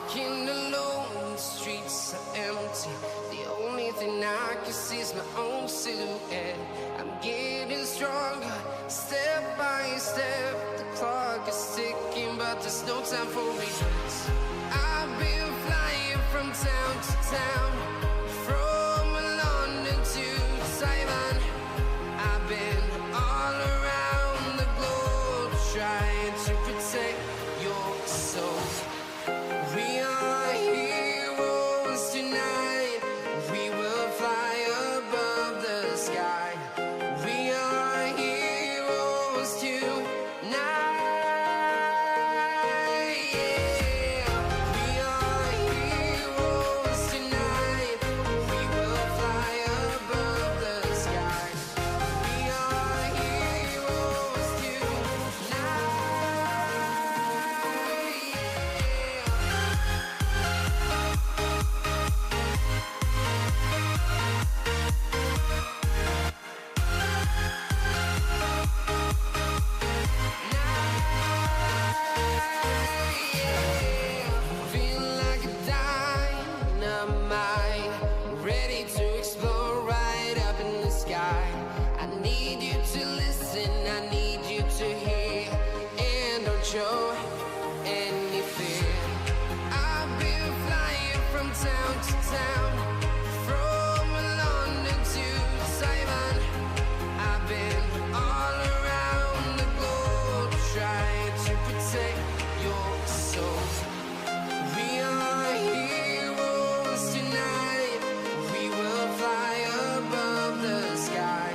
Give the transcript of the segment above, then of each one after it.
Walking alone, the streets are empty. The only thing I can see is my own silhouette. I'm getting stronger, step by step. The clock is ticking, but there's no time for regrets. I've been flying from town to town, from London to Taiwan. I've been all around the globe, trying to protect your soul. We are heroes tonight. We will fly above the sky. We are heroes tonight. Yeah. We are heroes tonight. We will fly above the sky. We are heroes tonight. Feel like a dynamite, ready to explode right up in the sky. I need you to listen, I need you to hear, and don't show any fear. I've been flying from town to town, from London to Taiwan. I've been all around the globe, trying to protect your soul. We are heroes tonight. We will fly above the sky.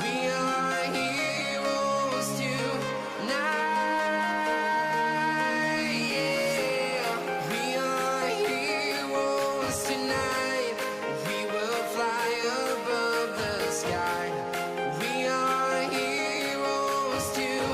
We are heroes tonight. Yeah. We are heroes tonight. We will fly above the sky. We are heroes tonight.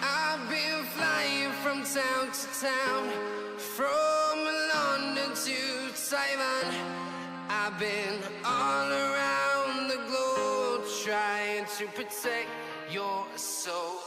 I've been flying from town to town, from London to Taiwan. I've been all around the globe, trying to protect your soul.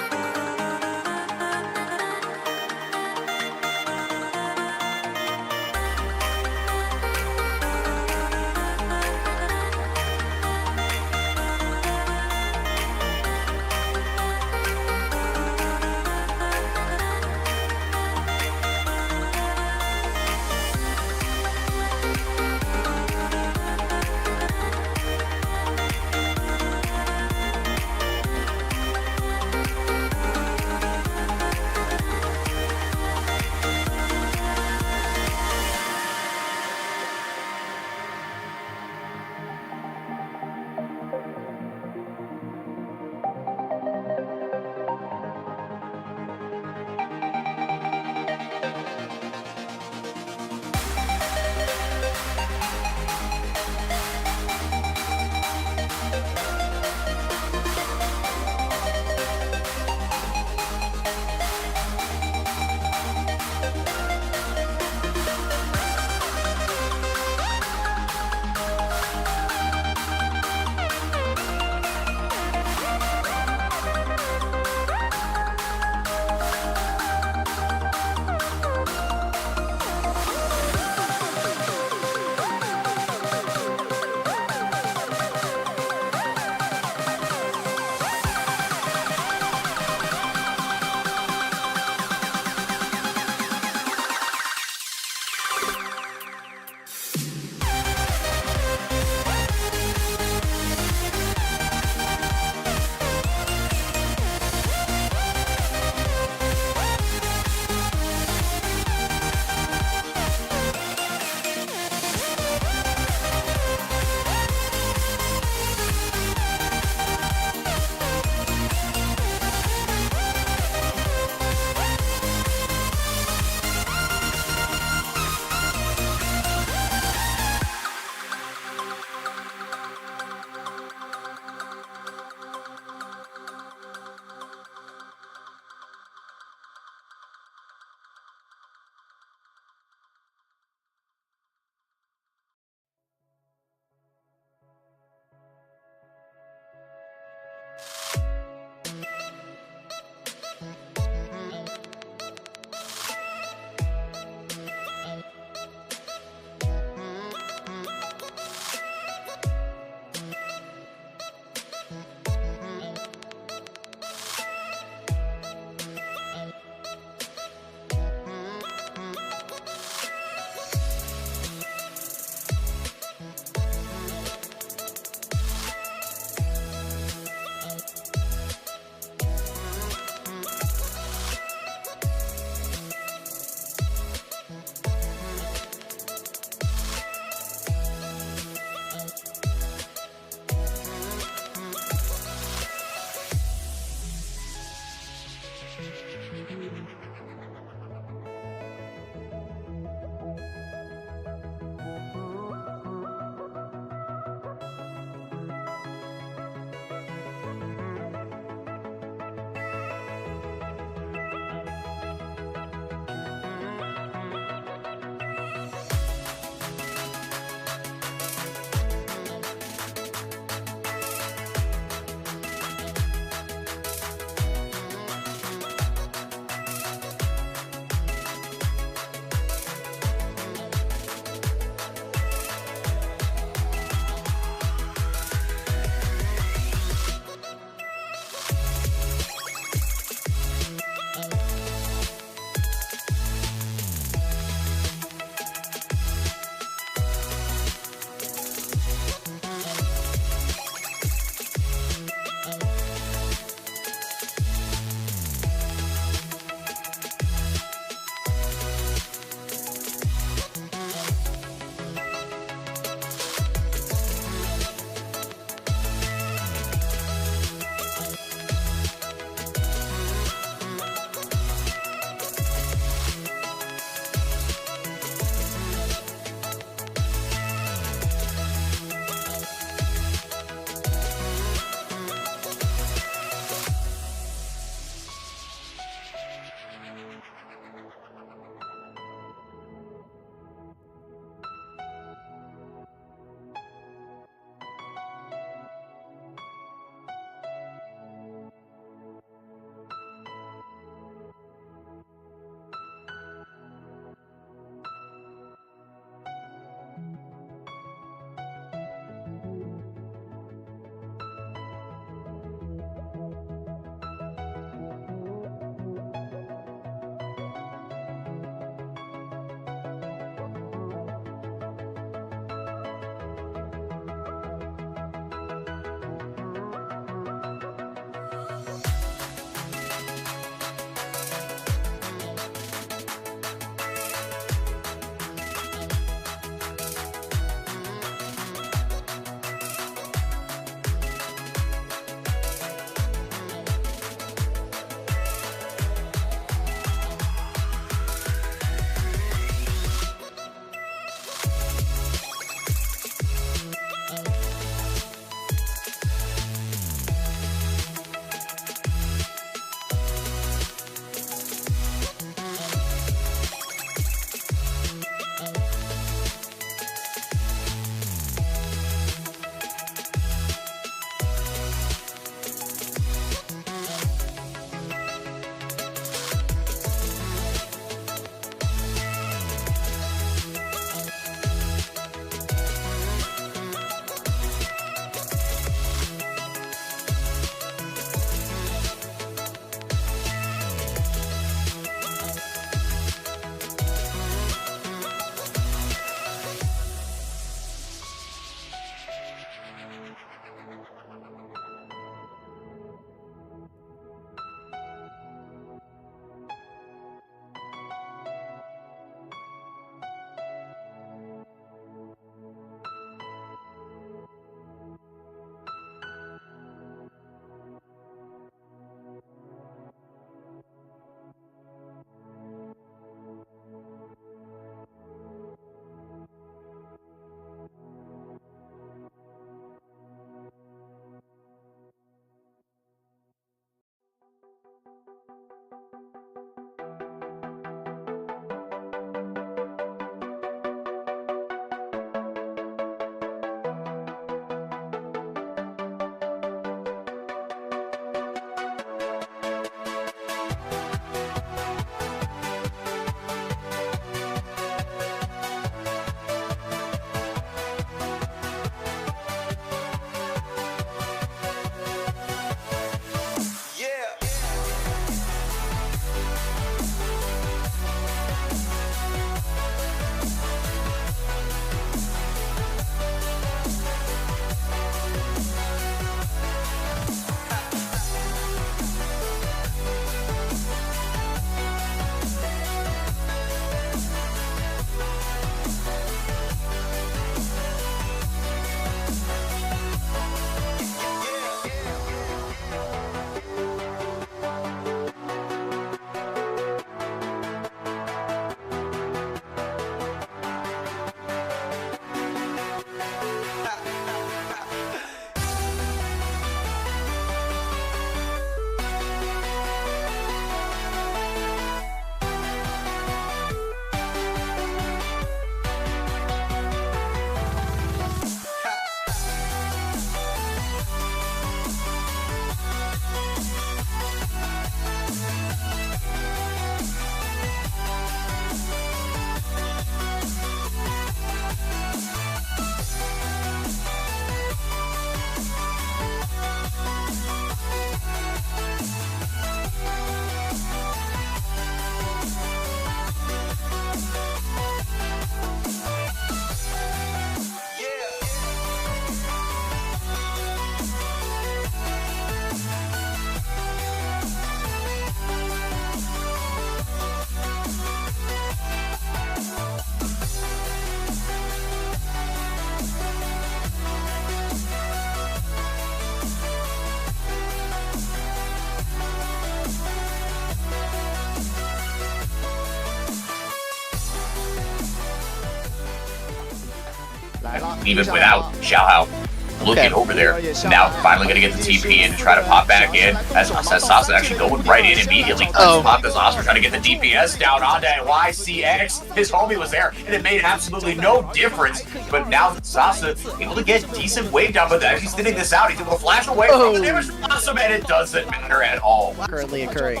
Even without Xiaohao looking over there. Now finally going to get the TP in to try to pop back in as Sasa actually going right in immediately. Pop as Oscar trying to get the DPS down onto YCX. His homie was there and it made absolutely no difference. But now Sasa able to get decent wave down, but as he's thinning this out, he's able to flash away from the damage from Awesome and it doesn't matter at all. Currently occurring.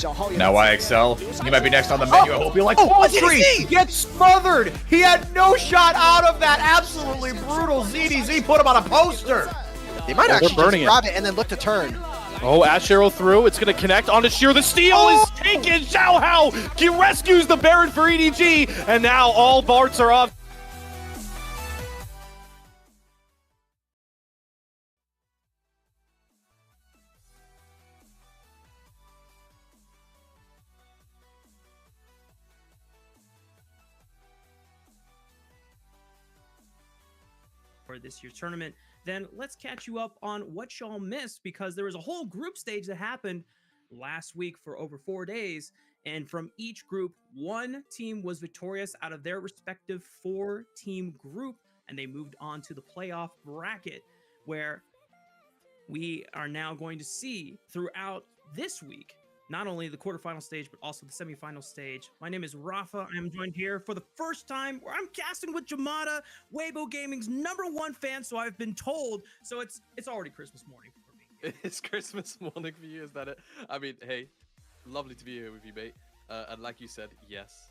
Now YXL, he might be next on the menu. I hope you like poultry. Gets smothered. He had no shot out of that. Absolutely brutal. ZDZ put him on a poster. They might actually just grab it and then look to turn. Oh, Ash Arrow through. It's going to connect onto Sheer. The steal is taken. Xiaohao, he rescues the Baron for EDG, and now all Barts are off. For this year's tournament, then let's catch you up on what y'all missed, because there was a whole group stage that happened last week for over 4 days, and from each group, one team was victorious out of their respective 4-team group, and they moved on to the playoff bracket, where we are now going to see throughout this week not only the quarterfinal stage, but also the semifinal stage. My name is Rafa. I am joined here for the first time where I'm casting with Jamada, Weibo Gaming's #1 fan, so I've been told. So it's already Christmas morning for me. It's Christmas morning for you, is that it? I mean, hey, lovely to be here with you, mate. And like you said, yes,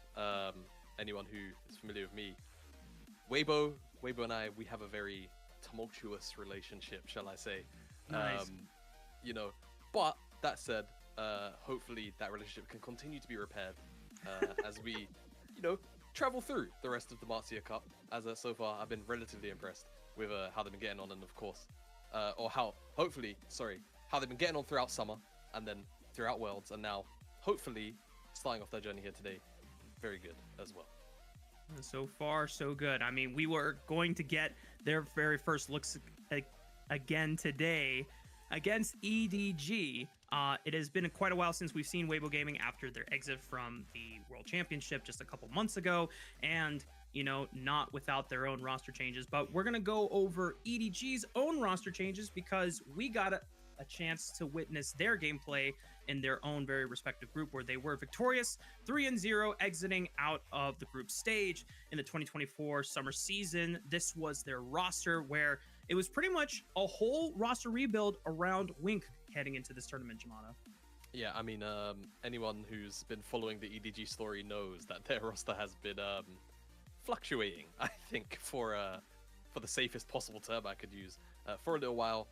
anyone who is familiar with me, Weibo and I, we have a very tumultuous relationship, shall I say. Nice. You know, but that said, hopefully that relationship can continue to be repaired as we, you know, travel through the rest of the DEMACIA Cup. As so far, I've been relatively impressed with how they've been getting on, and of course, how they've been getting on throughout summer, and then throughout Worlds, and now hopefully starting off their journey here today, very good as well. So far, so good. I mean, we were going to get their very first looks again today against EDG. It has been quite a while since we've seen Weibo Gaming after their exit from the World Championship just a couple months ago, and, you know, not without their own roster changes. But we're going to go over EDG's own roster changes because we got a chance to witness their gameplay in their own very respective group, where they were victorious 3-0, exiting out of the group stage in the 2024 summer season. This was their roster, where it was pretty much a whole roster rebuild around Wink heading into this tournament, Jamana. Yeah, I mean, anyone who's been following the EDG story knows that their roster has been fluctuating, I think, for the safest possible term I could use. For a little while,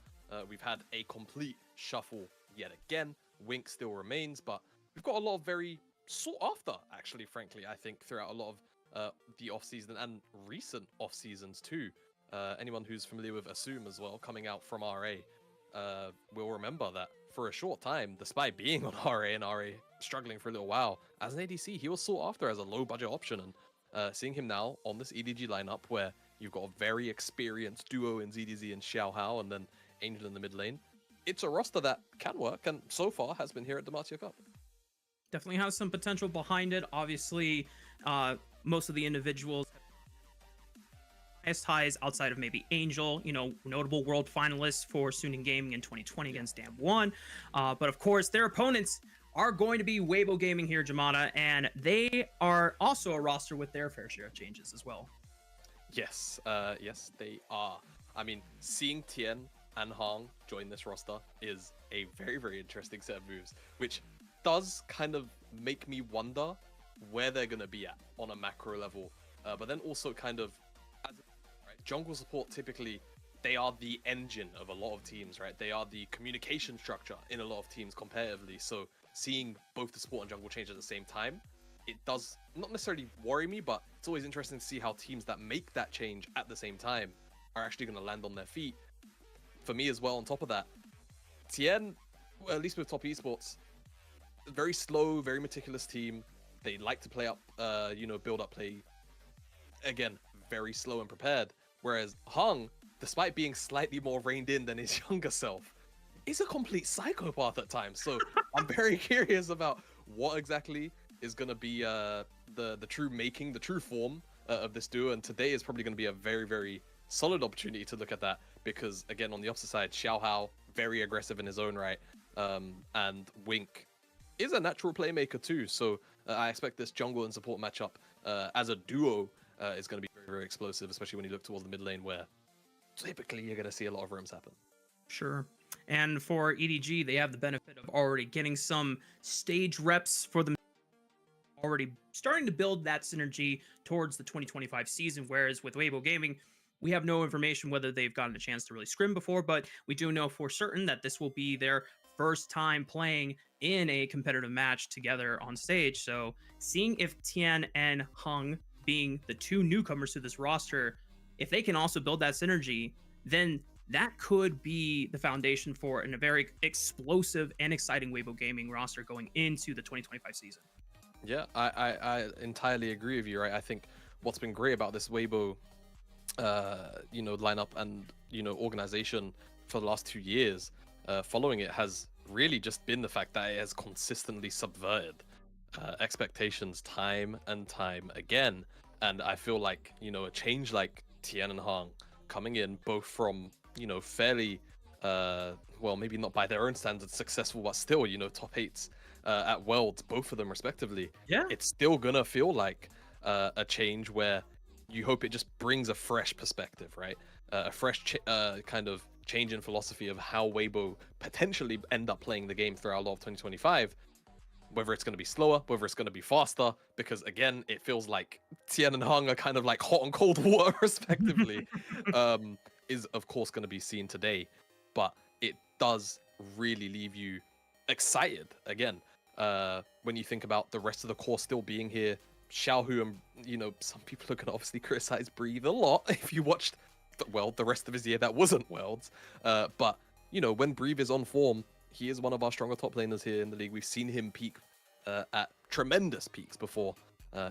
we've had a complete shuffle yet again. Wink still remains, but we've got a lot of very sought after, actually, frankly, I think, throughout a lot of the off-season and recent off-seasons too. Anyone who's familiar with Assume as well, coming out from RA, will remember that for a short time, despite being on RA and RA struggling for a little while, as an ADC, he was sought after as a low-budget option. And seeing him now on this EDG lineup, where you've got a very experienced duo in ZDZ and Xiaohao, and then Angel in the mid lane, it's a roster that can work, and so far has been here at DEMACIA Cup. Definitely has some potential behind it. Obviously, most of the individuals highest highs outside of maybe Angel, you know, notable world finalists for Suning Gaming in 2020 against Dam1. But of course, their opponents are going to be Weibo Gaming here, Jamada, and they are also a roster with their fair share of changes as well. Yes, yes, they are. I mean, seeing Tien and Hong join this roster is a very, very interesting set of moves, which does kind of make me wonder where they're going to be at on a macro level, but then also kind of, right, jungle support, typically, they are the engine of a lot of teams, right? They are the communication structure in a lot of teams comparatively, so seeing both the support and jungle change at the same time, it does not necessarily worry me, but it's always interesting to see how teams that make that change at the same time are actually going to land on their feet. For me as well, on top of that, Tien, well, at least with Top Esports, very slow, very meticulous team. They like to play up, you know, build up play. Again, very slow and prepared. Whereas Hung, despite being slightly more reined in than his younger self, is a complete psychopath at times. So I'm very curious about what exactly is going to be the true making, the true form of this duo. And today is probably going to be a very, very solid opportunity to look at that, because again, on the opposite side, Xiaohao, very aggressive in his own right, and Wink is a natural playmaker too. So I expect this jungle and support matchup as a duo is going to be very, very explosive, especially when you look towards the mid lane, where typically you're going to see a lot of rooms happen. Sure. And for EDG, they have the benefit of already getting some stage reps for them, already starting to build that synergy towards the 2025 season, whereas with Weibo Gaming, we have no information whether they've gotten a chance to really scrim before, but we do know for certain that this will be their first time playing in a competitive match together on stage. So seeing if Tien and Hung, being the two newcomers to this roster, if they can also build that synergy, then that could be the foundation for a very explosive and exciting Weibo Gaming roster going into the 2025 season. Yeah, I entirely agree with you, right? I think what's been great about this Weibo you know, lineup and, you know, organization for the last 2 years following it has really just been the fact that it has consistently subverted expectations time and time again. And I feel like, you know, a change like Tien and Hong coming in both from, you know, fairly well, maybe not by their own standards successful, but still, you know, top 8s at Worlds, both of them respectively. Yeah, it's still gonna feel like a change where you hope it just brings a fresh perspective, right? A fresh kind of change in philosophy of how Weibo potentially end up playing the game throughout a lot of 2025. Whether it's going to be slower, whether it's going to be faster, because again, it feels like Tien and Hung are kind of like hot and cold water respectively, is of course going to be seen today. But it does really leave you excited again when you think about the rest of the core still being here. Xiaohu, and you know, some people are going to obviously criticize Breathe a lot if you watched the rest of his year that wasn't Worlds, but you know, when Breathe is on form, he is one of our stronger top laners here in the league. We've seen him peak at tremendous peaks before.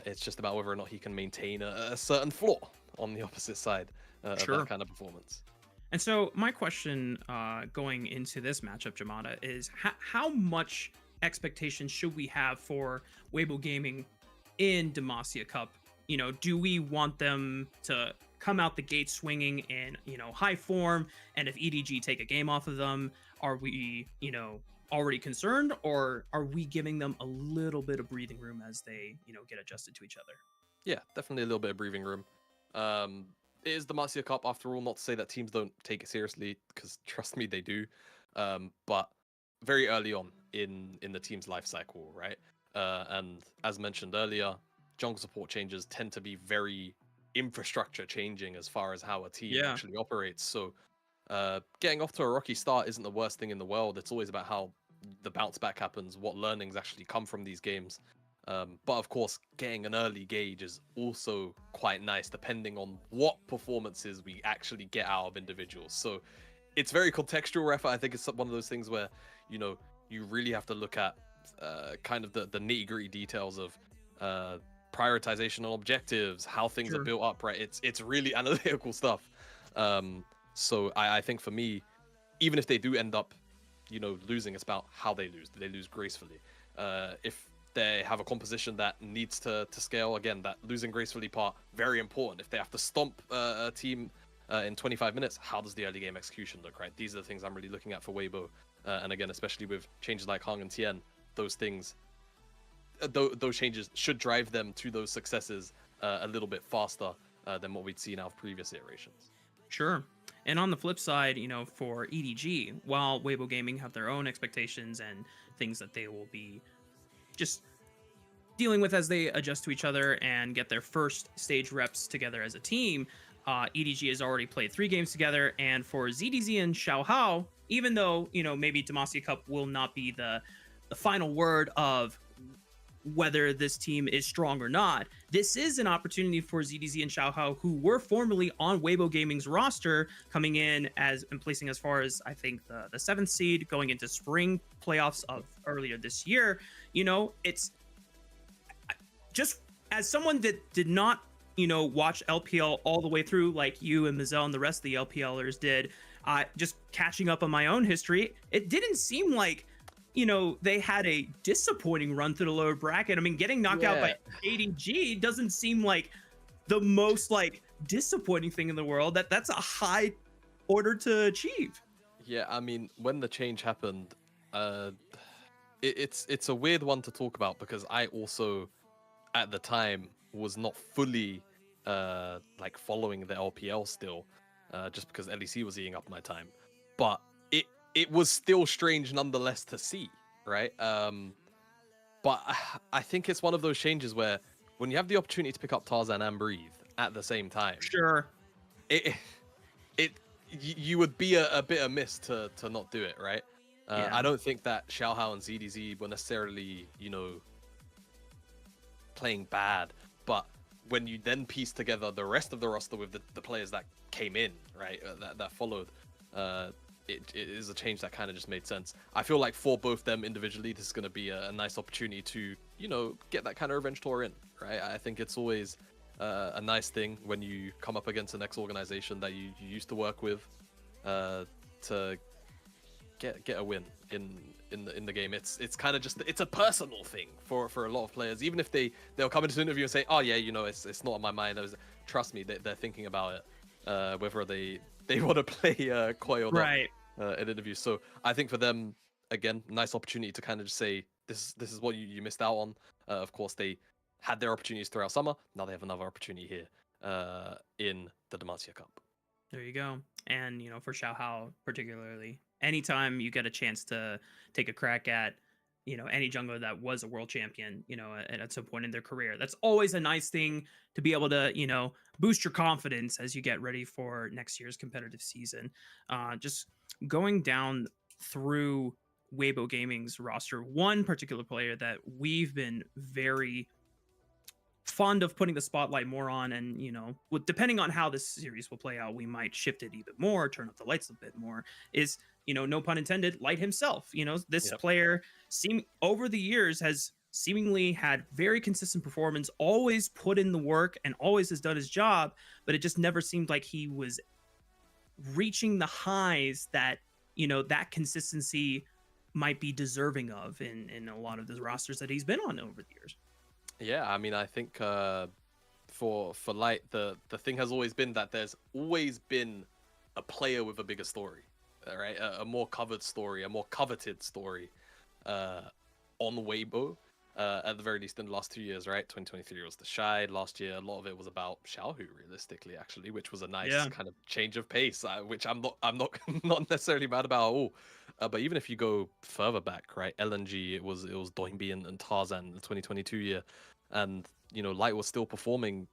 It's just about whether or not he can maintain a certain floor on the opposite side of that kind of performance. And so my question going into this matchup, Jamada, is how much expectation should we have for Weibo Gaming in DEMACIA Cup? You know, do we want them to come out the gate swinging in, you know, high form, and if EDG take a game off of them, are we, you know, already concerned, or are we giving them a little bit of breathing room as they, you know, get adjusted to each other? Yeah, definitely a little bit of breathing room. It is the DEMACIA Cup after all, not to say that teams don't take it seriously, because trust me, they do. But very early on in the team's life cycle, right? And as mentioned earlier, jungle support changes tend to be very infrastructure changing as far as how a team actually operates. So getting off to a rocky start isn't the worst thing in the world. It's always about how the bounce back happens, what learnings actually come from these games. But of course, getting an early gauge is also quite nice, depending on what performances we actually get out of individuals. So it's very contextual, Ref. I think it's one of those things where, you know, you really have to look at kind of the nitty-gritty details of prioritization and objectives, how things are built up, right? It's really analytical stuff. So I think for me, even if they do end up, you know, losing, it's about how they lose. Do they lose gracefully? If they have a composition that needs to scale, again, that losing gracefully part, very important. If they have to stomp a team in 25 minutes, how does the early game execution look, right? These are the things I'm really looking at for Weibo. And again, especially with changes like Hung and Tien, those things, those changes should drive them to those successes a little bit faster than what we'd seen out of previous iterations. Sure. And on the flip side, you know, for EDG, while Weibo Gaming have their own expectations and things that they will be just dealing with as they adjust to each other and get their first stage reps together as a team, EDG has already played 3 games together. And for ZDZ and Xiaohao, even though, you know, maybe DEMACIA Cup will not be the final word of whether this team is strong or not, this is an opportunity for ZDZ and Xiaohao, who were formerly on Weibo Gaming's roster, coming in as and placing as far as, I think, the 7th seed, going into spring playoffs of earlier this year. You know, it's just, as someone that did not, you know, watch LPL all the way through like you and Mazel and the rest of the LPLers did, just catching up on my own history, it didn't seem like, you know, they had a disappointing run through the lower bracket. I mean, getting knocked out by ADG doesn't seem like the most like disappointing thing in the world. That's a high order to achieve. Yeah, I mean, when the change happened, it's a weird one to talk about, because I also, at the time, was not fully like following the LPL still, just because LEC was eating up my time. But it was still strange nonetheless to see, right? But I think it's one of those changes where when you have the opportunity to pick up Tarzan and Breathe at the same time, you would be a bit amiss to not do it, right? I don't think that Xiaohao and ZDZ were necessarily, you know, playing bad, but when you then piece together the rest of the roster with the players that came in, right, that followed, it is a change that kind of just made sense. I feel like for both them individually, this is going to be a nice opportunity to, you know, get that kind of revenge tour in, right? I think it's always a nice thing when you come up against an ex-organization that you used to work with, to get a win in the game. It's kind of just, it's a personal thing for a lot of players, even if they'll come into an interview and say, oh yeah, you know, it's not on my mind. Trust me, they're thinking about it, whether they want to play Koi or not, right, in interviews. So I think for them, again, nice opportunity to kind of just say, this is what you missed out on. Of course, they had their opportunities throughout summer. Now they have another opportunity here in the DEMACIA Cup. There you go. And, you know, for Xiaohao particularly, anytime you get a chance to take a crack at, you know, any jungler that was a world champion, you know, at some point in their career, that's always a nice thing to be able to, you know, boost your confidence as you get ready for next year's competitive season. Just going down through Weibo Gaming's roster, one particular player that we've been very fond of putting the spotlight more on, and, you know, depending on how this series will play out, we might shift it even more, turn up the lights a bit more, is, you know, no pun intended, Light himself. You know, this player over the years has seemingly had very consistent performance, always put in the work and always has done his job, but it just never seemed like he was reaching the highs that, you know, that consistency might be deserving of in a lot of the rosters that he's been on over the years. Yeah, I mean, I think for Light, the thing has always been that there's always been a player with a bigger story, right? A more covered story, a more coveted story on Weibo. At the very least in the last 2 years, right? 2023 was the Shy. Last year, a lot of it was about Xiaohu, realistically, actually, which was a nice kind of change of pace, which I'm not not necessarily mad about at all. But even if you go further back, right? LNG, it was Doinbi and Tarzan in the 2022 year, and you know, Light was still performing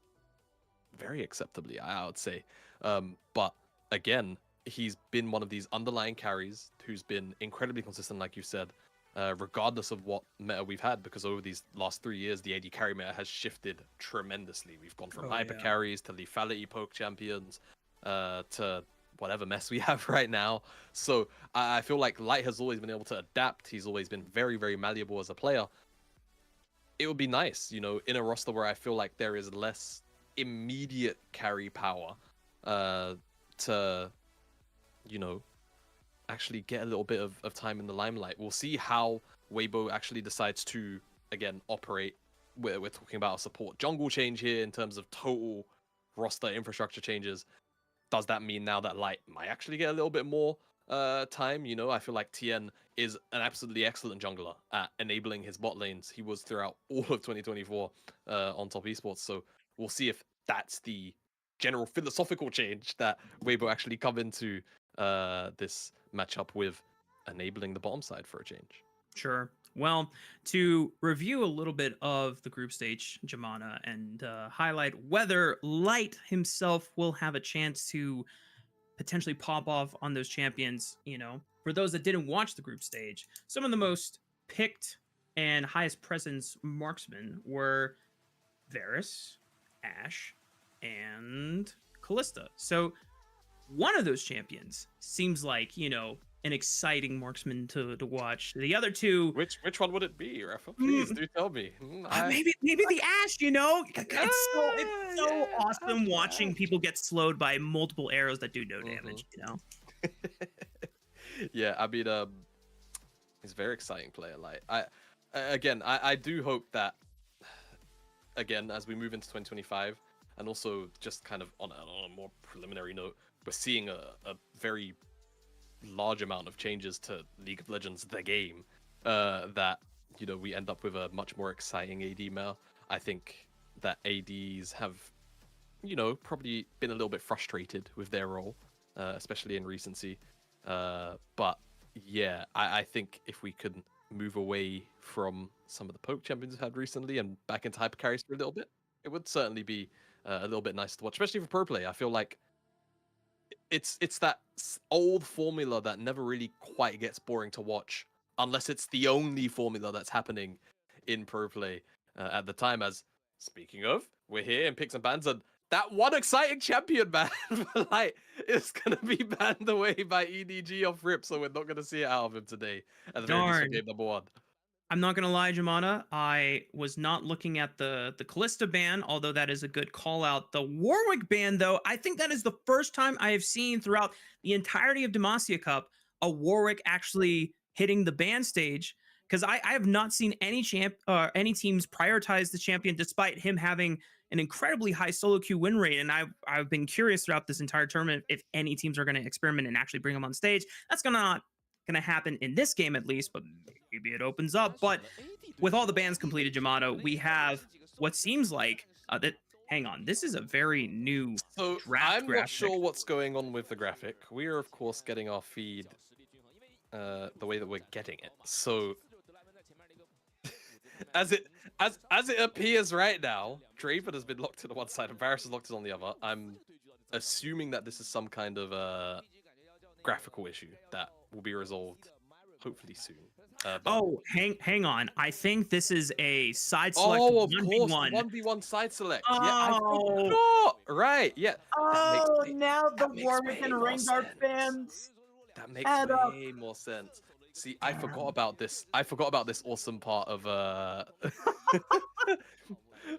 very acceptably, I would say. But again, he's been one of these underlying carries who's been incredibly consistent, like you said. Regardless of what meta we've had, because over these last 3 years, the AD carry meta has shifted tremendously. We've gone from hyper carries to lethality poke champions to whatever mess we have right now. So I feel like Light has always been able to adapt. He's always been very, very malleable as a player. It would be nice, you know, in a roster where I feel like there is less immediate carry power to, you know, actually get a little bit of time in the limelight. We'll see how Weibo actually decides to, again, operate. We're talking about a support jungle change here in terms of total roster infrastructure changes. Does that mean now that Light might actually get a little bit more time? You know, I feel like Tien is an absolutely excellent jungler at enabling his bot lanes. He was throughout all of 2024 on Top Esports. So we'll see if that's the general philosophical change that Weibo actually come into this matchup with, enabling the bottom side for a change. Sure. Well, to review a little bit of the group stage, Jamana, and highlight whether Light himself will have a chance to potentially pop off on those champions, you know, for those that didn't watch the group stage, some of the most picked and highest presence marksmen were Varus, Ashe, and Kalista. So one of those champions seems like, you know, an exciting marksman to watch. The other two, which one would it be, Rafa? Please do tell me. Maybe the Ashe, you know. It's so awesome watching people get slowed by multiple arrows that do no damage, you know. Yeah, I mean, he's a very exciting player. Like, I do hope that, again, as we move into 2025, and also just kind of on a more preliminary note, we're seeing a very large amount of changes to League of Legends, the game, that, you know, we end up with a much more exciting AD meta. I think that ADs have, you know, probably been a little bit frustrated with their role, especially in recency. But yeah, I think if we could move away from some of the poke champions we've had recently and back into hyper carries for a little bit, it would certainly be a little bit nice to watch, especially for pro play. I feel like it's that old formula that never really quite gets boring to watch, unless it's the only formula that's happening in pro play at the time. As speaking of, we're here in picks and bans, and that one exciting champion, man, like, is gonna be banned away by EDG off rip, so we're not gonna see it out of him today. At the very least, for game number 1. I'm not gonna lie, Jamana. I was not looking at the Kalista ban, although that is a good call out. The Warwick ban, though, I think that is the first time I have seen throughout the entirety of DEMACIA Cup a Warwick actually hitting the ban stage. Because I have not seen any any teams prioritize the champion despite him having an incredibly high solo queue win rate. And I've been curious throughout this entire tournament if any teams are going to experiment and actually bring him on stage. That's not going to happen in this game, at least, but maybe it opens up. But with all the bans completed, Yamato, we have what seems like that. Hang on, this is a very new draft I'm graphic. not sure what's going on with the graphic. We are, of course, getting our feed the way that we're getting it. So as it appears right now, Draven has been locked to the one side and Varus is locked on the other. I'm assuming that this is some kind of graphical issue that will be resolved hopefully soon. Hang on. I think this is a side select. Oh, of 1v1. course, 1v1 side select. Oh. Yeah, I forgot. Right, yeah. Oh, now the Warwick and Rengar fans. That makes way more sense. See, I forgot about this. I forgot about this awesome part of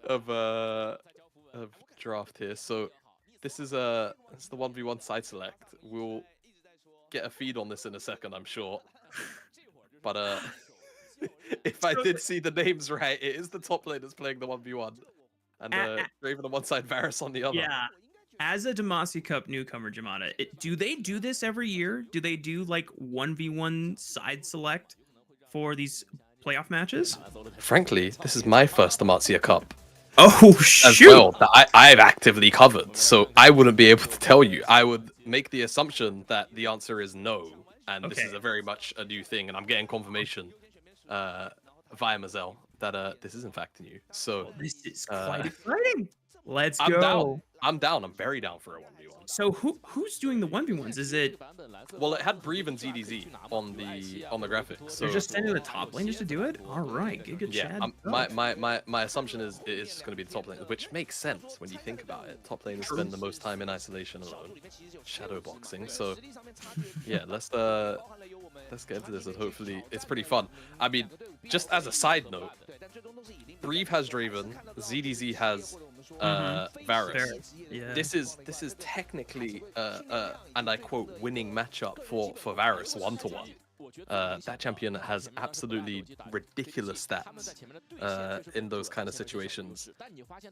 of draft here. So this is it's the 1v1 side select. We'll get a feed on this in a second, I'm sure. But if I did see the names right, it is the top lane that's playing the 1v1. And Draven on one side, Varus on the other. Yeah. As a Demacia Cup newcomer, Jamada, do they do this every year? Do they do like 1v1 side select for these playoff matches? Frankly, this is my first DEMACIA Cup Oh, as shoot! well that I've actively covered, so I wouldn't be able to tell you. I would make the assumption that the answer is no, and this is a very much a new thing, and I'm getting confirmation via Mazel that this is in fact new. So This is quite exciting. Let's I'm go. down. I'm down. I'm very down for a 1v1. So who's doing the 1v1s? Is it Well, it had Breathe and ZDZ on the graphics. So they're just sending the top lane just to do it? All right, good yeah, Chad. my assumption is it's just going to be the top lane, which makes sense when you think about it. Top laners spend the most time in isolation alone, shadow boxing. So yeah, let's get into this and hopefully it's pretty fun. I mean, just as a side note, Breathe has Draven, ZDZ has Varus. Yeah. This is technically and I quote winning matchup for Varus 1-to-1. That champion has absolutely ridiculous stats in those kind of situations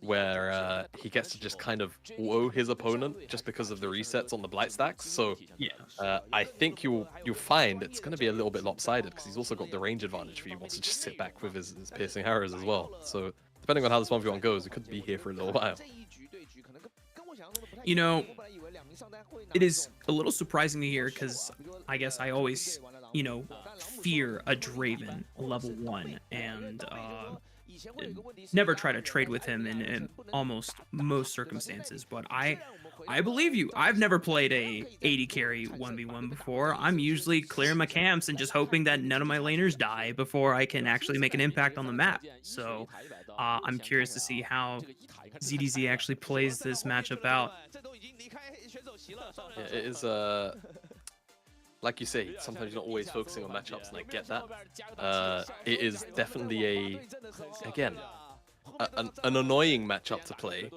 where he gets to just kind of woe his opponent just because of the resets on the blight stacks. So yeah, I think you'll find it's going to be a little bit lopsided because he's also got the range advantage if he wants to just sit back with his piercing arrows as well. So depending on how this 1v1 goes, we could be here for a little while. You know, it is a little surprising to hear because I guess I always, you know, fear a Draven level 1 and never try to trade with him in almost most circumstances. But I believe you. I've never played a 80 carry 1v1 before. I'm usually clearing my camps and just hoping that none of my laners die before I can actually make an impact on the map. So I'm curious to see how ZDZ actually plays this matchup out. Yeah, it is like you say, sometimes you're not always focusing on matchups, and I get that. It is definitely an annoying matchup to play.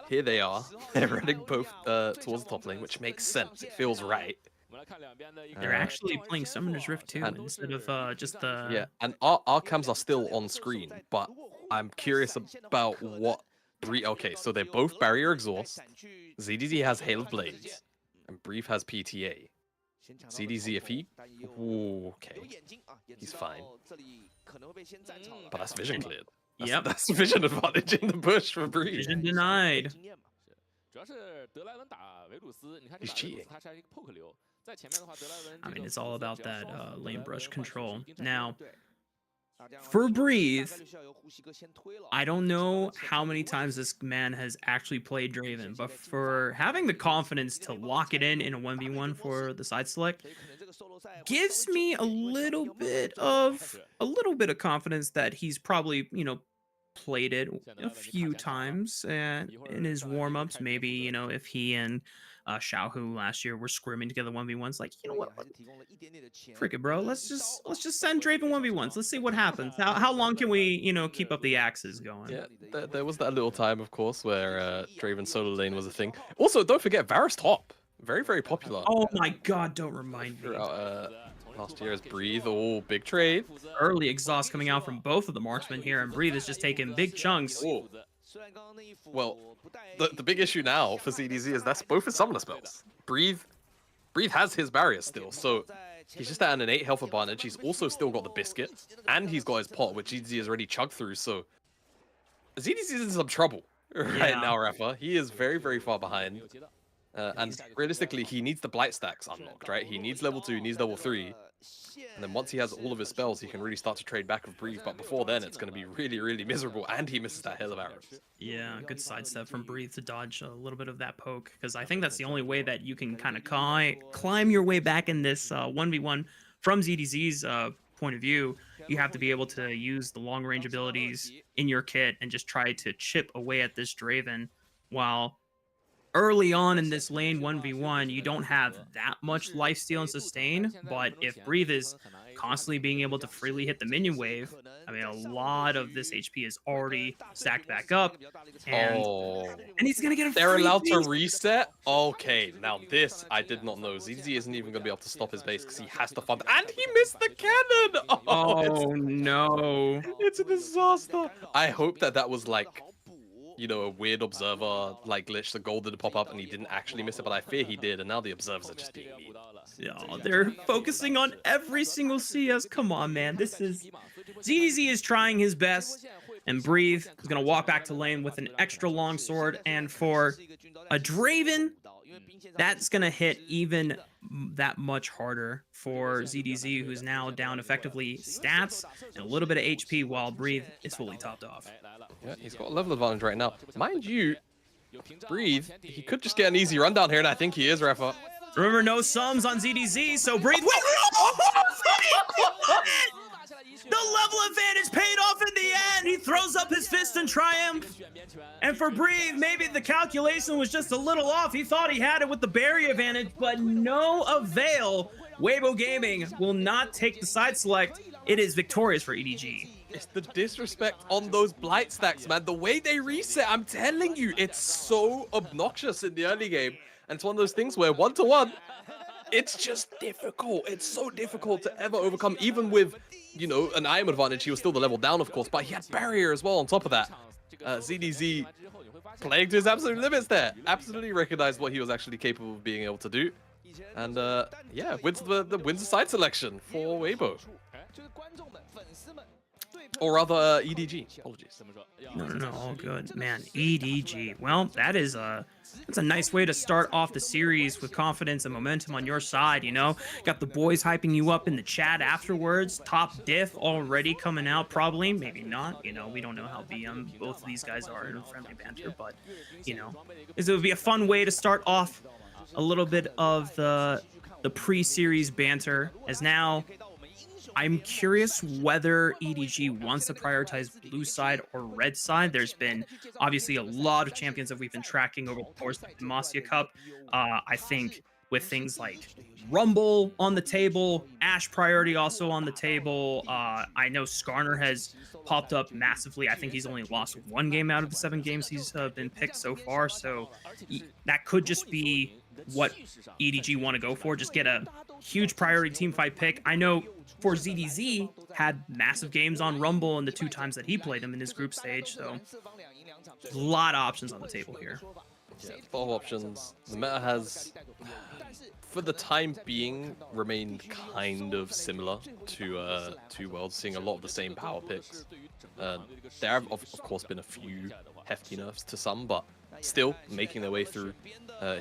Here they are, they're running both towards the top lane, which makes sense. It feels right. They're actually playing Summoner's Rift too, instead of just the... Yeah, and our cams are still on screen, but I'm curious about what... Okay, so they're both Barrier Exhaust. ZDZ has Hail of Blades, and Brief has PTA. ZDZ, if he... Ooh, okay. He's fine. But that's vision cleared. That's vision advantage in the bush for Brief. Vision denied. He's cheating. I mean, it's all about that lane brush control. Now, for Breathe, I don't know how many times this man has actually played Draven, but for having the confidence to lock it in a 1v1 for the side select gives me a little bit of confidence that he's probably, you know, played it a few times in his warm-ups. Maybe, you know, if he and Xiaohu last year were scrimming together 1v1s, like, you know what, frick it, bro, let's just send Draven 1v1s. Let's see what happens. How long can we, you know, keep up the axes going? Yeah, there was that little time, of course, where Draven solo lane was a thing. Also, don't forget Varus top, very popular. Oh my god, don't remind me. Last year is Breathe. Oh, big trade. Early exhaust coming out from both of the marksmen here, and Breathe is just taking big chunks. Ooh. Well, the big issue now for ZDZ is that's both his summoner spells. Breathe has his barrier still, so he's just at an 8 health advantage. He's also still got the biscuit, and he's got his pot, which ZDZ has already chugged through, so ZDZ is in some trouble right now, Rafa. He is very far behind. And realistically, he needs the blight stacks unlocked, right? He needs level 2, he needs level 3. And then once he has all of his spells, he can really start to trade back with Breathe. But before then, it's going to be really miserable. And he misses that Hail of Arrows. Yeah, good sidestep from Breathe to dodge a little bit of that poke. Because I think that's the only way that you can kind of climb your way back in this 1v1 from ZDZ's point of view. You have to be able to use the long-range abilities in your kit and just try to chip away at this Draven while... Early on in this lane 1v1, you don't have that much lifesteal and sustain, but if Breathe is constantly being able to freely hit the minion wave, I mean, a lot of this HP is already stacked back up, and he's gonna get a They're free allowed base. to reset? Okay, now this I did not know. ZZ isn't even going to be able to stop his base because he has to farm. And he missed the cannon! Oh, no. It's a disaster. I hope that was like... you know, a weird observer like glitch the gold did pop up and he didn't actually miss it, but I fear he did, and now the observers are just being mean. Yeah, they're focusing on every single CS. Come on, man. This is... ZDZ is trying his best, and Breathe is going to walk back to lane with an extra long sword, and for a Draven, that's going to hit even that much harder for ZDZ, who's now down effectively stats and a little bit of HP while Breathe is fully topped off. Yeah, he's got a level advantage right now. Mind you, Breathe, he could just get an easy rundown here, and I think he is, Rafa. Remember, no sums on ZDZ, so Breathe... Wait, the level advantage paid off in the end. He throws up his fist in triumph. And for Breathe, maybe the calculation was just a little off. He thought he had it with the berry advantage, but no avail. Weibo Gaming will not take the side select. It is victorious for EDG. It's the disrespect on those blight stacks, man. The way they reset, I'm telling you, it's so obnoxious in the early game. And it's one of those things where 1-to-1, it's just difficult. It's so difficult to ever overcome, even with, you know, an IM advantage. He was still the level down, of course, but he had barrier as well on top of that. ZDZ playing to his absolute limits there. Absolutely recognized what he was actually capable of being able to do. And yeah, wins the side selection for Weibo. Or rather, EDG. Apologies. No, all good. Man, EDG. Well, that's a nice way to start off the series with confidence and momentum on your side, you know? Got the boys hyping you up in the chat afterwards. Top diff already coming out, probably. Maybe not, you know? We don't know how BM both of these guys are in a friendly banter, but, you know, it would be a fun way to start off a little bit of the pre-series banter, as now I'm curious whether EDG wants to prioritize blue side or red side. There's been obviously a lot of champions that we've been tracking over the course of the DEMACIA Cup. I think with things like Rumble on the table, Ashe priority also on the table. I know Skarner has popped up massively. I think he's only lost 1 game out of the 7 games he's been picked so far. So that could just be what EDG want to go for. Just get a huge priority team fight pick. I know for ZDZ had massive games on Rumble in the 2 times that he played him in his group stage. So a lot of options on the table here. Yeah, a lot of options. The meta has, for the time being, remained kind of similar to Two Worlds, seeing a lot of the same power picks. There have, of course, been a few hefty nerfs to some, but still making their way through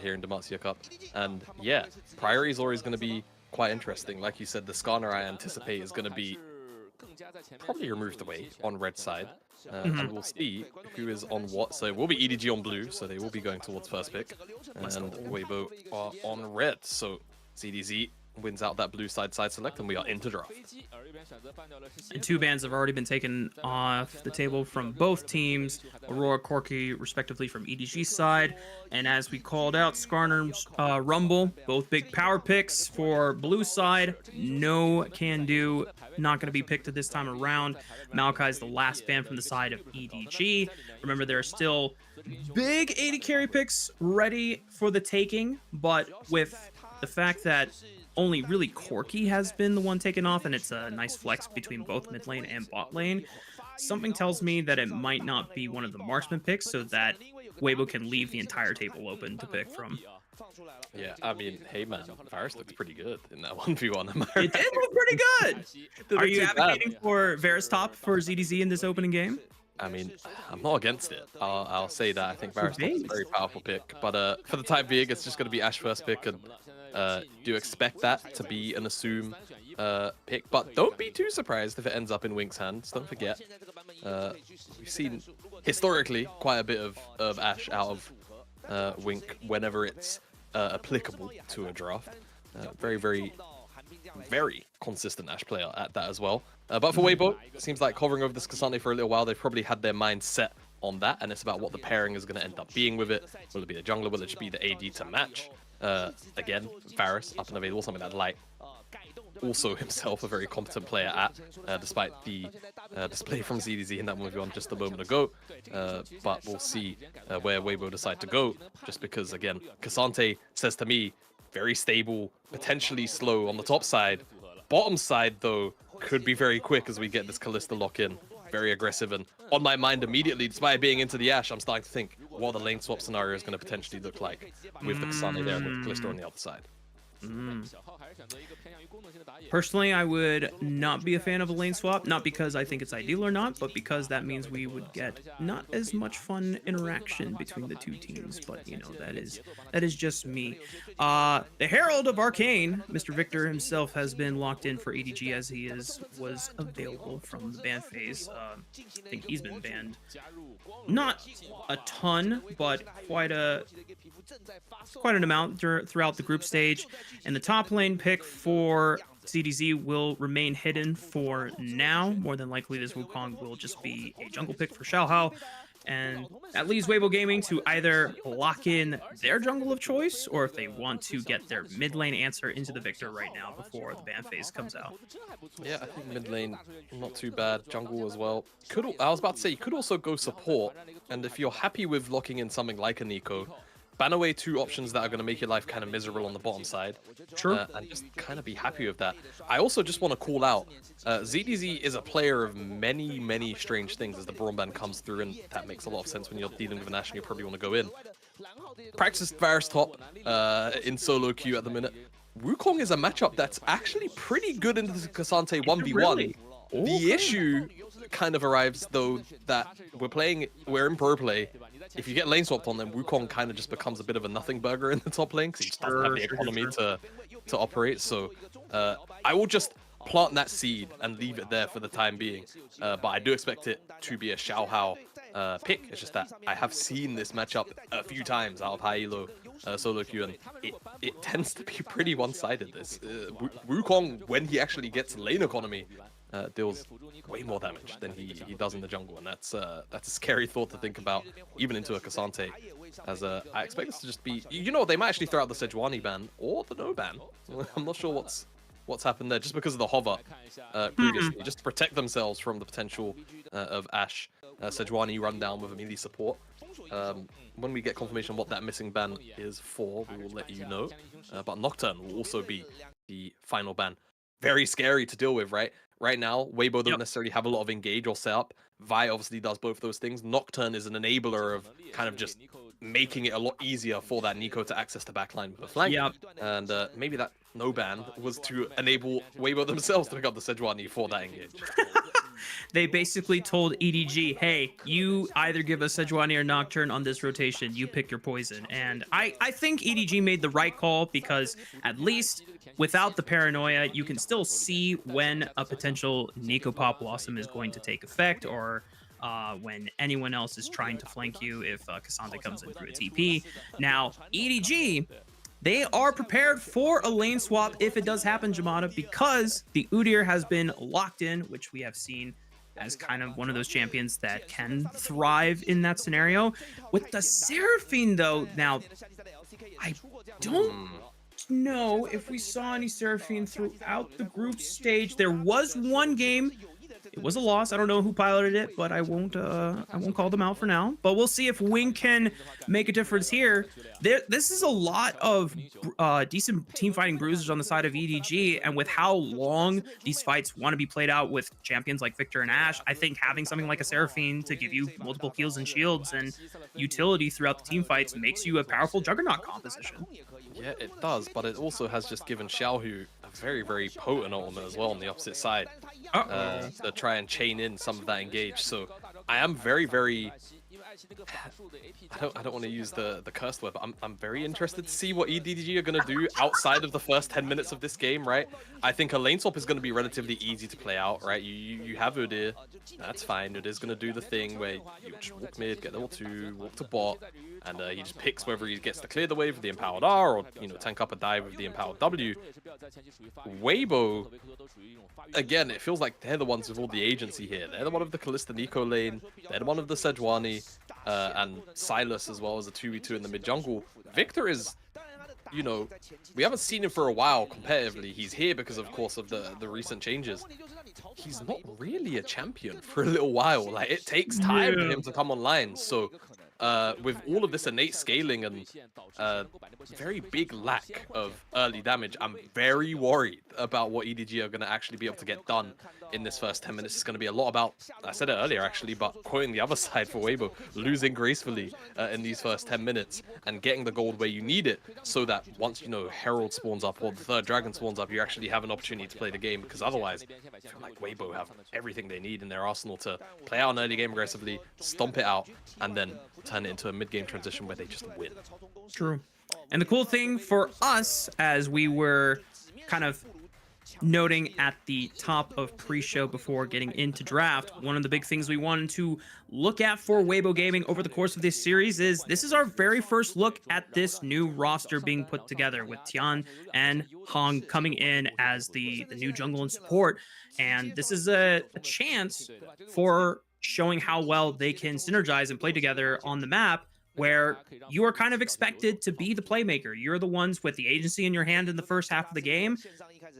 here in DEMACIA Cup. And yeah, priority is always going to be quite interesting. Like you said, the Skarner I anticipate is going to be probably removed away on red side. And we'll see who is on what. So it will be EDG on blue, so they will be going towards first pick. And Weibo are on red. So ZDZ wins out that blue side select, and we are into draft. And 2 bans have already been taken off the table from both teams. Aurora, Corki, respectively, from EDG side. And as we called out, Skarner's Rumble, both big power picks for blue side. No can do, not going to be picked at this time around. Maokai's the last ban from the side of EDG. Remember, there are still big 80 carry picks ready for the taking, but with the fact that only really Corki has been the one taken off, and it's a nice flex between both mid lane and bot lane, something tells me that it might not be one of the marksman picks, so that Weibo can leave the entire table open to pick from. Yeah, I mean, hey man, Varus looks pretty good in that 1v1. It did look pretty good! Are you advocating for Varus top for ZDZ in this opening game? I mean, I'm not against it. I'll say that. I think Varus is a very powerful pick. But for the time being, it's just going to be Ashe first pick, and do expect that to be an assume pick. But don't be too surprised if it ends up in Wink's hands. Don't forget, we've seen historically quite a bit of Ashe out of Wink whenever it's applicable to a draft. Very, very, very consistent Ashe player at that as well. But for Weibo, it seems like hovering over this Cassandre for a little while, they've probably had their mind set on that, and it's about what the pairing is going to end up being with it. Will it be the jungler? Will it be the AD to match? Again, Varus up and available, something that Light, also himself a very competent player at, despite the display from ZDZ in that 1v1 just a moment ago. But we'll see where Weibo decide to go, just because, again, Cassandre says to me, very stable, potentially slow on the top side. Bottom side, though, could be very quick as we get this Kalista lock in. very aggressive. And on my mind immediately, despite being into the Ashe, I'm starting to think what the lane swap scenario is going to potentially look like with the Kasane there and with the Callisto on the other side. Personally, I would not be a fan of a lane swap, not because I think it's ideal or not, but because that means we would get not as much fun interaction between the two teams. But you know, that is just me. The Herald of Arcane, Mr. Victor himself, has been locked in for EDG as he was available from the ban phase. I think he's been banned not a ton, but quite an amount throughout the group stage. And the top lane pick for CDZ will remain hidden for now. More than likely, this Wukong will just be a jungle pick for Xiaohao. And that leaves Weibo Gaming to either lock in their jungle of choice, or if they want to get their mid lane answer into the Victor right now before the ban phase comes out. Yeah, I think mid lane, not too bad. Jungle as well. I was about to say, you could also go support. And if you're happy with locking in something like a Nico, ban away two options that are going to make your life kind of miserable on the bottom side. Sure. And just kind of be happy with that. I also just want to call out, ZDZ is a player of many, many strange things as the Braum ban comes through, and that makes a lot of sense when you're dealing with an Ashe and you probably want to go in. Practiced Varus top in solo queue at the minute. Wukong is a matchup that's actually pretty good into the Kasante 1v1. Really? The issue kind of arrives, though, that we're in pro play. If you get lane swapped on them, Wukong kind of just becomes a bit of a nothing burger in the top lane because he just doesn't have the economy to operate. So I will just plant that seed and leave it there for the time being. But I do expect it to be a Xiaohao pick. It's just that I have seen this matchup a few times out of high elo solo queue, and it tends to be pretty one-sided. This Wukong, when he actually gets lane economy, deals way more damage than he does in the jungle, and that's a scary thought to think about, even into a Kasante. As I expect this to just be, you know, they might actually throw out the Sejuani ban or the no ban. I'm not sure what's happened there, just because of the hover previously, just to protect themselves from the potential of Ashe. Sejuani run down with a melee support. When we get confirmation what that missing ban is for, we will let you know. But Nocturne will also be the final ban. Very scary to deal with, right? Right now, Weibo don't necessarily have a lot of engage or setup. Vi obviously does both those things. Nocturne is an enabler of kind of just making it a lot easier for that Nico to access the backline with a flank. Yep. And maybe that no ban was to enable Weibo themselves to pick up the Sejuani for that engage. They basically told EDG, hey, you either give us Sejuani or Nocturne on this rotation, you pick your poison. And I think EDG made the right call, because at least without the paranoia, you can still see when a potential Nico Pop Blossom is going to take effect, or when anyone else is trying to flank you if Kasante comes in through a TP. Now, EDG, they are prepared for a lane swap if it does happen, Jamada, because the Udyr has been locked in, which we have seen as kind of one of those champions that can thrive in that scenario. With the Seraphine, though, now, I don't know if we saw any Seraphine throughout the group stage. There was one game. It was a loss. I don't know who piloted it, but I won't call them out for now. But we'll see if Wing can make a difference here. This is a lot of decent team fighting bruisers on the side of EDG, and with how long these fights want to be played out with champions like Victor and Ashe, I think having something like a Seraphine to give you multiple heals and shields and utility throughout the team fights makes you a powerful juggernaut composition. Yeah, it does, but it also has just given Xiaohu a very, very potent ultimate as well on the opposite side to try and chain in some of that engage. So I am very, very... I don't want to use the cursed word, but I'm very interested to see what EDG are going to do outside of the first 10 minutes of this game, right? I think a lane swap is going to be relatively easy to play out, right? You have Udyr, that's fine. Udyr's going to do the thing where you just walk mid, get level 2, walk to bot, and he just picks whether he gets to clear the wave with the empowered R or, you know, tank up a dive with the empowered W. Weibo, again, it feels like they're the ones with all the agency here. They're the one of the Kalista Nico lane, they're the one of the Sejuani, and Silas as well as a 2v2 in the mid jungle. Victor is, you know, we haven't seen him for a while competitively. He's here because, of course, of the recent changes. He's not really a champion for a little while. Like, it takes time for him to come online. So with all of this innate scaling and very big lack of early damage, I'm very worried about what EDG are going to actually be able to get done in this first 10 minutes. It's going to be a lot about, I said it earlier actually, but quoting the other side for Weibo, losing gracefully in these first 10 minutes and getting the gold where you need it, so that once, you know, Herald spawns up or the third dragon spawns up, you actually have an opportunity to play the game, because otherwise I feel like Weibo have everything they need in their arsenal to play out an early game aggressively, stomp it out, and then turn it into a mid-game transition where they just win. True. And the cool thing for us, as we were kind of noting at the top of pre-show before getting into draft, one of the big things we wanted to look at for Weibo Gaming over the course of this series is this is our very first look at this new roster being put together, with Tian and Hong coming in as the new jungle and support. And this is a chance for showing how well they can synergize and play together on the map, where you are kind of expected to be the playmaker. You're the ones with the agency in your hand in the first half of the game.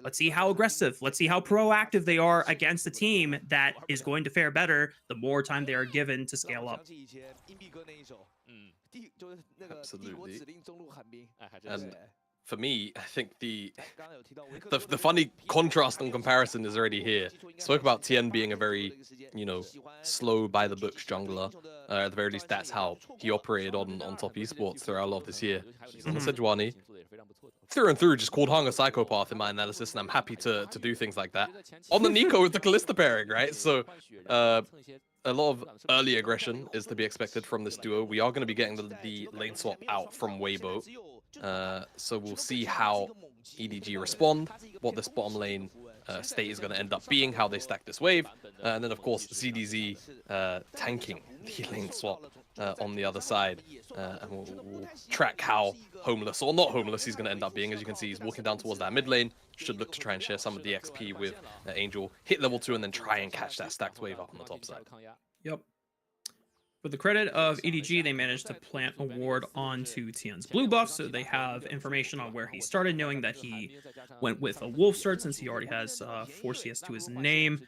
Let's see how aggressive, let's see how proactive they are against a team that is going to fare better the more time they are given to scale up. Absolutely. And for me, I think the funny contrast and comparison is already here. Spoke about Tien being a very, you know, slow by the books jungler. At the very least, that's how he operated on top esports throughout a lot of this year. He's on the Sejuani. Through and through, just called Hong a psychopath in my analysis, and I'm happy to do things like that. On the Nico with the Kalista pairing, right? So a lot of early aggression is to be expected from this duo. We are going to be getting the lane swap out from Weibo. So we'll see how EDG respond, what this bottom lane state is going to end up being, how they stack this wave, and then of course ZDZ tanking the lane swap on the other side, and we'll track how homeless or not homeless he's going to end up being. As you can see, he's walking down towards that mid lane, should look to try and share some of the XP with Angel, hit level 2, and then try and catch that stacked wave up on the top side. Yep. With the credit of EDG, they managed to plant a ward onto Tian's blue buff, so they have information on where he started, knowing that he went with a wolf start since he already has 4 CS to his name.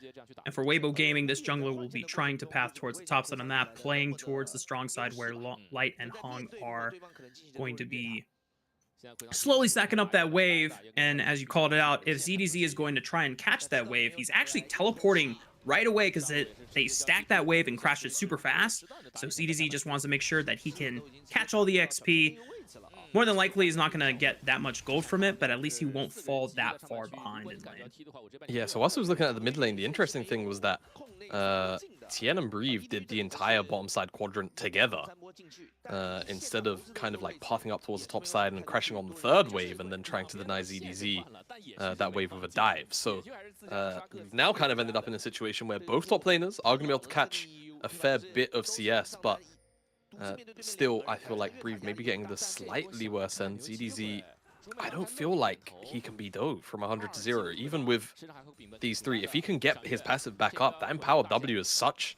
And for Weibo Gaming, this jungler will be trying to path towards the top side on that, playing towards the strong side where Light and Hong are going to be slowly stacking up that wave. And as you called it out, if ZDZ is going to try and catch that wave, he's actually teleporting right away, because they stack that wave and crash it super fast. So CDZ just wants to make sure that he can catch all the XP. More than likely, he's not going to get that much gold from it, but at least he won't fall that far behind in lane. Yeah, so whilst I was looking at the mid lane, the interesting thing was that Tien and Breve did the entire bottom side quadrant together, instead of kind of like pathing up towards the top side and crashing on the third wave and then trying to deny ZDZ that wave with a dive. So we've now kind of ended up in a situation where both top laners are going to be able to catch a fair bit of CS, but still, I feel like Breve maybe getting the slightly worse end. ZDZ, I don't feel like he can be dove from 100 to 0, even with these three. If he can get his passive back up, that empowered W is such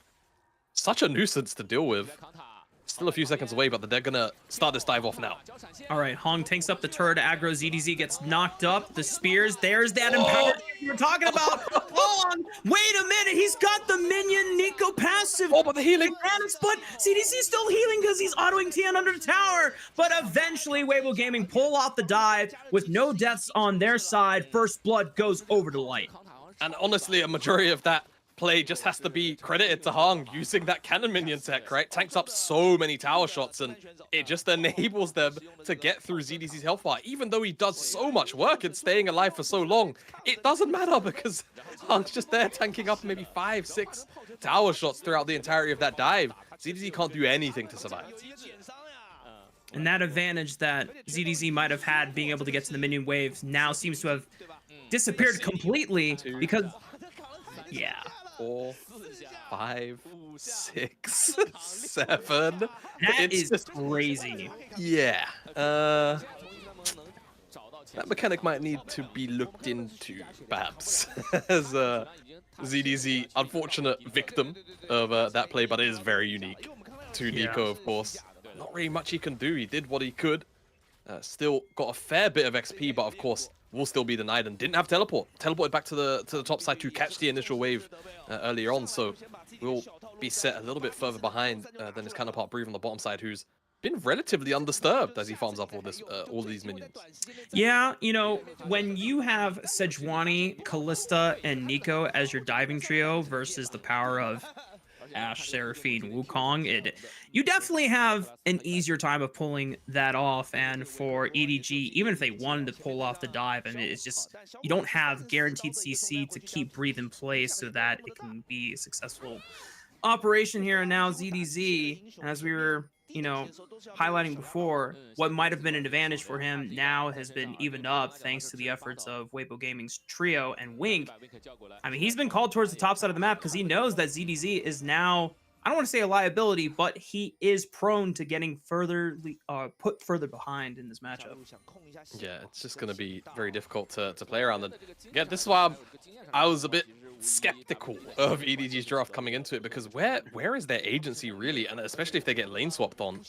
a nuisance to deal with. Still a few seconds away, but they're gonna start this dive off now. All right, Hong tanks up the turret, aggro, ZDZ gets knocked up, the spears, there's that empowered you were talking about. Hong, wait a minute, he's got the minion Nico passive. Oh, but the healing. But ZDZ's still healing because he's autoing Tian under the tower. But eventually, Weibo Gaming pull off the dive with no deaths on their side. First blood goes over to Light. And honestly, a majority of that play just has to be credited to Hong using that cannon minion tech, right? Tanks up so many tower shots, and it just enables them to get through ZDZ's health bar. Even though he does so much work in staying alive for so long, it doesn't matter because Hong's just there tanking up maybe 5, 6 tower shots throughout the entirety of that dive. ZDZ can't do anything to survive. And that advantage that ZDZ might have had being able to get to the minion waves now seems to have disappeared completely because, yeah. 4, 5, 6, 7. That is just crazy. Yeah. That mechanic might need to be looked into, perhaps, as ZDZ, unfortunate victim of that play, but it is very unique to Nico, of course. Not really much he can do. He did what he could. Still got a fair bit of XP, but of course will still be denied and didn't have teleport. Teleported back to the top side to catch the initial wave earlier on, so we'll be set a little bit further behind than his counterpart Breve on the bottom side, who's been relatively undisturbed as he farms up all these minions. Yeah, you know, when you have Sejuani, Callista, and Nico as your diving trio versus the power of Ashe, Seraphine, Wukong, you definitely have an easier time of pulling that off. And for EDG, even if they wanted to pull off the dive, I mean, it's just, you don't have guaranteed CC to keep breathe in place so that it can be a successful operation here. And now ZDZ, as we were, you know, highlighting before, what might have been an advantage for him now has been evened up thanks to the efforts of Weibo Gaming's trio and Wink. I mean, he's been called towards the top side of the map because he knows that ZDZ is now, I don't want to say a liability, but he is prone to getting put further behind in this matchup. Yeah, it's just going to be very difficult to play around. And again, this is why I was a bit skeptical of EDG's draft coming into it, because where is their agency really? And especially if they get lane swapped on,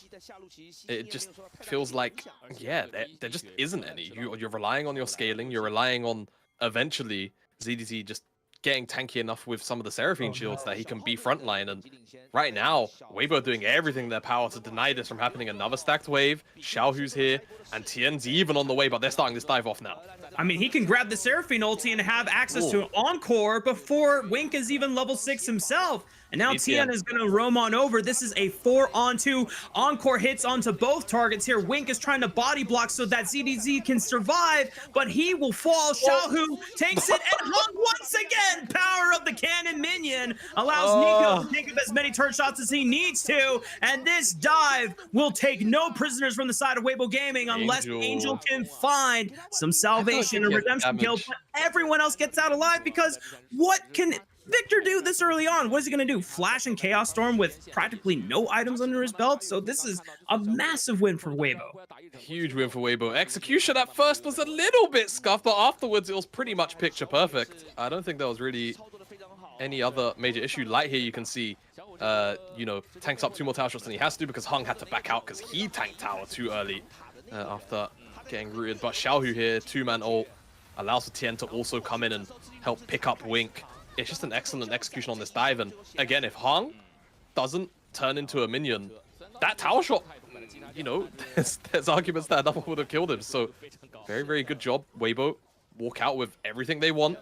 it just feels like, yeah, there just isn't any. You're relying on your scaling, you're relying on eventually ZDZ just getting tanky enough with some of the Seraphine shields that he can be frontline. And right now, Weibo doing everything in their power to deny this from happening. Another stacked wave, Xiaohu's here, and Tien's even on the way, but they're starting this dive off now. I mean, he can grab the Seraphine ulti and have access to an Encore before Wink is even level 6 himself. And now Tien is going to roam on over. This is a 4-on-2. Encore hits onto both targets here. Wink is trying to body block so that ZDZ can survive, but he will fall. Xiaohu takes it, and Hung once again. Power of the cannon minion allows Nico to take up as many turret shots as he needs to. And this dive will take no prisoners from the side of Weibo Gaming unless Angel can find some salvation and redemption kill. But everyone else gets out alive because what can Victor do this early on? What is he going to do? Flash and Chaos Storm with practically no items under his belt? So this is a massive win for Weibo. Huge win for Weibo. Execution at first was a little bit scuffed, but afterwards it was pretty much picture perfect. I don't think there was really any other major issue. Light here, you can see, you know, tanks up 2 more tower shots than he has to because Hung had to back out because he tanked tower too early after getting rooted. But Xiaohu here, 2-man ult, allows for Tien to also come in and help pick up Wink. It's just an excellent execution on this dive. And again, if Hung doesn't turn into a minion, that tower shot, you know, there's arguments that another would have killed him. So very, very good job, Weibo. Walk out with everything they want,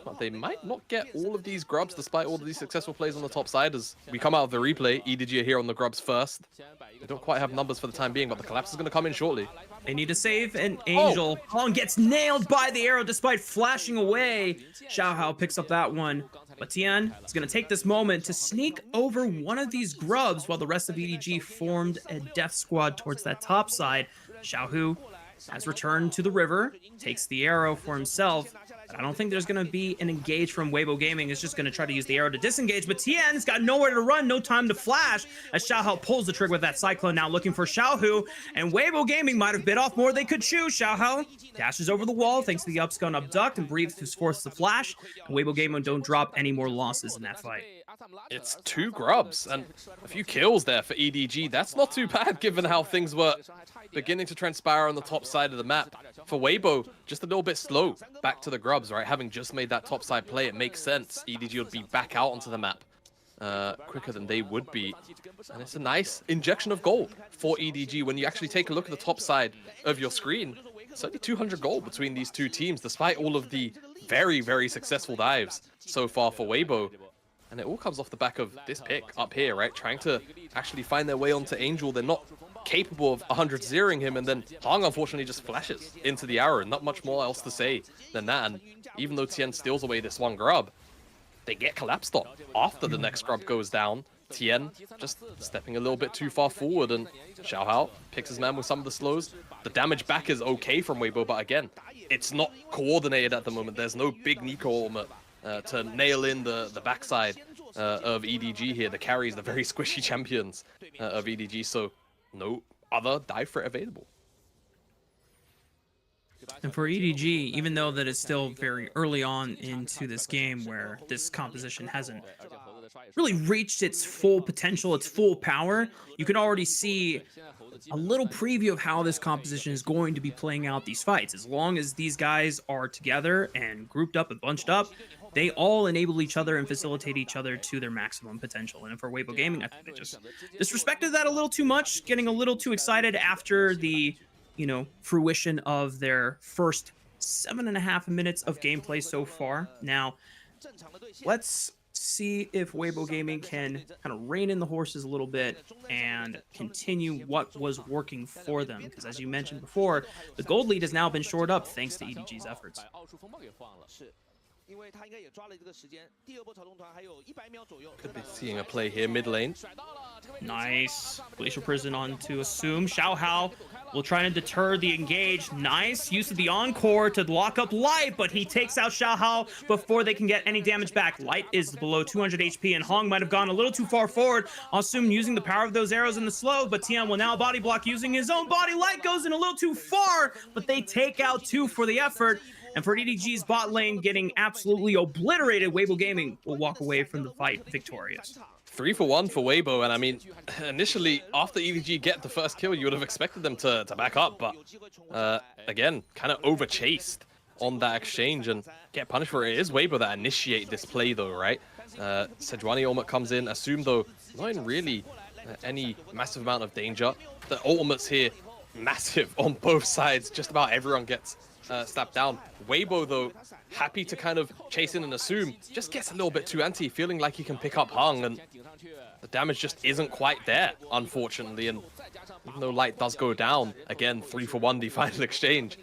but they might not get all of these grubs despite all of these successful plays on the top side. As we come out of the replay, EDG are here on the grubs first. They don't quite have numbers for the time being, but the collapse is going to come in shortly. They need to save an Angel. Hong gets nailed by the arrow despite flashing away. Xiaohao picks up that one, but Tien is going to take this moment to sneak over one of these grubs while the rest of EDG formed a death squad towards that top side. Xiaohu has returned to the river, takes the arrow for himself, but I don't think there's going to be an engage from Weibo Gaming. It's just going to try to use the arrow to disengage, but Tien's got nowhere to run, no time to flash, as Xiaohao pulls the trigger with that Cyclone, now looking for Xiaohu, and Weibo Gaming might have bit off more they could chew. Xiaohao dashes over the wall thanks to the upscone abduct and breathes to force the flash, and Weibo Gaming don't drop any more losses in that fight. It's 2 grubs and a few kills there for EDG. That's not too bad given how things were beginning to transpire on the top side of the map. For Weibo, just a little bit slow back to the grubs, right? Having just made that top side play, it makes sense. EDG would be back out onto the map quicker than they would be. And it's a nice injection of gold for EDG. When you actually take a look at the top side of your screen, it's only 200 gold between these 2 teams, despite all of the very, very successful dives so far for Weibo. And it all comes off the back of this pick up here, right? Trying to actually find their way onto Angel. They're not capable of 100-0ing him, and then Hong unfortunately just flashes into the arrow. Not much more else to say than that. And even though Tien steals away this one grub, they get collapsed on after the next grub goes down. Tien just stepping a little bit too far forward, and Xiaohao picks his man with some of the slows. The damage back is okay from Weibo, but again, it's not coordinated at the moment. There's no big Nico armor to nail in the backside of EDG here. The carries, the very squishy champions of EDG, so no other dive threat available. And for EDG, even though that it's still very early on into this game where this composition hasn't really reached its full potential, its full power, you can already see a little preview of how this composition is going to be playing out these fights. As long as these guys are together and grouped up and bunched up, they all enable each other and facilitate each other to their maximum potential. And for Weibo Gaming, I think they just disrespected that a little too much, getting a little too excited after the, fruition of their first 7.5 minutes of gameplay so far. Now, let's see if Weibo Gaming can kind of rein in the horses a little bit and continue what was working for them. Because as you mentioned before, the gold lead has now been shored up thanks to EDG's efforts. Could be seeing a play here mid lane. Nice. Glacial Prison onto Assume. Xiaohao will try to deter the engage. Nice use of the Encore to lock up Light, but he takes out Xiaohao before they can get any damage back. Light is below 200 HP, and Hong might have gone a little too far forward. Assume using the power of those arrows in the slow, but Tian will now body block using his own body. Light goes in a little too far, but they take out 2 for the effort. And for EDG's bot lane getting absolutely obliterated, Weibo Gaming will walk away from the fight victorious. 3 for 1 for Weibo, and I mean, initially, after EDG get the first kill, you would have expected them to back up, but again, kind of over-chased on that exchange and get punished for it. It is Weibo that initiate this play, though, right? Sejuani ultimate comes in. Assume, though, not in really any massive amount of danger. The ultimates here, massive on both sides. Just about everyone gets slapped down. Weibo, though, happy to kind of chase in and Assume, just gets a little bit too anti, feeling like he can pick up Hung, and the damage just isn't quite there, unfortunately. And even though Light does go down, again, 3 for 1, the final exchange,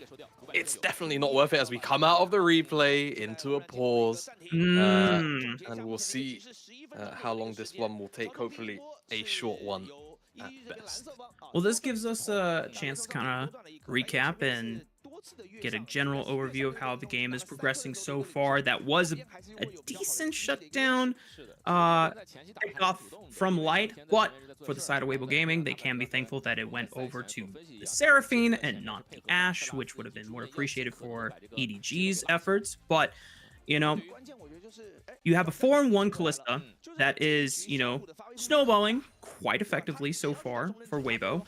it's definitely not worth it as we come out of the replay into a pause. And we'll see how long this one will take. Hopefully a short one at best. Well, this gives us a chance to kind of recap and get a general overview of how the game is progressing so far. That was a decent shutdown off from Light, but for the side of Weibo Gaming, they can be thankful that it went over to the Seraphine and not the Ashe, which would have been more appreciated for EDG's efforts. But, you have a 4-1 Kalista that is, snowballing quite effectively so far for Weibo.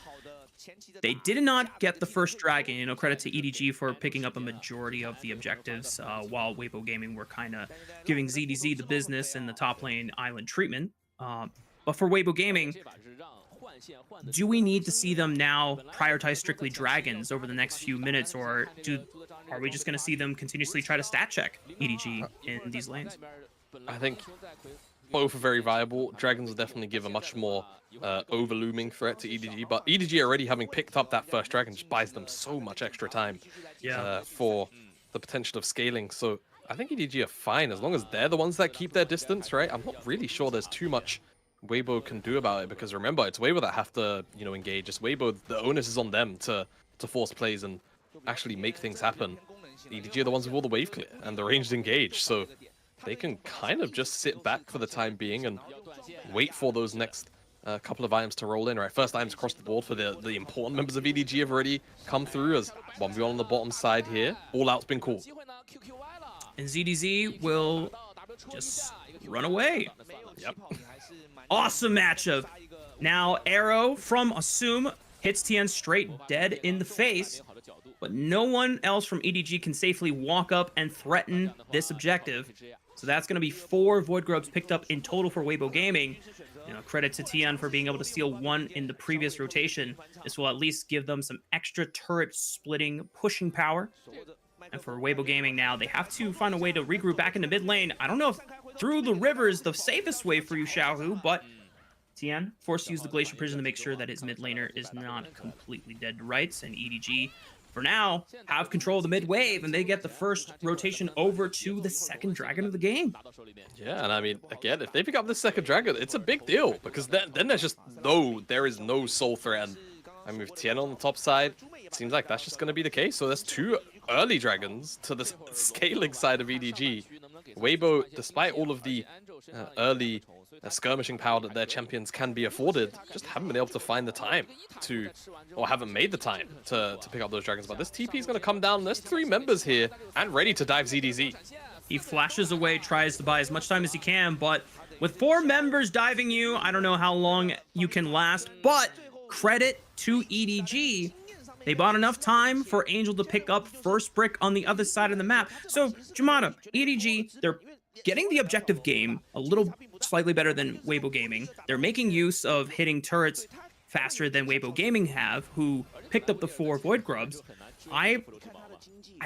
They did not get the first dragon, credit to EDG for picking up a majority of the objectives, while Weibo Gaming were kind of giving ZDZ the business and the top lane island treatment. But for Weibo Gaming, do we need to see them now prioritize strictly dragons over the next few minutes, or are we just going to see them continuously try to stat check EDG in these lanes? I think both are very viable. Dragons will definitely give a much more overlooming threat to EDG, but EDG already having picked up that first dragon just buys them so much extra time for the potential of scaling. So I think EDG are fine as long as they're the ones that keep their distance, right? I'm not really sure there's too much Weibo can do about it, because remember, it's Weibo that have to, engage. It's Weibo, the onus is on them to force plays and actually make things happen. EDG are the ones with all the wave clear and the ranged engage, so they can kind of just sit back for the time being and wait for those next couple of items to roll in, right? First items across the board for the important members of EDG have already come through as 1v1 on the bottom side here. All out's been called. And ZDZ will just run away. Yep. Awesome matchup. Now, arrow from Assume hits Tien straight dead in the face, but no one else from EDG can safely walk up and threaten this objective. So that's going to be 4 Void Grubs picked up in total for Weibo Gaming. Credit to Tian for being able to steal 1 in the previous rotation. This will at least give them some extra turret splitting, pushing power. And for Weibo Gaming now, they have to find a way to regroup back into mid lane. I don't know if through the river is the safest way for you, Xiaohu, but Tian forced to use the Glacial Prison to make sure that his mid laner is not completely dead to rights, and EDG, for now, have control of the mid wave, and they get the first rotation over to the second dragon of the game. Yeah, and I mean, again, if they pick up the second dragon, it's a big deal, because then there's just there is no soul threat. And I mean, with Tian on the top side, it seems like that's just going to be the case. So there's 2 early dragons to the scaling side of EDG. Weibo, despite all of the early skirmishing power that their champions can be afforded, just haven't been able to find the time to, or haven't made the time to pick up those dragons. But this TP is going to come down. There's 3 members here and ready to dive ZDZ. He flashes away, tries to buy as much time as he can, but with 4 members diving you, I don't know how long you can last, but credit to EDG. They bought enough time for Angel to pick up first brick on the other side of the map. So, Jamada, EDG, they're getting the objective game a little slightly better than Weibo Gaming. They're making use of hitting turrets faster than Weibo Gaming have, who picked up the 4 Void Grubs. I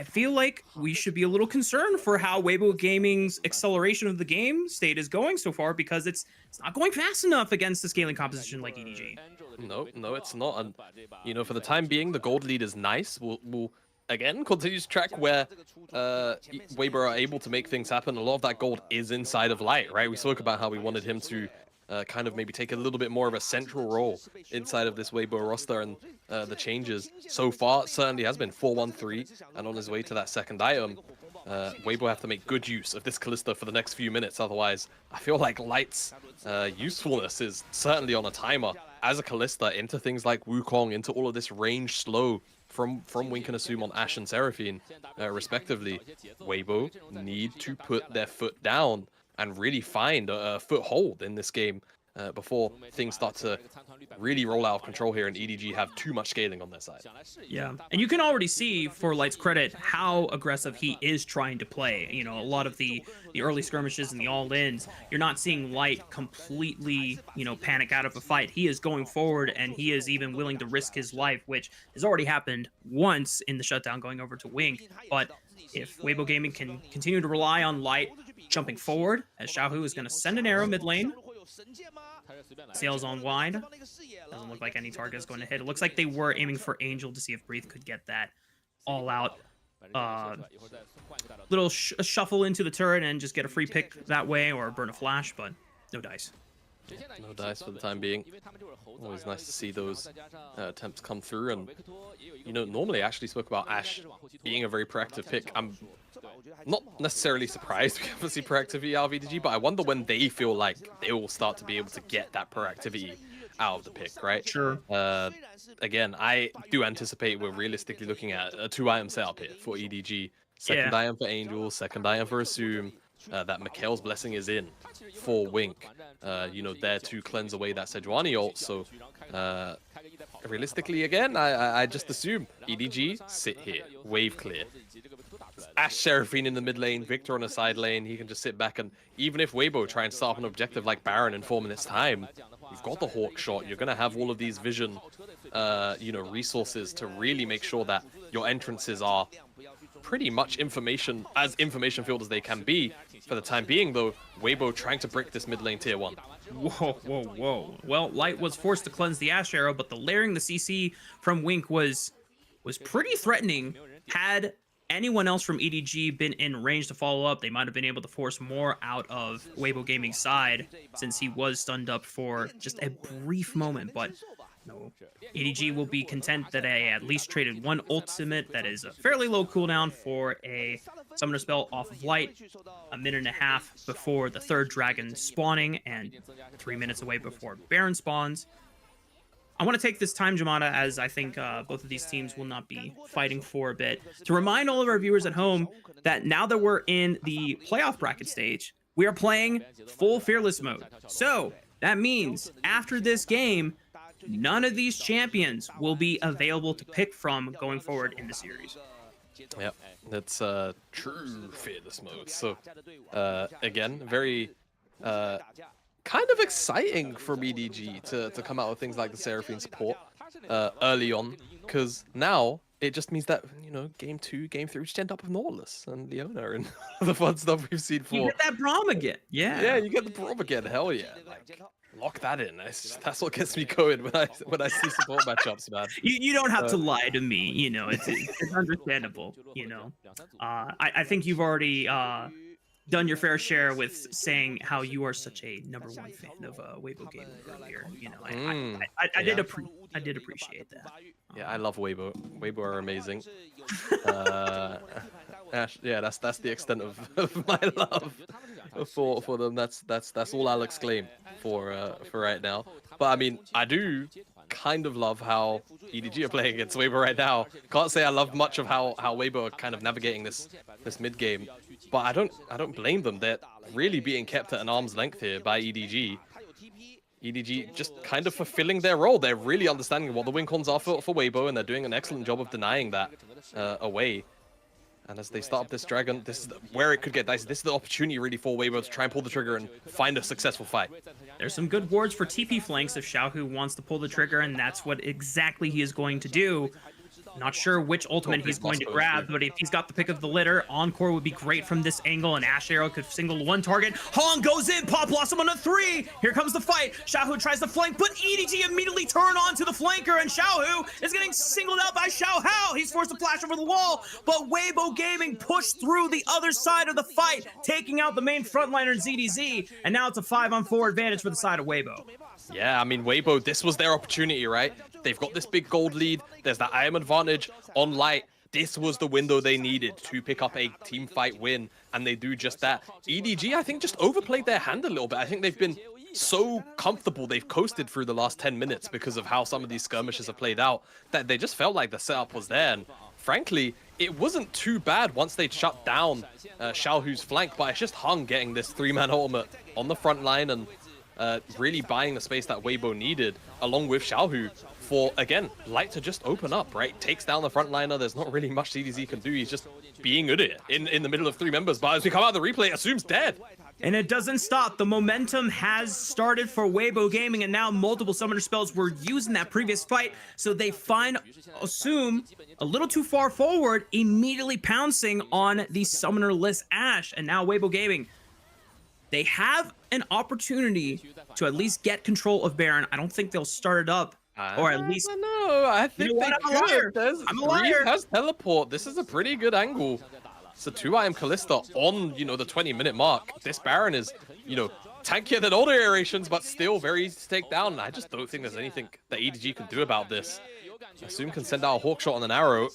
feel like we should be a little concerned for how Weibo Gaming's acceleration of the game state is going so far, because it's not going fast enough against a scaling composition like EDG. No, it's not. And you know, for the time being, the gold lead is nice. We'll again continue to track where Weibo are able to make things happen. A lot of that gold is inside of Light, right? We spoke about how we wanted him to kind of maybe take a little bit more of a central role inside of this Weibo roster, and the changes so far certainly has been 4-1-3, and on his way to that second item. Weibo have to make good use of this Kalista for the next few minutes, otherwise I feel like Light's usefulness is certainly on a timer as a Kalista into things like Wukong, into all of this range slow from Wink and Assume on Ashe and Seraphine, respectively. Weibo need to put their foot down and really find a foothold in this game before things start to really roll out of control here and EDG have too much scaling on their side. Yeah, and you can already see, for Light's credit, how aggressive he is trying to play. You know, a lot of the early skirmishes and the all-ins, you're not seeing Light completely, you know, panic out of a fight. He is going forward, and he is even willing to risk his life, which has already happened once in the shutdown going over to Wink. But if Weibo Gaming can continue to rely on Light jumping forward, as Xiaohu is going to send an arrow mid lane, sails on wide. Doesn't look like any target is going to hit. It looks like they were aiming for Angel to see if Breathe could get that all out. Little shuffle into the turret and just get a free pick that way, or burn a flash, but no dice. No dice for the time being. Always nice to see those attempts come through. And you know, normally I actually spoke about Ashe being a very proactive pick. I'm not necessarily surprised we haven't seen proactivity out of EDG, but I wonder when they feel like they will start to be able to get that proactivity out of the pick, right? Sure. Again, I do anticipate we're realistically looking at a 2-item setup here for EDG. Second item for Angel, second item for Assume. That Mikhail's Blessing is in for Wink. You know, there to cleanse away that Sejuani ult. So, realistically, again, I just assume EDG sit here, wave clear. Ashe Seraphine in the mid lane, Victor on the side lane. He can just sit back, and even if Weibo try and start up an objective like Baron in 4 minutes time, you've got the Hawk shot. You're gonna have all of these vision, you know, resources to really make sure that your entrances are pretty much information filled as they can be. For the time being, though, Weibo trying to break this mid lane tier 1. Whoa. Well, Light was forced to cleanse the Ashe arrow, but the layering the CC from Wink was pretty threatening. Had anyone else from EDG been in range to follow up, they might have been able to force more out of Weibo Gaming's side, since he was stunned up for just a brief moment. But no, EDG will be content that I at least traded one ultimate that is a fairly low cooldown for a summoner spell off of Light, a minute and a half before the third dragon spawning, and 3 minutes away before Baron spawns. I want to take this time, Jamada, as I think both of these teams will not be fighting for a bit, to remind all of our viewers at home that now that we're in the playoff bracket stage, we are playing full Fearless mode. So that means after this game, none of these champions will be available to pick from going forward in the series. Yep, that's true Fearless mode. So, again, very kind of exciting for EDG to come out with things like the Seraphine support early on, because now it just means that, you know, game 2, game 3 just end up with Nautilus and Leona and the fun stuff we've seen for. You get that Braum again, yeah, you get the Braum again, hell yeah. Like, lock that in. That's what gets me going when I see support matchups, man. You don't have to lie to me, you know. It's understandable, you know. I think you've already done your fair share with saying how you are such a #1 fan of Weibo Gaming earlier. You know, I did appreciate that. Yeah, I love Weibo. Weibo are amazing. Yeah, that's the extent of my love for them. That's all I'll exclaim for right now. But I mean, I do kind of love how EDG are playing against Weibo right now. Can't say I love much of how Weibo are kind of navigating this mid game, but I don't blame them. They're really being kept at an arm's length here by EDG. EDG just kind of fulfilling their role. They're really understanding what the win cons are for Weibo, and they're doing an excellent job of denying that away. And as they start up this Dragon, this is where it could get dicey. This is the opportunity really for Weibo to try and pull the trigger and find a successful fight. There's some good wards for TP flanks if Xiaohu wants to pull the trigger, and that's what exactly he is going to do. Not sure which ultimate he's going to grab, but if he's got the pick of the litter, Encore would be great from this angle, and Ash Arrow could single one target. Hong goes in, Pop Blossom on a 3. Here comes the fight. Xiaohu tries to flank, but EDG immediately turn on to the flanker, and Xiaohu is getting singled out by Xiao Hao. He's forced to flash over the wall, but Weibo Gaming pushed through the other side of the fight, taking out the main frontliner ZDZ, and now it's a 5-on-4 advantage for the side of Weibo. Yeah, I mean, Weibo, this was their opportunity, right? They've got this big gold lead. There's that IM advantage on Light. This was the window they needed to pick up a team fight win, and they do just that. EDG, I think, just overplayed their hand a little bit. I think they've been so comfortable. They've coasted through the last 10 minutes because of how some of these skirmishes have played out, that they just felt like the setup was there. And frankly, it wasn't too bad once they'd shut down Xiaohu's flank, but it's just Hung getting this 3-man ultimate on the front line and really buying the space that Weibo needed, along with Xiaohu, for, again, Light to just open up, right? Takes down the frontliner. There's not really much CDZ can do. He's just being good at it in the middle of 3 members. But as we come out of the replay, Assume's dead. And it doesn't stop. The momentum has started for Weibo Gaming, and now multiple summoner spells were used in that previous fight. So they find Assume a little too far forward, immediately pouncing on the summoner-less Ashe. And now Weibo Gaming, they have an opportunity to at least get control of Baron. I don't think they'll start it up, or at least... No, I think You know what? I'm a liar. I'm a liar. Has teleport. This is a pretty good angle. So 2IM Callista on, the 20-minute mark. This Baron is, tankier than older iterations, but still very easy to take down. I just don't think there's anything that EDG can do about this. Assume can send out a hawk shot on an arrow.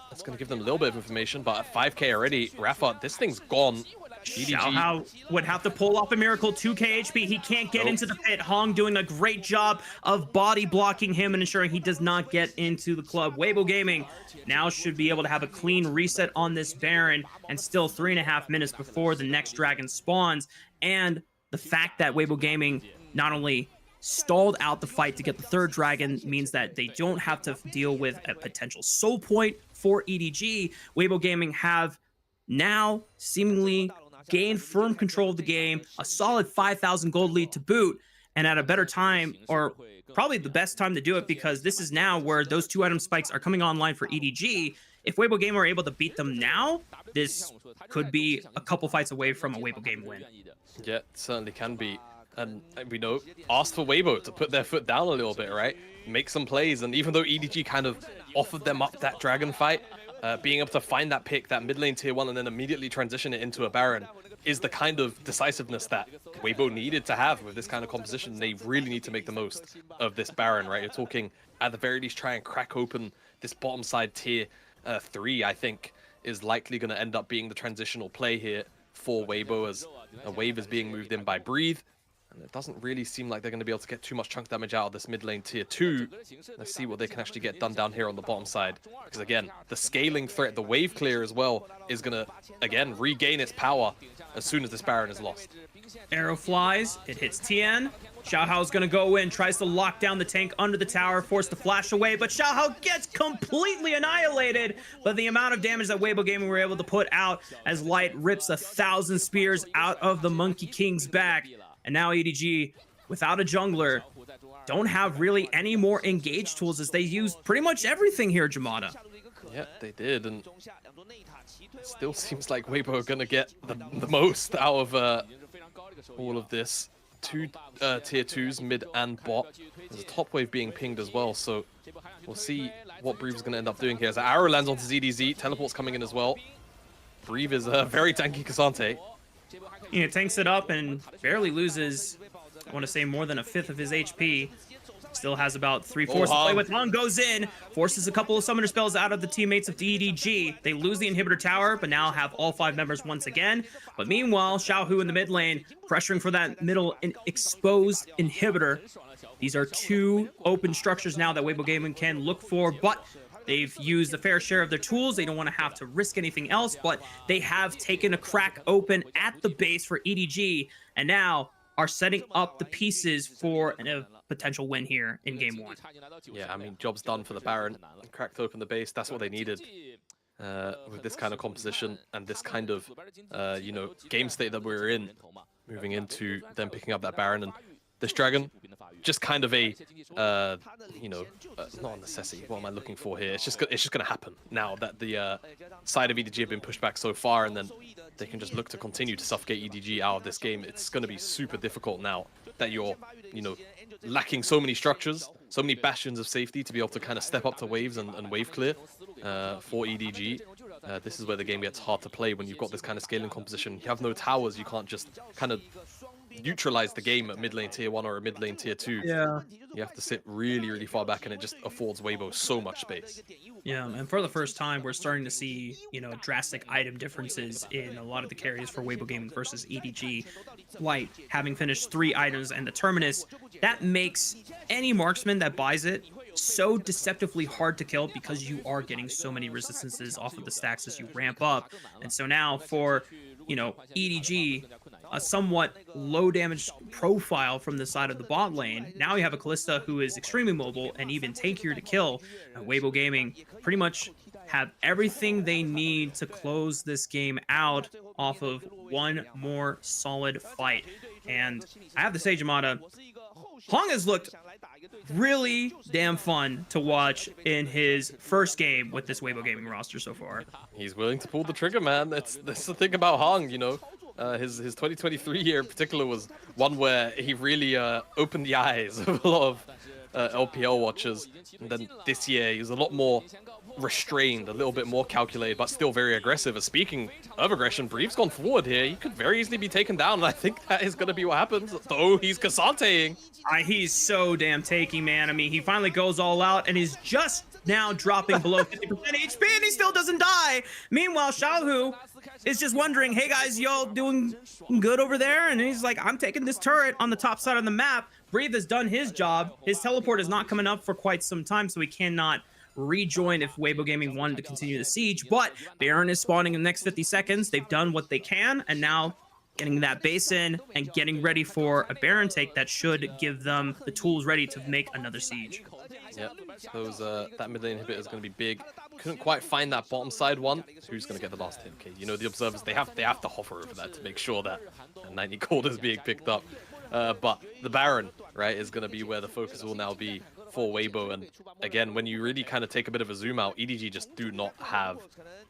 That's going to give them a little bit of information, but at 5k already, Rafa, this thing's gone. EDG. Xiao Hao would have to pull off a miracle. 2k HP. He can't get into the pit. Hong doing a great job of body blocking him and ensuring he does not get into the club. Weibo Gaming now should be able to have a clean reset on this Baron, and still 3.5 minutes before the next dragon spawns. And the fact that Weibo Gaming not only stalled out the fight to get the 3rd dragon means that they don't have to deal with a potential soul point for EDG. Weibo Gaming have now seemingly gained firm control of the game, a solid 5,000 gold lead to boot, and at a better time, or probably the best time to do it, because this is now where those 2 item spikes are coming online for EDG. If Weibo Game are able to beat them now, this could be a couple fights away from a Weibo Game win. Yeah, it certainly can be. And we know, ask for Weibo to put their foot down a little bit, right? Make some plays, and even though EDG kind of offered them up that dragon fight, being able to find that pick, that mid lane tier 1, and then immediately transition it into a Baron is the kind of decisiveness that Weibo needed to have with this kind of composition. They really need to make the most of this Baron, right? You're talking, at the very least, try and crack open this bottom side tier 3, I think, is likely going to end up being the transitional play here for Weibo, as a wave is being moved in by Breathe. And it doesn't really seem like they're going to be able to get too much chunk damage out of this mid lane tier 2. Let's see what they can actually get done down here on the bottom side. Because again, the scaling threat, the wave clear as well, is going to, again, regain its power as soon as this Baron is lost. Arrow flies, it hits Tien. Xiao Hao's gonna go in, tries to lock down the tank under the tower, forced to flash away, but Xiao Hao gets completely annihilated. But the amount of damage that Weibo Gaming were able to put out as Light rips 1,000 spears out of the Monkey King's back. And now EDG, without a jungler, don't have really any more engaged tools, as they used pretty much everything here, Jamada. Yeah, they did, and it still seems like Weibo are gonna get the most out of all of this. 2 tier 2s, mid and bot. There's a top wave being pinged as well, so we'll see what Breeve's gonna end up doing here. As the arrow lands onto ZDZ, teleport's coming in as well. Breeve is a very tanky Cassante. Tanks it up and barely loses, I want to say, more than 1/5 of his HP. Still has about 3/4 to play with. Hung goes in, forces a couple of summoner spells out of the teammates of DEDG. They lose the inhibitor tower, but now have all 5 members once again. But meanwhile, Xiaohu in the mid lane, pressuring for that middle exposed inhibitor. These are 2 open structures now that Weibo Gaming can look for, but they've used a fair share of their tools. They don't want to have to risk anything else, but they have taken a crack open at the base for EDG, and now are setting up the pieces for a potential win here in game 1. Yeah, I mean, job's done for the Baron. Cracked open the base, that's what they needed. with this kind of composition and this kind of, you know, game state that we're in, moving into them picking up that Baron and this Dragon, just kind of a, you know, not a necessity. What am I looking for here? It's just going to happen now that the side of EDG have been pushed back so far, and then they can just look to continue to suffocate EDG out of this game. It's going to be super difficult now that you're, you know, lacking so many structures, so many bastions of safety to be able to kind of step up to waves and wave clear for EDG. This is where the game gets hard to play when you've got this kind of scaling composition. You have no towers, you can't just kind of neutralize the game at mid lane tier 1 or mid lane tier 2. Yeah. You have to sit really, really far back, and it just affords Weibo so much space. Yeah, and for the first time, we're starting to see, you know, drastic item differences in a lot of the carries for Weibo Gaming versus EDG. Light having finished 3 items and the Terminus, that makes any marksman that buys it so deceptively hard to kill because you are getting so many resistances off of the stacks as you ramp up. And so now for, you know, EDG, a somewhat low damage profile from the side of the bot lane. Now you have a Kalista who is extremely mobile and even tankier to kill. Weibo Gaming pretty much have everything they need to close this game out off of one more solid fight. And I have to say, Jamada, Hong has looked really damn fun to watch in his first game with this Weibo Gaming roster so far. He's willing to pull the trigger, man. That's the thing about Hong, you know. His 2023 year in particular was one where he really opened the eyes of a lot of LPL watchers. And then this year, he was a lot more restrained, a little bit more calculated, but still very aggressive. And speaking of aggression, Brief's gone forward here. He could very easily be taken down, and I think that is going to be what happens, though he's Kasanteing. He's so damn takey, man. I mean, he finally goes all out and is just now dropping below 50% HP, and he still doesn't die. Meanwhile, Xiaohu is just wondering, hey guys, y'all doing good over there? And he's like, I'm taking this turret on the top side of the map. Breathe has done his job. His teleport is not coming up for quite some time, so he cannot rejoin if Weibo Gaming wanted to continue the siege. But Baron is spawning in the next 50 seconds. They've done what they can, and now getting that base in and getting ready for a Baron take that should give them the tools ready to make another siege. Yep, those that mid lane inhibitor is going to be big. Couldn't quite find that bottom side one. Who's going to get the last hit? Okay, you know, the observers, they have to hover over that to make sure that 90 gold is being picked up. But the Baron, right, is going to be where the focus will now be for Weibo. And again, when you really kind of take a bit of a zoom out, EDG just do not have,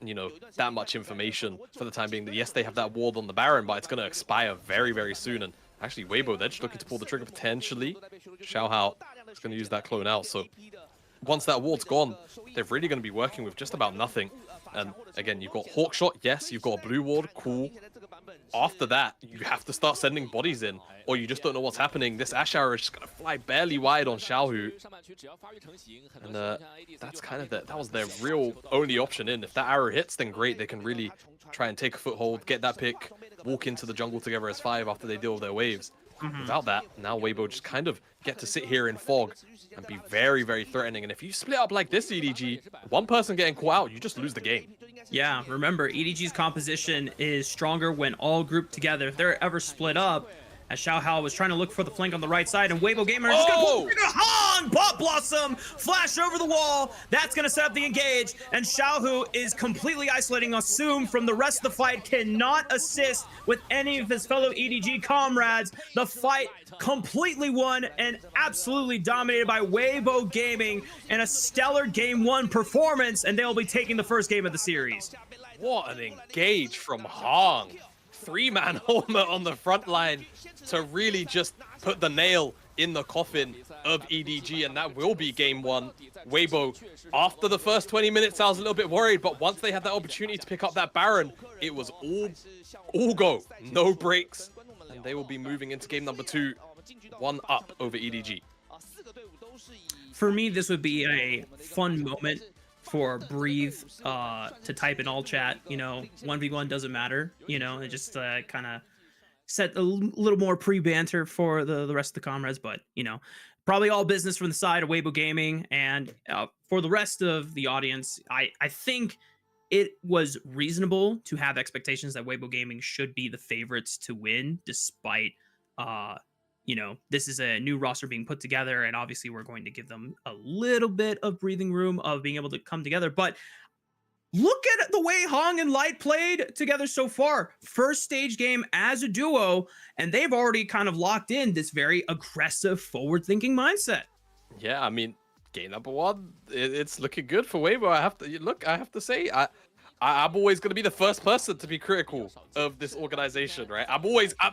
you know, that much information for the time being. Yes, they have that ward on the Baron, but it's going to expire very, very soon. And actually, Weibo, they're just looking to pull the trigger potentially. Xiaohao is going to use that clone out. So once that ward's gone, they're really going to be working with just about nothing. And again, you've got Hawkshot, yes, you've got a blue ward, cool. After that, you have to start sending bodies in, or you just don't know what's happening. This Ash Arrow is just going to fly barely wide on Xiaohu. And that's kind of that was their real only option in. If that arrow hits, then great, they can really try and take a foothold, get that pick, walk into the jungle together as 5 after they deal with their waves. Without that, now Weibo just kind of get to sit here in fog and be very, very threatening. And if you split up like this, EDG, one person getting caught out, you just lose the game. Yeah, remember, EDG's composition is stronger when all grouped together. If they're ever split up, as Xiaohao was trying to look for the flank on the right side, and Weibo Gamer is just going to pull the trigger. Han! Pop Blossom! Flash over the wall. That's going to set up the engage, and Xiaohu is completely isolating Assume from the rest of the fight, cannot assist with any of his fellow EDG comrades. The fight completely won and absolutely dominated by Weibo Gaming in a stellar Game 1 performance, and they'll be taking the first game of the series. What an engage from Hong. 3-man Homer on the front line to really just put the nail in the coffin of EDG, and that will be game 1. Weibo, after the first 20 minutes, I was a little bit worried, but once they had that opportunity to pick up that Baron, it was all go, no breaks, and they will be moving into game number 2, 1 up over EDG. For me, this would be a fun moment for Breathe to type in all chat, you know, 1v1 doesn't matter, you know, and just kind of set a little more pre-banter for the rest of the comrades. But, you know, probably all business from the side of Weibo Gaming. And for the rest of the audience, I think it was reasonable to have expectations that Weibo Gaming should be the favorites to win, despite you know, this is a new roster being put together, and obviously we're going to give them a little bit of breathing room of being able to come together. But look at the way Hong and Light played together so far. First stage game as a duo, and they've already kind of locked in this very aggressive, forward-thinking mindset. Yeah, I mean, game number 1, it's looking good for Weibo. I have to say, I'm always going to be the first person to be critical of this organization, right?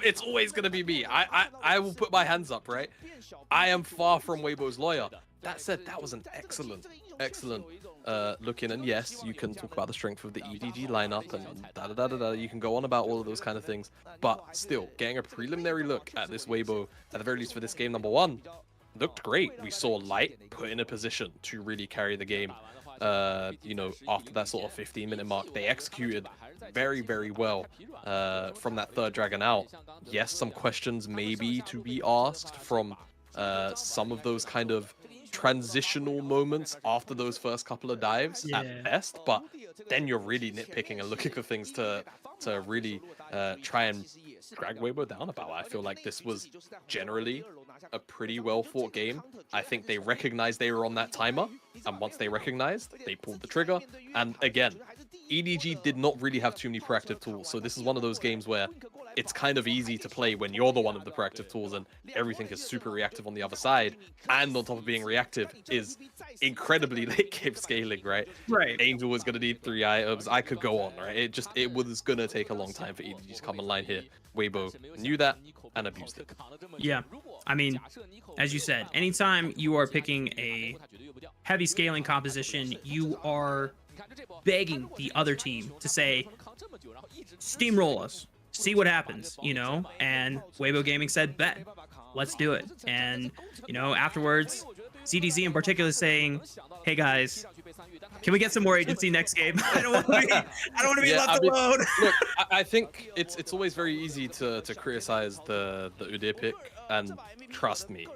It's always going to be me. I will put my hands up, right? I am far from Weibo's lawyer. That said, that was an excellent looking, and yes, you can talk about the strength of the EDG lineup and you can go on about all of those kind of things, but still, getting a preliminary look at this Weibo, at the very least for this game number 1, looked great. We saw Light put in a position to really carry the game. You know, after that sort of 15-minute mark, they executed very, very well from that third dragon out. Yes, some questions maybe to be asked from some of those kind of transitional moments after those first couple of dives at best, but then you're really nitpicking and looking for things to really try and drag Weibo down about. I feel like this was generally a pretty well fought game. I think they recognized they were on that timer, and once they recognized, they pulled the trigger. And again, EDG did not really have too many proactive tools, so this is one of those games where it's kind of easy to play when you're the one of the proactive tools and everything is super reactive on the other side, and on top of being reactive is incredibly late game scaling, right? Angel was going to need 3 items. I could go on, right? It was going to take a long time for EDG to come online here. Weibo knew that and abused it. Yeah, I mean, as you said, anytime you are picking a heavy scaling composition, you are begging the other team to say, steamroll us, see what happens, you know? And Weibo Gaming said, bet, let's do it. And, you know, afterwards, CDZ in particular saying, hey guys, can we get some more agency next game? I don't want to be left alone. Look, I think it's always very easy to criticize the Udyr pick, and trust me,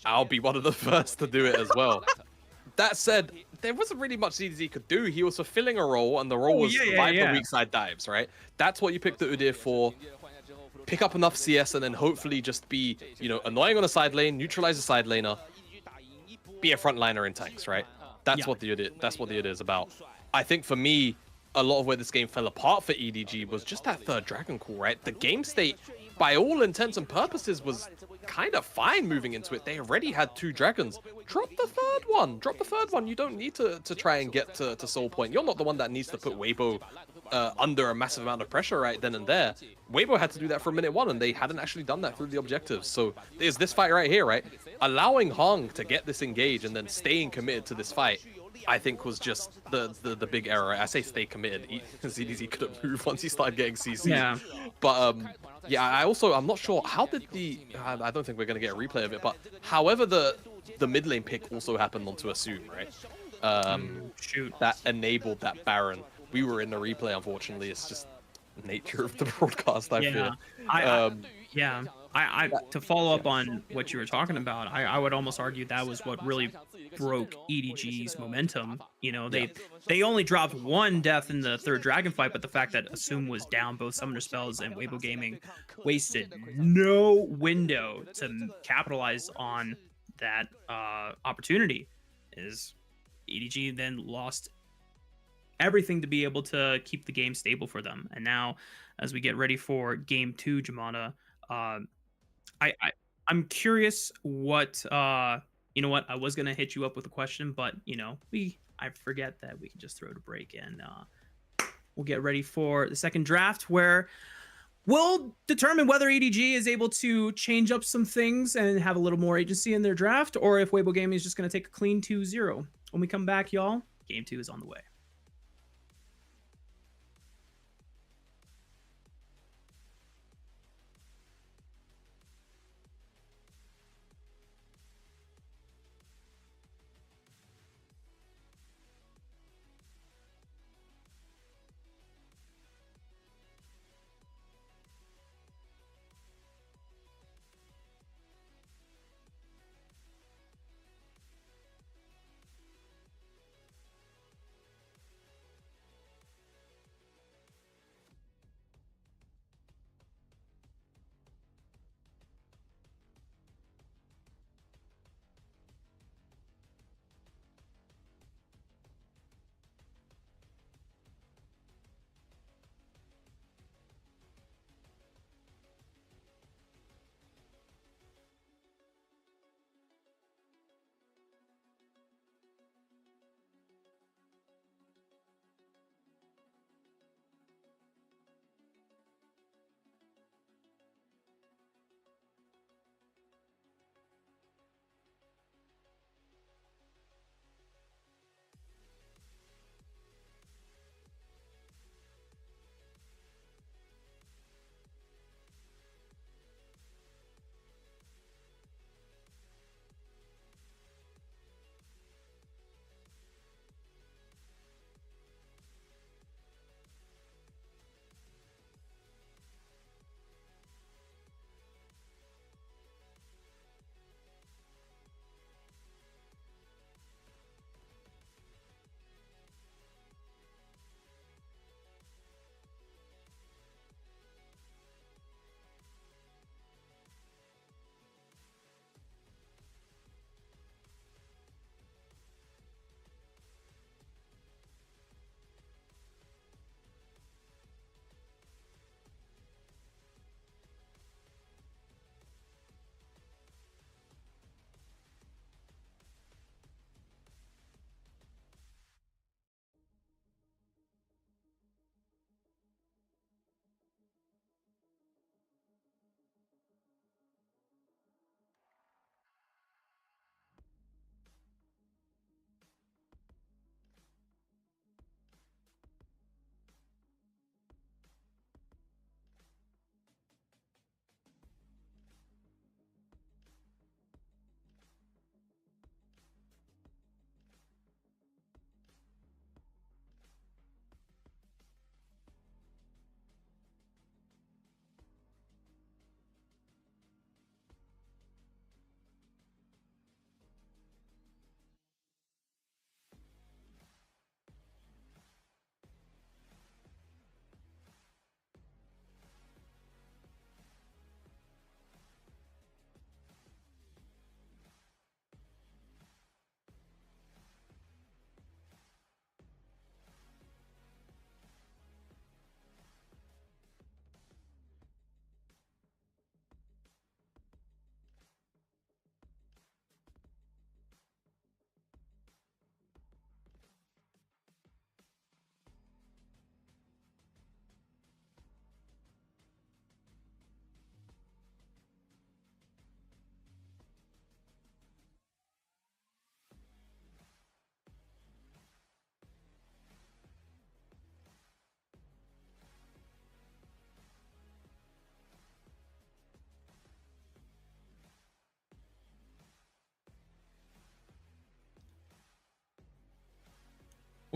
I'll be one of the first to do it as well. That said, there wasn't really much CDZ could do. He was fulfilling a role, and the role was survive the weak side dives, right? That's what you picked the Udyr for. Pick up enough CS, and then hopefully just be, you know, annoying on a side lane, neutralize a side laner, be a frontliner in tanks, right? That's what the Udyr is about. I think for me, a lot of where this game fell apart for EDG was just that third dragon call, right? The game state, by all intents and purposes, was kind of fine moving into it. They already had 2 dragons. Drop the third one. Drop the third one. You don't need to try and get to Soul Point. You're not the one that needs to put Weibo under a massive amount of pressure right then and there. Weibo had to do that for minute 1, and they hadn't actually done that through the objectives. So there's this fight right here, right? Allowing Hong to get this engage and then staying committed to this fight, I think was just the big error. I say stay committed. ZDZ couldn't move once he started getting CC. Yeah. But yeah, I'm not sure how did I don't think we're gonna get a replay of it, but however the mid lane pick also happened onto Assume, right? Shoot. That enabled that Baron. We were in the replay, unfortunately. It's just nature of the broadcast, I feel. To follow up on what you were talking about, I would almost argue that was what really broke EDG's momentum. You know, they only dropped 1 death in the third dragon fight, but the fact that Assume was down both summoner spells and Weibo Gaming wasted no window to capitalize on that opportunity, is EDG then lost everything to be able to keep the game stable for them. And now, as we get ready for game 2, Jamada, I'm curious what you know what, I was gonna hit you up with a question, but you know, I forget that we can just throw it a break, and we'll get ready for the second draft, where we'll determine whether EDG is able to change up some things and have a little more agency in their draft, or if Weibo Gaming is just gonna take a clean 2-0. When we come back, y'all, game 2 is on the way.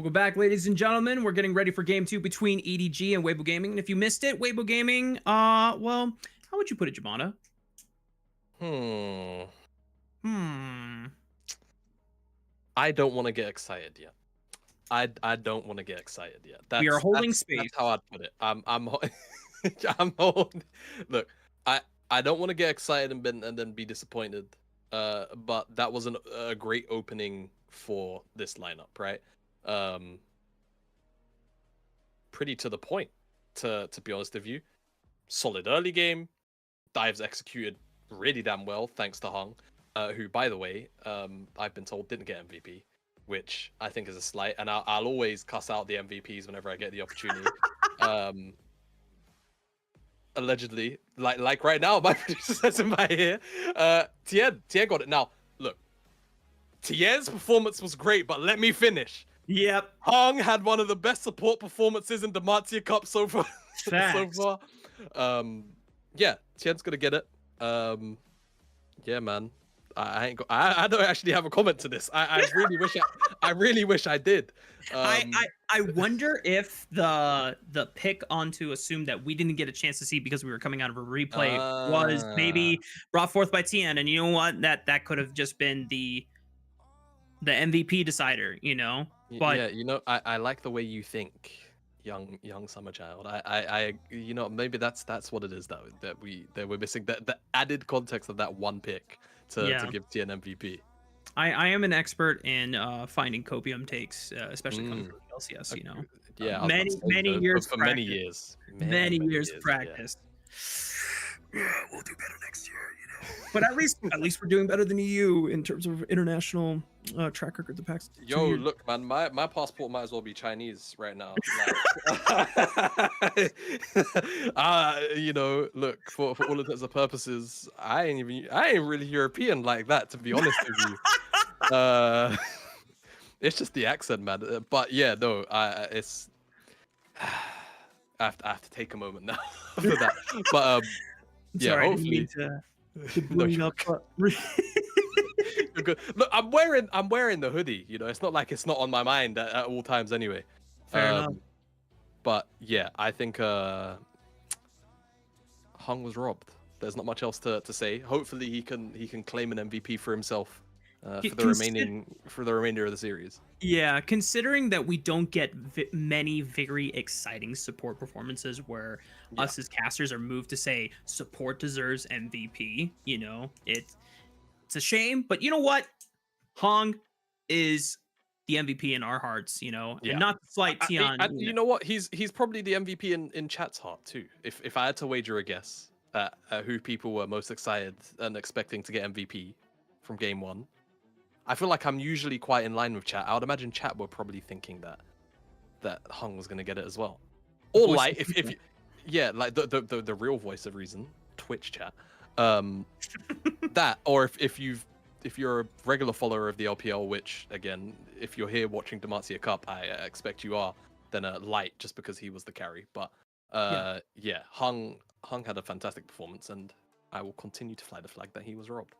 Welcome back, ladies and gentlemen. We're getting ready for game 2 between EDG and Weibo Gaming. And if you missed it, Weibo Gaming, well, how would you put it, Jabana? I don't want to get excited yet. I don't want to get excited yet. We are holding space. That's how I'd put it. I'm I'm holding. Look, I don't want to get excited and then be disappointed. But that was a great opening for this lineup, right? Pretty to the point, to be honest with you. Solid early game. Dives executed really damn well, thanks to Hung, who, by the way, I've been told didn't get MVP, which I think is a slight, and I'll always cuss out the MVPs whenever I get the opportunity. Allegedly, like right now, my producer says in my ear, Tien got it. Now, look, Tien's performance was great, but let me finish. Yep. Hong had one of the best support performances in the DEMACIA Cup so far. So far. Yeah, Tien's gonna get it. Yeah, man. I don't actually have a comment to this. I really wish I did. I wonder if the pick on to assume that we didn't get a chance to see because we were coming out of a replay was maybe brought forth by Tien, and you know what? That could have just been the MVP decider, you know. But yeah, you know, I like the way you think, young summer child. I you know, maybe that's what it is though, that we're missing the added context of that one pick to give Tien MVP. I am an expert in finding copium takes, especially coming from LCS, you know. Yeah, many years for practice. many years of practice. Yeah, we'll do better next year, you know. But at least we're doing better than EU in terms of international track record the past 2 Yo, years. look, man, my passport might as well be Chinese right now. You know, look, for all intents and purposes, I ain't really European like that, to be honest with you. It's just the accent, man. But yeah, no, it's I have to take a moment now for that. But yeah, sorry, hopefully. To bring up. Good. Look, I'm wearing the hoodie. You know, it's not like it's not on my mind at all times anyway. Fair enough. But yeah, I think Hung was robbed. There's not much else to say. Hopefully, he can claim an MVP for himself for the remainder of the series. Yeah, considering that we don't get many very exciting support performances where us as casters are moved to say support deserves MVP, you know, it's a shame, but you know what? Hong is the MVP in our hearts, you know, and not to slight Tian. You know what? He's probably the MVP in chat's heart too. If I had to wager a guess at who people were most excited and expecting to get MVP from game 1, I feel like I'm usually quite in line with chat. I would imagine chat were probably thinking that Hung was going to get it as well. Or like if yeah, like the real voice of reason, Twitch chat. That, or if you're a regular follower of the LPL, which again, if you're here watching DEMACIA Cup, I expect you are, then light just because he was the carry. But yeah, Hung had a fantastic performance, and I will continue to fly the flag that he was robbed.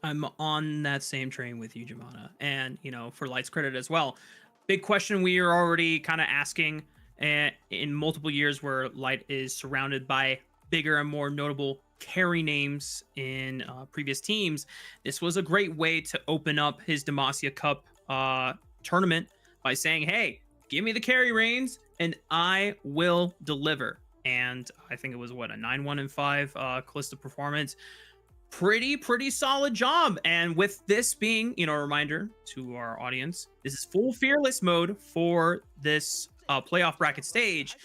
I'm on that same train with you, Jamana, and you know, for Light's credit as well. Big question we are already kind of asking in multiple years, where Light is surrounded by bigger and more notable carry names in previous teams. This was a great way to open up his DEMACIA Cup tournament by saying, "Hey, give me the carry reins, and I will deliver." And I think it was what, a 9-1-5 Kalista performance. Pretty solid job. And with this being, you know, a reminder to our audience, this is full fearless mode for this playoff bracket stage.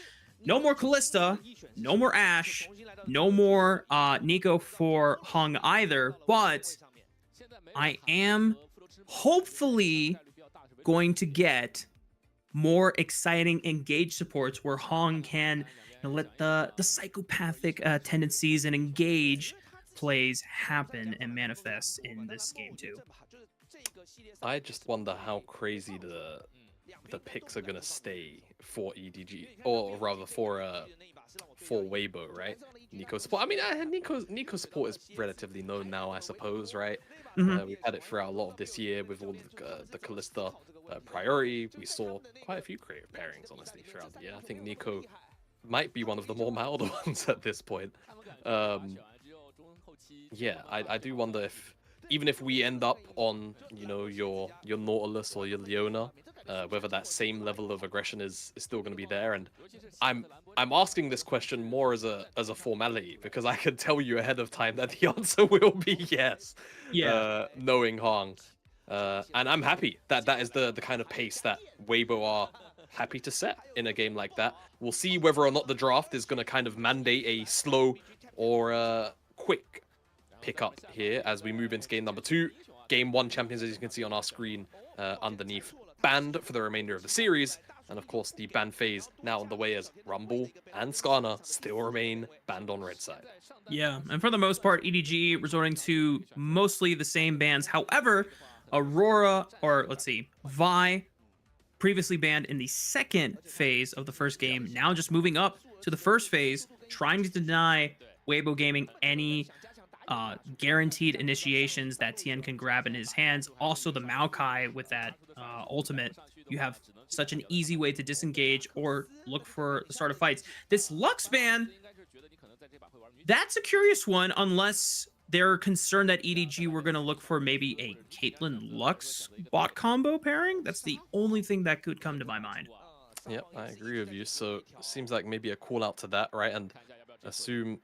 No more Kalista, no more Ashe, no more Nico for Hung either, but I am hopefully going to get more exciting engaged supports where Hung can, you know, let the psychopathic tendencies and engage plays happen and manifest in this game too. I just wonder how crazy the picks are gonna stay for EDG, or rather for for Weibo, right? Nico support. I mean, Nico support is relatively known now, I suppose, right? We've had it throughout a lot of this year with all the Callista priority. We saw quite a few creative pairings, honestly, throughout the year. I think Nico might be one of the more mild ones at this point. Yeah, I do wonder if, even if we end up on, you know, your Nautilus or your Leona, whether that same level of aggression is still going to be there. And I'm asking this question more as a formality, because I can tell you ahead of time that the answer will be yes. Yeah. Knowing Hong. And I'm happy that that is the kind of pace that Weibo are happy to set in a game like that. We'll see whether or not the draft is going to kind of mandate a slow or quick pick up here as we move into game number 2. Game 1 champions, as you can see on our screen underneath, banned for the remainder of the series. And of course, the ban phase now on the way as Rumble and Skarner still remain banned on red side. Yeah, and for the most part, EDG resorting to mostly the same bans. However, Aurora, or let's see, Vi, previously banned in the second phase of the first game, now just moving up to the first phase, trying to deny Weibo Gaming any guaranteed initiations that Tien can grab in his hands. Also, the Maokai with that ultimate, you have such an easy way to disengage or look for the start of fights. This Lux ban, that's a curious one, unless they're concerned that EDG were going to look for maybe a Caitlyn Lux bot combo pairing. That's the only thing that could come to my mind. Yep, I agree with you. So it seems like maybe a call out to that, right? And assume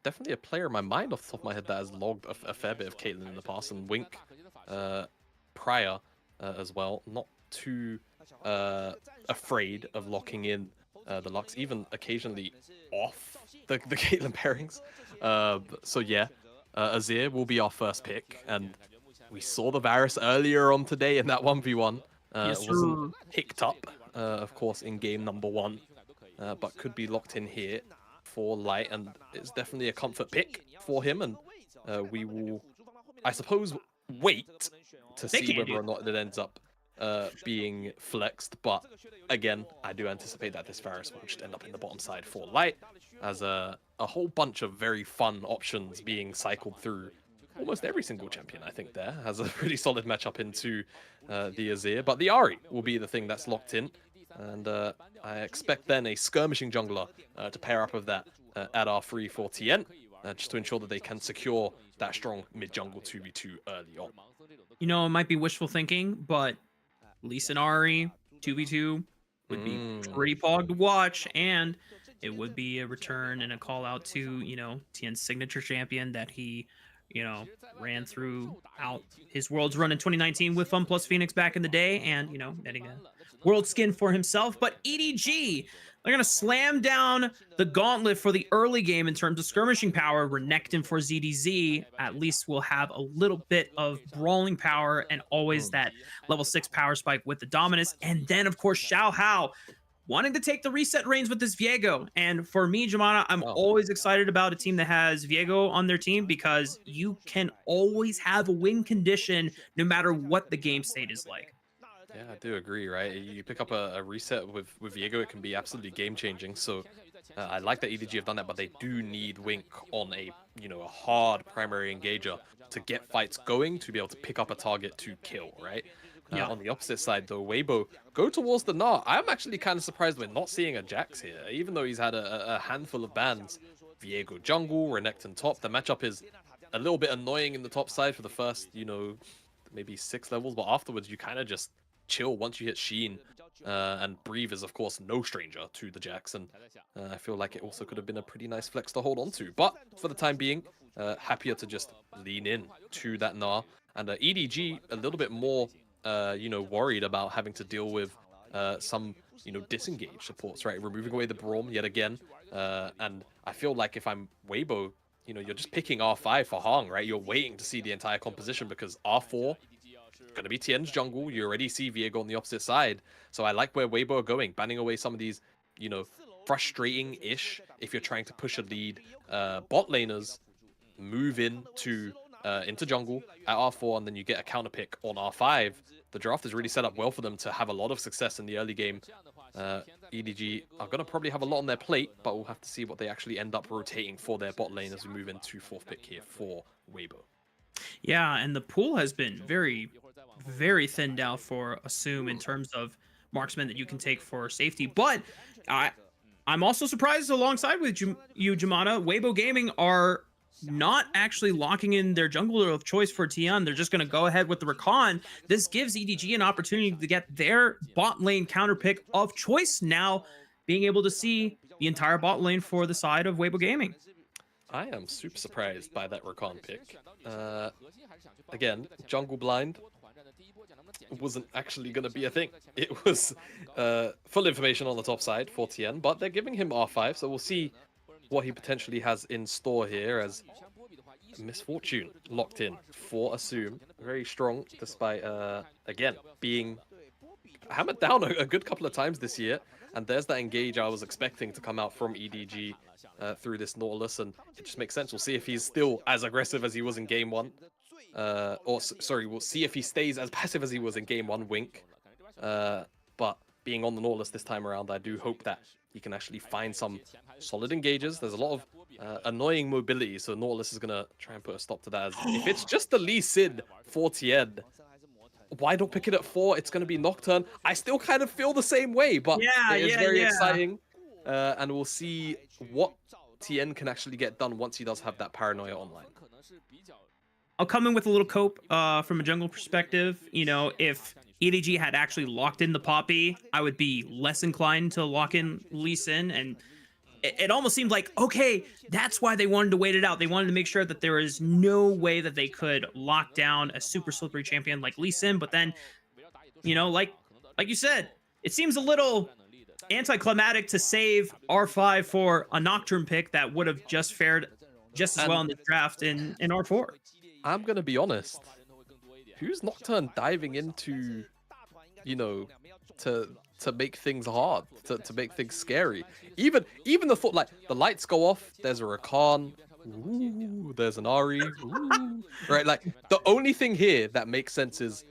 definitely a player in my mind off the top of my head that has logged a fair bit of Caitlyn in the past, and Wink prior as well. Not too afraid of locking in the Lux, even occasionally off the Caitlyn pairings. So yeah, Azir will be our first pick, and we saw the Varus earlier on today in that 1v1. Yes, wasn't picked up, of course, in game number 1, but could be locked in here for Light, and it's definitely a comfort pick for him. And we will, I suppose, wait to see whether or not it ends up being flexed. But again, I do anticipate that this Varus will just end up in the bottom side for Light, as a whole bunch of very fun options being cycled through almost every single champion, I think, there has a pretty solid matchup into the Azir. But the Ahri will be the thing that's locked in, and I expect then a skirmishing jungler to pair up with that at R3 for Tien, just to ensure that they can secure that strong mid-jungle 2v2 early on. You know, it might be wishful thinking, but Lee and Ahri 2v2 would be pretty pog to watch, and it would be a return and a call out to, you know, Tien's signature champion that he, you know, ran throughout his Worlds run in 2019 with Fun Plus Phoenix back in the day, and, you know, getting a world skin for himself. But EDG, they're going to slam down the gauntlet for the early game in terms of skirmishing power. Renekton for ZDZ at least will have a little bit of brawling power, and always that level 6 power spike with the Dominus. And then, of course, Xiao Hao wanting to take the reset reins with this Viego. And for me, Jamana, I'm always excited about a team that has Viego on their team, because you can always have a win condition no matter what the game state is like. Yeah, I do agree, right? You pick up a reset with Viego, it can be absolutely game-changing. So I like that EDG have done that, but they do need Wink on a, you know, a hard primary engager to get fights going, to be able to pick up a target to kill, right? On the opposite side, though, Weibo go towards the Gnar. I'm actually kind of surprised we're not seeing a Jax here, even though he's had a handful of bans. Viego jungle, Renekton top. The matchup is a little bit annoying in the top side for the first, you know, maybe 6 levels, but afterwards you kind of just chill once you hit Sheen. And Breathe is, of course, no stranger to the Jax, and I feel like it also could have been a pretty nice flex to hold on to. But for the time being, happier to just lean in to that Gnar. And EDG a little bit more you know, worried about having to deal with some, you know, disengaged supports, right? Removing away the Braum yet again. And I feel like if I'm Weibo, you know, you're just picking R5 for Hong, right? You're waiting to see the entire composition, because R4 going to be Tien's jungle. You already see Viego on the opposite side. So I like where Weibo are going, banning away some of these, you know, frustrating-ish, if you're trying to push a lead, bot laners, move into jungle at R4, and then you get a counter pick on R5. The draft is really set up well for them to have a lot of success in the early game EDG are going to probably have a lot on their plate, but we'll have to see what they actually end up rotating for their bot lane as we move into 4th pick here for Weibo. Yeah, and the pool has been very, very thinned out for Assume in terms of marksmen that you can take for safety. But I'm also surprised alongside with you, Jamana, Weibo Gaming are not actually locking in their jungler of choice for Tian. They're just going to go ahead with the Rakan. This gives EDG an opportunity to get their bot lane counter pick of choice now, being able to see the entire bot lane for the side of Weibo Gaming. I am super surprised by that Rakan pick. Again, jungle blind wasn't actually going to be a thing. It was full information on the top side for Tien, but they're giving him R5, so we'll see what he potentially has in store here as Misfortune locked in for Assume. Very strong, despite, again, being hammered down a good couple of times this year. And there's that engage I was expecting to come out from EDG through this Nautilus, and it just makes sense. We'll see if he's still as aggressive as he was in game 1. Sorry, we'll see if he stays as passive as he was in game 1, Wink. But being on the Nautilus this time around, I do hope that he can actually find some solid engages. There's a lot of annoying mobility, so Nautilus is going to try and put a stop to that. As if it's just the Lee Sin for Tien, why don't pick it at 4? It's going to be Nocturne. I still kind of feel the same way, but it is very exciting. And we'll see what Tien can actually get done once he does have that Paranoia online. I'll come in with a little cope from a jungle perspective. You know, if EDG had actually locked in the Poppy, I would be less inclined to lock in Lee Sin. And it almost seemed like, okay, that's why they wanted to wait it out. They wanted to make sure that there is no way that they could lock down a super slippery champion like Lee Sin. But then, you know, like you said, it seems a little anticlimactic to save R5 for a Nocturne pick that would have just fared just as well in the draft in R4. I'm going to be honest. Who's Nocturne diving into, you know, to make things hard, to make things scary? Even the thought, like, the lights go off, there's a Rakan, ooh, there's an Ari, ooh, right? Like, the only thing here that makes sense is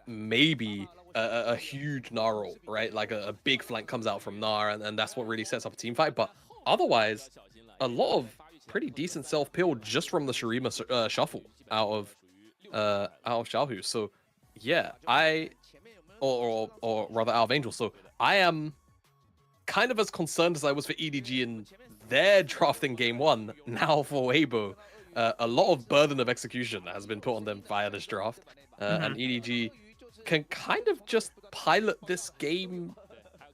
maybe a huge Gnar ult, right? Like, a big flank comes out from Gnar, and that's what really sets up a team fight. But otherwise, a lot of pretty decent self-peel just from the Shurima shuffle out of Xiaohu. So yeah, or rather out of Angel. So I am kind of as concerned as I was for EDG in their drafting game 1. Now for Weibo, a lot of burden of execution has been put on them via this draft, and EDG can kind of just pilot this game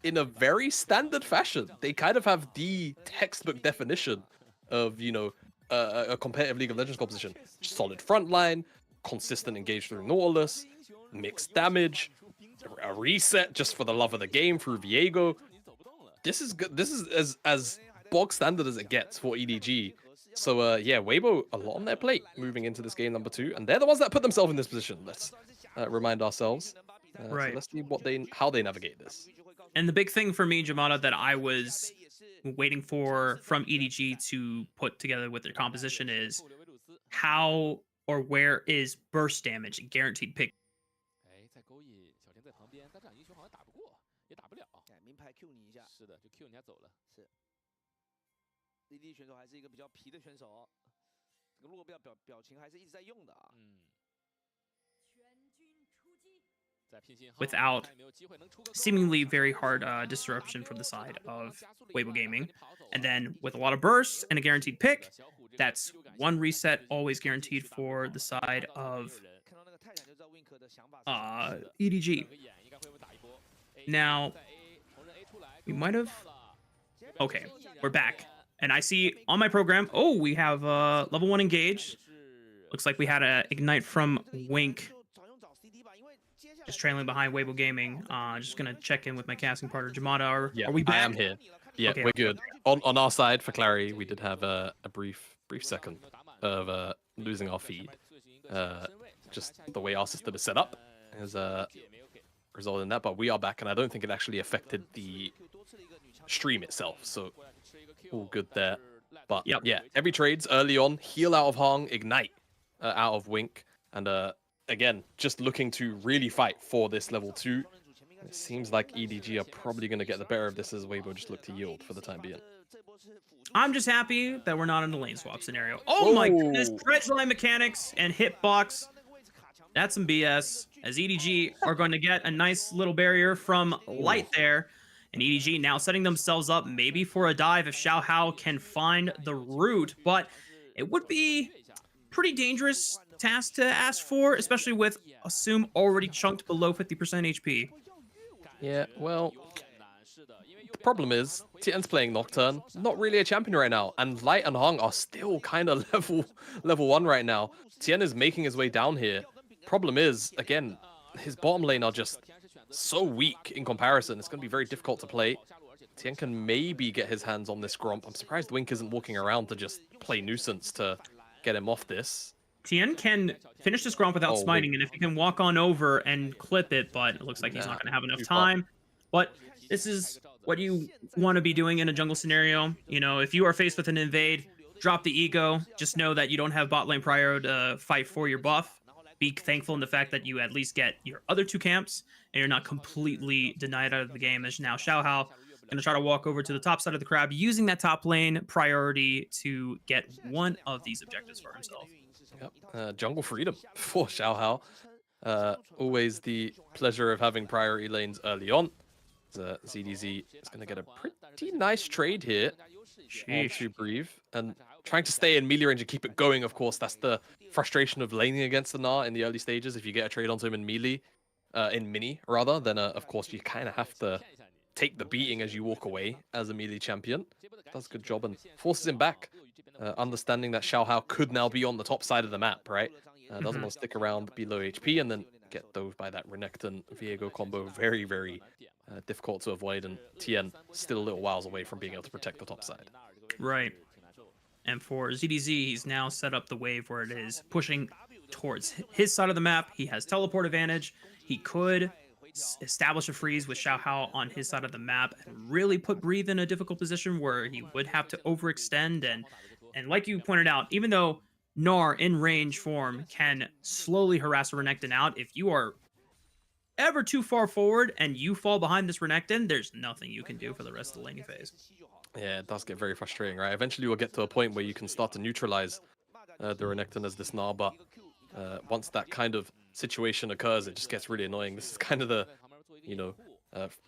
in a very standard fashion. They kind of have the textbook definition of, you know, a competitive League of Legends composition. Solid front line, consistent engage through Nautilus, mixed damage, a reset just for the love of the game through Viego. This is good. This is as bog standard as it gets for EDG. So yeah, Weibo a lot on their plate moving into this game number 2, and they're the ones that put themselves in this position. Let's remind ourselves. Right. So let's see how they navigate this. And the big thing for me, Jamada, that I was waiting for from EDG to put together with their composition is how or where is burst damage a guaranteed pick. Without seemingly very hard disruption from the side of Weibo Gaming. And then with a lot of bursts and a guaranteed pick, that's one reset always guaranteed for the side of EDG. Now, we might have... Okay, we're back. And I see on my program, oh, we have level 1 engage. Looks like we had a ignite from Wink. Just trailing behind Weibo Gaming. Just gonna check in with my casting partner, Jamada. Are we back? I am here. Yeah, okay, we're good. On our side, for clarity, we did have a brief second of losing our feed. Just the way our system is set up has resulted in that. But we are back, and I don't think it actually affected the stream itself. So all good there. But yeah, every trade's early on. Heal out of Hong, ignite out of Wink, and again, just looking to really fight for this level 2. It seems like EDG are probably going to get the better of this as Weibo just look to yield for the time being. I'm just happy that we're not in a lane swap scenario. Oh my goodness, dredge line mechanics and hitbox. That's some BS, as EDG are going to get a nice little barrier from Light there. And EDG now setting themselves up maybe for a dive if Xiaohao can find the route. But it would be pretty dangerous task to ask for, especially with Assume already chunked below 50% HP. Yeah, well, the problem is Tien's playing Nocturne, not really a champion right now, and Light and Hung are still kind of level 1 right now. Tien is making his way down here. Problem is, again, his bottom lane are just so weak in comparison. It's going to be very difficult to play. Tien can maybe get his hands on this Gromp. I'm surprised Wink isn't walking around to just play nuisance to get him off this. Tien can finish this Gromp without smiting, and if he can walk on over and clip it, but it looks like he's not going to have enough time. But this is what you want to be doing in a jungle scenario. You know, if you are faced with an invade, drop the ego. Just know that you don't have bot lane prio to fight for your buff. Be thankful in the fact that you at least get your other 2 camps, and you're not completely denied out of the game. As now Xiaohao going to try to walk over to the top side of the crab, using that top lane priority to get one of these objectives for himself. Yep. Jungle freedom for Xiaohao. Always the pleasure of having priority lanes early on. ZDZ is going to get a pretty nice trade here onto Breathe, and trying to stay in melee range and keep it going, of course. That's the frustration of laning against the Gnar in the early stages. If you get a trade onto him in melee, in mini rather, then of course you kind of have to take the beating as you walk away as a melee champion. Does a good job and forces him back, understanding that Xiaohao could now be on the top side of the map, right? Doesn't want to stick around, be low HP, and then get dove by that Renekton Viego combo. Very, very difficult to avoid, and Tien still a little whiles away from being able to protect the top side. Right. And for ZDZ, he's now set up the wave where it is pushing towards his side of the map. He has teleport advantage. He could establish a freeze with Xiaohao on his side of the map and really put Breathe in a difficult position where he would have to overextend. And like you pointed out, even though Gnar in range form can slowly harass a Renekton out, if you are ever too far forward and you fall behind this Renekton, there's nothing you can do for the rest of the laning phase. Yeah, it does get very frustrating, right? Eventually we'll get to a point where you can start to neutralize the Renekton as this Gnar, but once that kind of situation occurs, it just gets really annoying. This is kind of the,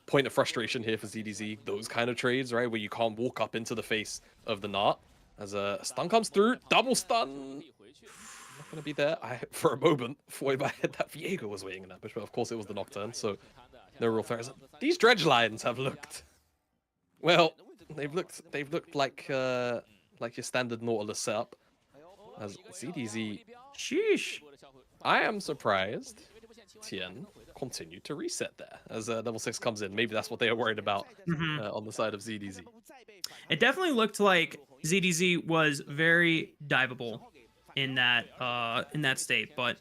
point of frustration here for ZDZ, those kind of trades, right? Where you can't walk up into the face of the Gnar. As a stun comes through, double stun. Not going to be there. For a moment, thought in my head that Viego was waiting in that bush, but of course it was the Nocturne, so no real threats. These dredge lines have looked, well, they've looked like your standard Nautilus setup. As ZDZ, sheesh. I am surprised Tien continued to reset there as level 6 comes in. Maybe that's what they are worried about on the side of ZDZ. It definitely looked like ZDZ was very diveable in that state, but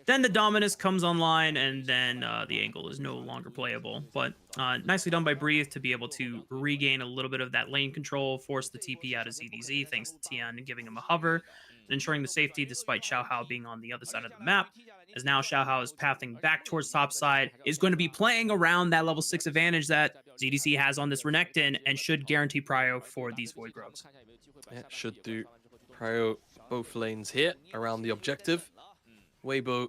then the Dominus comes online, and then the angle is no longer playable. But nicely done by Breathe to be able to regain a little bit of that lane control, force the TP out of ZDZ thanks to Tien and giving him a hover, and ensuring the safety despite Xiaohao being on the other side of the map. As now Xiaohao is pathing back towards top side, is going to be playing around that level 6 advantage that ZDC has on this Renekton, and should guarantee prio for these Void Grubs. Yeah, should do prio both lanes here around the objective. Weibo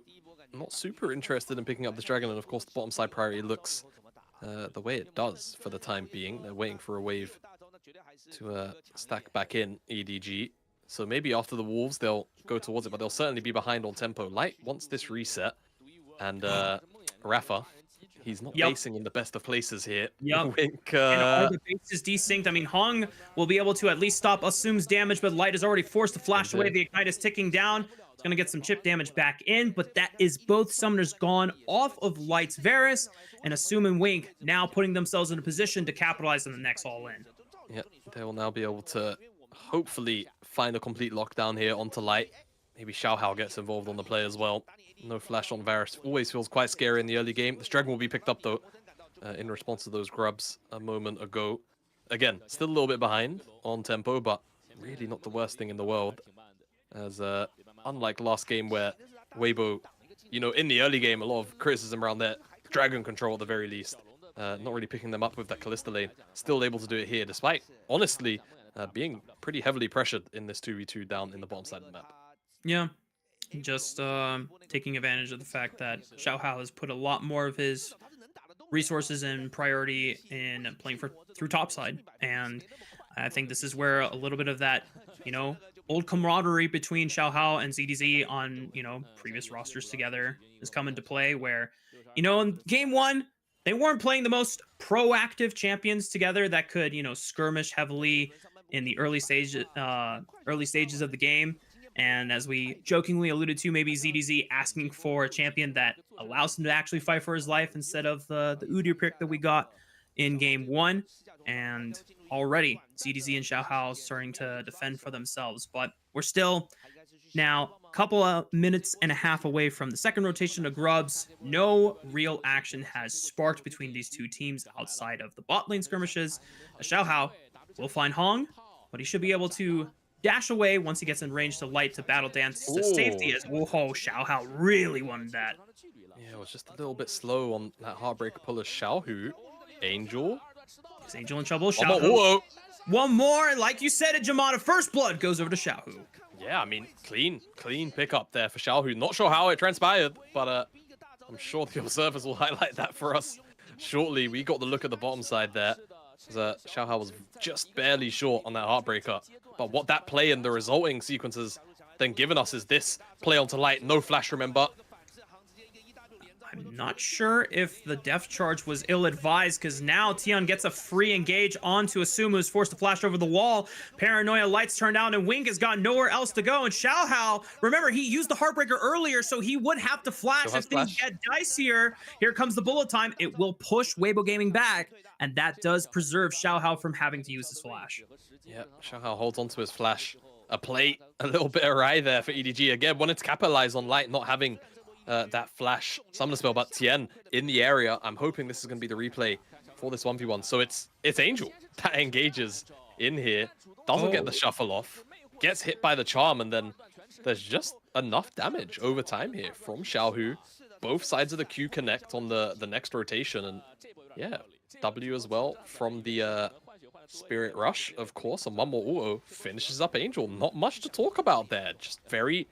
not super interested in picking up this dragon, and of course the bottom side priority looks the way it does for the time being. They're waiting for a wave to stack back in EDG. So maybe after the Wolves they'll go towards it, but they'll certainly be behind on tempo. Light wants this reset, and Rafa, he's not basing in the best of places here. Wink, and all the bases desynced. I mean, Hung will be able to at least stop Assume's damage, but Light is already forced to flash away. The Ignite is ticking down. It's going to get some chip damage back in, but that is both summoners gone off of Light's Varus, and Assume and Wink now putting themselves in a position to capitalize on the next all-in. Yeah, they will now be able to hopefully find a complete lockdown here onto Light. Maybe Xiaohao gets involved on the play as well. No flash on Varus. Always feels quite scary in the early game. This dragon will be picked up, though, in response to those grubs a moment ago. Again, still a little bit behind on tempo, but really not the worst thing in the world. As unlike last game where Weibo, in the early game, a lot of criticism around their Dragon control at the very least. Not really picking them up with that Kalista lane. Still able to do it here, despite, honestly, being pretty heavily pressured in this 2v2 down in the bottom side of the map. Yeah, just taking advantage of the fact that Xiaohao has put a lot more of his resources and priority in playing through topside, and I think this is where a little bit of that, old camaraderie between Xiaohao and ZDZ on, previous rosters together has come into play, where, in game one, they weren't playing the most proactive champions together that could, skirmish heavily in the early stages of the game. And as we jokingly alluded to, maybe ZDZ asking for a champion that allows him to actually fight for his life instead of the Udyr pick that we got in game one. And already ZDZ and Xiaohao starting to defend for themselves. But we're still now a couple of minutes and a half away from the second rotation of Grubs. No real action has sparked between these two teams outside of the bot lane skirmishes. Xiaohao will find Hong, but he should be able to dash away once he gets in range to light to battle dance to safety, as whoa, Xiaohao really wanted that. Yeah, it was just a little bit slow on that Heartbreaker pull of Xiaohu. Angel. Is Angel in trouble? Xiaohu. One more, like you said, a Jamada First Blood goes over to Xiaohu. Yeah, I mean, clean pickup there for Xiaohu. Not sure how it transpired, but I'm sure the observers will highlight that for us shortly. We got the look at the bottom side there. Xiaohao was just barely short on that Heartbreaker. But what that play and the resulting sequences then given us is this play onto light, no flash, remember. I'm not sure if the depth charge was ill-advised, because now Tian gets a free engage onto Asumu, who's forced to flash over the wall. Paranoia lights turned down, and Wink has got nowhere else to go. And Xiaohao, remember, he used the Heartbreaker earlier, so he would have to flash if things get dicier. Here comes the bullet time. It will push Weibo Gaming back, and that does preserve Xiaohao from having to use his flash. Yeah, Xiaohao holds onto his flash. A play, a little bit awry there for EDG. Again, wanted to capitalize on light not having that flash summon spell, but Tien in the area. I'm hoping this is going to be the replay for this 1v1. So it's Angel that engages in here, doesn't get the shuffle off, gets hit by the charm, and then there's just enough damage over time here from Xiaohu. Both sides of the queue connect on the next rotation, and yeah, W as well from the Spirit Rush, of course, and one more auto finishes up Angel. Not much to talk about there, just very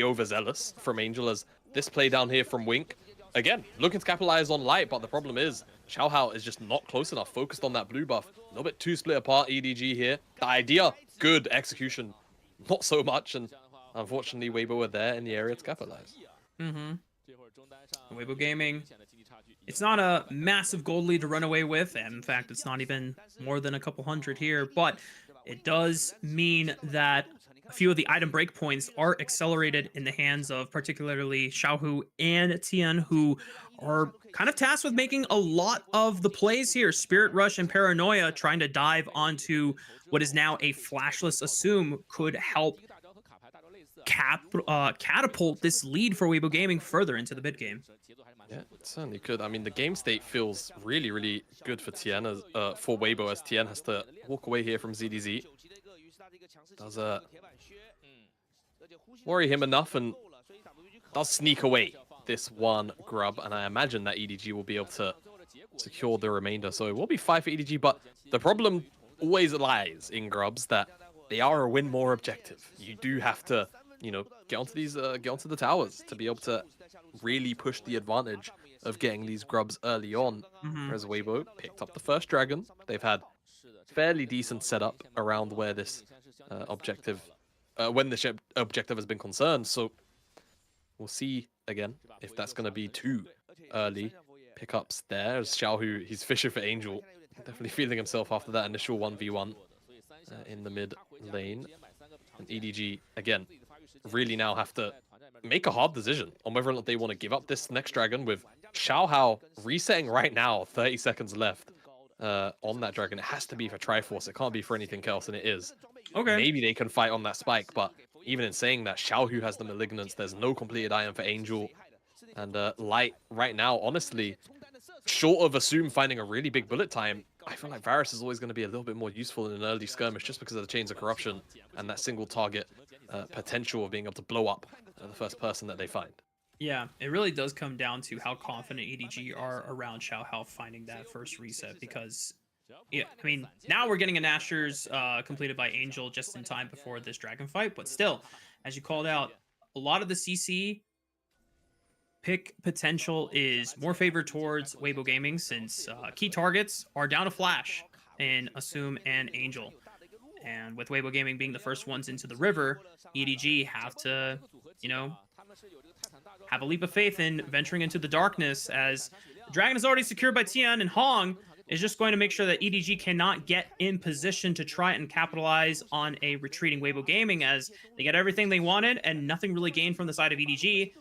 overzealous from Angel, as this play down here from Wink. Again, looking to capitalize on light, but the problem is Xiaohao is just not close enough, focused on that blue buff. A little bit too split apart, EDG here. The idea, good execution, not so much, and unfortunately Weibo were there in the area to capitalize. Weibo Gaming, it's not a massive gold lead to run away with, and in fact, it's not even more than a couple hundred here, but it does mean that a few of the item breakpoints are accelerated in the hands of particularly Xiaohu and Tian, who are kind of tasked with making a lot of the plays here. Spirit Rush and Paranoia trying to dive onto what is now a flashless Assume could help catapult this lead for Weibo Gaming further into the mid game. Yeah, it certainly could. I mean, the game state feels really, really good for Tian, as, for Weibo, as Tian has to walk away here from ZDZ. Does worry him enough and does sneak away this one grub, and I imagine that EDG will be able to secure the remainder. So it will be 5 for EDG, but the problem always lies in grubs that they are a win more objective. You do have to, get onto these, get onto the towers to be able to really push the advantage of getting these grubs early on. Whereas Weibo picked up the first dragon. They've had fairly decent setup around where this objective, when the objective has been concerned. So we'll see again if that's going to be too early pickups there. As Xiaohu, he's fishing for Angel, definitely feeling himself after that initial 1v1 in the mid lane. And EDG again really now have to make a hard decision on whether or not they want to give up this next dragon, with Xiaohao resetting right now, 30 seconds left on that dragon. It has to be for Triforce. It can't be for anything else, and it is. Okay. Maybe they can fight on that spike, but even in saying that, Xiaohu has the Malignance. There's no completed item for Angel. And Light right now, honestly, short of Assume finding a really big bullet time, I feel like Varus is always going to be a little bit more useful in an early skirmish just because of the Chains of Corruption and that single target potential of being able to blow up the first person that they find. Yeah, it really does come down to how confident EDG are around Xiaohao finding that first reset because, yeah, I mean, now we're getting a Nashers completed by Angel just in time before this dragon fight, but still, as you called out, a lot of the CC pick potential is more favored towards Weibo Gaming since key targets are down to Flash in Assume and Angel. And with Weibo Gaming being the first ones into the river, EDG have to, you know, have a leap of faith in venturing into the darkness as the dragon is already secured by Tian, and Hong is just going to make sure that EDG cannot get in position to try and capitalize on a retreating Weibo Gaming as they get everything they wanted and nothing really gained from the side of EDG.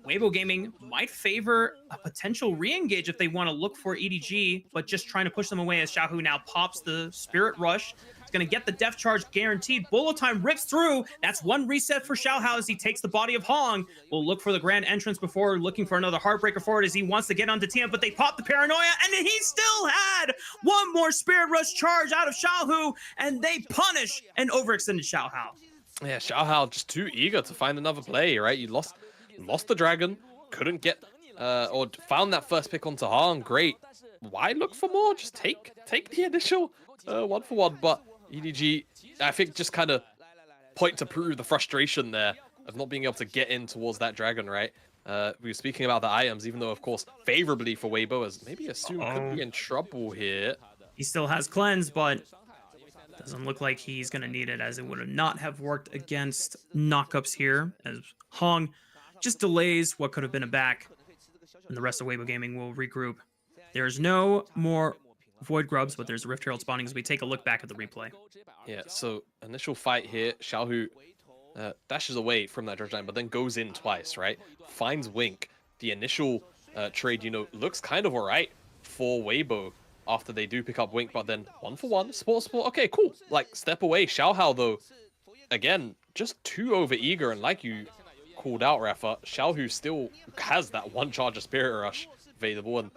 Weibo Gaming might favor a potential re-engage if they want to look for EDG, but just trying to push them away as Xiaohu now pops the Spirit Rush. It's going to get the Death Charge guaranteed. Bullet Time rips through. That's one reset for Xiaohao as he takes the body of Hong. Will look for the Grand Entrance before looking for another Heartbreaker for it as he wants to get onto Tian, but they pop the Paranoia, and he still had one more Spirit Rush charge out of Xiaohu, and they punish an overextended Xiaohao. Yeah, Xiaohao just too eager to find another play, right? You lost the dragon, couldn't get or found that first pick onto Hong. Great. Why look for more? Just take the initial 1-for-1. But EDG, I think, just kind of point to prove the frustration there of not being able to get in towards that dragon, right? We were speaking about the items, even though, of course, favorably for Weibo, as maybe Assume could be in trouble here. He still has Cleanse, but doesn't look like he's going to need it, as it would not have worked against knockups here, as Hong just delays what could have been a back, and the rest of Weibo Gaming will regroup. There's no more Void Grubs, but there's a Rift Herald spawning as we take a look back at the replay. Yeah, so initial fight here, Xiaohu dashes away from that Dredge Line, but then goes in twice, right? Finds Wink. The initial trade, you know, looks kind of alright for Weibo after they do pick up Wink, but then 1-for-1, support. Okay, cool. Like, step away. Xiaohao, though, again, just too over-eager, and like you called out, Rafa, Xiaohu still has that one charge of Spirit Rush available, and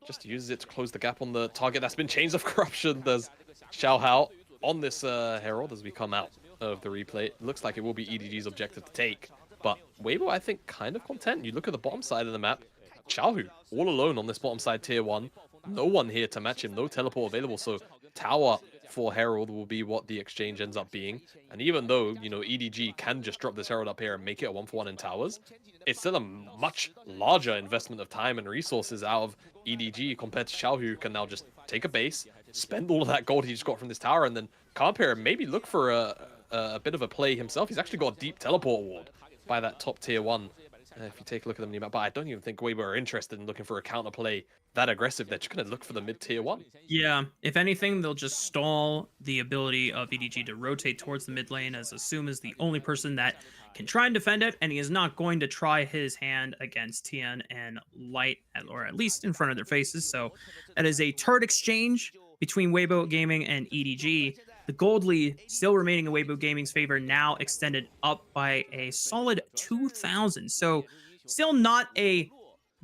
just uses it to close the gap on the target that's been Chains of Corruption. There's Xiaohao on this Herald as we come out of the replay. It looks like it will be EDG's objective to take, but Weibo, I think, kind of content. You look at the bottom side of the map, Xiaohu all alone on this bottom side tier 1. No one here to match him, no teleport available, so tower for Herald will be what the exchange ends up being. And even though, you know, EDG can just drop this Herald up here and make it a 1-for-1 in towers, it's still a much larger investment of time and resources out of EDG compared to Xiaohu, who can now just take a base, spend all of that gold he just got from this tower, and then come up here and maybe look for a bit of a play himself. He's actually got a deep teleport ward by that top tier 1. If you take a look at them, but I don't even think Weibo are interested in looking for a counterplay that aggressive. They're just going to look for the mid-tier 1. Yeah, if anything, they'll just stall the ability of EDG to rotate towards the mid lane, as Assume is the only person that can try and defend it, and he is not going to try his hand against Tian and Light, or at least in front of their faces. So that is a turret exchange between Weibo Gaming and EDG. The gold lead still remaining in Weibo Gaming's favor, now extended up by a solid 2,000. So still not a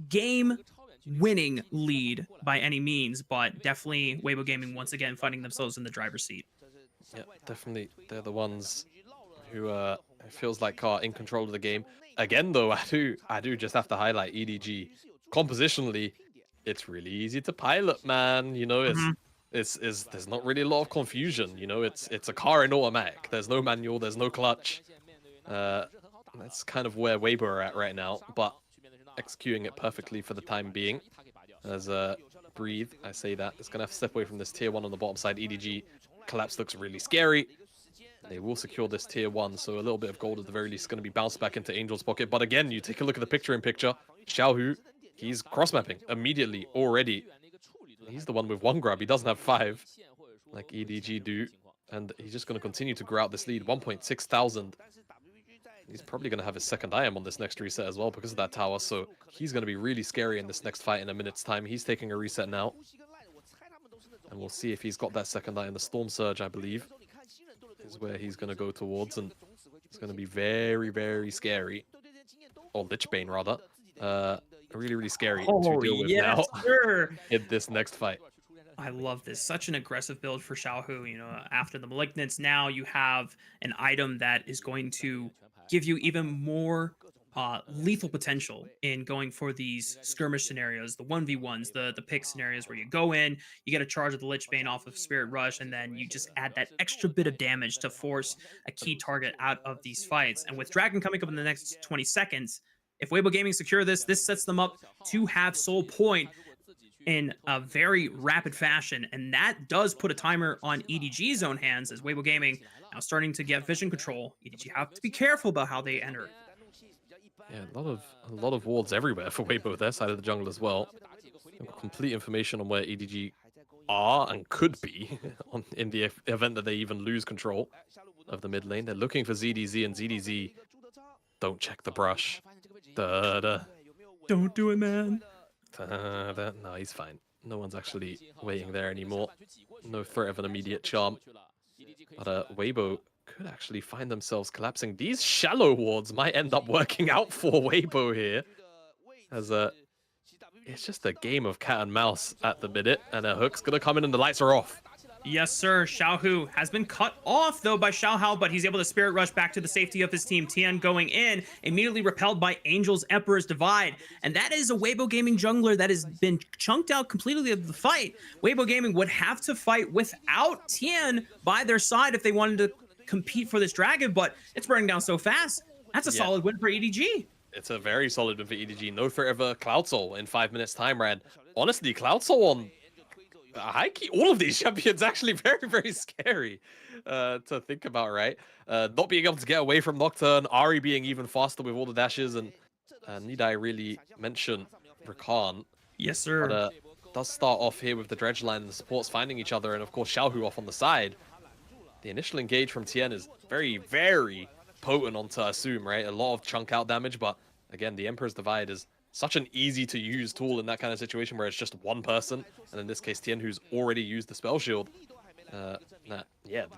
game-winning lead by any means, but definitely Weibo Gaming once again finding themselves in the driver's seat. Yeah, definitely. They're the ones who it feels like are in control of the game. Again, though, I do just have to highlight EDG. Compositionally, it's really easy to pilot, man. You know, there's not really a lot of confusion. You know, it's a car in automatic. There's no manual, there's no clutch. That's kind of where Weibo are at right now, but executing it perfectly for the time being. As Breathe, I say that. It's gonna have to step away from this tier 1 on the bottom side. EDG collapse looks really scary. They will secure this tier 1, so a little bit of gold at the very least is going to be bounced back into Angel's pocket. But again, you take a look at the picture-in-picture. Xiaohu, he's cross-mapping immediately already. He's the one with 1 grab. He doesn't have 5, like EDG do. And he's just going to continue to grow out this lead. 1.6 thousand. He's probably going to have his second IM on this next reset as well because of that tower. So he's going to be really scary in this next fight in a minute's time. He's taking a reset now. And we'll see if he's got that second IM. The Storm Surge, I believe, is where he's going to go towards. And it's going to be very, very scary. Or Lichbane, rather. Really, really scary to deal with now in this next fight. I love this. Such an aggressive build for Xiaohu. You know, after the Malignance, now you have an item that is going to give you even more lethal potential in going for these skirmish scenarios, the 1v1s, the pick scenarios where you go in, you get a charge of the Lich Bane off of Spirit Rush, and then you just add that extra bit of damage to force a key target out of these fights. And with Dragon coming up in the next 20 seconds, if Weibo Gaming secure this, this sets them up to have Soul Point in a very rapid fashion, and that does put a timer on EDG's own hands as Weibo Gaming now starting to get vision control. EDG have to be careful about how they enter. Yeah, a lot of wards everywhere for Weibo, their side of the jungle as well. We've got complete information on where EDG are and could be in the event that they even lose control of the mid lane. They're looking for ZDZ, and ZDZ don't check the brush. Don't do it, man. No, he's fine. No one's actually waiting there anymore. No threat of an immediate charm. But Weibo could actually find themselves collapsing. These shallow wards might end up working out for Weibo here. As it's just a game of cat and mouse at the minute, and a hook's gonna come in and the lights are off. Yes, sir. Xiaohu has been cut off, though, by Xiaohao, but he's able to Spirit Rush back to the safety of his team. Tian going in, immediately repelled by Angel's Emperor's Divide. And that is a Weibo Gaming jungler that has been chunked out completely of the fight. Weibo Gaming would have to fight without Tian by their side if they wanted to compete for this dragon, but it's burning down so fast. That's a solid win for EDG. It's a very solid win for EDG. No threat of a Cloud Soul in 5 minutes time, Rad. Honestly, Cloud Soul on high key, all of these champions actually very, very scary to think about, right? Not being able to get away from Nocturne, Ari being even faster with all the dashes, and need I really mention Rakan? Yes, sir. But does start off here with the dredge line and the supports finding each other, and of course Xiaohu off on the side. The initial engage from Tian is very, very potent onto Assume, right? A lot of chunk out damage, but again, the Emperor's Divide is such an easy to use tool in that kind of situation where it's just one person, and in this case Tian, who's already used the spell shield. The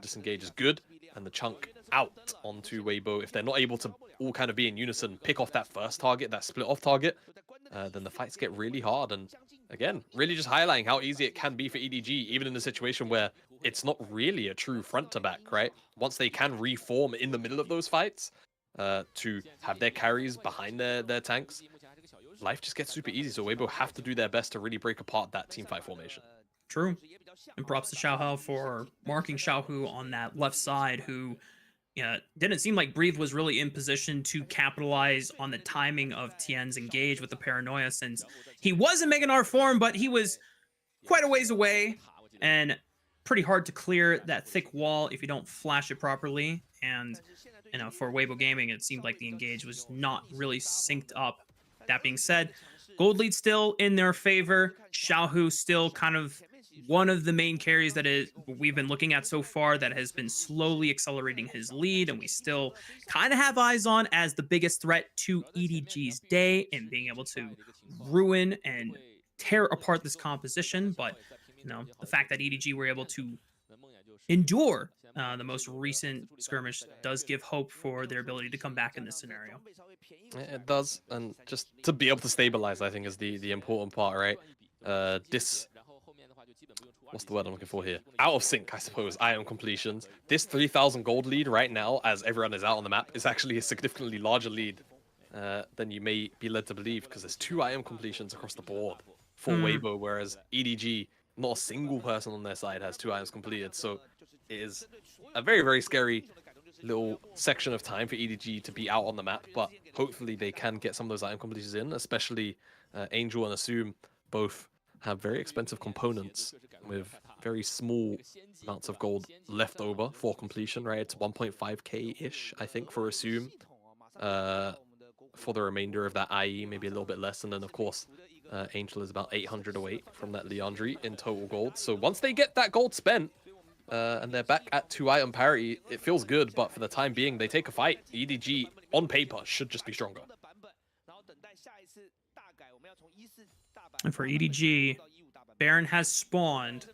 disengage is good, and the chunk out onto Weibo. If they're not able to all kind of be in unison, pick off that first target, that split off target, then the fights get really hard. And again, really just highlighting how easy it can be for EDG, even in a situation where it's not really a true front to back, right? Once they can reform in the middle of those fights to have their carries behind their tanks, life just gets super easy. So Weibo have to do their best to really break apart that teamfight formation. True. And props to Xiaohao for marking Xiaohu on that left side, who didn't seem like Breathe was really in position to capitalize on the timing of Tian's engage with the Paranoia, since he was in Mega Gnar form, but he was quite a ways away and pretty hard to clear that thick wall if you don't flash it properly. And for Weibo Gaming, it seemed like the engage was not really synced up. That being said, gold lead still in their favor. Xiaohu still kind of one of the main carries that we've been looking at so far that has been slowly accelerating his lead, and we still kind of have eyes on as the biggest threat to EDG's day and being able to ruin and tear apart this composition. But the fact that EDG were able to endure the most recent skirmish does give hope for their ability to come back in this scenario. It does, and just to be able to stabilize, I think, is the important part, right? What's the word I'm looking for here? Out of sync, I suppose, item completions. This 3,000 gold lead right now, as everyone is out on the map, is actually a significantly larger lead than you may be led to believe, because there's 2 item completions across the board for Weibo, whereas EDG, not a single person on their side has 2 items completed. So it is a very, very scary little section of time for EDG to be out on the map, but hopefully they can get some of those item completions in, especially Angel and Assume both have very expensive components with very small amounts of gold left over for completion, right? It's 1.5k-ish, I think, for Assume. For the remainder of that IE, maybe a little bit less. And then, of course, Angel is about 800 away from that Leandri in total gold. So once they get that gold spent, and they're back at 2-item parity, it feels good, but for the time being, they take a fight. EDG, on paper, should just be stronger. And for EDG, Baron has spawned,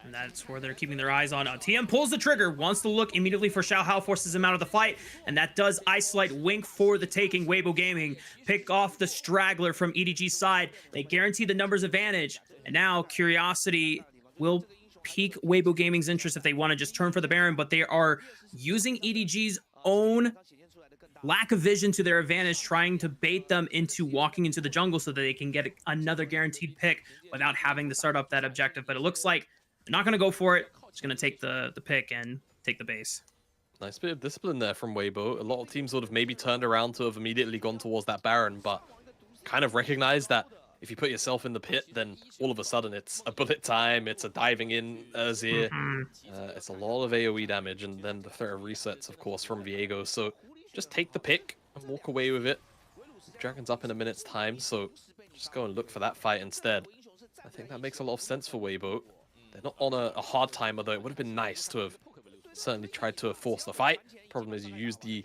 and that's where they're keeping their eyes on. TM pulls the trigger, wants to look immediately for Xiaohao, forces him out of the fight, and that does isolate Wink for the taking. Weibo Gaming pick off the straggler from EDG's side. They guarantee the numbers advantage, and now Curiosity will pique Weibo Gaming's interest if they want to just turn for the Baron, but they are using EDG's own lack of vision to their advantage, trying to bait them into walking into the jungle so that they can get another guaranteed pick without having to start up that objective. But it looks like they're not going to go for it. Just going to take the pick and take the base. Nice bit of discipline there from Weibo. A lot of teams would have maybe turned around to have immediately gone towards that Baron, but kind of recognized that if you put yourself in the pit, then all of a sudden it's a bullet time, it's a diving in Azir. It's a lot of AoE damage, and then the threat of resets, of course, from Viego. So just take the pick and walk away with it. Dragon's up in a minute's time, so just go and look for that fight instead. I think that makes a lot of sense for Weibo. They're not on a hard timer, though. It would have been nice to have certainly tried to force the fight. Problem is, you use the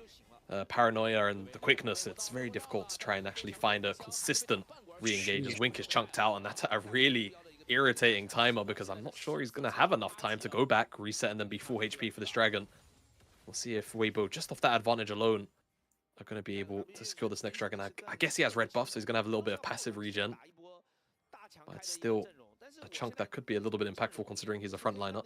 paranoia and the quickness. It's very difficult to try and actually find a consistent re-engage as Wink is chunked out, and that's a really irritating timer because I'm not sure he's going to have enough time to go back, reset, and then be full HP for this dragon. We'll see if Weibo, just off that advantage alone, are going to be able to secure this next dragon. I guess he has red buff, so he's going to have a little bit of passive regen. But it's still a chunk that could be a little bit impactful considering he's a frontliner.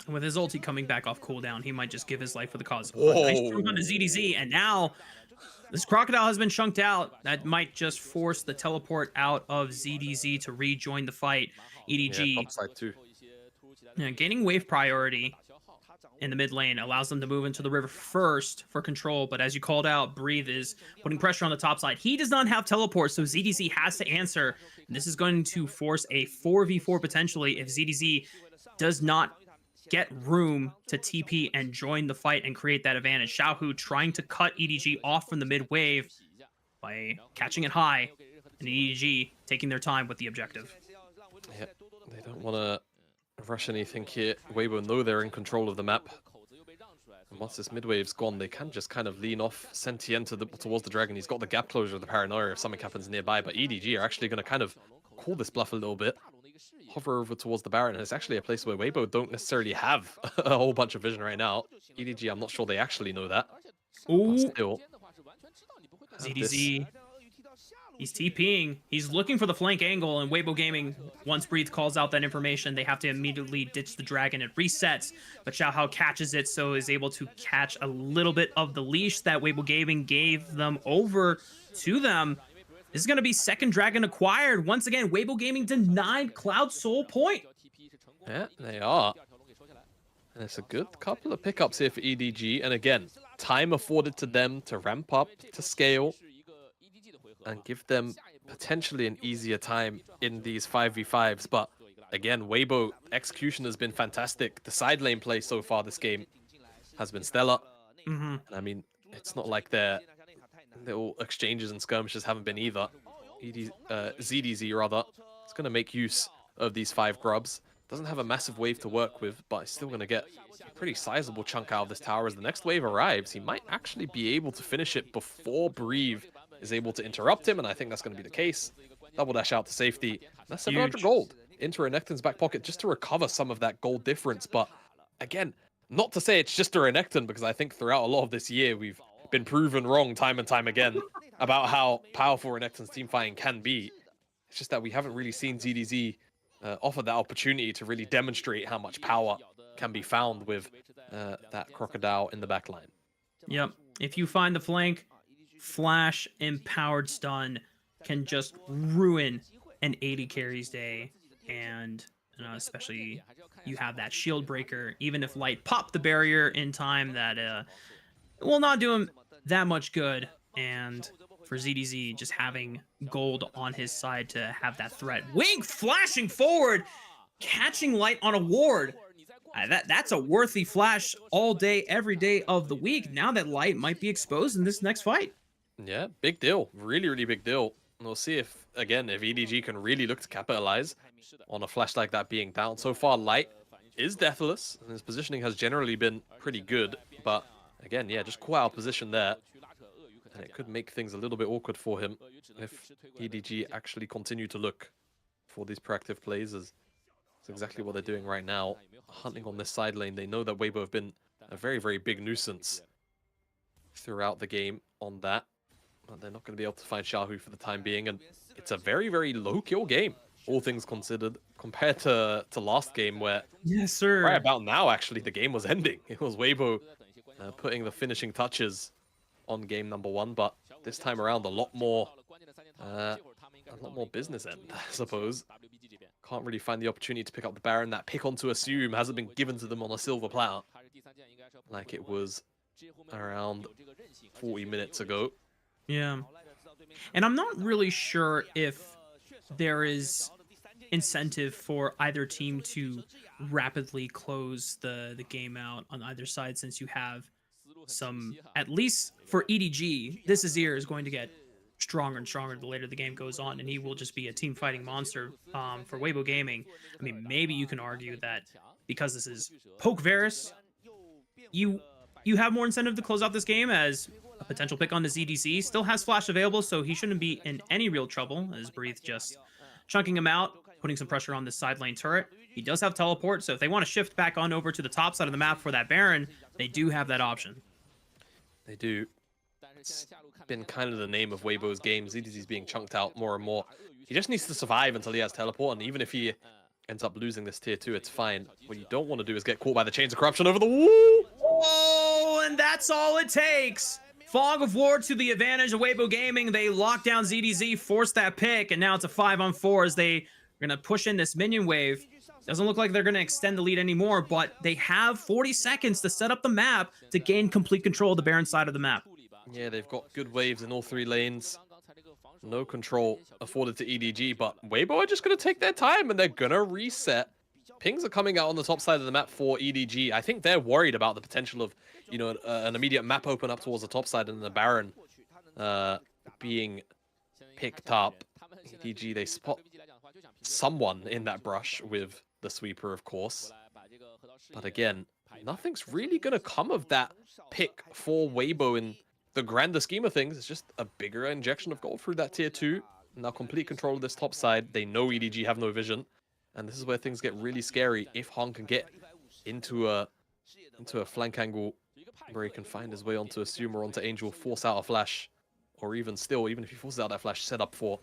And with his ulti coming back off cooldown, he might just give his life for the cause. Nice jump onto ZDZ, and now this Crocodile has been chunked out. That might just force the teleport out of ZDZ to rejoin the fight. EDG, yeah, upside too. Yeah, gaining wave priority in the mid lane allows them to move into the river first for control, but as you called out, Breathe is putting pressure on the top side. He does not have teleport, so ZDZ has to answer. This is going to force a 4v4 potentially if ZDZ does not get room to TP and join the fight and create that advantage. Xiaohu trying to cut EDG off from the mid wave by catching it high, and EDG taking their time with the objective. Yeah, they don't want to rush anything here. Weibo know they're in control of the map. And once this mid wave's gone, they can just kind of lean off, send Tien towards the dragon. He's got the gap closure of the paranoia if something happens nearby, but EDG are actually going to kind of call this bluff a little bit. Hover over towards the Baron, and it's actually a place where Weibo don't necessarily have a whole bunch of vision right now. EDG, I'm not sure they actually know that. Ooh. Still, ZDZ, he's TPing. He's looking for the flank angle, and Weibo Gaming, once Breathe calls out that information, they have to immediately ditch the dragon. It resets, but Xiaohao catches it, so is able to catch a little bit of the leash that Weibo Gaming gave them over to them. This is going to be second dragon acquired. Once again, Weibo Gaming denied Cloud Soul point. Yeah, they are. And it's a good couple of pickups here for EDG. And again, time afforded to them to ramp up, to scale, and give them potentially an easier time in these 5v5s. But again, Weibo execution has been fantastic. The side lane play so far this game has been stellar. And I mean, it's not like their little exchanges and skirmishes haven't been either. ZDZ rather, it's going to make use of these 5 grubs. Doesn't have a massive wave to work with, but it's still going to get a pretty sizable chunk out of this tower. As the next wave arrives, he might actually be able to finish it before Breathe is able to interrupt him, and I think that's going to be the case. Double dash out to safety. That's 700 gold into Renekton's back pocket just to recover some of that gold difference. But again, not to say it's just a Renekton, because I think throughout a lot of this year, we've been proven wrong time and time again about how powerful Renekton's team fighting can be. It's just that we haven't really seen ZDZ offer that opportunity to really demonstrate how much power can be found with that Crocodile in the back line. Yep. If you find the flank, Flash Empowered Stun can just ruin an 80 carries day. And especially you have that shield breaker. Even if Light popped the barrier in time, that will not do him that much good. And for ZDZ, just having gold on his side to have that threat. Wink flashing forward, catching Light on a ward. That's a worthy flash all day, every day of the week. Now that Light might be exposed in this next fight. Yeah, big deal. Really, really big deal. And we'll see if, again, if EDG can really look to capitalize on a flash like that being down. So far, Light is deathless, and his positioning has generally been pretty good. But again, yeah, just call out a position there. And it could make things a little bit awkward for him if EDG actually continue to look for these proactive plays. As it's exactly what they're doing right now. Hunting on this side lane. They know that Weibo have been a very, very big nuisance throughout the game on that. But they're not going to be able to find Xiaohu for the time being. And it's a very, very low kill game, all things considered, compared to last game where... Yes, sir. Right about now, actually, the game was ending. It was Weibo putting the finishing touches on game number 1, but this time around a lot more business end, I suppose. Can't really find the opportunity to pick up the Baron. That pick onto Assume hasn't been given to them on a silver platter like it was around 40 minutes ago. Yeah. And I'm not really sure if there is incentive for either team to rapidly close the game out on either side, since you have some, at least for EDG, this Azir is going to get stronger and stronger the later the game goes on, and he will just be a team fighting monster. For Weibo Gaming, I mean, maybe you can argue that because this is Poke Varus, you have more incentive to close out this game, as a potential pick on the ZDC still has Flash available, so he shouldn't be in any real trouble, as Breathe just chunking him out, putting some pressure on this side lane turret. He does have teleport, so if they want to shift back on over to the top side of the map for that Baron, they do have that option. They do. It's been kind of the name of Weibo's game. ZDZ's being chunked out more and more. He just needs to survive until he has teleport, and even if he ends up losing this tier 2, it's fine. What you don't want to do is get caught by the Chains of Corruption over the wall. Oh, and that's all it takes. Fog of War to the advantage of Weibo Gaming. They lock down ZDZ, force that pick, and now it's a 5-on-4 as they are going to push in this minion wave. Doesn't look like they're going to extend the lead anymore, but they have 40 seconds to set up the map to gain complete control of the Baron side of the map. Yeah, they've got good waves in all 3 lanes. No control afforded to EDG, but Weibo are just going to take their time and they're going to reset. Pings are coming out on the top side of the map for EDG. I think they're worried about the potential of, you know, an immediate map open up towards the top side and the Baron being picked up. EDG, they spot someone in that brush with the sweeper, of course. But again, nothing's really going to come of that pick for Weibo in the grander scheme of things. It's just a bigger injection of gold through that tier 2. Now complete control of this top side. They know EDG have no vision. And this is where things get really scary. If Hong can get into a flank angle where he can find his way onto Assume or onto Angel, force out a flash. Or even still, even if he forces out that flash, set up for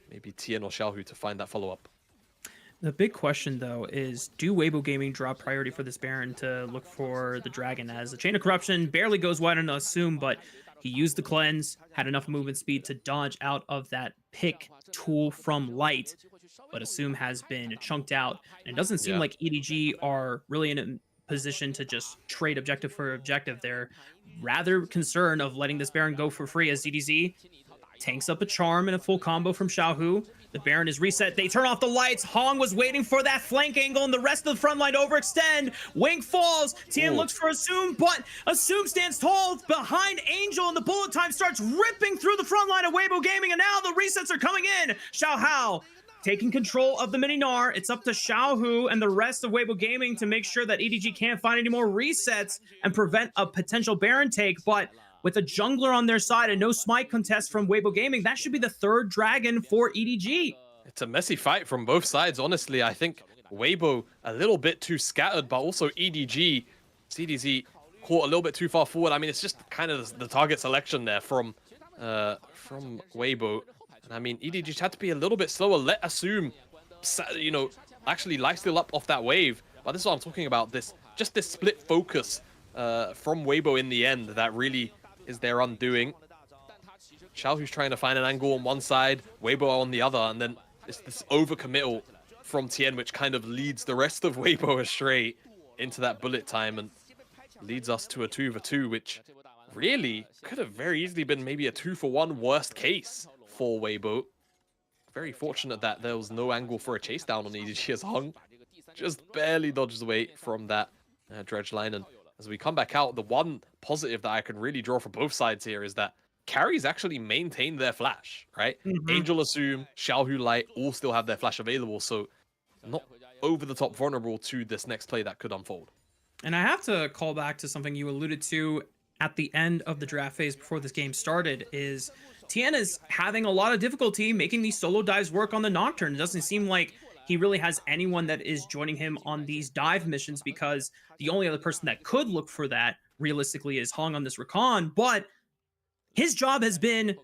maybe Tien or Xiaohu to find that follow-up. The big question, though, is do Weibo Gaming drop priority for this Baron to look for the Dragon, as the Chain of Corruption barely goes wide on Assume, but he used the cleanse, had enough movement speed to dodge out of that pick tool from Light, but Assume has been chunked out, and it doesn't seem like EDG are really in a position to just trade objective for objective. They're rather concerned of letting this Baron go for free, as ZDZ tanks up a charm and a full combo from Xiaohu. The Baron is reset. They turn off the lights. Hong was waiting for that flank angle, and the rest of the front line overextend. Wing falls. Tien looks for Assume, but Assume stands tall behind Angel, and the bullet time starts ripping through the front line of Weibo Gaming, and now the resets are coming in. Xiaohao taking control of the mini Gnar. It's up to Xiaohu and the rest of Weibo Gaming to make sure that EDG can't find any more resets and prevent a potential Baron take, but with a jungler on their side and no smite contest from Weibo Gaming, that should be the 3rd dragon for EDG. It's a messy fight from both sides, honestly. I think Weibo a little bit too scattered, but also EDG, CDZ caught a little bit too far forward. I mean, it's just kind of the target selection there from Weibo. And I mean, EDG just had to be a little bit slower, let Assume, you know, actually lifesteal up off that wave. But this is what I'm talking about, this split focus from Weibo in the end that really is their undoing. Xiaohu's trying to find an angle on one side, Weibo on the other, and then it's this overcommittal from Tien, which kind of leads the rest of Weibo astray into that bullet time and leads us to a 2v2, which really could have very easily been maybe a 2-for-1 worst case for Weibo. Very fortunate that there was no angle for a chase down on EDG, as Hong just barely dodges away from that dredge line. And as we come back out, the one positive that I can really draw from both sides here is that carries actually maintain their flash, right? Angel, Assume, Xiaohu, Light all still have their flash available, so not over the top vulnerable to this next play that could unfold. And I have to call back to something you alluded to at the end of the draft phase before this game started, is Tien is having a lot of difficulty making these solo dives work on the Nocturne. It doesn't seem like he really has anyone that is joining him on these dive missions, because the only other person that could look for that realistically is Hong on this recon, but his job has been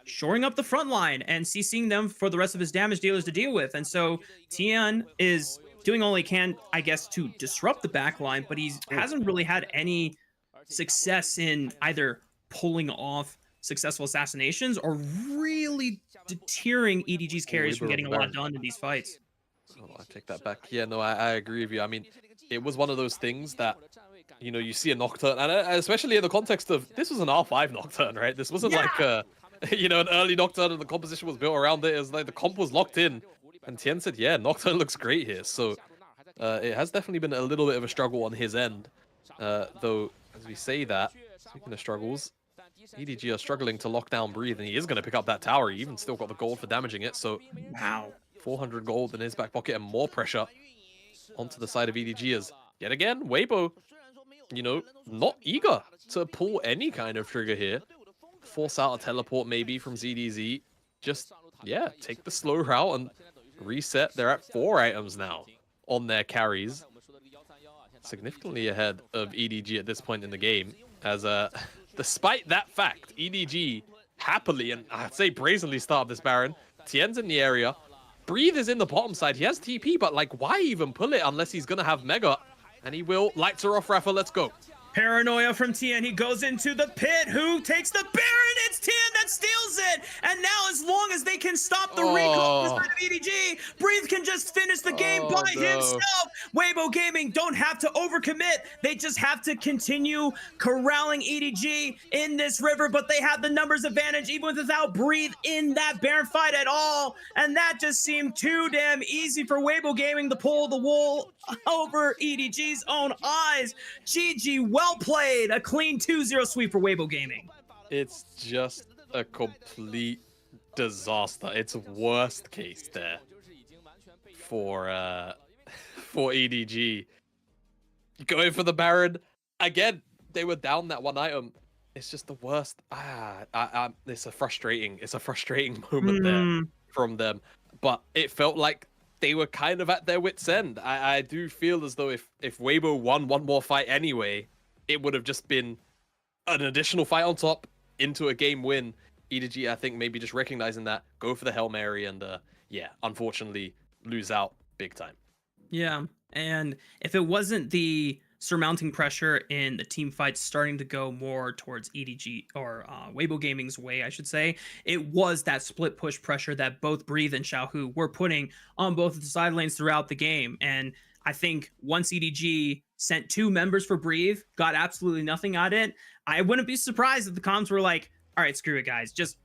shoring up the front line and CCing them for the rest of his damage dealers to deal with. And so Tien is doing all he can, I guess, to disrupt the back line, but he hasn't really had any success in either pulling off successful assassinations are really deterring EDG's carries from getting a lot done in these fights. Oh, I take that back. Yeah, no, I agree with you. I mean, it was one of those things that, you know, you see a Nocturne, and especially in the context of, this was an R5 Nocturne, right? This wasn't like, you know, an early Nocturne and the composition was built around it. It was like the comp was locked in. And Tien said, yeah, Nocturne looks great here. So it has definitely been a little bit of a struggle on his end. Though, as we say that, speaking of struggles, EDG are struggling to lock down Breathe, and he is going to pick up that tower. He even still got the gold for damaging it. So, wow. 400 gold in his back pocket and more pressure onto the side of EDG as, yet again, Weibo, you know, not eager to pull any kind of trigger here. Force out a teleport maybe from ZDZ. Just, yeah, take the slow route and reset. They're at 4 items now on their carries. Significantly ahead of EDG at this point in the game. As, despite that fact, EDG happily, and I'd say brazenly start this Baron. Tien's in the area. Breathe is in the bottom side. He has TP, but like, why even pull it unless he's gonna have Mega? And he will. Lights are off, Rafa. Let's go. Paranoia from Tien. He goes into the pit. Who takes the Baron? It's Tien that steals it. And now, as long as they can stop the recall of EDG, Breathe can just finish the game by himself. Weibo Gaming don't have to overcommit. They just have to continue corralling EDG in this river, but they have the numbers advantage even without Breathe in that Baron fight at all. And that just seemed too damn easy for Weibo Gaming to pull the wool over EDG's own eyes. GG, well played. A clean 2-0 sweep for Weibo Gaming. It's just a complete disaster. It's worst case there for EDG. Going for the Baron. Again, they were down that one item. It's just the worst. It's a frustrating moment there from them. But it felt like they were kind of at their wits' end. I do feel as though if Weibo won one more fight anyway, it would have just been an additional fight on top into a game win. EDG, I think, maybe just recognizing that, go for the Hail Mary, and yeah, unfortunately, lose out big time. Yeah, and if it wasn't the surmounting pressure in the team fights starting to go more towards EDG or Weibo Gaming's way, I should say, it was that split push pressure that both Breathe and Xiaohu were putting on both of the side lanes throughout the game. And I think once EDG sent 2 members for Breathe, got absolutely nothing out of it, I wouldn't be surprised if the comms were like, all right, screw it, guys. Just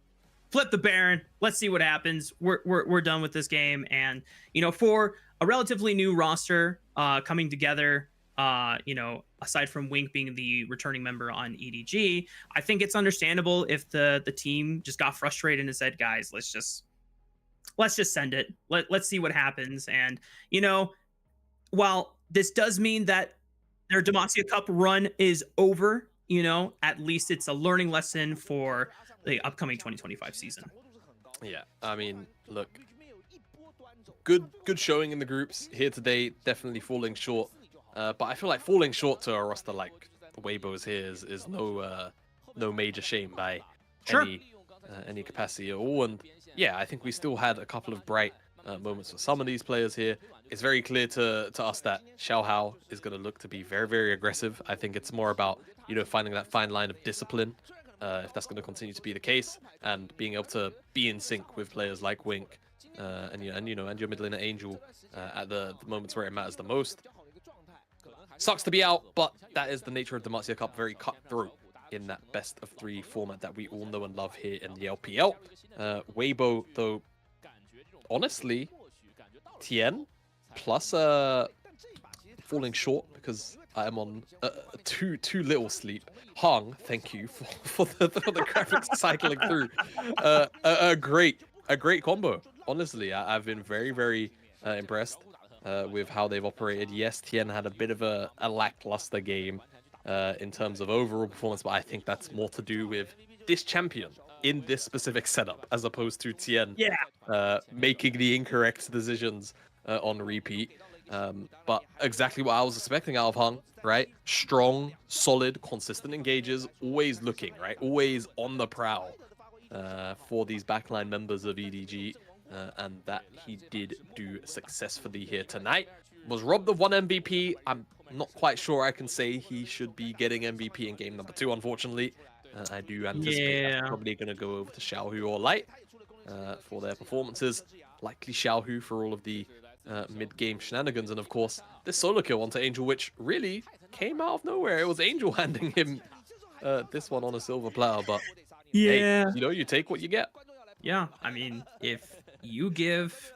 flip the Baron. Let's see what happens. We're done with this game. And, you know, for a relatively new roster coming together, you know, aside from Wink being the returning member on EDG, I think it's understandable if the team just got frustrated and said, guys, let's just send it. Let's see what happens. And, you know, while this does mean that their DEMACIA Cup run is over, you know, at least it's a learning lesson for the upcoming 2025 season. Yeah, I mean, look, good showing in the groups here today, definitely falling short. But I feel like falling short to a roster like Weibo's here is no major shame by any capacity at all. And yeah, I think we still had a couple of bright moments for some of these players here. It's very clear to us that Xiao Hao is going to look to be very, very aggressive. I think it's more about, you know, finding that fine line of discipline, if that's going to continue to be the case, and being able to be in sync with players like Wink and your mid laner Angel at the moments where it matters the most. Sucks to be out, but that is the nature of the DEMACIA Cup, very cutthroat in that best of 3 format that we all know and love here in the LPL. Weibo, though, honestly, Tien plus falling short because I am on too little sleep. Hung, thank you for the graphics cycling through. A great combo. Honestly, I've been very, very impressed with how they've operated. Yes, Tien had a bit of a lackluster game in terms of overall performance, but I think that's more to do with this champion in this specific setup as opposed to Tien making the incorrect decisions on repeat. But exactly what I was expecting out of Hung, right? Strong, solid, consistent engages, always looking, right? Always on the prowl for these backline members of EDG. And that he did do successfully here tonight. Was robbed of 1 MVP. I'm not quite sure I can say he should be getting MVP in game number 2, unfortunately. I do anticipate that's probably going to go over to Xiaohu or Light for their performances. Likely Xiaohu for all of the mid-game shenanigans. And of course, this solo kill onto Angel, which really came out of nowhere. It was Angel handing him this one on a silver platter. But hey, you know, you take what you get. Yeah, I mean, if you give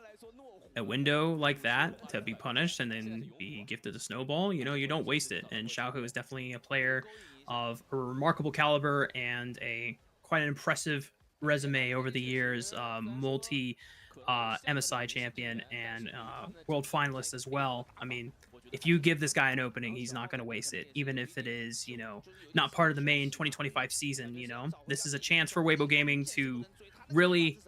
a window like that to be punished and then be gifted a snowball, you know, you don't waste it. And Xiaohu is definitely a player of a remarkable caliber and a quite an impressive resume over the years. Multi MSI champion and world finalist as well. I mean, if you give this guy an opening, he's not going to waste it, even if it is, you know, not part of the main 2025 season. You know, this is a chance for Weibo Gaming to really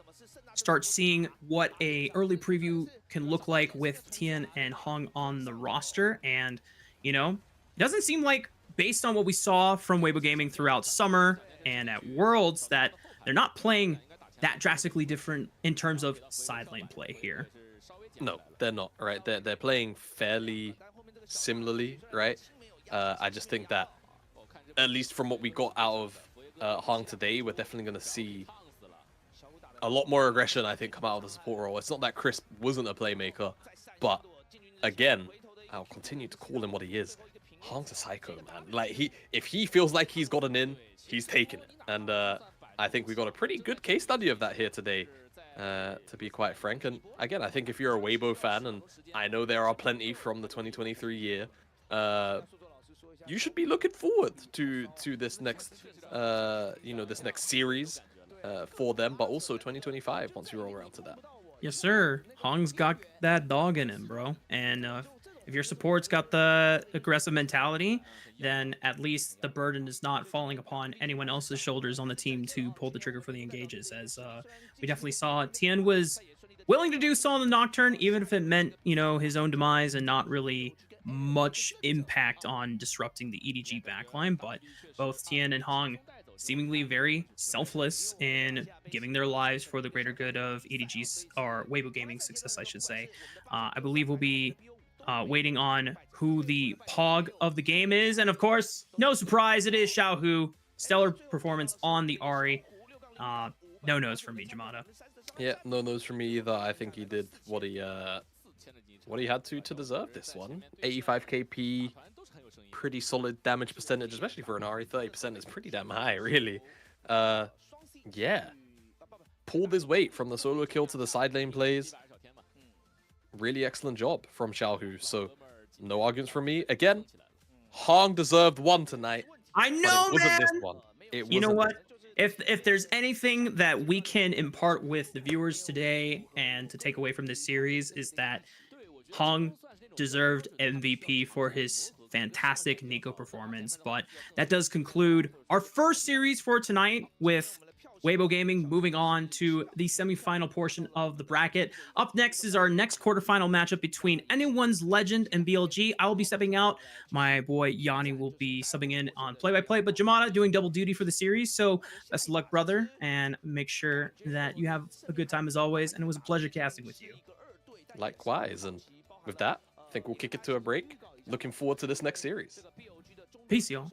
start seeing what a early preview can look like with Tian and Hong on the roster. And, you know, it doesn't seem like, based on what we saw from Weibo Gaming throughout summer and at Worlds, that they're not playing that drastically different in terms of side lane play here. No, they're not, right? They're playing fairly similarly, right? I just think that, at least from what we got out of Hong today, we're definitely going to see a lot more aggression, I think, come out of the support role. It's not that Chris wasn't a playmaker, but again, I'll continue to call him what he is. Hong's a psycho, man. Like, if he feels like he's got an in, he's taking it. And I think we got a pretty good case study of that here today, to be quite frank. And again, I think if you're a Weibo fan, and I know there are plenty from the 2023 year, you should be looking forward to this next, you know, this next series for them, but also 2025 once you roll around to that. Yes, sir. Hong's got that dog in him, bro. And if your support's got the aggressive mentality, then at least the burden is not falling upon anyone else's shoulders on the team to pull the trigger for the engages. As we definitely saw, Tian was willing to do so on the Nocturne, even if it meant, you know, his own demise and not really much impact on disrupting the EDG backline. But both Tian and Hong seemingly very selfless in giving their lives for the greater good of EDG's, or Weibo Gaming's success, I should say. I believe we'll be waiting on who the Pog of the game is. And of course, no surprise, it is Xiaohu. Stellar performance on the Ahri. No no's for me, Jamada. Yeah, no no's for me either. I think he did what he had to deserve this one. 85 KP, pretty solid damage percentage, especially for an Ahri. 30% is pretty damn high, really. Yeah. Pulled his weight from the solo kill to the side lane plays. Really excellent job from Xiaohu, so no arguments from me. Again, Hong deserved one tonight. I know, it wasn't man! This one. You know what? If there's anything that we can impart with the viewers today and to take away from this series, is that Hong deserved MVP for his fantastic Nico performance. But that does conclude our first series for tonight, with Weibo Gaming moving on to the semifinal portion of the bracket. Up next is our next quarterfinal matchup between Anyone's Legend and BLG. I will be stepping out. My boy Yanni will be subbing in on play-by-play, but Jamada doing double duty for the series. So best of luck, brother, and make sure that you have a good time as always. And it was a pleasure casting with you. Likewise, and with that, I think we'll kick it to a break. Looking forward to this next series. Peace, y'all.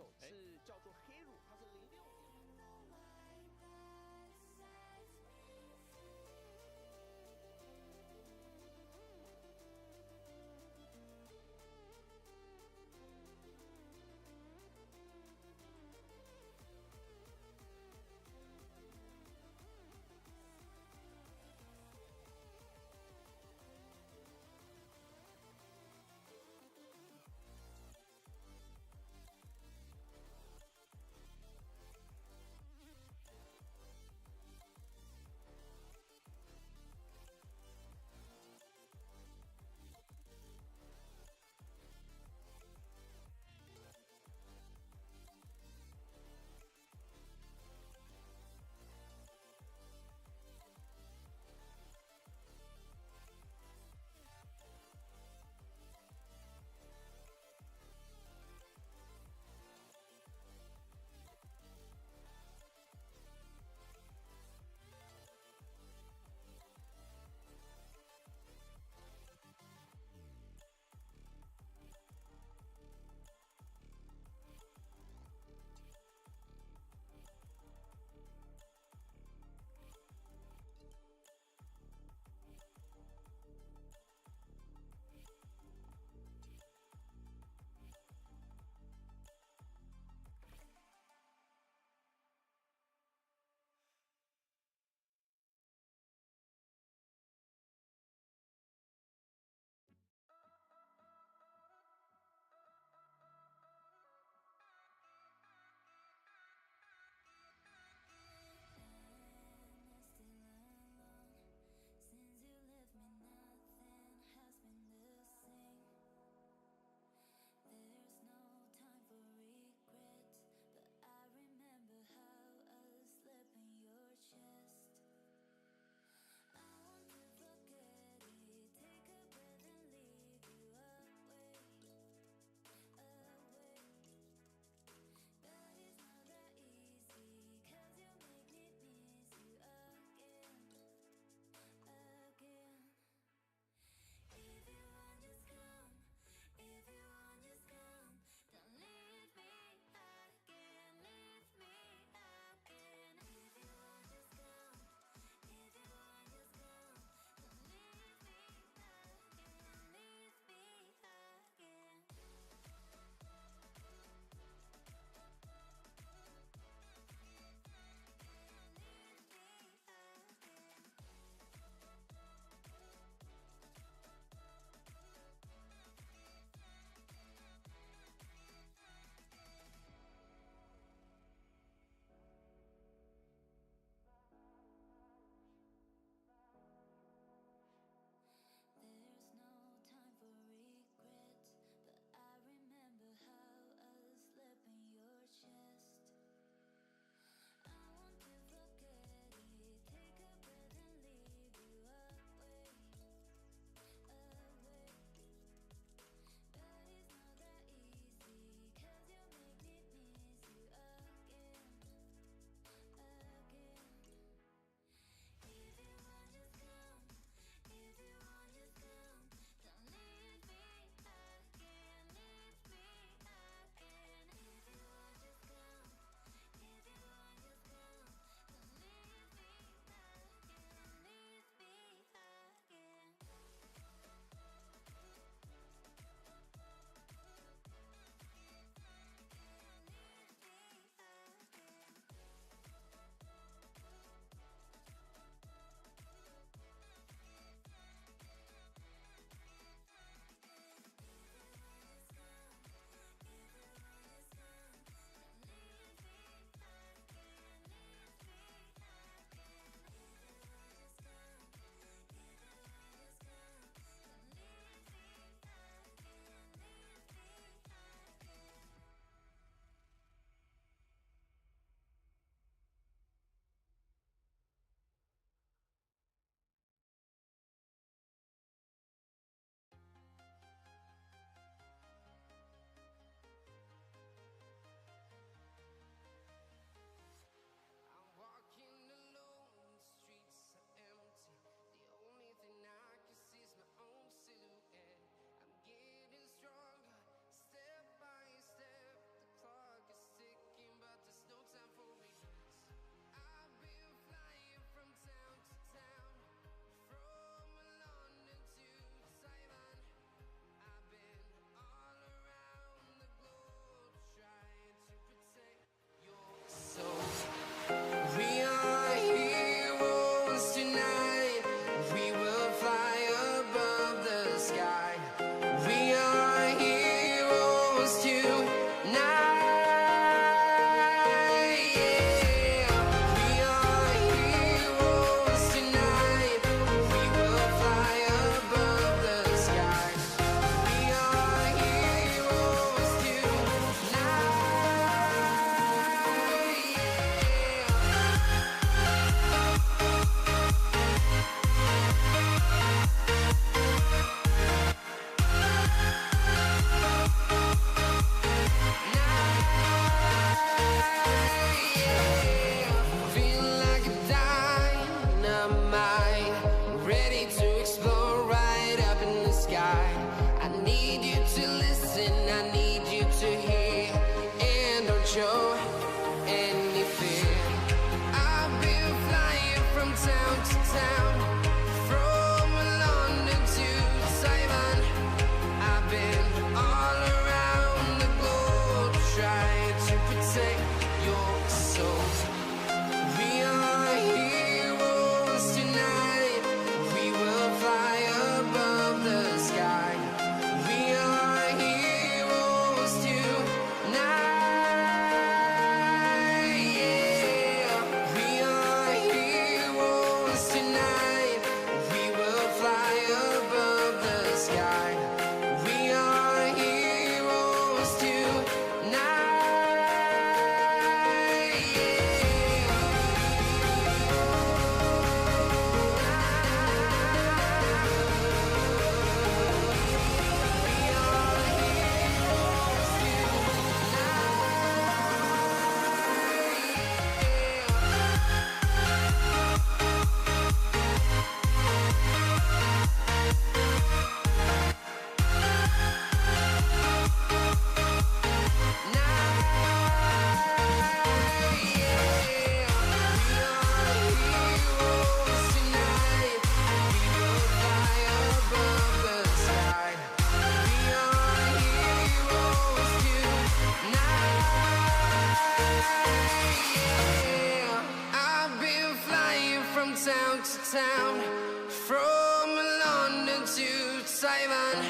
town to town, from London to Taiwan.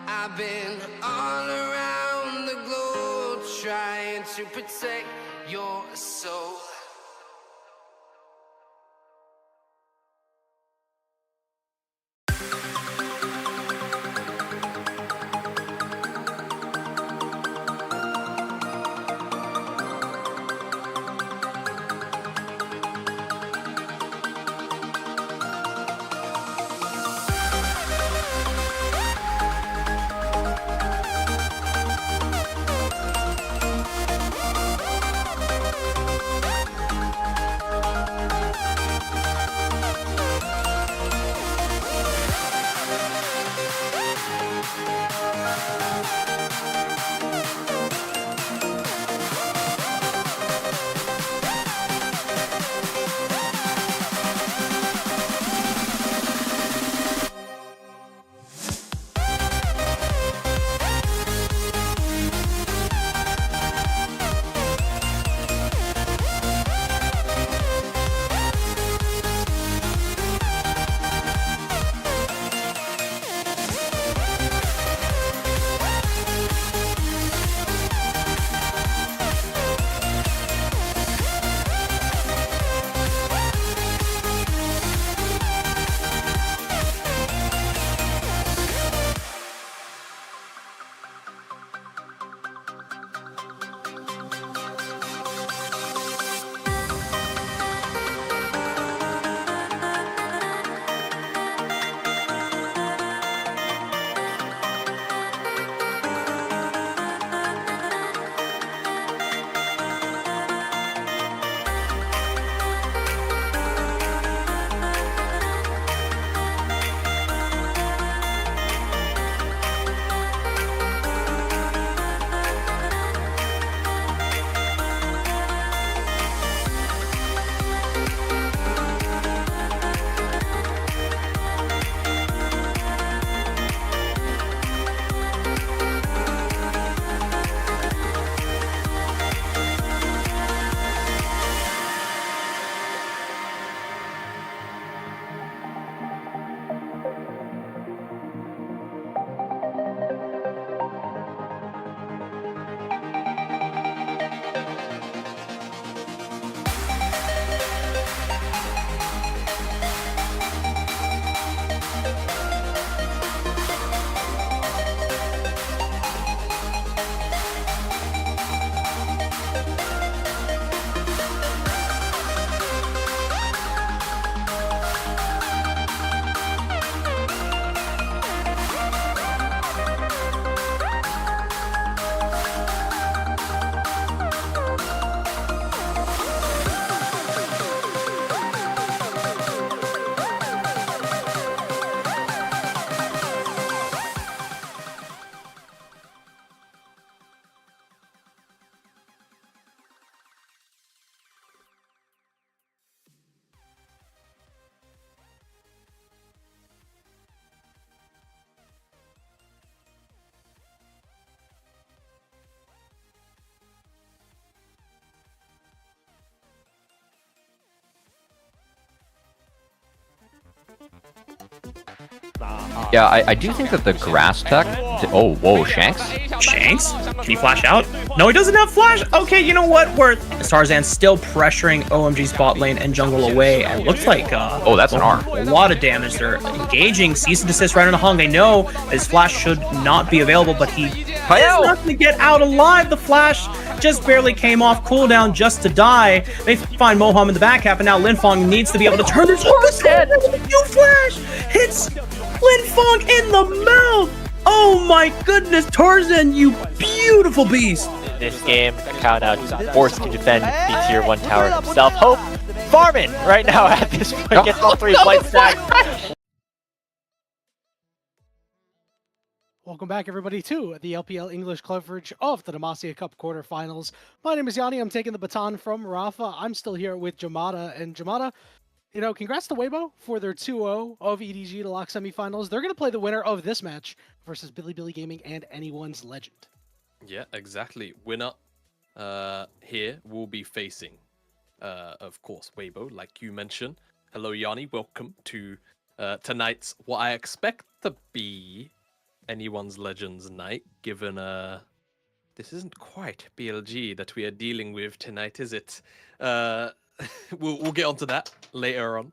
I've been all around the globe trying to protect your soul. Yeah, I do think that the grass tech... Oh, whoa, Shanks? Shanks? Can he flash out? No, he doesn't have flash. Okay, you know what? Tarzan still pressuring OMG's bot lane and jungle away, and looks like oh, that's an arm. A lot of damage. They're engaging cease and desist right on the Hung. They know his flash should not be available, but he is not going to get out alive. The flash just barely came off cooldown just to die. They find Moham in the back half, and now Linfong needs to be able to turn his horse head. You flash hits Linfong in the mouth. Oh my goodness, Tarzan, you beautiful beast. This game, Countdown forced to defend the tier 1 tower himself. Hope farming right now at this point, gets all 3 flight stacks. Welcome back, everybody, to the LPL English coverage of the DEMACIA Cup quarterfinals. My name is Yanni. I'm taking the baton from Rafa. I'm still here with Jamada. And Jamada, you know, congrats to Weibo for their 2-0 of EDG to lock semifinals. They're going to play the winner of this match versus Billy Gaming and Anyone's Legend. Yeah, exactly. Winner here will be facing, of course, Weibo, like you mentioned. Hello, Yanni. Welcome to tonight's what I expect to be anyone's Legends night, given this isn't quite BLG that we are dealing with tonight, is it? We'll get onto that later on.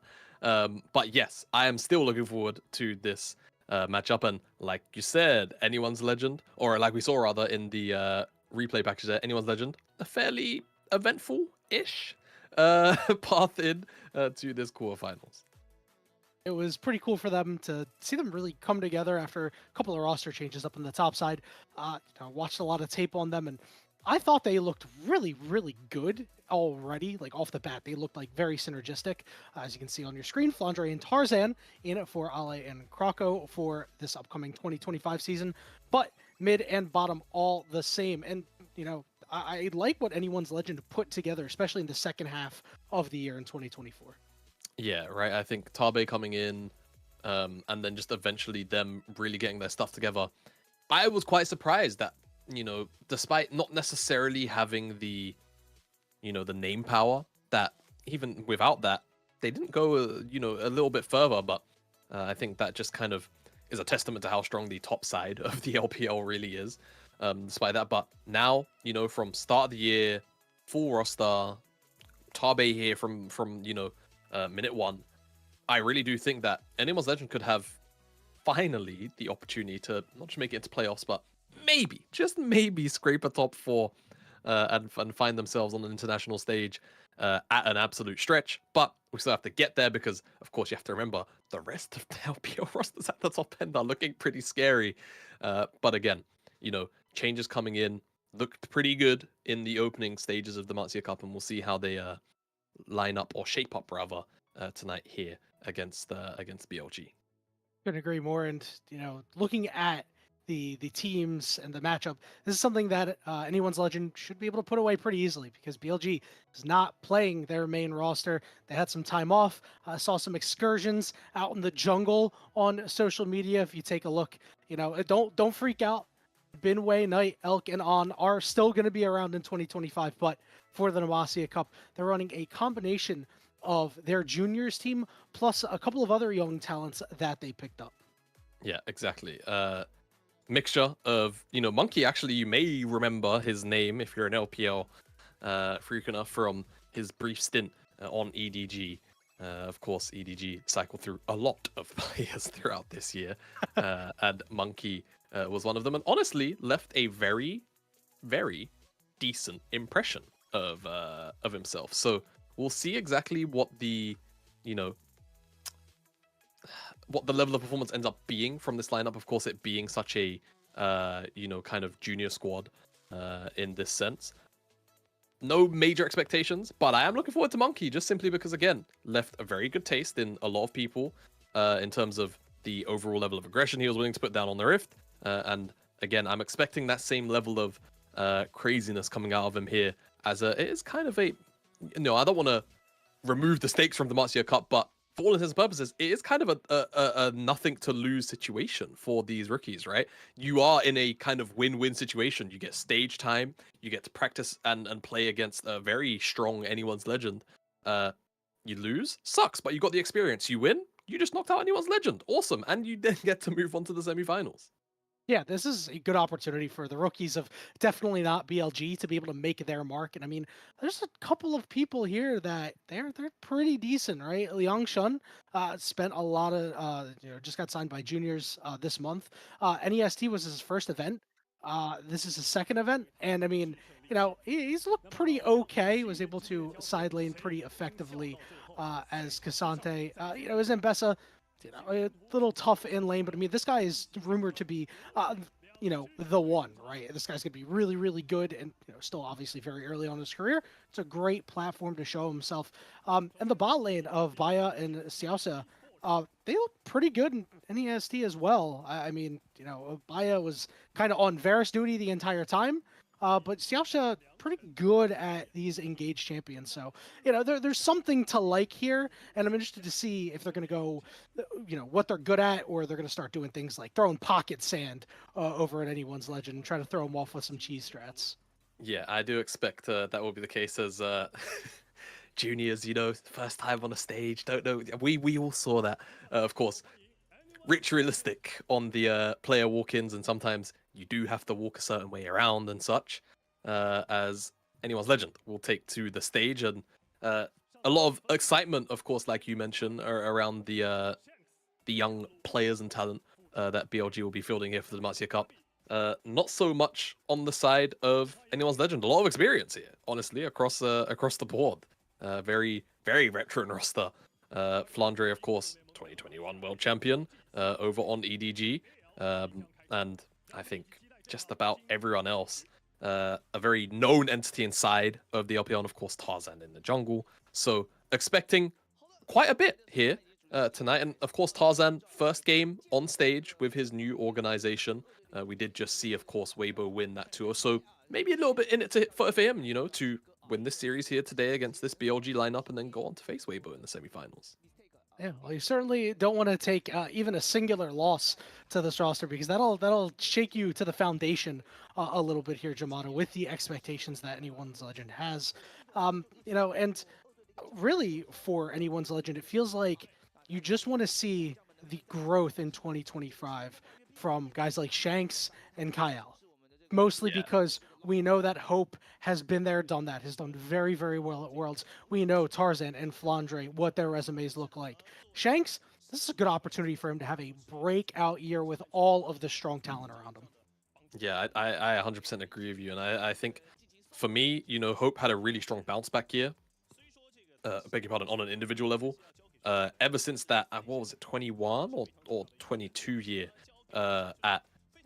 But yes, I am still looking forward to this matchup. And like you said, anyone's Legend, or like we saw rather in the replay package there, anyone's Legend, a fairly eventful-ish path in to this quarterfinals. It was pretty cool for them to see them really come together after a couple of roster changes up on the top side. Watched a lot of tape on them, and I thought they looked really, really good already. Like off the bat, they looked like very synergistic. As you can see on your screen, Flandre and Tarzan in it for Ale and Krako for this upcoming 2025 season, but mid and bottom all the same. And I like what anyone's Legend put together, especially in the second half of the year in 2024. Yeah, right. I think Tabe coming in, and then just eventually them really getting their stuff together. I was quite surprised that, despite not necessarily having the name power, that even without that, they didn't go, a little bit further. But I think that just kind of is a testament to how strong the top side of the LPL really is. Despite that, but now, from start of the year, full roster, Tabe here from minute one, I really do think that anyone's Legend could have finally the opportunity to not just make it into playoffs, but maybe, just maybe, scrape a top 4 and find themselves on an international stage at an absolute stretch. But we still have to get there because, of course, you have to remember the rest of the LPL rosters at the top end are looking pretty scary. But again, changes coming in looked pretty good in the opening stages of the DEMACIA Cup, and we'll see how they line up, or shape up rather, tonight here against BLG. Couldn't agree more. And looking at the teams and the matchup, this is something that anyone's Legend should be able to put away pretty easily, because BLG is not playing their main roster. They had some time off. Saw some excursions out in the jungle on social media. If you take a look, don't freak out. Binway, Knight, Elk, and On are still going to be around in 2025, but for the DEMACIA Cup, they're running a combination of their juniors team plus a couple of other young talents that they picked up. Yeah, exactly. Mixture of, Monkey, actually, you may remember his name if you're an LPL freak enough from his brief stint on EDG. Of course, EDG cycled through a lot of players throughout this year, and Monkey was one of them, and honestly left a very, very decent impression of himself. So we'll see exactly what the level of performance ends up being from this lineup. Of course, it being such a kind of junior squad in this sense. No major expectations, but I am looking forward to Monkey, just simply because, again, left a very good taste in a lot of people in terms of the overall level of aggression he was willing to put down on the Rift. And again, I'm expecting that same level of craziness coming out of him here, as it is kind of a, I don't want to remove the stakes from the DEMACIA Cup, but for all intents and purposes, it is kind of a nothing to lose situation for these rookies, right? You are in a kind of win-win situation. You get stage time, you get to practice and play against a very strong anyone's Legend. You lose, sucks, but you got the experience. You win, you just knocked out anyone's Legend, awesome, and you then get to move on to the semifinals. Yeah, this is a good opportunity for the rookies of definitely not BLG to be able to make their mark. And I mean, there's a couple of people here that they're pretty decent, right? Liang Shun spent a lot of just got signed by juniors this month. NEST was his first event. This is his second event, and I mean, he's looked pretty okay. Was able to side lane pretty effectively as Cassante. As Mbessa, a little tough in lane, but I mean, this guy is rumored to be, the one, right? This guy's gonna be really, really good, and still obviously very early on in his career. It's a great platform to show himself. And the bot lane of Baya and Xiaoxia, they look pretty good in NEST as well. I mean, Baya was kind of on Varus duty the entire time. But Xiaoxia pretty good at these engaged champions. So, there's something to like here. And I'm interested to see if they're going to go, what they're good at, or they're going to start doing things like throwing pocket sand over at anyone's Legend and try to throw them off with some cheese strats. Yeah, I do expect that will be the case, as, juniors, you know, first time on a stage, don't know. We all saw that, of course. Ritualistic on the player walk-ins, and sometimes you do have to walk a certain way around and such, as anyone's legend will take to the stage, and a lot of excitement, of course, like you mentioned, around the young players and talent that BLG will be fielding here for the DEMACIA Cup. Not so much on the side of anyone's legend. A lot of experience here, honestly, across the board. Very, very veteran roster. Flandre, of course, 2021 world champion over on EDG. And I think just about everyone else. A very known entity inside of the LPL, and of course Tarzan in the jungle. So expecting quite a bit here tonight. And of course Tarzan, first game on stage with his new organization. We did just see, of course, Weibo win that tour. So maybe a little bit in it for him, you know, to win this series here today against this BLG lineup and then go on to face Weibo in the semifinals. Yeah, well, you certainly don't want to take even a singular loss to this roster, because that'll shake you to the foundation a little bit here, Jamada, with the expectations that anyone's legend has. You know, and really for anyone's legend, it feels like you just want to see the growth in 2025 from guys like Shanks and Kyle. Mostly because we know that Hope has been there, done that, has done very, very well at Worlds. We know Tarzan and Flandre, what their resumes look like. Shanks, this is a good opportunity for him to have a breakout year with all of the strong talent around him. Yeah, I 100% agree with you. And I think for me, you know, Hope had a really strong bounce back year. Beg your pardon, on an individual level. Ever since that, what was it, 21 or 22 year at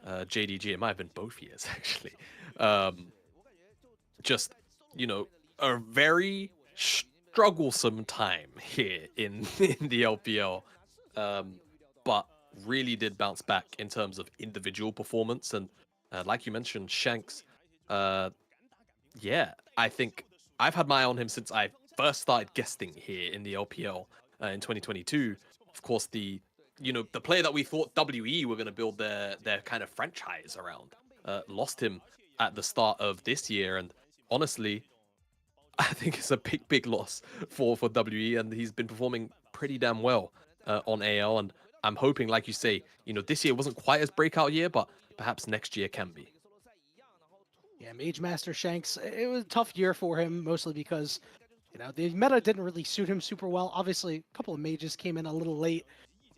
JDG? It might have been both years, actually. Just, you know, a very strugglesome time here in the LPL. But really did bounce back in terms of individual performance. And like you mentioned, Shanks, yeah, I think I've had my eye on him since I first started guesting here in the LPL in 2022. Of course, the player that we thought WE were going to build their kind of franchise around lost him at the start of this year, and honestly, I think it's a big loss for WE, and he's been performing pretty damn well on AL, and I'm hoping, like you say, you know, this year wasn't quite as breakout year, but perhaps next year can be. Yeah, Mage Master Shanks, it was a tough year for him, mostly because, you know, the meta didn't really suit him super well. Obviously, a couple of mages came in a little late.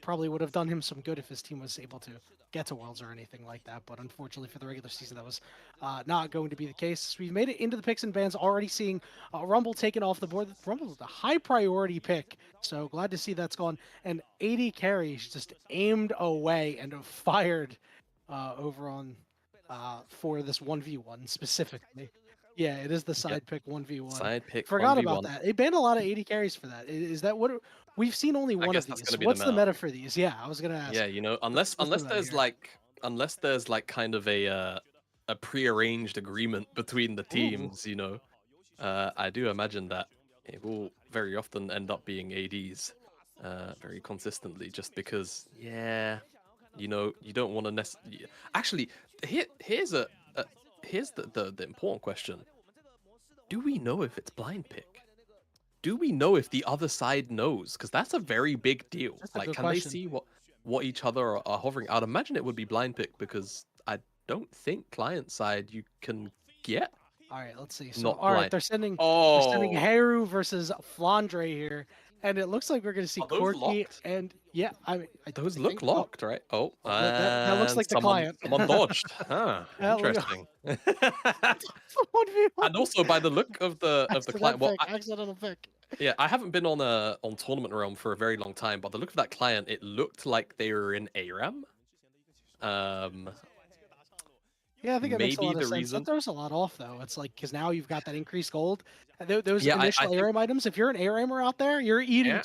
Probably would have done him some good if his team was able to get to Worlds or anything like that. But unfortunately for the regular season, that was not going to be the case. We've made it into the picks and bans, already seeing Rumble taken off the board. Rumble is a high priority pick, so glad to see that's gone. And 80 carries just aimed away and fired over on for this 1v1 specifically. Yeah, it is the side pick 1v1. Side pick. Forgot 1v1. about that. They banned a lot of 80 carries for that. Is that what we've seen? Only one of these. What's the meta for these? Yeah, I was gonna ask. Yeah, you know, unless there's like kind of a prearranged agreement between the teams, you know, I do imagine that it will very often end up being ADs very consistently, just because, yeah, you know, you don't want to actually. Here's the important question. Do we know if it's blind pick? Do we know if the other side knows? Because that's a very big deal. Like, can they see what each other are hovering? I'd imagine it would be blind pick, because I don't think client side you can get. All right, let's see. So, all right, they're sending Haru versus Flandre here, and it looks like we're going to see Corky and those look locked, right? Oh, that looks like the client. Someone dodged. Huh, interesting. And also, by the look of the client, accidental pick. Yeah, I haven't been on Tournament Realm for a very long time, but the look of that client, it looked like they were in ARAM. Yeah, I think it makes a lot of sense. That throws a lot off, though. It's like, because now you've got that increased gold. Those initial ARAM items, if you're an ARAMer out there, you're eating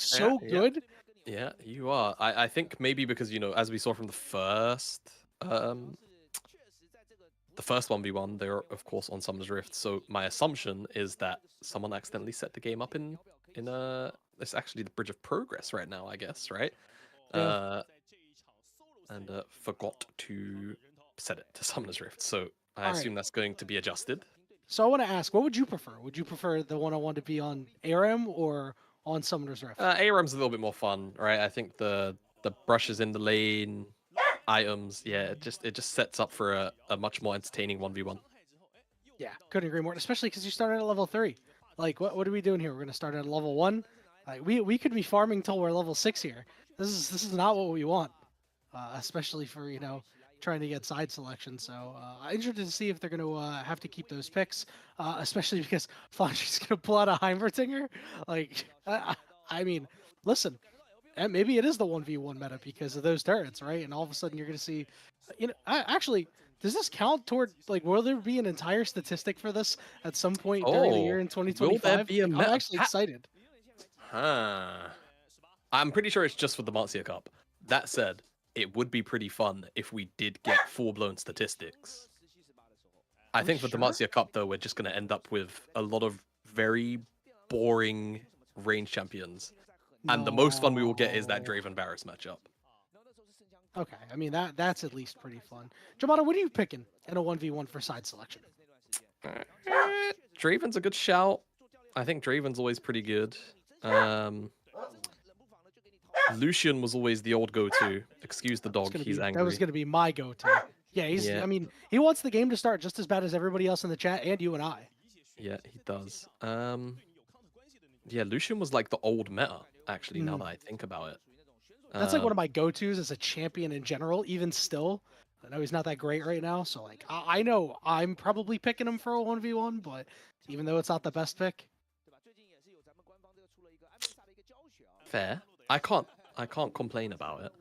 good. Yeah, you are. I think maybe because, you know, as we saw from the first 1v1, they're of course on Summoner's Rift. So my assumption is that someone accidentally set the game up in it's actually the Bridge of Progress right now, I guess, right? Yeah. And forgot to set it to Summoner's Rift. So I assume that's going to be adjusted. So I want to ask, what would you prefer? Would you prefer the 1-on-1 to be on ARM or on Summoner's Rift? ARM's a little bit more fun, right? I think the brushes in the lane, items, yeah, it just sets up for a much more entertaining 1v1. Yeah, couldn't agree more. Especially because you started at level 3. Like, what are we doing here? We're gonna start at level 1. Like, we could be farming till we're level 6 here. This is not what we want, especially for trying to get side selection. So I'm interested to see if they're gonna have to keep those picks, especially because Flandre's gonna pull out a Heimerdinger. Like, I mean, listen, and maybe it is the 1v1 meta because of those turrets, right? And all of a sudden you're gonna see, actually. Does this count toward, like, will there be an entire statistic for this at some point during the year in 2025? Will there be a I'm actually excited. Huh. I'm pretty sure it's just for the Demacia Cup. That said, it would be pretty fun if we did get full-blown statistics. I think for the Demacia Cup, though, we're just going to end up with a lot of very boring range champions. And the most fun we will get is that Draven Varus matchup. Okay, I mean, that's at least pretty fun. Jamada, what are you picking in a 1v1 for side selection? Draven's a good shout. I think Draven's always pretty good. Lucian was always the old go-to. Excuse the dog, he's angry. That was going to be my go-to. Yeah, I mean, he wants the game to start just as bad as everybody else in the chat and you and I. Yeah, he does. Yeah, Lucian was like the old meta, actually, now that I think about it. That's like one of my go-tos as a champion in general, even still. I know he's not that great right now, so like I know I'm probably picking him for a 1v1, but even though it's not the best pick. Fair. I can't complain about it.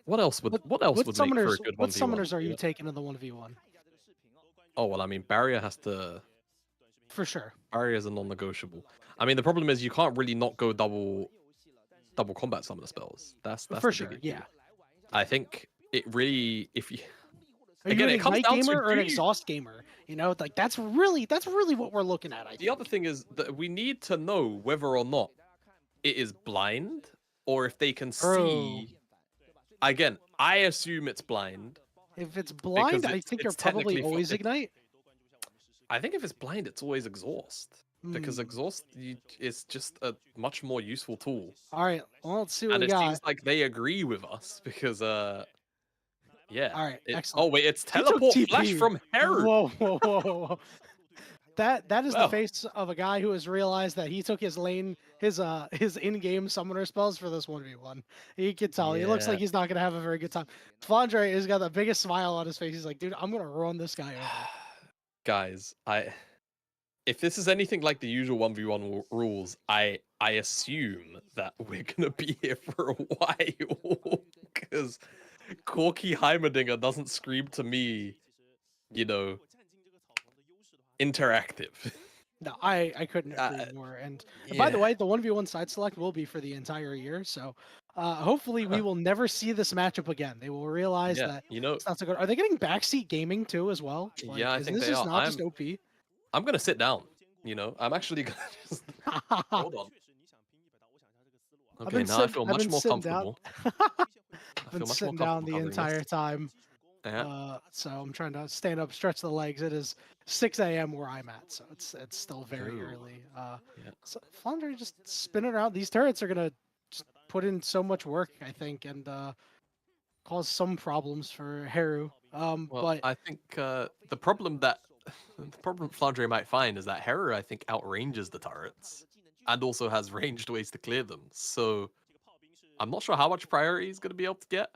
What else would make for a good 1v1? What summoners are you taking in the 1v1? Oh well, I mean Barrier has to. For sure. Barrier is a non-negotiable. I mean the problem is you can't really not go double combat summoner spells. That's for sure. Yeah. I think it really if you. Are you an Ignite gamer or an Exhaust gamer? You know, like that's really what we're looking at. The other thing is that we need to know whether or not it is blind or if they can see. Again, I assume it's blind. If it's blind, I think you're probably always Ignite. I think if it's blind, it's always Exhaust. Because Exhaust is just a much more useful tool. All right, well, let's see what we got. And it seems like they agree with us because, yeah. All right, excellent. Oh wait, it's teleport flash from Heru. Whoa. That is the face of a guy who has realized that he took his in-game summoner spells for this 1v1. You can tell. He looks like he's not gonna have a very good time. Flandre has got the biggest smile on his face. He's like, dude, I'm gonna run this guy over. Guys, if this is anything like the usual 1v1 rules, I assume that we're gonna be here for a while because Corky Heimerdinger doesn't scream to me, interactive. No, I couldn't agree more. And by the way, the 1v1 side select will be for the entire year, so hopefully we will never see this matchup again. They will realize that it's not so good. Are they getting backseat gaming too as well? Like, yeah, I think this they is are. not just OP. I'm gonna sit down. I'm actually gonna just hold on. Okay, now I feel much more comfortable. I've been sitting down the entire time. So I'm trying to stand up, stretch the legs. It is 6 a.m. where I'm at, so it's still very early. So Flandre just spinning around. These turrets are gonna just put in so much work, I think, and cause some problems for Heru. But I think the problem Flandre might find is that Heru, I think, outranges the turrets and also has ranged ways to clear them. So I'm not sure how much priority he's going to be able to get.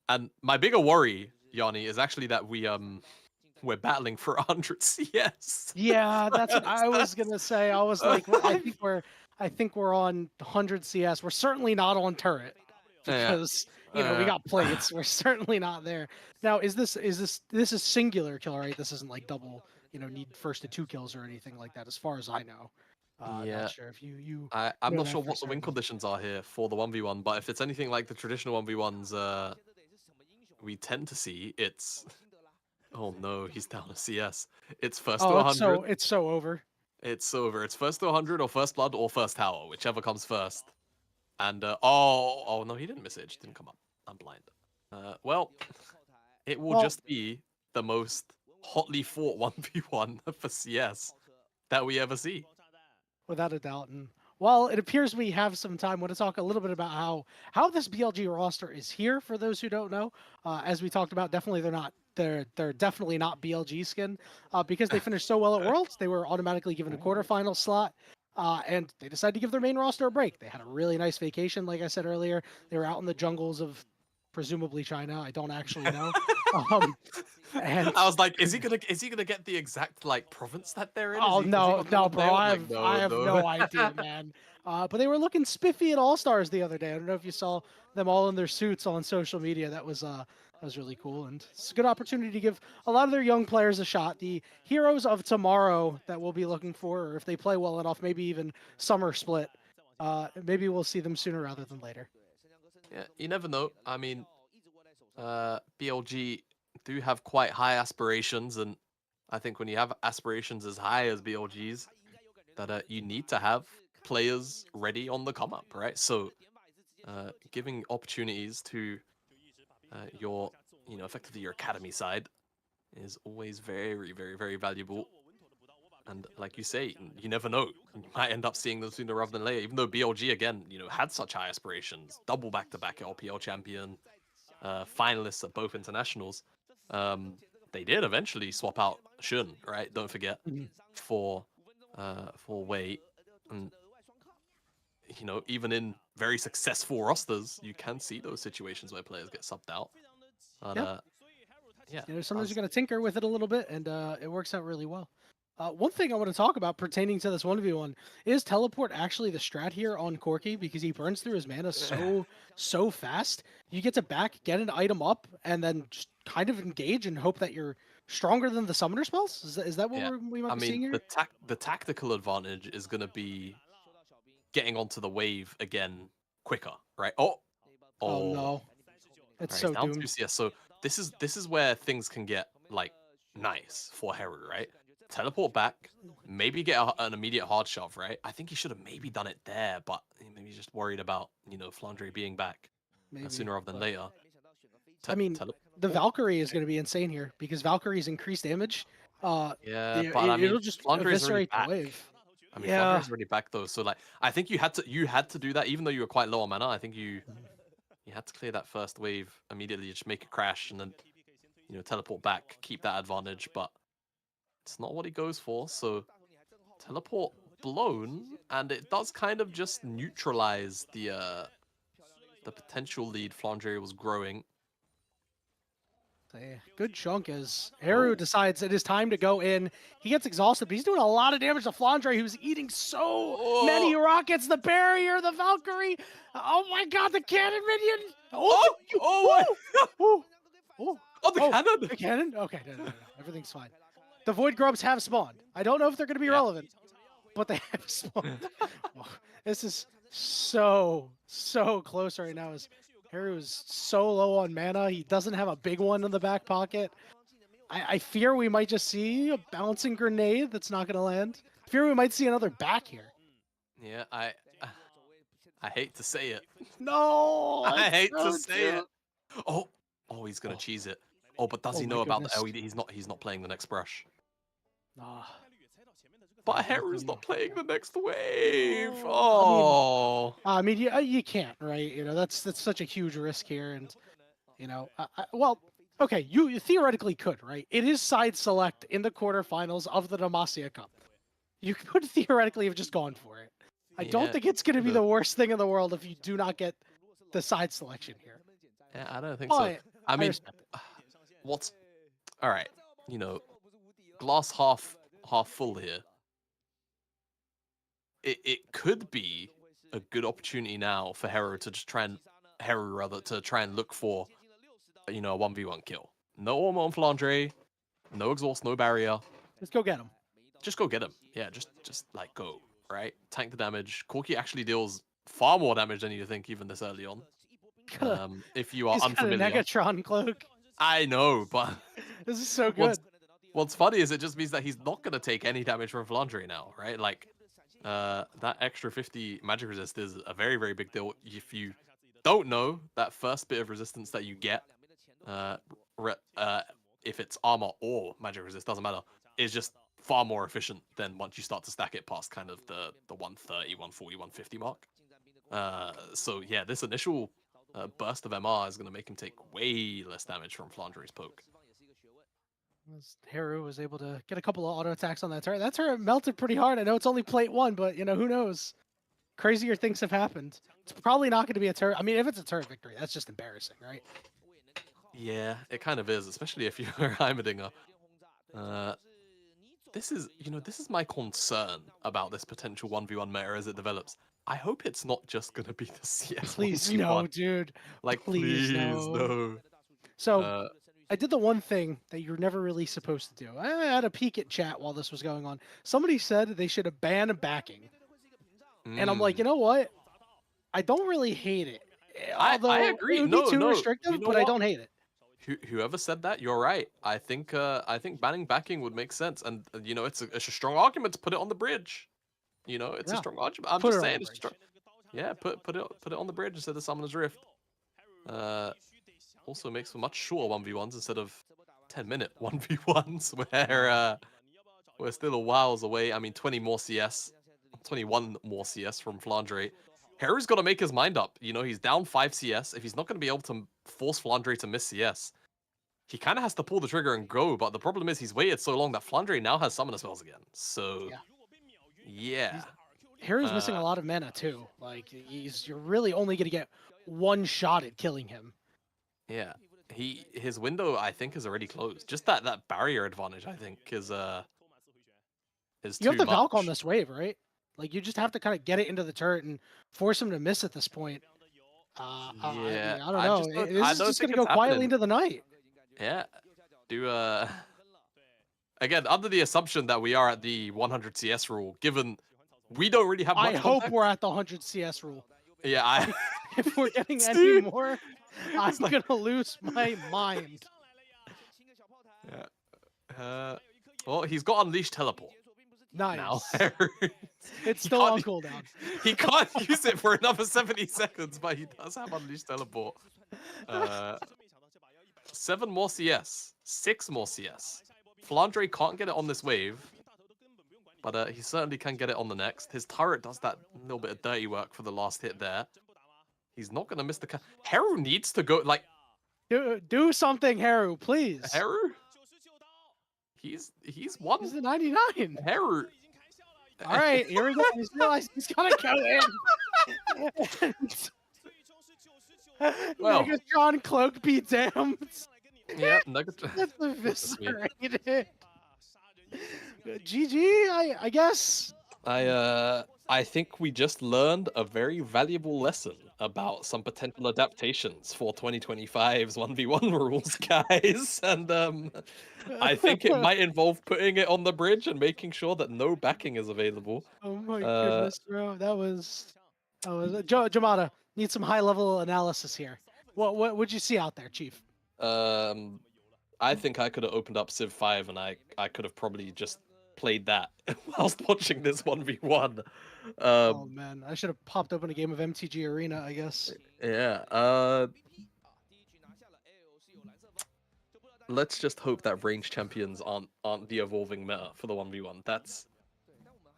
And my bigger worry, Yanni, is actually that we're battling for 100 CS. Yeah, that's what I was gonna say. I was like, I think we're on 100 CS. We're certainly not on turret because we got plates. We're certainly not there. Now, this is singular kill, right? This isn't like double. Need first to 2 kills or anything like that, as far as I know. Not sure if you. I'm not sure what the win conditions are here for the 1v1, but if it's anything like the traditional 1v1s, we tend to see it's. Oh no, he's down to CS. It's first to 100. It's so over. It's over. It's first to 100 or first blood or first tower, whichever comes first. And oh no, he didn't miss it. It just didn't come up. I'm blind. Well, it will just be the most hotly fought 1v1 for CS that we ever see. Without a doubt. And well, it appears we have some time. I want to talk a little bit about how this BLG roster is here. For those who don't know, as we talked about, definitely they're definitely not BLG skin because they finished so well at Worlds. They were automatically given a quarterfinal slot. And they decided to give their main roster a break. They had a really nice vacation, like I said earlier. They were out in the jungles of presumably China. I don't actually know. And I was like, is he gonna get the exact like province that they're in? Oh no, no, bro! I have no. no idea, man. But they were looking spiffy at All Stars the other day. I don't know if you saw them all in their suits on social media. That was really cool, and it's a good opportunity to give a lot of their young players a shot. The heroes of tomorrow that we'll be looking for, or if they play well enough, maybe even summer split. Maybe we'll see them sooner rather than later. Yeah, you never know. I mean, BLG do have quite high aspirations, and I think when you have aspirations as high as BLG's, that you need to have players ready on the come up, right? So, giving opportunities to your, effectively your academy side is always very, very, very valuable. And like you say, you never know. You might end up seeing them sooner rather than later. Even though BLG again, had such high aspirations, double back-to-back LPL champion, finalists at both internationals. They did eventually swap out Shun, right? Don't forget, for Wei, and even in very successful rosters, you can see those situations where players get subbed out. But, yeah. Sometimes you got to tinker with it a little bit, and it works out really well. One thing I want to talk about pertaining to this 1v1 is teleport actually the strat here on Corki, because he burns through his mana so fast. You get to get an item up, and then just kind of engage and hope that you're stronger than the summoner spells? Is that what we might be seeing here? The tactical advantage is going to be getting onto the wave again quicker, right? Oh no. It's so doomed. So this is where things can get like nice for Heru, right? Teleport back, maybe get an immediate hard shove, right? I think he should have maybe done it there, but maybe he's just worried about, Flandre being back sooner rather than later. I mean, the Valkyrie is going to be insane here because Valkyrie's increased damage. Yeah, but it'll just eviscerate the wave. I mean, Flandre's already back though, so like I think you had to do that even though you were quite low on mana. I think you had to clear that first wave immediately, just make it crash and then teleport back, keep that advantage, but it's not what he goes for, so teleport blown, and it does kind of just neutralize the potential lead Flandre was growing. Good chunk as Heru decides it is time to go in. He gets exhausted, but he's doing a lot of damage to Flandre, who's eating so many rockets. The barrier, the Valkyrie. Oh my god, the cannon minion. The cannon. The cannon? Okay, no. Everything's fine. The Void Grubs have spawned. I don't know if they're going to be relevant, but they have spawned. This is so close right now. As Heru is so low on mana, he doesn't have a big one in the back pocket. I fear we might just see a bouncing grenade that's not going to land. I fear we might see another back here. Yeah, I hate to say it. No, I hate to say it. Oh, he's going to cheese it. Oh, but does he know about the LED? He's not playing the next brush. But Heru's not playing the next wave. Oh. I mean, you can't, right? That's such a huge risk here, and well, okay, you theoretically could, right? It is side select in the quarterfinals of the DEMACIA Cup. You could theoretically have just gone for it. I don't think it's going to be the worst thing in the world if you do not get the side selection here. Yeah, I don't think so. I mean, what's all right? Glass half full here. It could be a good opportunity now for Heru to just try and look for a 1v1 kill. No armor on Flandre, no exhaust, no barrier. Just go get him. Just go get him. Yeah, just like go, right? Tank the damage. Corki actually deals far more damage than you think even this early on. If you are He's unfamiliar. Got a Negatron cloak. I know, but this is so good. What's funny is it just means that he's not going to take any damage from Flandre now, right? Like, that extra 50 magic resist is a very, very big deal. If you don't know, that first bit of resistance that you get, if it's armor or magic resist, doesn't matter, is just far more efficient than once you start to stack it past kind of the 130, 140, 150 mark. So yeah, this initial burst of MR is going to make him take way less damage from Flandre's poke. Haru was able to get a couple of auto attacks on that turret. That turret melted pretty hard. I know it's only plate 1, but, you know, who knows? Crazier things have happened. It's probably not going to be a turret. I mean, if it's a turret victory, that's just embarrassing, right? Yeah, it kind of is, especially if you're Heimerdinger. This is my concern about this potential 1v1 meta as it develops. I hope it's not just going to be the CS Please 1v1. no, dude. Like, please no. So, I did the one thing that you're never really supposed to do. I had a peek at chat while this was going on. Somebody said they should have banned backing. And I'm like, you know what? I don't really hate it. Although I agree. It would be too restrictive, you know but I what? don't hate it. Whoever said that, you're right. I think banning backing would make sense, and you know, it's a strong argument to put it on the bridge. You know, it's a strong argument. I'm just saying, it's strong. Yeah, put it on the bridge instead of Summoner's Rift. Also makes for much shorter 1v1s instead of 10-minute 1v1s where we're still a whiles away. I mean, 20 more CS, 21 more CS from Flandre. Haru's got to make his mind up. You know, he's down 5 CS. If he's not going to be able to force Flandre to miss CS, he kind of has to pull the trigger and go. But the problem is he's waited so long that Flandre now has summoner spells again. So, yeah. Haru's missing a lot of mana too. Like you're really only going to get one shot at killing him. Yeah. His window, I think, is already closed. Just that barrier advantage, I think, is You too have the much. Valk on this wave, right? Like you just have to kind of get it into the turret and force him to miss at this point. Yeah, I don't know. This is just going to go quietly into the night. Yeah. Again, under the assumption that we are at the 100 CS rule, given we don't really have much I hope context. we're at the 100 CS rule. Yeah, if we're getting any more, I'm going to lose my mind. Yeah. Well, he's got Unleashed Teleport. Nice. Now. It's still on cooldown. He can't use it for another 70 seconds, but he does have Unleashed Teleport. 7 more CS. 6 more CS. Flandre can't get it on this wave, but he certainly can get it on the next. His turret does that little bit of dirty work for the last hit there. He's not going to miss the... Haru needs to go, like... Do something, Haru, please. Haru? He's one. He's a 99. Haru. All right, here we go. He's realized he's gonna go in. Well, Megatron cloak be damned. Yeah, That's eviscerated. GG, I guess. I think we just learned a very valuable lesson about some potential adaptations for 2025's 1v1 rules, guys. And I think it might involve putting it on the bridge and making sure that no backing is available. Oh my goodness, bro. That was Jamada, need some high level analysis here. What would you see out there, Chief? I think I could have opened up Civ 5 and I could have probably just played that whilst watching this 1v1. Oh man, I should have popped open a game of MTG Arena, I guess. Yeah. Let's just hope that range champions aren't the evolving meta for the 1v1.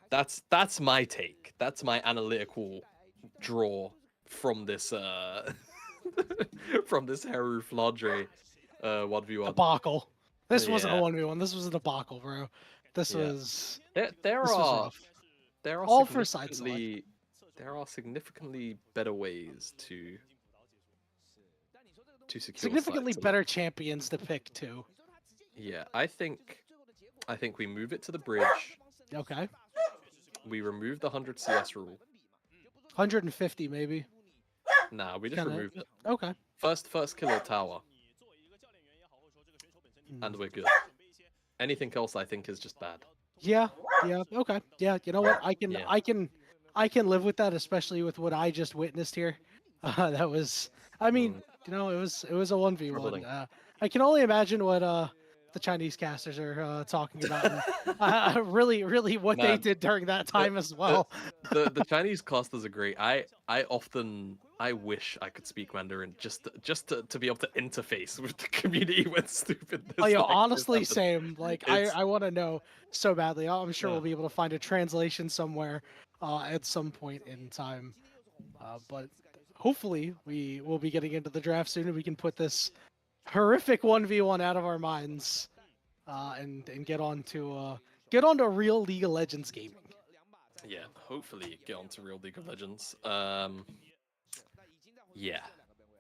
That's my take. That's my analytical draw from this from this Haru Flandre 1v1 debacle. This wasn't a 1v1. This was a debacle, bro. This was. There are all for side. There are significantly better ways to secure significantly sites. better champions to pick too. Yeah, I think we move it to the bridge. Okay. We remove the 100 CS rule. 150 maybe. Nah, we just removed it. Okay. First killer tower. And we're good. Anything else I think is just bad. Yeah, okay. Yeah, you know what? I can live with that, especially with what I just witnessed here. That was, I mean, you know, it was a 1v1. I can only imagine what the Chinese casters are talking about. And, really what they did during that time as well. The Chinese casters are great. I wish I could speak Mandarin just to be able to interface with the community when stupidness. Oh, yeah, like honestly, this same. happens. Like, It's- I want to know so badly. I'm sure Yeah. we'll be able to find a translation somewhere at some point in time. But hopefully, we will be getting into the draft soon, and we can put this horrific 1v1 out of our minds, and get on to real League of Legends gaming. Yeah, hopefully get onto real League of Legends. Yeah,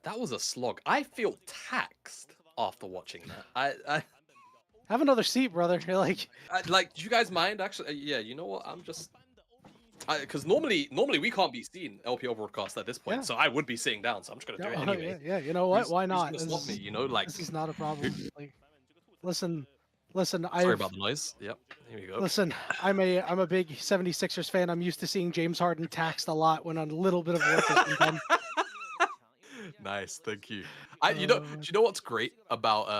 that was a slog. I feel taxed after watching that. I have another seat, brother. You're like, do you guys mind actually? Yeah, you know what? I'm just because normally we can't be seen LPL broadcast at this point, Yeah. so I would be sitting down. So I'm just gonna do it anyway. Yeah, you know what? Why not? Who's gonna stop me? You know, like this is not a problem. Like, listen. Sorry about the noise. Yep, here we go. Listen, I'm a big 76ers fan. I'm used to seeing James Harden taxed a lot when a little bit of work has been done. Nice, thank you. Do you know what's great about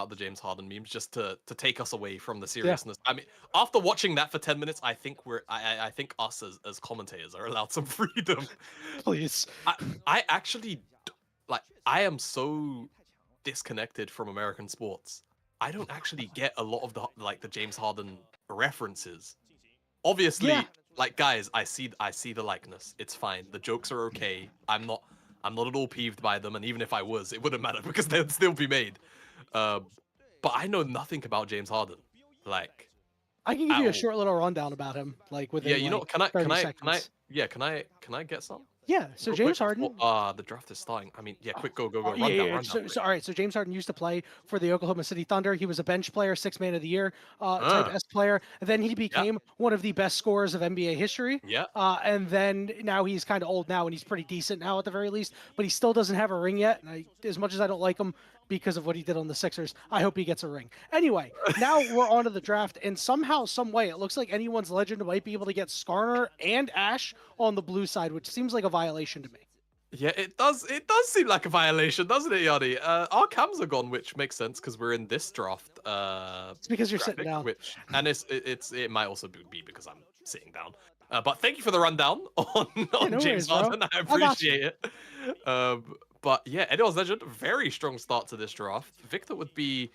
the James Harden memes? Just to take us away from the seriousness. I mean, after watching that for 10 minutes, I think I think us as commentators are allowed some freedom. Please. I actually I am so disconnected from American sports. I don't actually get a lot of the James Harden references. Obviously, like guys, I see the likeness. It's fine. The jokes are okay. I'm not at all peeved by them, and even if I was, it wouldn't matter because they'd still be made. But I know nothing about James Harden. Like, I can give you a short little rundown about him. Like within yeah, you know, can I get some? Yeah, so James Harden. The draft is starting. I mean, yeah, quick, go. Run down. So, all right, so James Harden used to play for the Oklahoma City Thunder. He was a bench player, 6th man of the year type S player. And then he became one of the best scorers of NBA history. Yeah. And then now he's kind of old now, and he's pretty decent now at the very least. But he still doesn't have a ring yet. And as much as I don't like him because of what he did on the Sixers, I hope he gets a ring. Anyway, now we're on to the draft, and somehow, some way, it looks like anyone's legend might be able to get Skarner and Ash on the blue side, which seems like a violation to me. Yeah, it does seem like a violation, doesn't it, Yanni? Our cams are gone, which makes sense because we're in this draft. It's because you're sitting down. And it might also be because I'm sitting down. But thank you for the rundown on James Harden. I appreciate it. But yeah, anyone's legend, very strong start to this draft. Victor would be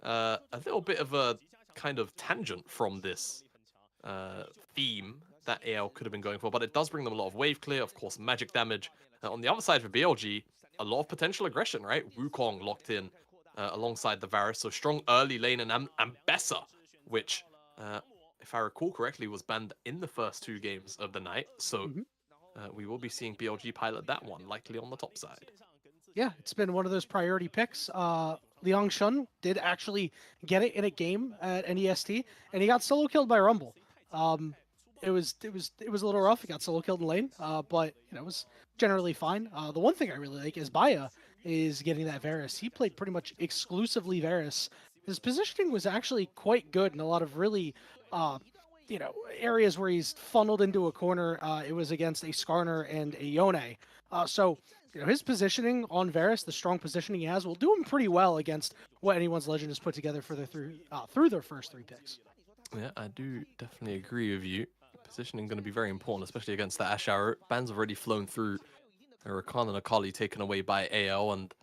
a little bit of a kind of tangent from this theme that AL could have been going for, but it does bring them a lot of wave clear, of course, magic damage. On the other side for BLG, a lot of potential aggression, right? Wukong locked in alongside the Varus, so strong early lane and Ambessa, which, if I recall correctly, was banned in the first 2 games of the night. So we will be seeing BLG pilot that one, likely on the top side. Yeah, it's been one of those priority picks. Liang Shun did actually get it in a game at NEST, and he got solo killed by Rumble. It was a little rough. He got solo killed in lane, but it was generally fine. The one thing I really like is Baya is getting that Varus. He played pretty much exclusively Varus. His positioning was actually quite good in a lot of really, areas where he's funneled into a corner. It was against a Skarner and a Yone. So his positioning on Varus, the strong positioning he has, will do him pretty well against what anyone's legend has put together for their through their first 3 picks. Yeah, I do definitely agree with you. Positioning going to be very important, especially against the Ash Arrow. Bans have already flown through. Rakan and Akali taken away by AL, and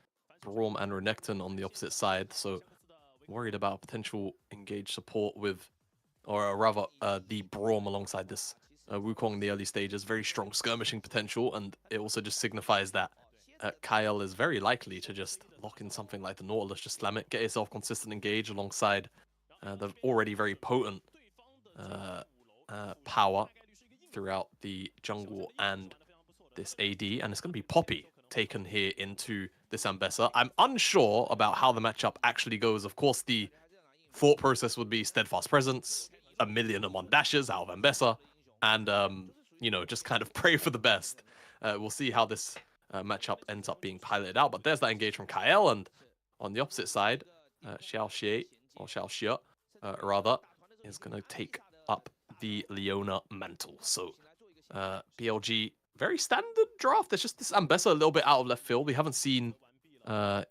Braum and Renekton on the opposite side. So worried about potential engaged support with, or rather, the Braum alongside this Wukong in the early stages. Very strong skirmishing potential, and it also just signifies that Kyle is very likely to just lock in something like the Nautilus, just slam it, get yourself consistent engage alongside the already very potent power throughout the jungle and this AD, and it's going to be Poppy taken here into this Ambessa. I'm unsure about how the matchup actually goes. Of course, the thought process would be steadfast presence, 1,000,001 dashes out of Ambessa, and just kind of pray for the best. We'll see how this matchup ends up being piloted out, but there's that engage from Kael, and on the opposite side, Xiao Xie, or Xiao Xie, rather, is going to take up the Leona mantle. So BLG, very standard draft. There's just this Ambessa a little bit out of left field. We haven't seen, an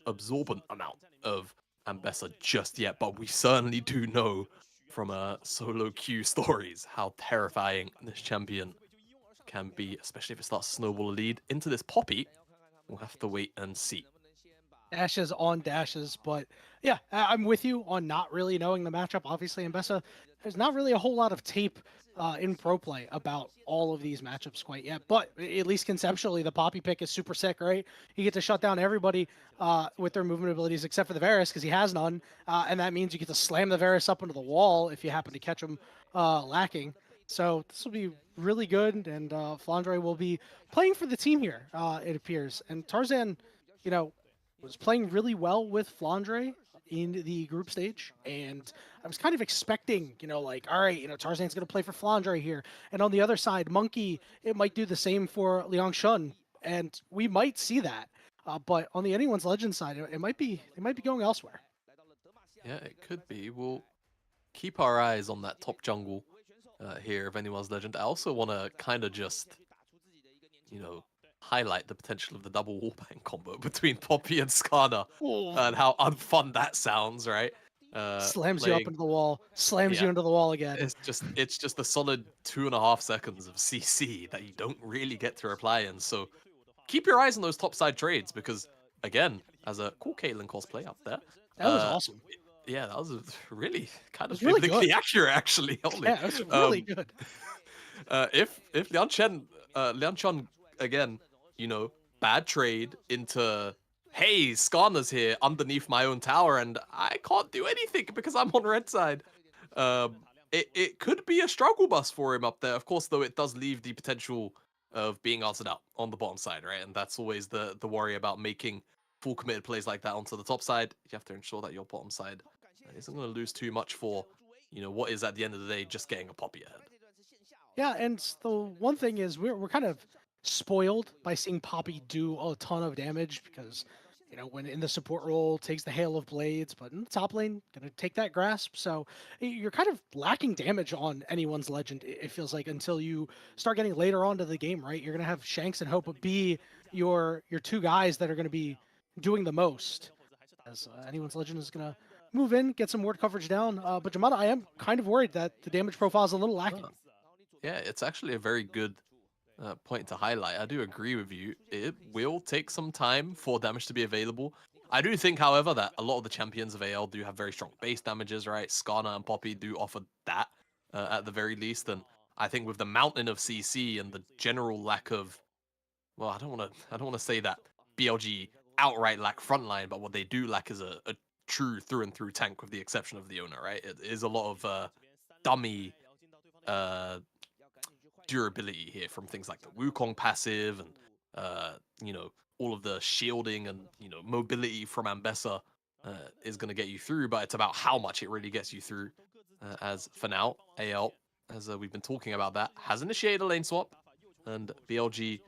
absorbent amount of Ambessa just yet, but we certainly do know from solo queue stories how terrifying this champion can be, especially if it starts to snowball a lead into this Poppy. We'll have to wait and see. Dashes on dashes, but yeah, I'm with you on not really knowing the matchup. Obviously, Ambessa, there's not really a whole lot of tape in pro play about all of these matchups quite yet, but at least conceptually, the Poppy pick is super sick, right? You get to shut down everybody with their movement abilities except for the Varus because he has none, and that means you get to slam the Varus up into the wall if you happen to catch him lacking. So this will be really good, and Flandre will be playing for the team here, it appears. And Tarzan, you know, was playing really well with Flandre in the group stage, and I was kind of expecting, you know, like, all right, you know, Tarzan's going to play for Flandre here, and on the other side, Monkey, it might do the same for Liang Shun, and we might see that. But on the Anyone's Legend side, it might be going elsewhere. Yeah, it could be. We'll keep our eyes on that top jungle here of Anyone's Legend. I also want to kind of just, you know, highlight the potential of the double wallbang combo between Poppy and Skana and how unfun that sounds, right? Slams you up into the wall, slams you into the wall again. It's just a solid 2.5 seconds of CC that you don't really get to reply in. So keep your eyes on those topside trades because, again, as a cool Caitlyn cosplay up there. That was awesome. Yeah, that was really kind of really biblically good. accurate, actually. Yeah, it was really good. If Liang Chun, again, you know, bad trade into, hey, Skana's here underneath my own tower and I can't do anything because I'm on red side. It could be a struggle bus for him up there. Of course, though, it does leave the potential of being answered out on the bottom side, right? And that's always the worry about making full committed plays like that onto the top side. You have to ensure that your bottom side isn't going to lose too much for, you know, what is at the end of the day just getting a Poppy ahead. Yeah, and the one thing is we're kind of spoiled by seeing Poppy do a ton of damage because, you know, when in the support role, takes the hail of blades, but in the top lane, gonna take that grasp. So you're kind of lacking damage on Anyone's Legend, it feels like, until you start getting later on to the game, right? You're gonna have Shanks and Hope be your two guys that are gonna be doing the most. As Anyone's Legend is gonna move in, get some ward coverage down. But Jamada, I am kind of worried that the damage profile is a little lacking. Yeah, it's actually a very good point to highlight. I do agree with you. It will take some time for damage to be available. I do think, however, that a lot of the champions of AL do have very strong base damages, right? Skana and Poppy do offer that at the very least. And I think with the mountain of CC and the general lack of, well, I don't want to say that BLG outright lack frontline, but what they do lack is a true through and through tank, with the exception of the owner, right? It is a lot of dummy durability here from things like the Wukong passive and you know, all of the shielding and, you know, mobility from Ambessa is going to get you through, but it's about how much it really gets you through. As for now, AL, as we've been talking about, that has initiated a lane swap, and BLG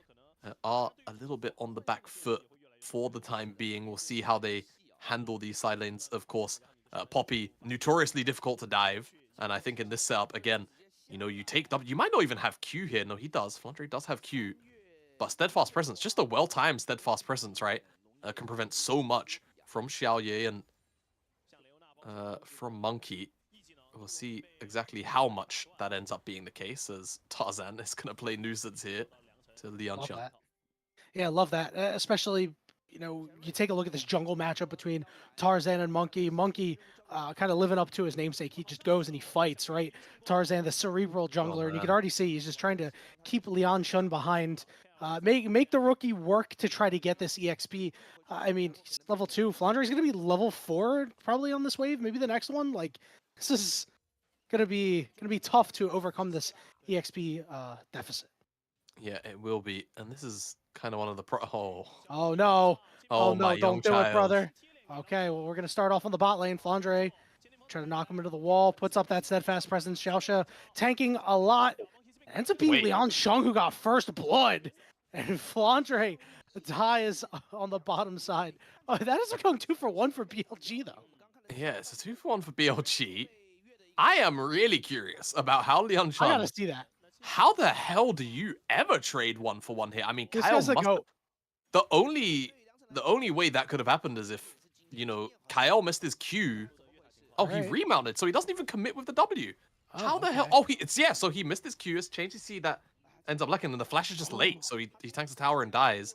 are a little bit on the back foot for the time being. We'll see how they handle these side lanes. Of course, Poppy, notoriously difficult to dive, and I think in this setup, again, you know, you take W. You might not even have Q here. No, he does. Flandre does have Q. But Steadfast Presence, just a well-timed Steadfast Presence, right? Can prevent so much from Xiaoye and from Monkey. We'll see exactly how much that ends up being the case, as Tarzan is going to play nuisance here to Liang Shun. Yeah, I love that. Especially, you know, you take a look at this jungle matchup between Tarzan and Monkey. Monkey kind of living up to his namesake. He just goes and he fights, right? Tarzan, the cerebral jungler, and you can already see he's just trying to keep Liang Shun behind. Make the rookie work to try to get this EXP. I mean, he's level 2. Flandre is going to be level 4 probably on this wave. Maybe the next one. Like, this is going to be tough to overcome this EXP deficit. Yeah, it will be. And this is kind of one of the Oh no. Oh no, don't do it, brother. Okay, well, we're going to start off on the bot lane. Flandre try to knock him into the wall, puts up that steadfast presence. Xiaosha tanking a lot. Ends up being Liang Shun who got first blood. And Flandre dies on the bottom side. Oh, that is going 2 for 1 for BLG, though. Yeah, it's a 2 for 1 for BLG. I am really curious about how Liang Shun... I gotta see that. How the hell do you ever trade 1 for 1 here? I mean, this Kyle guy's a must goat. The only way that could have happened is if you know, Kyle missed his Q. Oh, he remounted, so he doesn't even commit with the W. How the hell? Oh, so he missed his Q. It's changed his C that ends up lacking, and the flash is just late, so he tanks the tower and dies.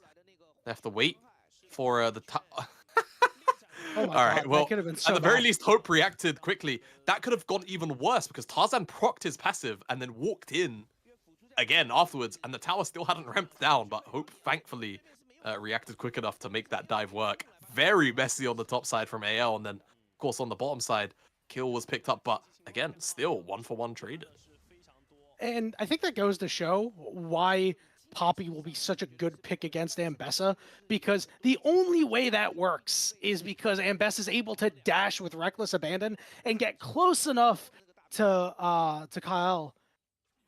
They have to wait for the Oh my All God, right, well, that could have been so at the very bad. least, Hope reacted quickly. That could have gone even worse because Tarzan procced his passive and then walked in again afterwards, and the tower still hadn't ramped down, but Hope thankfully reacted quick enough to make that dive work. Very messy on the top side from AL, and then, of course, on the bottom side, kill was picked up, but again, still 1-for-1 traded. And I think that goes to show why Poppy will be such a good pick against Ambessa, because the only way that works is because Ambessa is able to dash with reckless abandon and get close enough to Kyle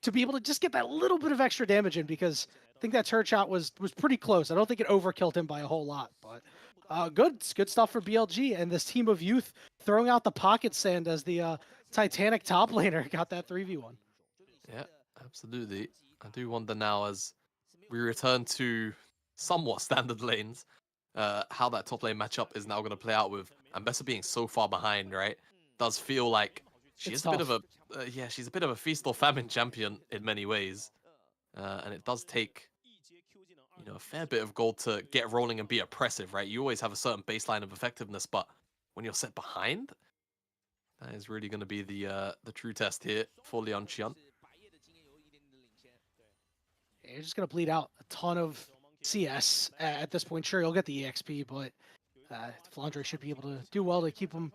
to be able to just get that little bit of extra damage in, because I think that turret shot was pretty close. I don't think it overkilled him by a whole lot, but good stuff for BLG and this team of youth throwing out the pocket sand as the Titanic top laner got that 3v1. Yeah, absolutely. I do wonder now, as we return to somewhat standard lanes, how that top lane matchup is now going to play out with Ambessa being so far behind, right? Does feel like she's a bit of a she's a bit of a feast or famine champion in many ways, and it does take, you know, a fair bit of gold to get rolling and be oppressive, right? You always have a certain baseline of effectiveness, but when you're set behind, that is really going to be the true test here for Leon Qian. You're just going to bleed out a ton of CS at this point. Sure, you'll get the EXP, but Flandre should be able to do well to keep him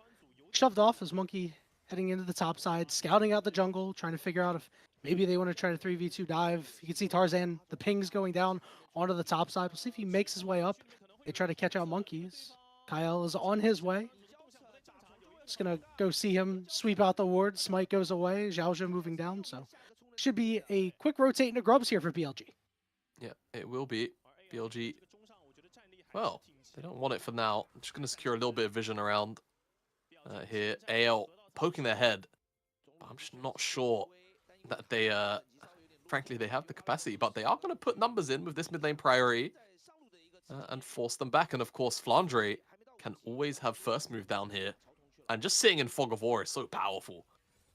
shoved off as Monkey heading into the top side, scouting out the jungle, trying to figure out if maybe they want to try to 3v2 dive. You can see Tarzan, the pings going down onto the top side. We'll see if he makes his way up. They try to catch out Monkeys. Kyle is on his way. Just going to go see him sweep out the ward. Smite goes away. Zhaozhou moving down, so should be a quick rotate into grubs here for BLG. Yeah, it will be. BLG, well, they don't want it for now. I'm just going to secure a little bit of vision around here. AL poking their head, but I'm just not sure that they, frankly, they have the capacity, but they are going to put numbers in with this mid lane priority and force them back. And of course, Flandre can always have first move down here. And just sitting in Fog of War is so powerful.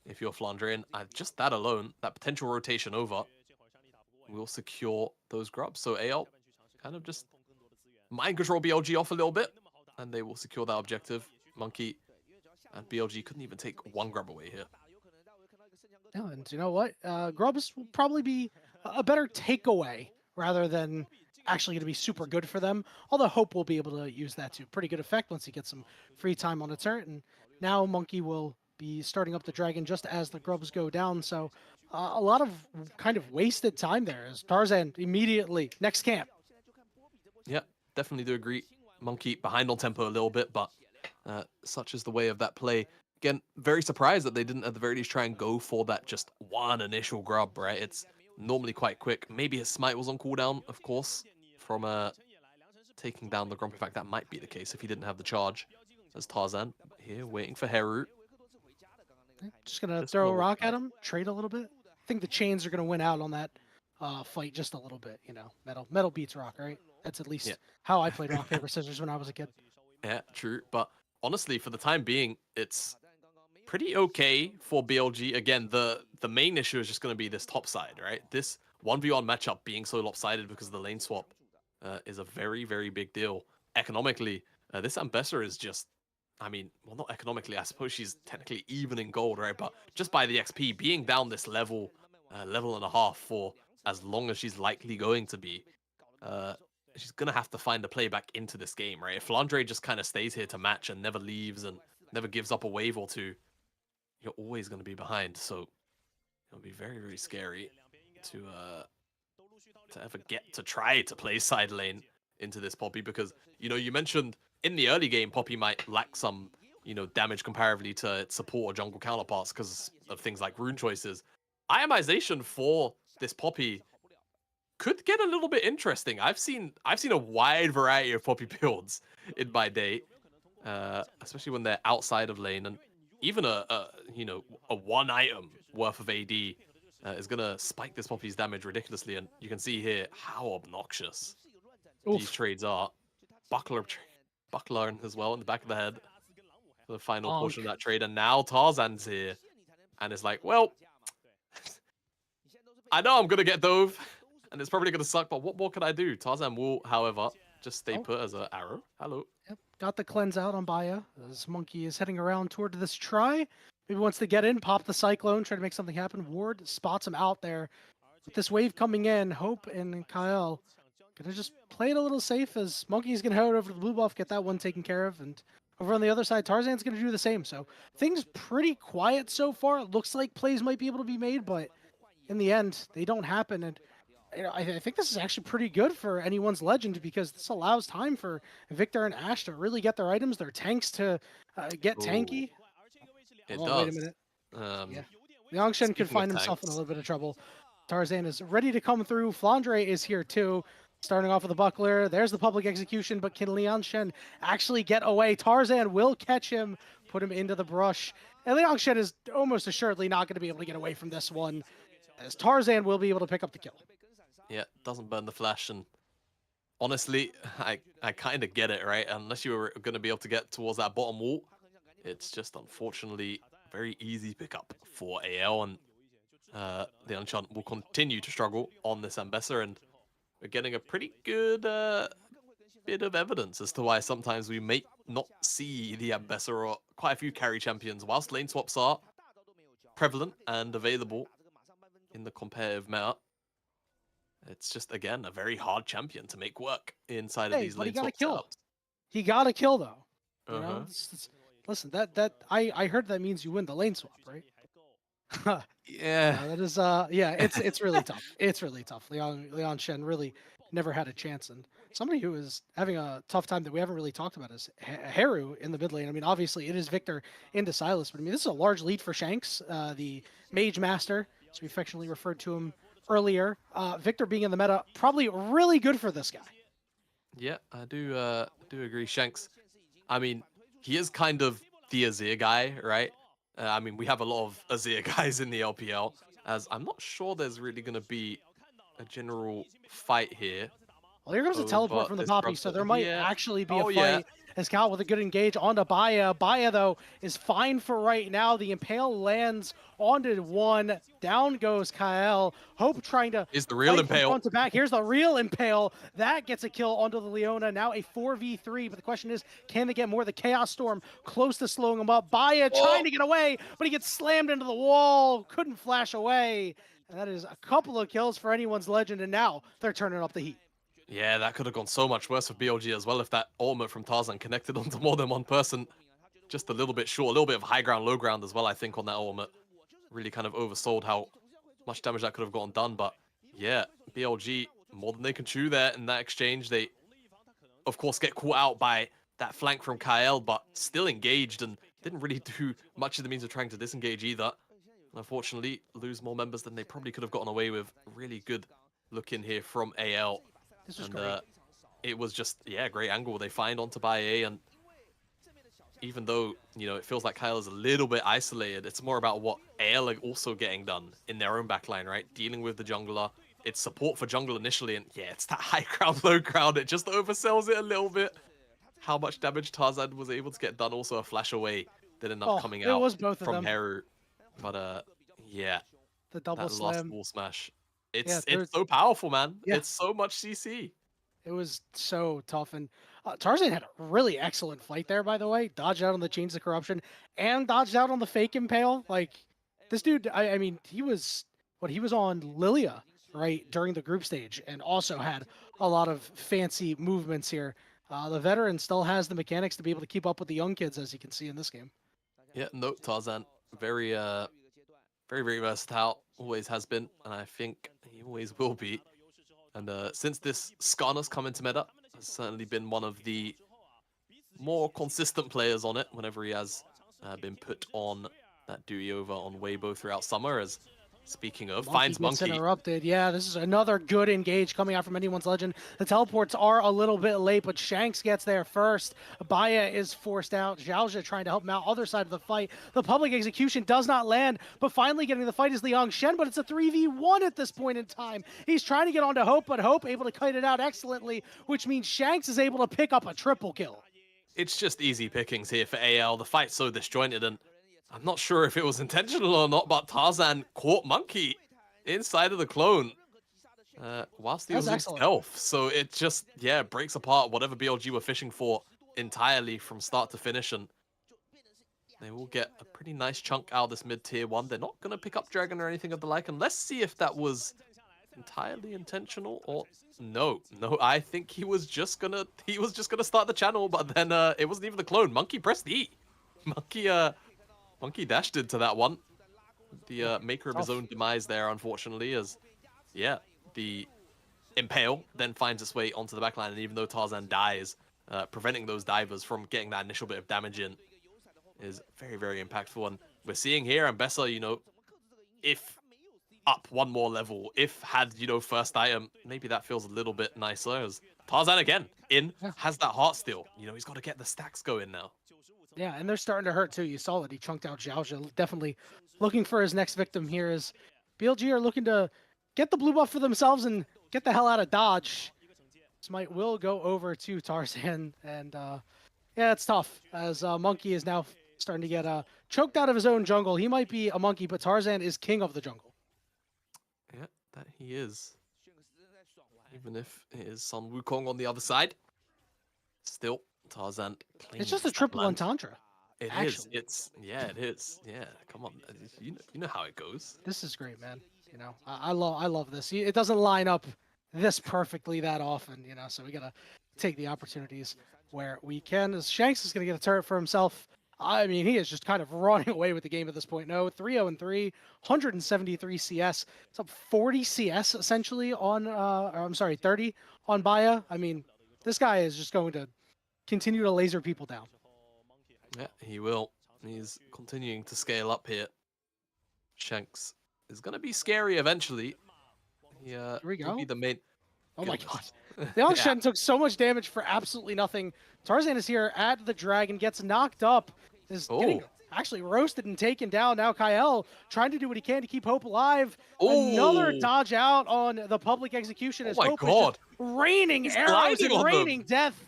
If you're Flandre, just that alone, that potential rotation over, will secure those grubs. So AL kind of just mind control BLG off a little bit, and they will secure that objective. Monkey and BLG couldn't even take one grub away here. Oh, and you know what? Grubs will probably be a better takeaway rather than actually going to be super good for them. Although Hope will be able to use that to pretty good effect once he gets some free time on a turret. And now Monkey will be starting up the dragon just as the grubs go down. So a lot of kind of wasted time there as Tarzan immediately next camp. Yeah, definitely do agree. Monkey behind on tempo a little bit, but such is the way of that play. Again, very surprised that they didn't at the very least try and go for that just one initial grub, right? It's normally quite quick. Maybe his smite was on cooldown, of course, from taking down the grump. In fact, that might be the case if he didn't have the charge. As Tarzan here waiting for Heru. Just going to throw a rock at him, trade a little bit. I think the chains are going to win out on that fight just a little bit, you know. Metal beats rock, right? That's at least how I played rock, paper, scissors when I was a kid. Yeah, true. But honestly, for the time being, it's pretty okay for BLG. Again, the main issue is just going to be this top side, right? This 1v1 matchup being so lopsided because of the lane swap is a very, very big deal. Economically, this Ambessa is just, I mean, well, not economically, I suppose she's technically even in gold, right? But just by the XP, being down this level and a half for as long as she's likely going to be, she's going to have to find a play back into this game, right? If Flandre just kind of stays here to match and never leaves and never gives up a wave or two, you're always going to be behind. So it'll be very, very scary to ever get to try to play side lane into this Poppy, because, you know, you mentioned in the early game, Poppy might lack some, you know, damage comparatively to its support or jungle counterparts because of things like rune choices. Itemization for this Poppy could get a little bit interesting. I've seen a wide variety of Poppy builds in my day, especially when they're outside of lane, and even a one item worth of AD is gonna spike this Poppy's damage ridiculously, and you can see here how obnoxious these trades are. Buckler of buckler as well in the back of the head for the final portion of that trade. And now Tarzan's here. And it's like, well, I know I'm going to get dove, and it's probably going to suck, but what more can I do? Tarzan will, however, just stay put as an arrow. Hello. Yep. Got the cleanse out on Baya. As Monkey is heading around toward this try. Maybe wants to get in, pop the Cyclone, try to make something happen. Ward spots him out there. With this wave coming in, Hope and Kyle gonna just play it a little safe as Monkey's gonna head over to the blue buff, get that one taken care of, and over on the other side, Tarzan's gonna do the same. So things pretty quiet so far. It looks like plays might be able to be made, but in the end, they don't happen. And you know, I think this is actually pretty good for anyone's legend because this allows time for Victor and Ash to really get their items, their tanks to get tanky. It does. does. Wait a minute. Yeah. Liangshen could find himself in a little bit of trouble. Tarzan is ready to come through. Flandre is here too. Starting off with the buckler. There's the public execution, but can Liangshen actually get away? Tarzan will catch him, put him into the brush. And Liangshen is almost assuredly not going to be able to get away from this one, as Tarzan will be able to pick up the kill. Yeah, doesn't burn the flash, and honestly, I kind of get it, right? Unless you were going to be able to get towards that bottom wall, it's just unfortunately very easy pickup for AL, and the Enchant will continue to struggle on this Ambessa, and we're getting a pretty good bit of evidence as to why sometimes we may not see the Ambessa or quite a few carry champions, whilst lane swaps are prevalent and available in the competitive meta. It's just, again, a very hard champion to make work inside of these lane swap setups. He got a kill, though. You know, listen, I heard that means you win the lane swap, right? Yeah. That is yeah, it's really tough. It's really tough. Liangshen really never had a chance, and somebody who is having a tough time that we haven't really talked about is Haru in the mid lane. I mean, obviously it is Victor into Silas, but I mean this is a large lead for Shanks, the Mage Master, as we affectionately referred to him earlier. Victor being in the meta, probably really good for this guy. Yeah, I do agree. Shanks, I mean, he is kind of the Azir guy, right? I mean, we have a lot of Azir guys in the LPL, as I'm not sure there's really going to be a general fight here. Well, here comes a teleport from the Poppy, so there might actually be a fight. As Cal with a good engage onto Baya. Baya, though, is fine for right now. The Impale lands onto one. Down goes Kyle. Hope trying to is the real Impale. Front to back. Here's the real Impale. That gets a kill onto the Leona. Now a 4v3, but the question is, can they get more? The Chaos Storm close to slowing him up. Baya trying to get away, but he gets slammed into the wall. Couldn't flash away. And that is a couple of kills for anyone's legend, and now they're turning up the heat. Yeah, that could have gone so much worse for BLG as well if that ultimate from Tarzan connected onto more than one person. Just a little bit short, a little bit of high ground, low ground as well, I think, on that ultimate. Really kind of oversold how much damage that could have gotten done. But yeah, BLG, more than they can chew there in that exchange. They, of course, get caught out by that flank from Kyle, but still engaged and didn't really do much of the means of trying to disengage either. Unfortunately, lose more members than they probably could have gotten away with. Really good look in here from AL. This was great. It was just, yeah, great angle they find onto Baye, and even though, you know, it feels like Kyle is a little bit isolated, it's more about what AL are also getting done in their own backline, right? Dealing with the jungler. It's support for jungle initially, and yeah, it's that high ground, low ground. It just oversells it a little bit. How much damage Tarzan was able to get done, also a flash away that ended up coming out from Haru. But yeah, the double that slam. last wall smash. It's so powerful, man. Yeah. It's so much CC. It was so tough, and Tarzan had a really excellent fight there, by the way. Dodged out on the Chains of Corruption and dodged out on the fake Impale. Like, this dude, I mean, he was on Lilia, right, during the group stage, and also had a lot of fancy movements here. The veteran still has the mechanics to be able to keep up with the young kids, as you can see in this game. Yeah, no, Tarzan, very, very versatile. Always has been, and I think he always will be. And since this Skarner's come into meta, has certainly been one of the more consistent players on it whenever he has been put on that duty over on Weibo throughout summer. As speaking of, finds Monkey. Interrupted. Yeah, this is another good engage coming out from anyone's legend. The teleports are a little bit late, but Shanks gets there first. Baya is forced out. Zhaozha trying to help him out. Other side of the fight. The public execution does not land, but finally getting the fight is Liangshen, but it's a 3v1 at this point in time. He's trying to get onto Hope, but Hope able to kite it out excellently, which means Shanks is able to pick up a triple kill. it's just easy pickings here for AL. The fight's so disjointed, and I'm not sure if it was intentional or not, but Tarzan caught Monkey inside of the clone whilst he was in stealth. So it just, yeah, breaks apart whatever BLG were fishing for entirely from start to finish, and they will get a pretty nice chunk out of this mid-tier 1. They're not going to pick up Dragon or anything of the like, and let's see if that was entirely intentional or no. I think he was just gonna start the channel, but then it wasn't even the clone. Monkey pressed E. Monkey dashed into that one. The maker of his own demise there, unfortunately, as yeah, the impale then finds its way onto the backline, and even though Tarzan dies, preventing those divers from getting that initial bit of damage in is very, very impactful. And we're seeing here Ambessa, you know, if up one more level, if had, you know, first item, maybe that feels a little bit nicer, as Tarzan again has that heart steal. You know, he's got to get the stacks going now. Yeah, and they're starting to hurt too. You saw that he chunked out Xiaozha. Definitely looking for his next victim here, as BLG are looking to get the blue buff for themselves and get the hell out of Dodge. Smite will go over to Tarzan, and yeah, it's tough, as Monkey is now starting to get choked out of his own jungle. He might be a monkey, but Tarzan is king of the jungle. Yeah, that he is. Even if it is Sun Wukong on the other side, still Tarzan claims. It's just a triple entendre. It is. It's it is. Yeah, come on. You know how it goes. This is great, man. You know, I love this. It doesn't line up this perfectly that often, you know, so we gotta take the opportunities where we can. As Shanks is gonna get a turret for himself. I mean, he is just kind of running away with the game at this point. No, 3-0-3, 173 CS. It's up 40 CS essentially on, I'm sorry, 30 on Baya. I mean, this guy is just going to continue to laser people down. Yeah, he will. He's continuing to scale up here. Shanks is going to be scary eventually. Here we go. Be the main... Oh my god. Leon Shen took so much damage for absolutely nothing. Tarzan is here at the dragon, gets knocked up, is getting actually roasted and taken down. Now Kyle trying to do what he can to keep Hope alive. Another dodge out on the public execution as Hope is just raining arrows and raining death,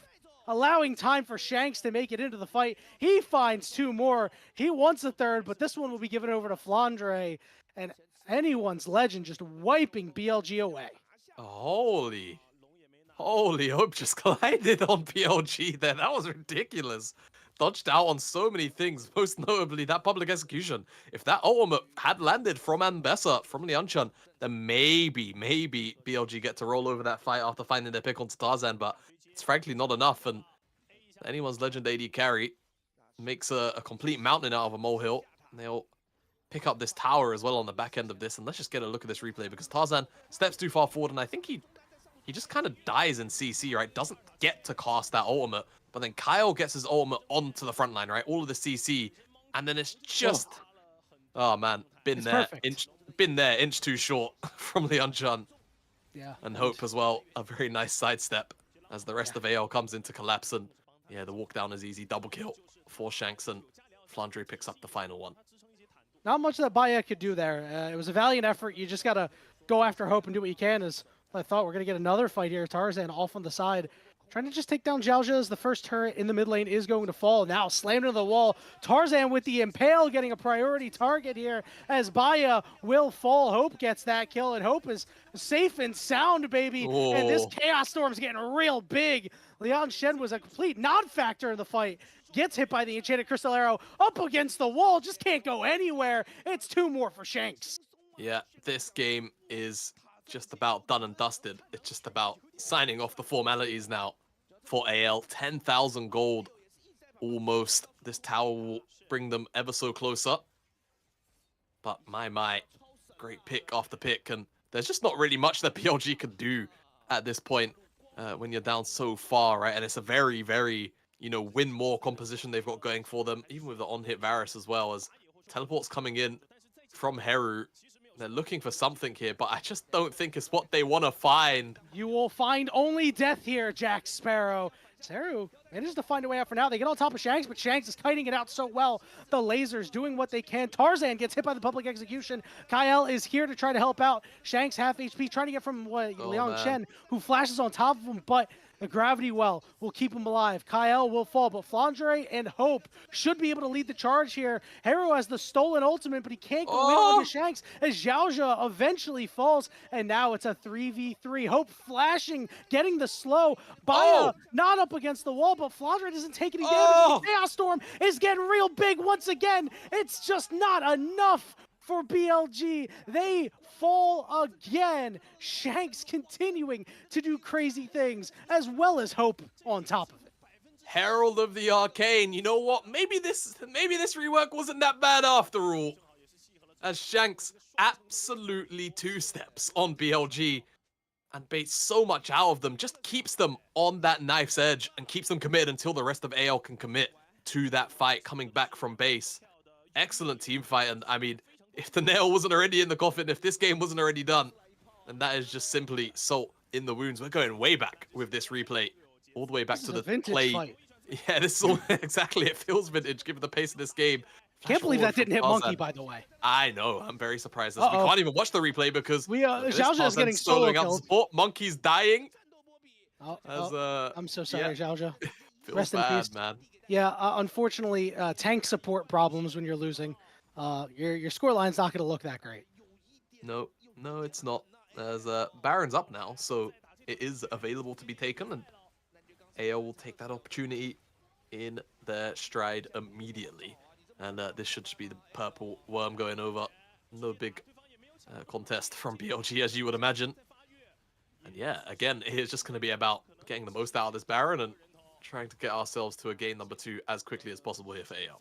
allowing time for Shanks to make it into the fight. He finds two more. He wants a third, but this one will be given over to Flandre, and anyone's legend just wiping BLG away. Holy, Hope just collided on PLG there. That was ridiculous. Dodged out on so many things, most notably that public execution. If that ultimate had landed from Ambessa, from Lianchan, then maybe BLG get to roll over that fight after finding their pick onto Tarzan, but it's frankly not enough, and anyone's legend AD carry makes a complete mountain out of a molehill. They'll pick up this tower as well on the back end of this, and let's just get a look at this replay, because Tarzan steps too far forward, and I think he just kind of dies in CC, right? Doesn't get to cast that ultimate, but then Kyle gets his ultimate onto the front line, right? All of the CC, and then it's just, oh man, been there, inch too short from Lianchan. Yeah. And Hope as well, a very nice sidestep as the rest of AL comes into collapse, and yeah, the walk down is easy, double kill for Shanks, and Flandre picks up the final one. Not much that Baya could do there. It was a valiant effort. You just got to go after Hope and do what you can. As I thought, we're going to get another fight here. Tarzan off on the side, trying to just take down Xiaozha as the first turret in the mid lane is going to fall. Now slammed into the wall. Tarzan with the impale getting a priority target here as Baya will fall. Hope gets that kill, and Hope is safe and sound, baby. And this Chaos Storm's getting real big. Leon Shen was a complete non-factor in the fight. Gets hit by the Enchanted Crystal Arrow, up against the wall, just can't go anywhere. It's two more for Shanks. Yeah, this game is just about done and dusted. It's just about signing off the formalities now for AL. 10,000 gold, almost. This tower will bring them ever so closer. But my, great pick after pick, and there's just not really much that PLG can do at this point when you're down so far, right? And it's a very, very, you know, win more composition they've got going for them, even with the on-hit Varus as well, as teleports coming in from Heru. They're looking for something here, but I just don't think it's what they want to find. You will find only death here, Jack Sparrow. Heru manages to find a way out for now. They get on top of Shanks, but Shanks is kiting it out so well. The lasers doing what they can. Tarzan gets hit by the public execution. Kyle is here to try to help out. Shanks half HP, trying to get from Leon Chen, who flashes on top of him, but The gravity well will keep him alive. Kyle will fall, but Flandre and Hope should be able to lead the charge here. Hero has the stolen ultimate, but he can't go in onto Shanks as Xiaozha eventually falls, and now it's a 3v3. Hope flashing, getting the slow. Baya not up against the wall, but Flandre doesn't take any damage. Chaos Storm is getting real big once again. It's just not enough for BLG. They fall again. Shanks continuing to do crazy things, as well as Hope on top of it. Herald of the Arcane. You know what? Maybe this rework wasn't that bad after all. As Shanks absolutely two-steps on BLG and baits so much out of them, just keeps them on that knife's edge and keeps them committed until the rest of AL can commit to that fight coming back from base. Excellent team fight, and I mean, if the nail wasn't already in the coffin, if this game wasn't already done, then that is just simply salt in the wounds. We're going way back with this replay, all the way back to the play. Fight. Yeah, this is all exactly. It feels vintage given the pace of this game. Can't believe that didn't hit Monkey, by the way. I know. I'm very surprised. We can't even watch the replay because Xiaozha is getting solo killed. Monkey's dying. I'm so sorry, Xiaozha. Feels bad, man. Yeah, unfortunately, tank support problems when you're losing. Your scoreline's not going to look that great. No, it's not. As Baron's up now, so it is available to be taken, and AO will take that opportunity in their stride immediately. And this should just be the purple worm going over. No big contest from BLG, as you would imagine. And yeah, again, it's just going to be about getting the most out of this Baron and trying to get ourselves to a game number 2 as quickly as possible here for AO.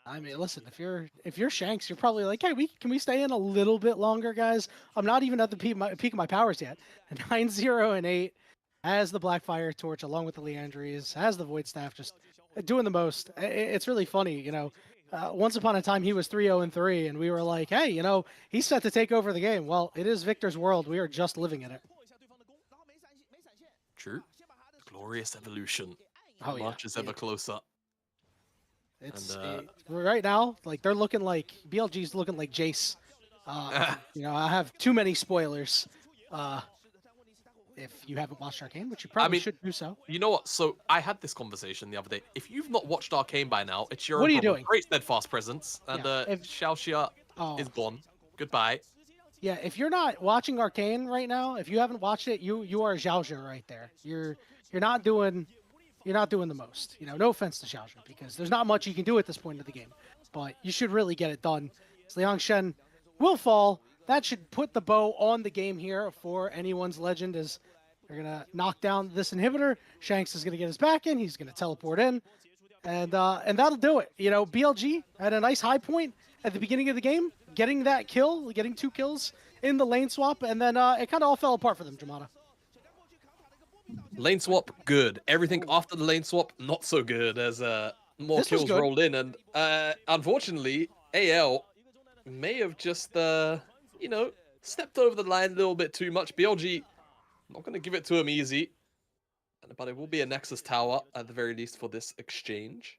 I mean, listen, if you're Shanks, you're probably like, hey, can we stay in a little bit longer, guys? I'm not even at the peak of my powers yet. 9-0 and 8 has the Blackfire Torch along with the Leandries, has the Void Staff, just doing the most. It's really funny, you know. Once upon a time, he was 3-0 and 3, and we were like, hey, you know, he's set to take over the game. Well, it is Victor's world. We are just living in it. True. Glorious evolution. Much is ever closer. It's right now, like they're looking like BLG's looking like Jace. You know, I have too many spoilers. If you haven't watched Arcane, which you probably should do so. You know what? So I had this conversation the other day. If you've not watched Arcane by now, it's your what are you doing? Great steadfast presence, and Xiaoxia is gone. Goodbye. Yeah, if you're not watching Arcane right now, if you haven't watched it, you are Xiaozha right there. You're not doing the most. You know, no offense to Xiaozha, because there's not much you can do at this point of the game, but you should really get it done. So Liang Shen will fall. That should put the bow on the game here for anyone's legend, as they're going to knock down this inhibitor. Shanks is going to get his back in. He's going to teleport in. And that'll do it. You know, BLG had a nice high point at the beginning of the game, getting that kill, getting 2 kills in the lane swap, and then it kind of all fell apart for them, Jamada. Lane swap, good. Everything after the lane swap, not so good, as more kills rolled in. And unfortunately, AL may have just, you know, stepped over the line a little bit too much. BLG, not going to give it to him easy. But it will be a Nexus Tower, at the very least, for this exchange.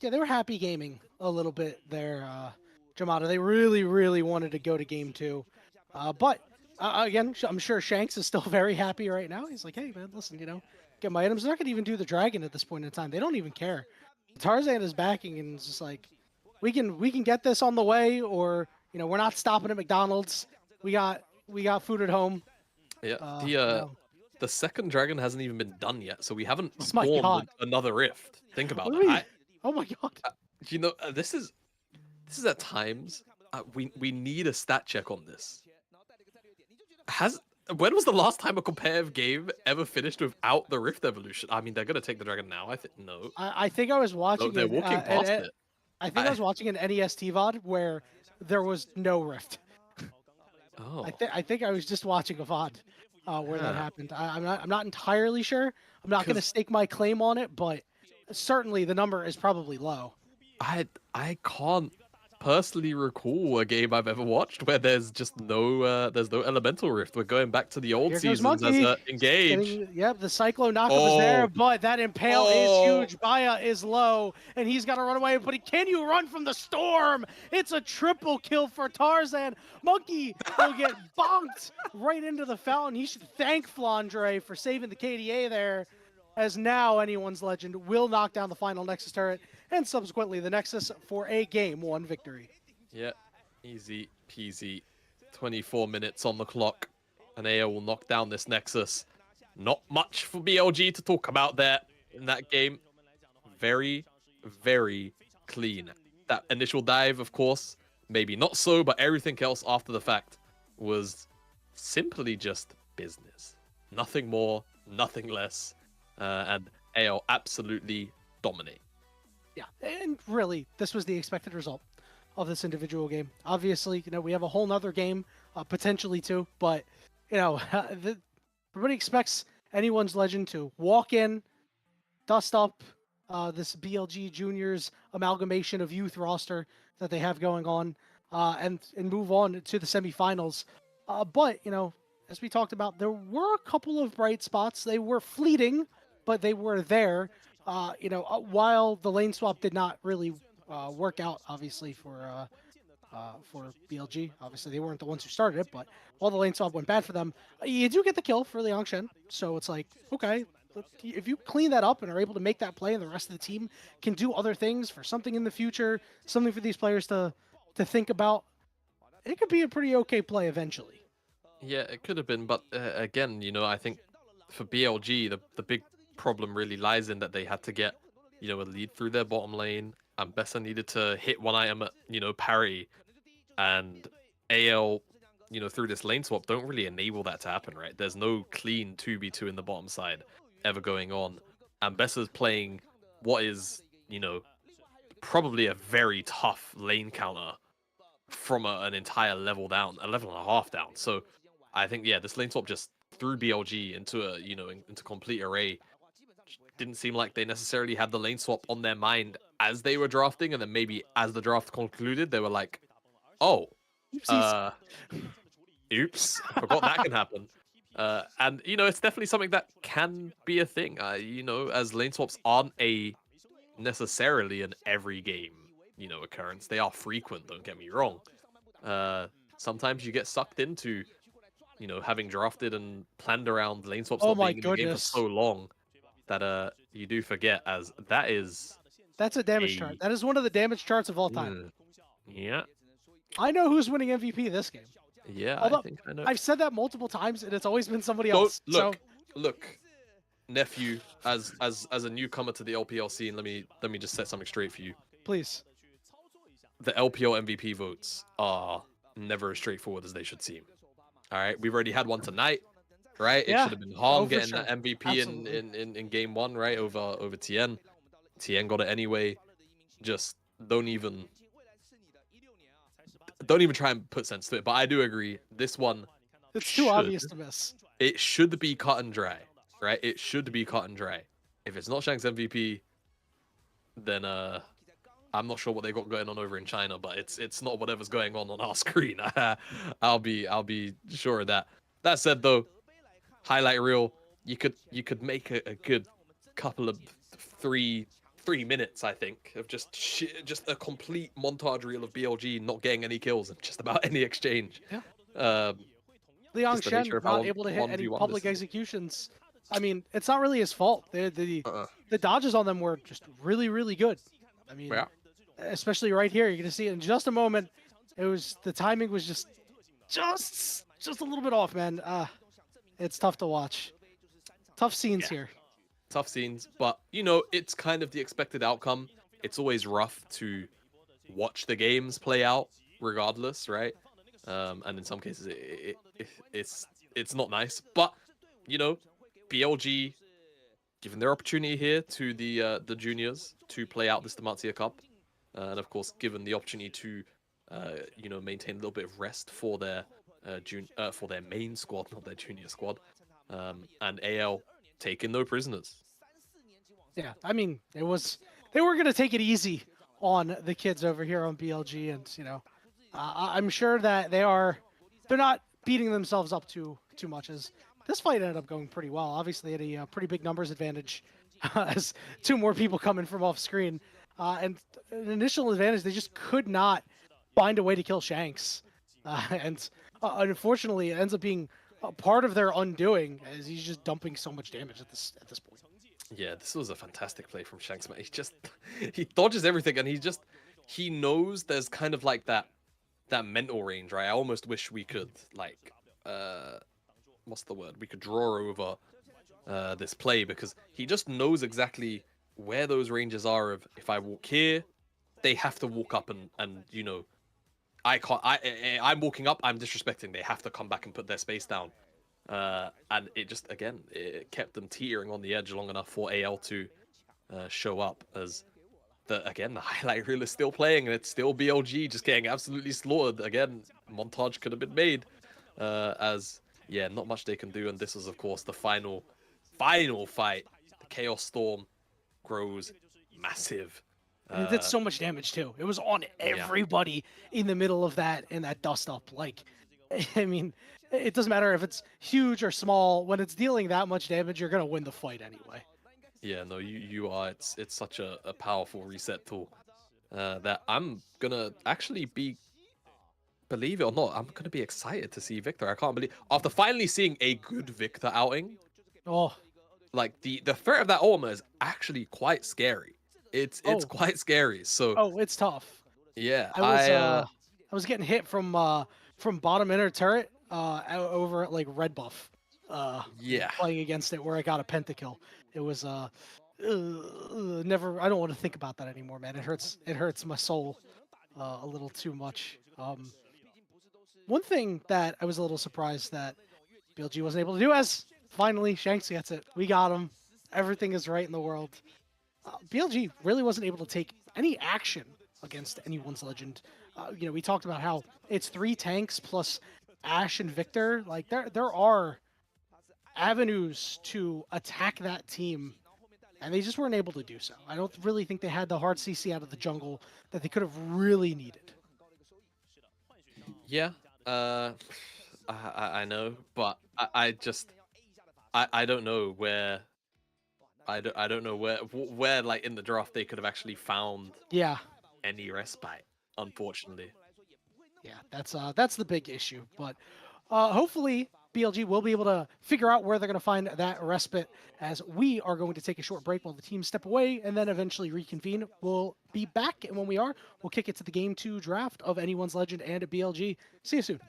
Yeah, they were happy gaming a little bit there, Jamada. They really, really wanted to go to game 2. But, again, I'm sure Shanks is still very happy right now. He's like, hey, man, listen, you know, get my items. They're not going to even do the dragon at this point in time. They don't even care. Tarzan is backing and it's just like, we can get this on the way, or, you know, we're not stopping at McDonald's. We got food at home. Yeah, the second dragon hasn't even been done yet, so we haven't spawned another rift. Think about it. Oh my god! You know, this is at times we need a stat check on this. When was the last time a competitive game ever finished without the rift evolution? I mean, they're gonna take the dragon now. I think no. I think I was watching. No, they're walking past it. I think I was watching an NES TVOD where there was no rift. Oh. I think I was just watching a VOD where that happened. I'm not entirely sure. I'm not going to stake my claim on it, but certainly the number is probably low. I can't personally recall a game I've ever watched where there's just no there's no elemental rift. We're going back to the old Here goes seasons as Monkey. a engage. Yep, the Cyclone knockup is there, but that Impale is huge. Baya is low, and he's got to run away, but can you run from the storm? It's a triple kill for Tarzan. Monkey will get bonked right into the fountain. He should thank Flandre for saving the KDA there, as now anyone's legend will knock down the final Nexus turret, and subsequently the Nexus for a Game 1 victory. Yeah, easy peasy. 24 minutes on the clock, and AO will knock down this Nexus. Not much for BLG to talk about there in that game. Very, very clean. That initial dive, of course, maybe not so, but everything else after the fact was simply just business. Nothing more, nothing less. And AO absolutely dominate. Yeah, and really, this was the expected result of this individual game. Obviously, we have a whole nother game, potentially too, but, everybody expects anyone's legend to walk in, dust up this BLG Juniors amalgamation of youth roster that they have going on, and move on to the semifinals. But, as we talked about, there were a couple of bright spots. They were fleeting, but they were there. While the lane swap did not really work out, obviously, for BLG. Obviously, they weren't the ones who started it, but while the lane swap went bad for them, you do get the kill for Liang Shen. So it's like, okay, if you clean that up and are able to make that play and the rest of the team can do other things for something in the future, something for these players to think about, it could be a pretty okay play eventually. Yeah, it could have been, but again, I think for BLG, the big problem really lies in that they had to get, a lead through their bottom lane, and Bessa needed to hit one item at, parry, and AL, through this lane swap, don't really enable that to happen, right? There's no clean 2v2 in the bottom side ever going on, and Bessa's playing what is, probably a very tough lane counter from an entire level down, a level and a half down. So I think, yeah, this lane swap just threw BLG into a, into complete array. Didn't seem like they necessarily had the lane swap on their mind as they were drafting, and then maybe as the draft concluded, they were like, oh, oops, I forgot that can happen. And, it's definitely something that can be a thing, as lane swaps aren't necessarily an every game, occurrence. They are frequent, don't get me wrong. Sometimes you get sucked into, having drafted and planned around lane swaps not being in the game for so long that you do forget, as that's a damage chart. That is one of the damage charts of all time. Yeah. I know who's winning MVP this game. Yeah, Although, I think I know. I've said that multiple times, and it's always been somebody else. Look, nephew, as a newcomer to the LPL scene, let me just set something straight for you. Please. The LPL MVP votes are never as straightforward as they should seem. All right, we've already had one tonight, right? It should have been Hong getting that MVP in game 1, right, over Tien. Tien got it anyway. Just don't even try and put sense to it. But I do agree, this one, it's too obvious to miss. It should be cut and dry, right? It should be cut and dry. If it's not Shank's MVP, then I'm not sure what they got going on over in China, but it's not whatever's going on our screen. I'll be sure of that. That said, though, highlight reel, you could make a good couple of 3 minutes, I think, of just a complete montage reel of BLG not getting any kills in just about any exchange. Yeah. Liang Shen not able to hit any public executions. I mean, it's not really his fault. The dodges on them were just really, really good. I mean, especially right here, you're gonna see it in just a moment. The timing was just a little bit off, man. It's tough to watch. Tough scenes here. Tough scenes, but it's kind of the expected outcome. It's always rough to watch the games play out, regardless, right? And in some cases, it's not nice. But BLG given their opportunity here to the juniors to play out this DEMACIA Cup, and of course given the opportunity to maintain a little bit of rest for their for their main squad, not their junior squad, and AL taking no prisoners. Yeah, I mean, they were gonna take it easy on the kids over here on BLG, and I'm sure that they're not beating themselves up too much, as this fight ended up going pretty well. Obviously, at a pretty big numbers advantage, as 2 more people coming from off screen, and an initial advantage. They just could not find a way to kill Shanks, and unfortunately, it ends up being a part of their undoing, as he's just dumping so much damage at this point. Yeah, this was a fantastic play from Shanks, man. He dodges everything, and he knows there's kind of like that mental range, right? I almost wish we could like what's the word? We could draw over this play, because he just knows exactly where those ranges are. Of if I walk here, they have to walk up, and I can't. I'm walking up. I'm disrespecting. They have to come back and put their space down. And it just, again, it kept them teetering on the edge long enough for AL to show up, as the highlight reel is still playing, and it's still BLG just getting absolutely slaughtered. Again, montage could have been made, not much they can do. And this was, of course, the final fight. The Chaos Storm grows massive. And it did so much damage too. It was on everybody in the middle of that, in that dust up. Like, I mean, it doesn't matter if it's huge or small. When it's dealing that much damage, you're gonna win the fight anyway. Yeah, no, you are. It's such a powerful reset tool that I'm gonna actually believe it or not, I'm gonna be excited to see Victor. I can't believe, after finally seeing a good Victor outing. Oh, like the threat of that Orma is actually quite scary. It's quite scary. So it's tough. Yeah, I was getting hit from bottom inner turret over at like red buff. Playing against it where I got a pentakill. It was never. I don't want to think about that anymore, man. It hurts my soul a little too much. One thing that I was a little surprised that BLG wasn't able to do, as finally Shanks gets it. We got him. Everything is right in the world. BLG really wasn't able to take any action against anyone's legend. We talked about how it's 3 tanks plus Ashe and Victor. Like there are avenues to attack that team, and they just weren't able to do so. I don't really think they had the hard CC out of the jungle that they could have really needed. Yeah, I know, but I don't know where. I don't know where like in the draft they could have actually found any respite, unfortunately. Yeah, that's the big issue. But hopefully BLG will be able to figure out where they're going to find that respite, as we are going to take a short break while the teams step away and then eventually reconvene. We'll be back, and when we are, we'll kick it to the Game 2 draft of Anyone's Legend and BLG. See you soon.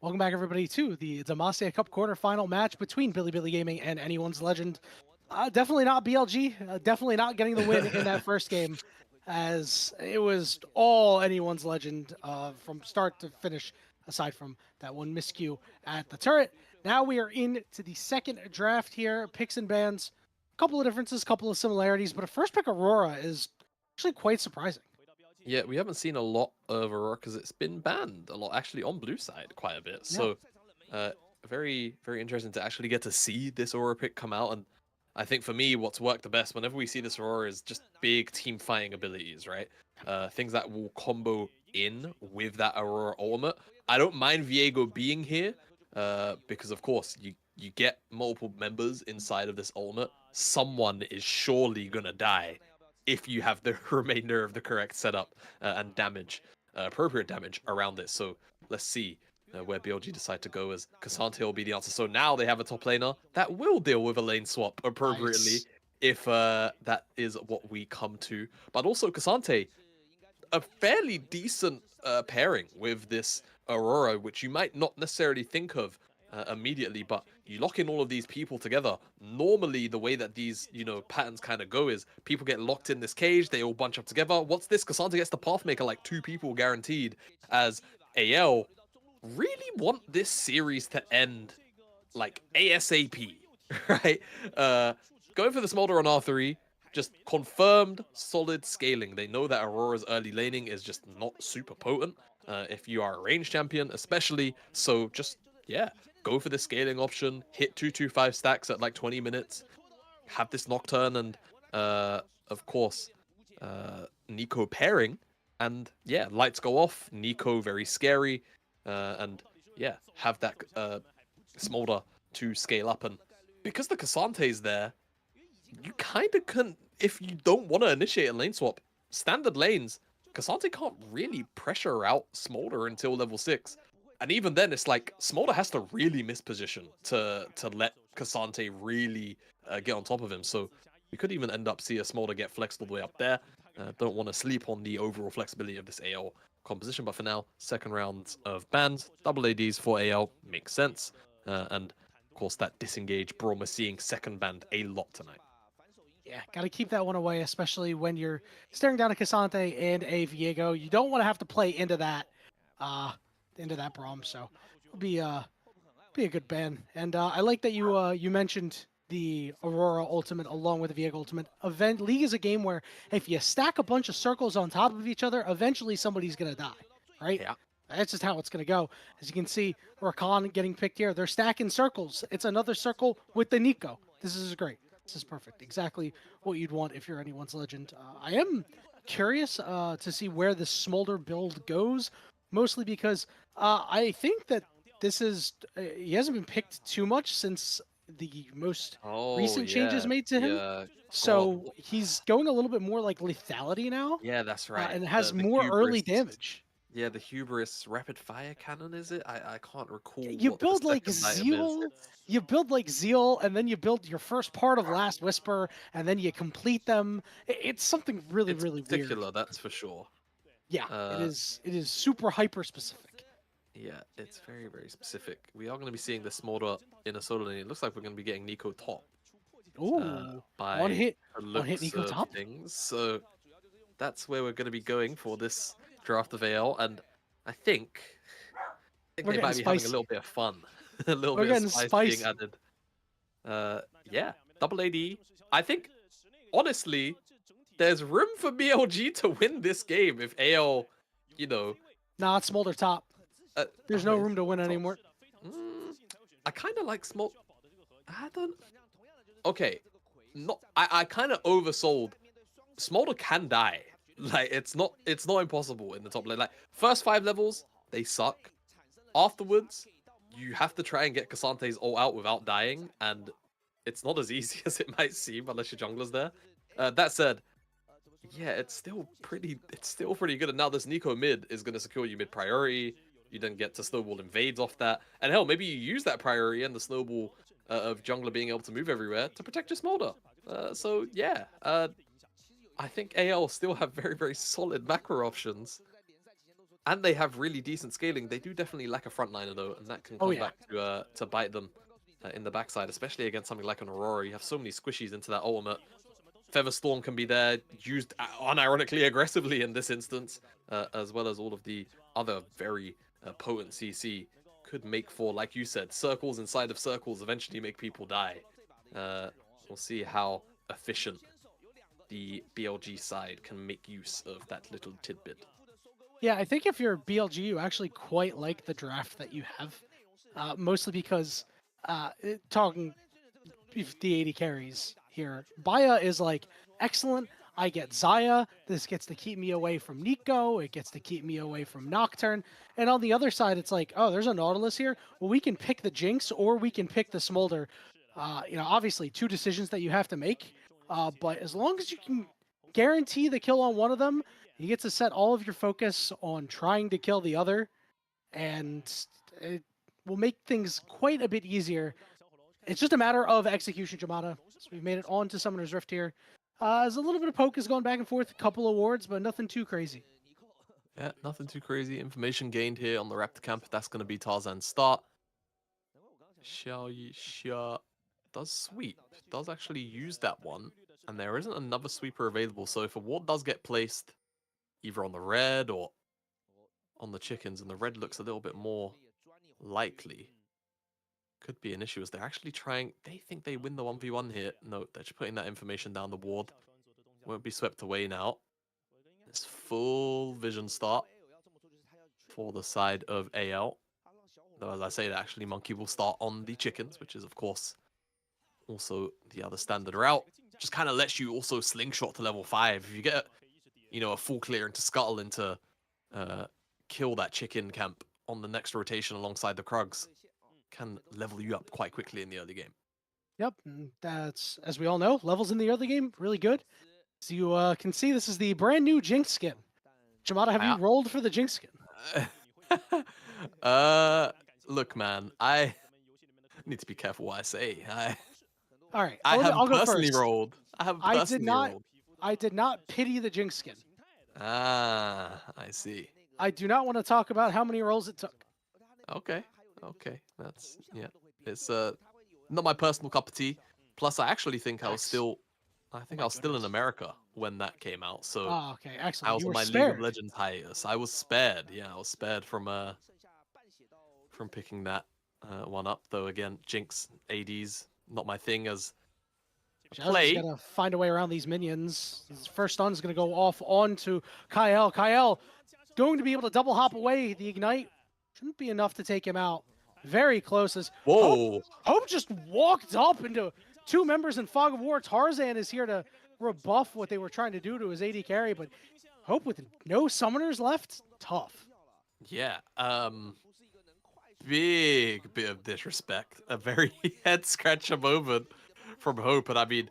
Welcome back, everybody, to the DEMACIA Cup quarterfinal match between Billy Gaming and Anyone's Legend. Definitely not BLG. Definitely not getting the win in that first game, as it was all Anyone's Legend from start to finish, aside from that one miscue at the turret. Now we are into the second draft here. Picks and bans. A couple of differences, couple of similarities, but a first pick Aurora is actually quite surprising. Yeah, we haven't seen a lot of Aurora because it's been banned a lot, actually, on blue side quite a bit. So, very, very interesting to actually get to see this Aurora pick come out. And I think for me, what's worked the best whenever we see this Aurora is just big team fighting abilities, right? Things that will combo in with that Aurora ultimate. I don't mind Viego being here because, of course, you get multiple members inside of this ultimate. Someone is surely going to die if you have the remainder of the correct setup and damage, appropriate damage around it. So let's see where BLG decide to go, as Cassante will be the answer. So now they have a top laner that will deal with a lane swap appropriately if that is what we come to. But also Cassante, a fairly decent pairing with this Aurora, which you might not necessarily think of immediately, but you lock in all of these people together. Normally, the way that these, patterns kind of go is people get locked in this cage, they all bunch up together. What's this? Cassante gets the Pathmaker, like 2 people guaranteed, as AL really want this series to end, like, ASAP, right? Going for the Smolder on R3, just confirmed solid scaling. They know that Aurora's early laning is just not super potent if you are a range champion, especially. So just, go for the scaling option, hit 225 stacks at like 20 minutes, have this Nocturne and, of course, Nico pairing. And lights go off, Nico very scary, and have that Smolder to scale up. And because the Cassante's there, you kind of can, if you don't want to initiate a lane swap, standard lanes, Cassante can't really pressure out Smolder until level 6. And even then, it's like, Smolder has to really miss position to let Cassante really get on top of him. So we could even end up see a Smolder get flexed all the way up there. Don't want to sleep on the overall flexibility of this AL composition. But for now, second round of bans, double ADs for AL makes sense. And of course, that disengage Braum, we're seeing second banned a lot tonight. Yeah, got to keep that one away, especially when you're staring down a Cassante and a Viego. You don't want to have to play into that Braum, so it'll be a good ban. And I like that you mentioned the Aurora ultimate along with the Viego ultimate. League is a game where if you stack a bunch of circles on top of each other, eventually somebody's gonna die, right? Yeah. That's just how it's going to go. As you can see, Rakan getting picked here. They're stacking circles. It's another circle with the Nico. This is great. This is perfect. Exactly what you'd want if you're anyone's legend. I am curious to see where the Smolder build goes, mostly because I think that this is... he hasn't been picked too much since the most recent changes made to him. So he's going a little bit more like lethality now. Yeah, that's right. And has more early damage. Yeah, the Hubris rapid fire cannon, is it? I can't recall. You build like Zeal, and then you build your first part of Last Whisper, and then you complete them. It's something really particular, weird. That's for sure. Yeah, it is. It is super hyper specific. Yeah, it's very specific. We are going to be seeing the Smolder in a solo lane. It looks like we're going to be getting Nico top. Ooh, by one hit Nico top. Things. So that's where we're going to be going for this draft of AL, and I think they might be having a little bit of fun. A little bit of spice being added. Yeah, double AD. I think, honestly, there's room for BLG to win this game if AL, Nah, it's Smolder top. There's no room to win anymore. I kind of like Smolder. I don't... Okay. I kind of oversold. Smolder can die. Like, it's not impossible in the top lane. Like, first 5 levels, they suck. Afterwards, you have to try and get Cassante's ult out without dying, and it's not as easy as it might seem unless your jungler's there. That said, yeah, it's still pretty good. And now this Nico mid is going to secure you mid priority. You then get to snowball invades off that. And hell, maybe you use that priority and the snowball of jungler being able to move everywhere to protect your Smolder. So, yeah. I think AL still have very solid macro options. And they have really decent scaling. They do definitely lack a frontliner though, and that can come back to bite them in the backside, especially against something like an Aurora. You have so many squishies into that ultimate. Featherstorm can be there, used unironically aggressively in this instance, as well as all of the other very potent CC. Could make for, like you said, circles inside of circles eventually make people die. We'll see how efficient the BLG side can make use of that little tidbit. Yeah, I think if you're BLG, you actually quite like the draft that you have, mostly because talking the 80 carries here, Baya is like excellent. I get Zaya. This gets to keep me away from Nico. It gets to keep me away from Nocturne. And on the other side, it's like, oh, there's a Nautilus here. Well, we can pick the Jinx or we can pick the Smolder. Obviously, two decisions that you have to make. But as long as you can guarantee the kill on one of them, you get to set all of your focus on trying to kill the other, and it will make things quite a bit easier. It's just a matter of execution, Jamada. So we've made it on to Summoner's Rift here. There's a little bit of poke is going back and forth, a couple of wards, but nothing too crazy. Yeah, nothing too crazy. Information gained here on the Raptor camp. That's going to be Tarzan's start. Xiaoyi does sweep. Does actually use that one. And there isn't another sweeper available. So if a ward does get placed either on the red or on the chickens, and the red looks a little bit more likely, could be an issue as they're actually trying. They think they win the 1v1 here. No, they're just putting that information down the ward. Won't be swept away now. It's full vision start for the side of AL. Though, as I say, that actually Monkey will start on the chickens, which is, of course, also the other standard route. Just kind of lets you also slingshot to level 5. If you get, a full clear into Scuttle into kill that chicken camp on the next rotation alongside the Krugs, can level you up quite quickly in the early game. Yep, that's, as we all know, levels in the early game, really good. So you can see this is the brand new Jinx skin. Jamada, have you rolled for the Jinx skin? Look, man, I need to be careful what I say. All right, I'll go personally first. rolled. I did not pity the Jinx skin. Ah, I see. I do not want to talk about how many rolls it took. Okay. That's, yeah. It's not my personal cup of tea. Plus, I actually think I was still in America when that came out. So okay, excellent. I was on my League of Legends hiatus. I was spared. Yeah, I was spared from picking that one up. Though again, Jinx ADs not my thing as play. Got to find a way around these minions. His first stun is going to go off onto Kyle. Kyle going to be able to double hop away. The ignite shouldn't be enough to take him out. Very close as Hope just walked up into two members in Fog of War. Tarzan is here to rebuff what they were trying to do to his AD carry, but Hope with no summoners left, tough. Yeah, big bit of disrespect. A very head-scratcher moment from Hope, and I mean,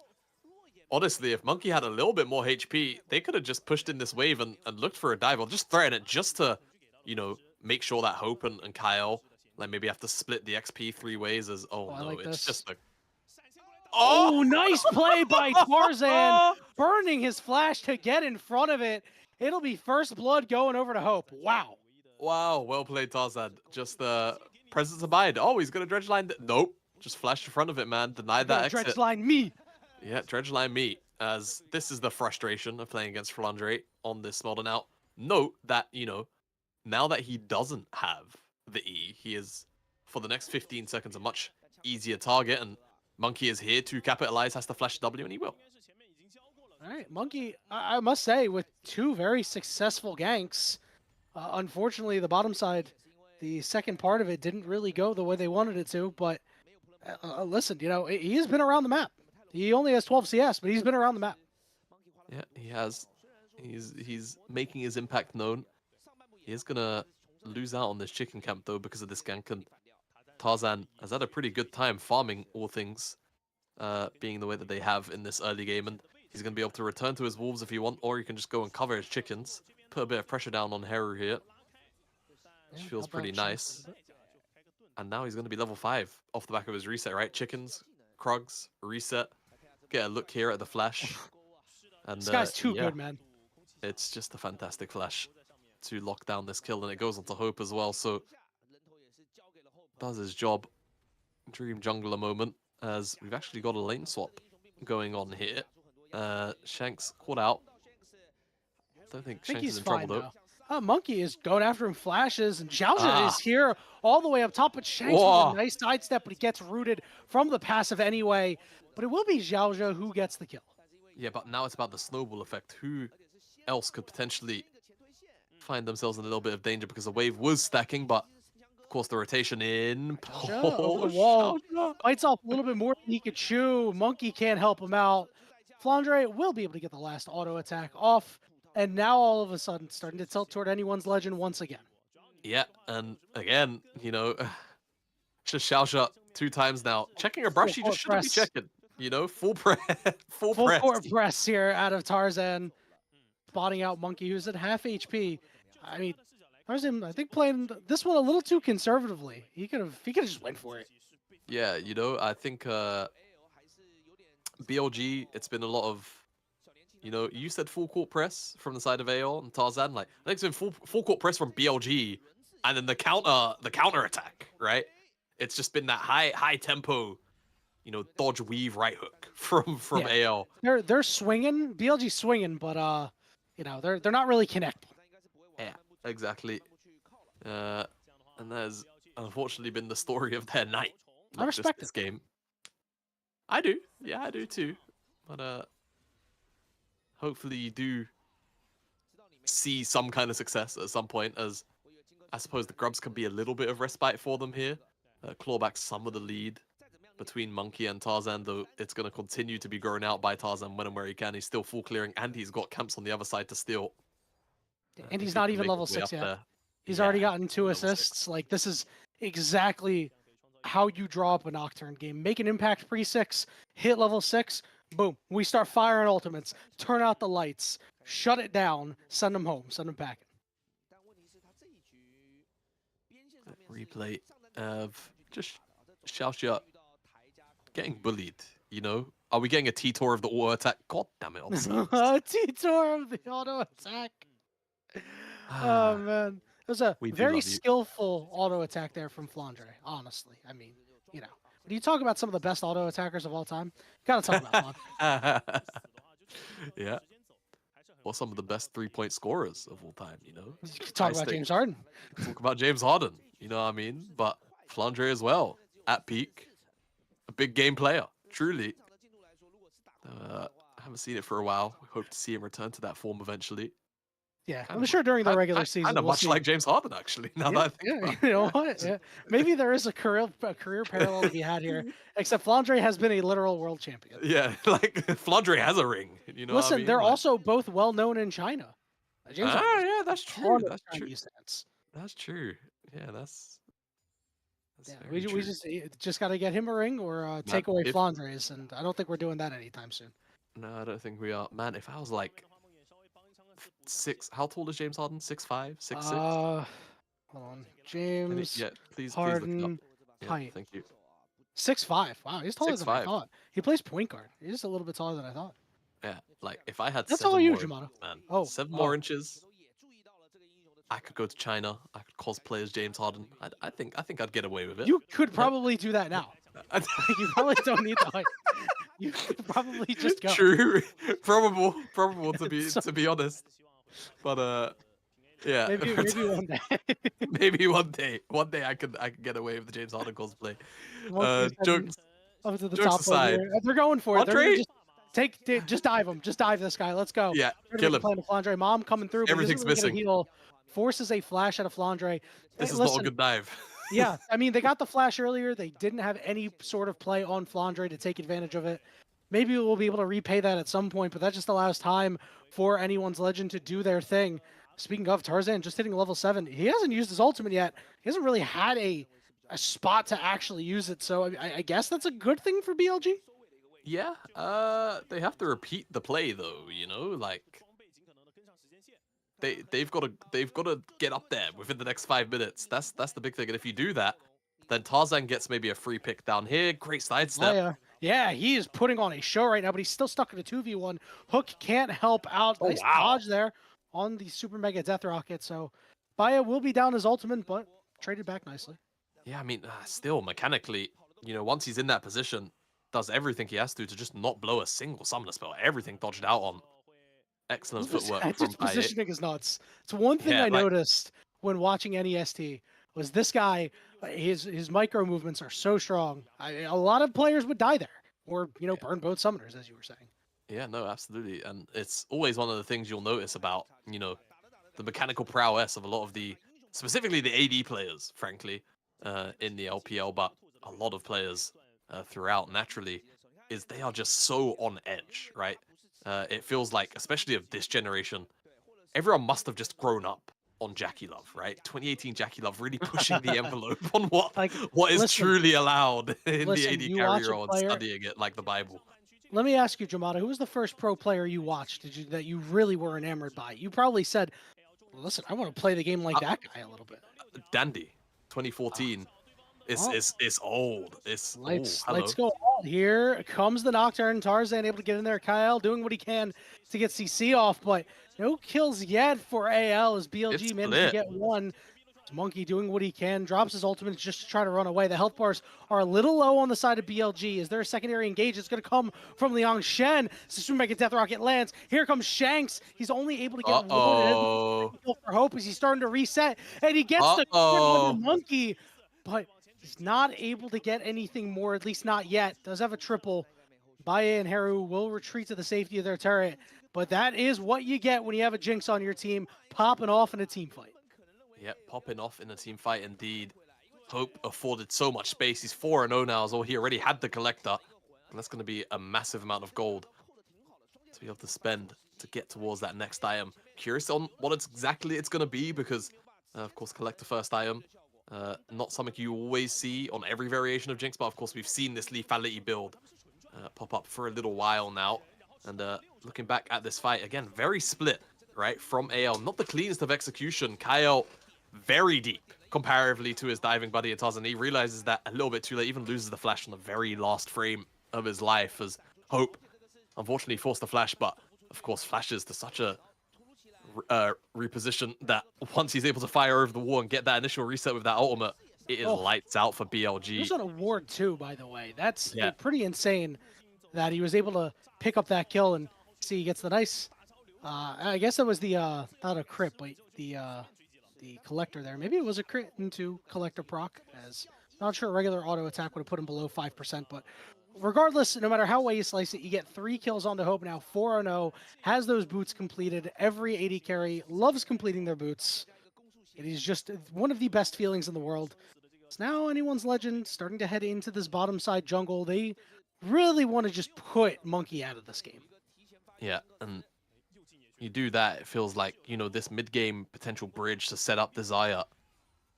honestly, if Monkey had a little bit more HP, they could have just pushed in this wave and looked for a dive, or just threaten it just to, make sure that Hope and Kyle, like, maybe have to split the XP 3 ways as, it's just a... Oh, nice play by Tarzan, burning his flash to get in front of it. It'll be first blood going over to Hope. Wow. Wow, well played, Tarzan. Just presence of mind. Oh, he's gonna dredge line. Nope, just flashed in front of it, man. Denied that exit. Dredge line me. Yeah, dredge line me. As this is the frustration of playing against Flandre on this model. Now, note that now that he doesn't have the E, he is for the next 15 seconds a much easier target, and Monkey is here to capitalize. Has to flash W, and he will. All right, Monkey. I must say, with two very successful ganks. Unfortunately, the bottom side, the second part of it didn't really go the way they wanted it to. But listen, he has been around the map. He only has 12 CS, but he's been around the map. Yeah, he has. He's making his impact known. He is gonna lose out on this chicken camp though because of this gank. And Tarzan has had a pretty good time farming all things, being the way that they have in this early game, and he's gonna be able to return to his wolves if he want, or he can just go and cover his chickens. Put a bit of pressure down on Heru here, which feels pretty nice. And now he's going to be level 5 off the back of his reset, right? Chickens, Krugs, reset. Get a look here at the flash. And this guy's too good, man. It's just a fantastic flash. to lock down this kill, and it goes on to Hope as well. So does his job. Dream jungler moment, as we've actually got a lane swap going on here. Shanks caught out. Don't think Shanks is in trouble though. Monkey is going after him, flashes, and Xiaozha is here all the way up top, but Shanks with a nice sidestep, but he gets rooted from the passive anyway. But it will be Xiaozha who gets the kill. Yeah, but now it's about the snowball effect. Who else could potentially find themselves in a little bit of danger because the wave was stacking, but of course the rotation in. Over the wall. Bites off a little bit more than he could chew. Monkey can't help him out. Flandre will be able to get the last auto attack off. And now all of a sudden starting to tilt toward anyone's legend once again. Yeah, and again, you know, just Xiaozha 2 times now. Checking her brush, she just shouldn't be checking. You know, full press. Full court press here out of Tarzan. Spotting out Monkey, who's at half HP. I mean, Tarzan, I think, playing this one a little too conservatively. He could have just went for it. Yeah, you know, I think BLG, it's been a lot of, you know, you said full court press from the side of AO and Tarzan. Like, I think it's been full court press from BLG, and then the counter attack, right? It's just been that high tempo, you know, dodge weave right hook from AO. They're swinging, BLG swinging, but you know, they're not really connecting. Yeah, exactly. And that has unfortunately been the story of their night. I respect this game. I do. Yeah, I do too. But hopefully you do see some kind of success at some point, as I suppose the Grubs can be a little bit of respite for them here. Claw back some of the lead between Monkey and Tarzan, though it's going to continue to be grown out by Tarzan when and where he can. He's still full clearing, and he's got camps on the other side to steal. And he's not even level 6 yet. He's already gotten 2 assists. Like, this is exactly how you draw up a Nocturne game. Make an impact pre-6, hit level 6, boom. We start firing ultimates, turn out the lights, shut it down, send them home, send them packing. Replay of just Xiaoxia getting bullied, you know? Are we getting a T-Tour of the auto attack? God damn it. T-Tour of the auto attack. Oh, man. It was a very skillful auto attack there from Flandre, honestly. I mean, you know, when you talk about some of the best auto attackers of all time, gotta talk about Flandre. Yeah. Or some of the best 3-point scorers of all time, you know? You could talk about James Harden. Talk about James Harden, you know what I mean? But Flandre as well, at peak. A big game player, truly. I haven't seen it for a while. We hope to see him return to that form eventually. Yeah, I'm sure during the regular season. Kind of much like James Harden, actually. Now that I think about it. You know what? Yeah. Maybe there is a career parallel to be had here. Except Flandre has been a literal world champion. Yeah, like Flandre has a ring. You know. Listen, what I mean? they're also both well known in China. Yeah, that's true. That's true. That's true. Yeah, that's we just got to get him a ring or take away Flandre's, and I don't think we're doing that anytime soon. No, I don't think we are. Man, if I was like 6, how tall is James Harden? 6'5", 6'6"? Hold on, James. Please Harden. look it up. Height. Thank you. 6'5". Wow, he's taller than I thought. He plays point guard. He's a little bit taller than I thought. Yeah, like if I had That's 7 all you, more, Jamato. man, 7 more inches, I could go to China. I could cosplay as James Harden. I think I'd get away with it. You could probably do that now. You probably don't need the height. You could probably just go. True, probable to be honest. But yeah. Maybe one day. Maybe one day I could get away with the James Harden cosplay. Jokes. Up to the jokes top aside, they're going for it. They're just dive him. Just dive this guy. Let's go. Yeah, kill him. Flandre. Mom coming through. Everything's missing. Heal. Forces a flash out of Flandre. This is not a good dive. Yeah, I mean, they got the flash earlier. They didn't have any sort of play on Flandre to take advantage of it. Maybe we'll be able to repay that at some point, but that just allows time for anyone's legend to do their thing. Speaking of Tarzan, just hitting level 7. He hasn't used his ultimate yet. He hasn't really had a spot to actually use it, so I guess that's a good thing for BLG? Yeah, they have to repeat the play, though, you know? Like, they've got to get up there within the next 5 minutes. That's the big thing. And if you do that, then Tarzan gets maybe a free pick down here. Great sidestep. Yeah, he is putting on a show right now, but he's still stuck in a 2v1. Hook can't help out. Nice dodge there. on the Super Mega Death Rocket. So Baya will be down his ultimate, but traded back nicely. Yeah, I mean, still, mechanically, you know, once he's in that position, does everything he has to just not blow a single summoner spell. Everything dodged out on. Excellent footwork That from just Baya. positioning is nuts. It's one thing Yeah, I like- noticed when watching NEST was this guy, his micro movements are so strong. A lot of players would die there, or burn both summoners, as you were saying. Yeah, no, absolutely. And it's always one of the things you'll notice about, you know, the mechanical prowess of a lot of the, specifically the AD players, frankly, in the LPL, but a lot of players throughout naturally, is they are just so on edge, right? It feels like, especially of this generation, everyone must have just grown up on Jackie Love, right? 2018 Jackie Love really pushing the envelope on what is truly allowed in the AD carry role and studying it like the Bible. Let me ask you, Jamada, who was the first pro player you watched that you really were enamored by? You probably said, listen, I want to play the game like that guy a little bit. Dandy, 2014. It's old. It's Let's hello. go on. Here comes the Nocturne. Tarzan able to get in there. Kyle doing what he can to get CC off, but no kills yet for AL as BLG managed to get one. Monkey doing what he can, drops his ultimate just to try to run away. The health bars are a little low on the side of BLG. Is there a secondary engage? It's going to come from Liang Shen. Super Mega Death Rocket lands. Here comes Shanks. He's only able to get one for Hope as he's starting to reset. And he gets the Monkey, but he's not able to get anything more, at least not yet. Does have a triple. Baya and Haru will retreat to the safety of their turret. But that is what you get when you have a Jinx on your team, popping off in a team fight. Yep, popping off in a team fight indeed. Hope afforded so much space. He's 4-0 now, as well. He already had the Collector. And that's going to be a massive amount of gold to be able to spend to get towards that next item. Curious on what exactly it's going to be, because, of course, Collector first item. Not something you always see on every variation of Jinx, but of course we've seen this lethality build pop up for a little while now. And looking back at this fight, again, very split, right, from AL. Not the cleanest of execution. Kyle, very deep comparatively to his diving buddy Tarzan. He realizes that a little bit too late, even loses the flash on the very last frame of his life, as Hope unfortunately forced the flash, but of course flashes to such a reposition that once he's able to fire over the wall and get that initial reset with that ultimate, it is lights out for BLG. There's an award too, by the way. That's pretty insane that he was able to pick up that kill and see he gets the nice, I guess it was the, not a crit, but the collector there. Maybe it was a crit into collector proc, as not sure a regular auto attack would have put him below 5%, but regardless, no matter how way you slice it, you get 3 kills on the Hope now, 4-0, has those boots completed. Every AD carry loves completing their boots. It is just one of the best feelings in the world. It's now anyone's legend starting to head into this bottom side jungle. They really want to just put Monkey out of this game. Yeah, and you do that, it feels like, you know, this mid-game potential bridge to set up Desire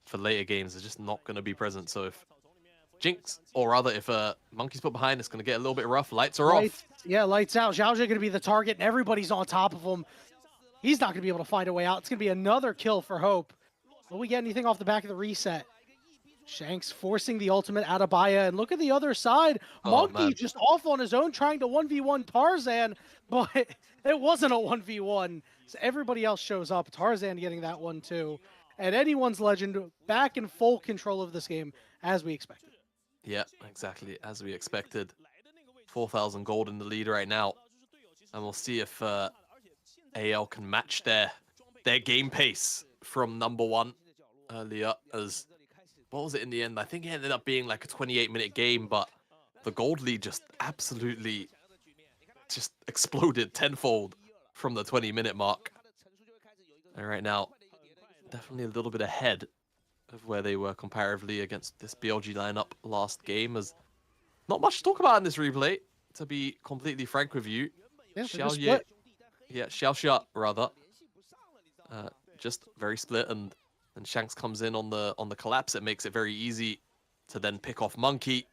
for later games is just not going to be present. So if Jinx, or rather if Monkey's put behind, it's going to get a little bit rough. Lights are off. Yeah, lights out. Zhao going to be the target, and everybody's on top of him. He's not going to be able to find a way out. It's going to be another kill for Hope. Will we get anything off the back of the reset? Shanks forcing the ultimate out of Baya, and look at the other side. Monkey just off on his own, trying to 1v1 Tarzan, but it wasn't a 1v1. So everybody else shows up. Tarzan getting that one too. And anyone's legend back in full control of this game, as we expected. Yeah, exactly, as we expected. 4,000 gold in the lead right now. And we'll see if AL can match their game pace from #1 earlier, as... What was it in the end? I think it ended up being like a 28-minute game, but the gold lead just absolutely just exploded tenfold from the 20-minute mark. And right now, definitely a little bit ahead of where they were comparatively against this BLG lineup last game. As not much to talk about in this replay, to be completely frank with you. Xiaoxia, rather. Just very split, and Shanks comes in on the collapse. It makes it very easy to then pick off Monkey.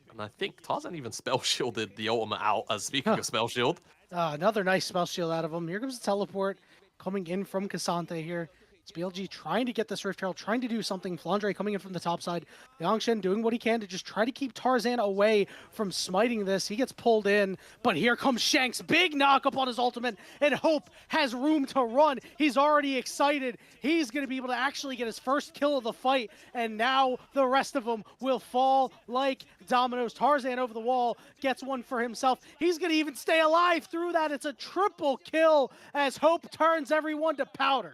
And I think Tarzan even spell shielded the ultimate out, as speaking of spell shield. Another nice spell shield out of him. Here comes the teleport coming in from Cassante here. It's BLG trying to get this Rift Trail, trying to do something. Flandre coming in from the top side. Yangshen doing what he can to just try to keep Tarzan away from smiting this. He gets pulled in, but here comes Shanks. Big knock up on his ultimate, and Hope has room to run. He's already excited. He's going to be able to actually get his first kill of the fight, and now the rest of them will fall like dominoes. Tarzan over the wall gets one for himself. He's going to even stay alive through that. It's a triple kill as Hope turns everyone to powder.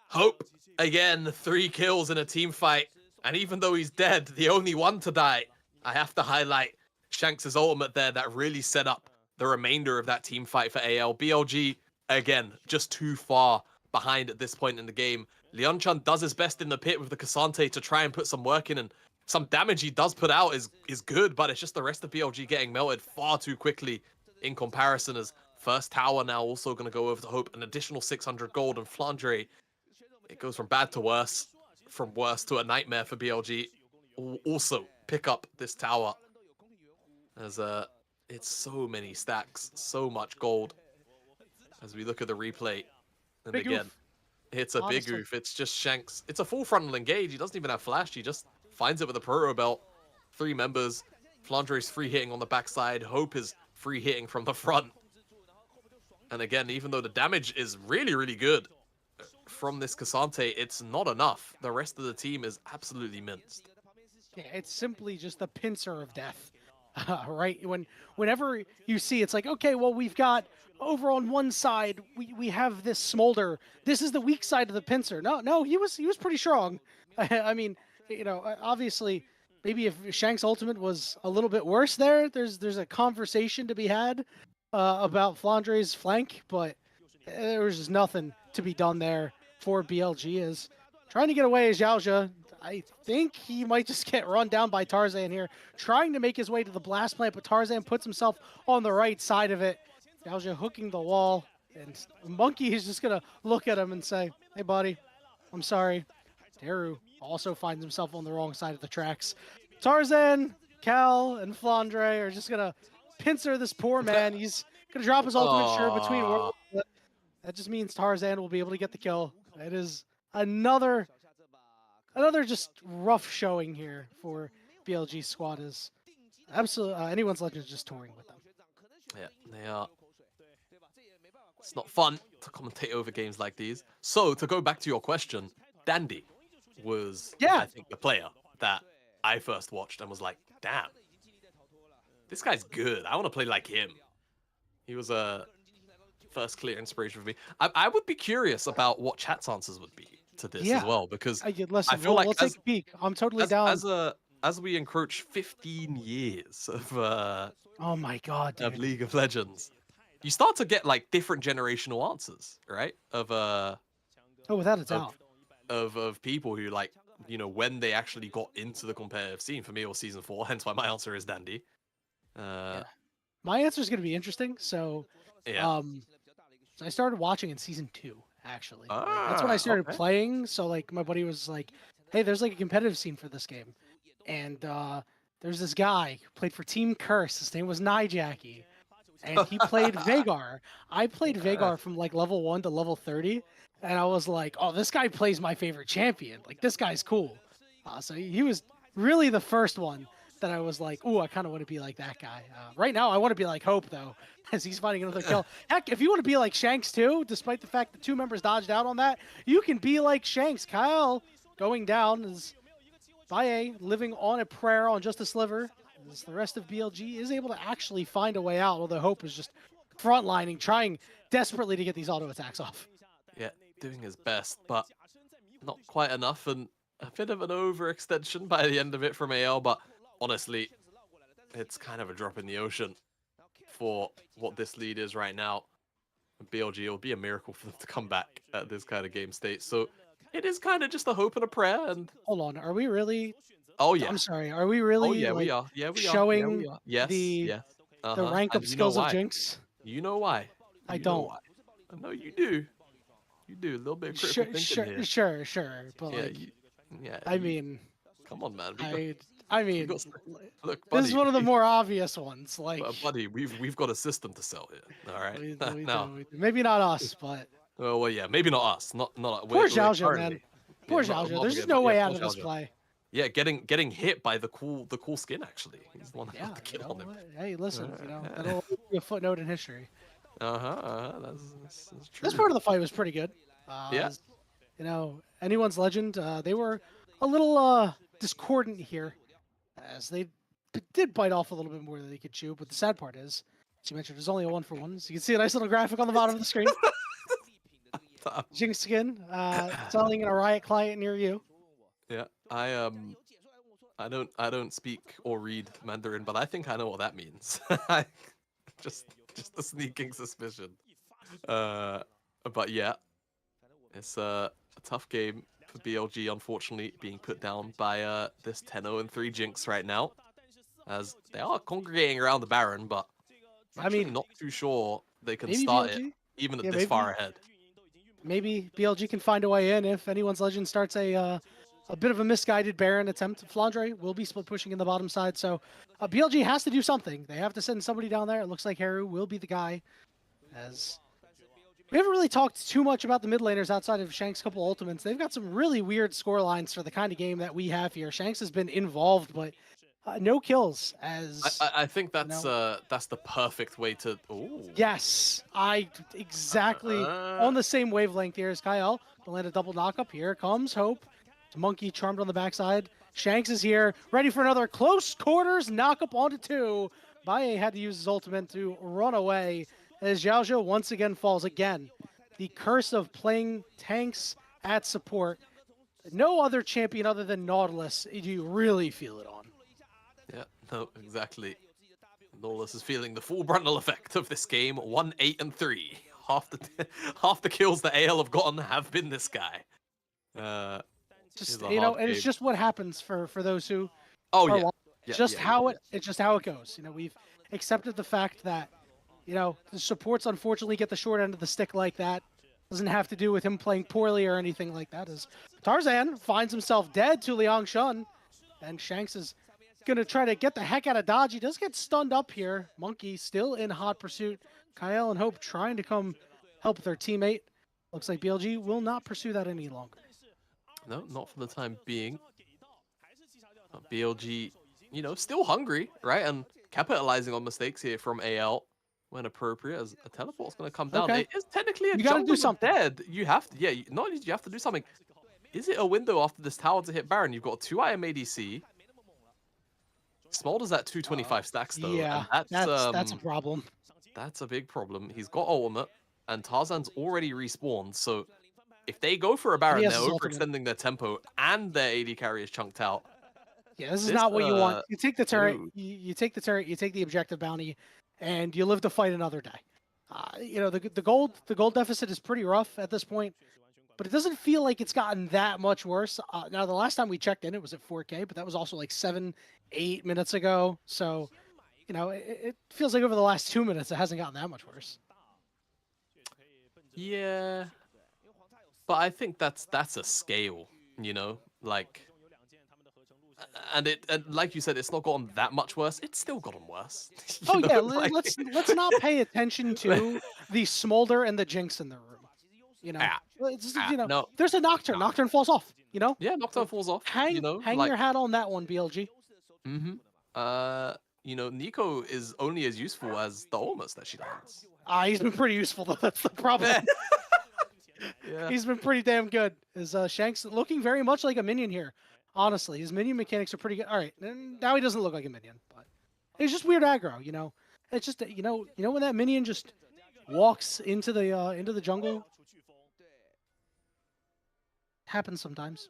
Hope, again, 3 kills in a team fight. And even though he's dead, the only one to die, I have to highlight Shanks' ultimate there that really set up the remainder of that team fight for AL. BLG, again, just too far behind at this point in the game. Leonchan does his best in the pit with the Cassante to try and put some work in, and some damage he does put out is good, but it's just the rest of BLG getting melted far too quickly in comparison, as first tower now also going to go over to Hope, an additional 600 gold, and Flandre, it goes from bad to worse, from worse to a nightmare for BLG. Also pick up this tower, as it's so many stacks, so much gold. As we look at the replay, and Big again, oof. it's a Honestly. big oof. It's just Shanks. It's a full frontal engage. He doesn't even have flash. He just finds it with a proto belt. 3 members. Flandre's free hitting on the backside. Hope is free hitting from the front. And again, even though the damage is really, really good from this Cassante, it's not enough. The rest of the team is absolutely minced. Yeah, it's simply just the pincer of death, right? Whenever you see, it's like, okay, well, we've got over on one side, we have this Smolder. This is the weak side of the pincer. No, he was pretty strong. I mean, you know, obviously, maybe if Shank's ultimate was a little bit worse there's a conversation to be had about Flandre's flank, but there was just nothing to be done there for BLG. Is trying to get away as Xiaozhe. I think he might just get run down by Tarzan here, trying to make his way to the blast plant, but Tarzan puts himself on the right side of it. Xiaozhe hooking the wall, and Monkey is just going to look at him and say, hey, buddy, I'm sorry. Teru also finds himself on the wrong side of the tracks. Tarzan, Cal, and Flandre are just going to pincer this poor man. He's going to drop his ultimate shirt between worlds. That just means Tarzan will be able to get the kill. It is another just rough showing here for BLG squad. Is absolutely anyone's legend is just touring with them. Yeah, they are. It's not fun to commentate over games like these. So to go back to your question, Dandy was, I think, the player that I first watched and was like, damn, this guy's good. I want to play like him. He was a first clear inspiration for me. I would be curious about what chat's answers would be to this as well, because listen, I feel like we'll take a peek. I'm totally down. As we encroach 15 years of oh my god, dude. of League of Legends, you start to get like different generational answers, right? Of oh, without a doubt. Of people who, like, you know, when they actually got into the competitive scene. For me, it was season 4, hence why my answer is Dandy. My answer is going to be interesting. So, so I started watching in season 2, actually. That's when I started playing. So, like, my buddy was like, hey, there's like a competitive scene for this game. And there's this guy who played for Team Curse. His name was Nijackie. And he played Vagar. I played Vagar from like level 1 to level 30. And I was like, oh, this guy plays my favorite champion. Like, this guy's cool. So he was really the first one that I was like, ooh, I kind of want to be like that guy. Right now, I want to be like Hope, though, as he's finding another kill. Heck, if you want to be like Shanks, too, despite the fact that 2 members dodged out on that, you can be like Shanks. Kyle going down is Baye living on a prayer on just a sliver. As the rest of BLG is able to actually find a way out, although Hope is just frontlining, trying desperately to get these auto attacks off. Yeah, doing his best, but not quite enough, and a bit of an overextension by the end of it from AL, but honestly, it's kind of a drop in the ocean for what this lead is right now. BLG, it'll be a miracle for them to come back at this kind of game state, so it is kind of just a hope and a prayer. And hold on, are we really? Oh yeah. I'm sorry. Are we really? Oh yeah, like, we are. Yeah, we showing are. Yeah, we are. Yes. the rank up skills of Jinx. You know why? I don't. No, you do. You do a little bit of critical thinking here. Sure. But yeah, like, I mean, come on, man. I mean, look, buddy, this is one of the more obvious ones. Like, buddy, we've got a system to sell here. All right. we do. Maybe not us, but Oh well, yeah, maybe not us. Not Poor we're Xiaozhou, currently- man. Poor yeah, Xiaozhou. not There's again, just but no way yeah, out poor of this Xiaozhou. play. Yeah, getting hit by the cool skin actually. He's the one that Yeah, got the kill on him. hey, listen, that'll be a footnote in history. That's true. This part of the fight was pretty good. Yeah. As, anyone's legend. They were a little discordant here, as they did bite off a little bit more than they could chew. But the sad part is, as you mentioned, there's only a 1-for-1. So you can see a nice little graphic on the bottom of the screen. Jinx skin selling in a Riot client near you. Yeah, I don't speak or read Mandarin, but I think I know what that means. just a sneaking suspicion. But yeah, it's a tough game for BLG. Unfortunately, being put down by this 10-0-3 Jinx right now, as they are congregating around the Baron, but I'm actually not too sure they can start BLG? it even at Yeah, this far ahead. Maybe BLG can find a way in if anyone's legend starts a bit of a misguided Baron attempt. Flandre will be split pushing in the bottom side, so BLG has to do something. They have to send somebody down there. It looks like Haru will be the guy, as we haven't really talked too much about the mid laners outside of Shank's couple ultimates. They've got some really weird score lines for the kind of game that we have here. Shanks has been involved, but no kills. As I think that's the perfect way to. Ooh. Yes, exactly on the same wavelength here as Kyle. They'll land a double knockup. Here comes Hope. Monkey charmed on the backside. Shanks is here, ready for another close quarters knockup onto 2. Baye had to use his ultimate to run away as Xiaozhou once again falls again. The curse of playing tanks at support. No other champion other than Nautilus do you really feel it on. Yeah, no, exactly. Nautilus is feeling the full frontal effect of this game. 1-8-3. Half the kills that AL have gotten have been this guy. Just and it's just what happens for those who. Oh are yeah. It's just how it goes. We've accepted the fact that the supports unfortunately get the short end of the stick like that. Doesn't have to do with him playing poorly or anything like that. As Tarzan finds himself dead to Liang Shun, and Shanks is gonna try to get the heck out of dodge. He does get stunned up here. Monkey still in hot pursuit. Kyle and Hope trying to come help their teammate. Looks like BLG will not pursue that any longer. No, not for the time being. BLG, still hungry, right? And capitalizing on mistakes here from AL when appropriate, as a teleport's going to come down. Okay. It is technically a You gotta jungle do something. dead. You have to, not only do you have to do something. Is it a window after this tower to hit Baron? You've got 2 IM ADC. Smolder's at 225 stacks though. Yeah, and that's a problem. That's a big problem. He's got ultimate, and Tarzan's already respawned. So if they go for a Baron, they're overextending their tempo, and their AD carry is chunked out. Yeah, this is not what you want. You take the turret, you take the turret, you take the objective bounty, and you live to fight another day. The gold deficit is pretty rough at this point, but it doesn't feel like it's gotten that much worse. Now, the last time we checked in, it was at 4K, but that was also like 7-8 minutes ago. So, it feels like over the last 2 minutes, it hasn't gotten that much worse. Yeah, but I think that's a scale, like. And like you said, it's not gotten that much worse. It's still gotten worse. Oh yeah, let's not pay attention to the Smolder and the Jinx in the room. No. There's a Nocturne. Nocturne falls off. Yeah, Nocturne falls off. Hang your hat on that one, BLG. Nico is only as useful as the almost that she lands. He's been pretty useful though. That's the problem. Yeah. He's been pretty damn good. Is Shanks looking very much like a minion here? Honestly, his minion mechanics are pretty good. All right, now he doesn't look like a minion, but it's just weird aggro. It's just when that minion just walks into the jungle. Happens sometimes.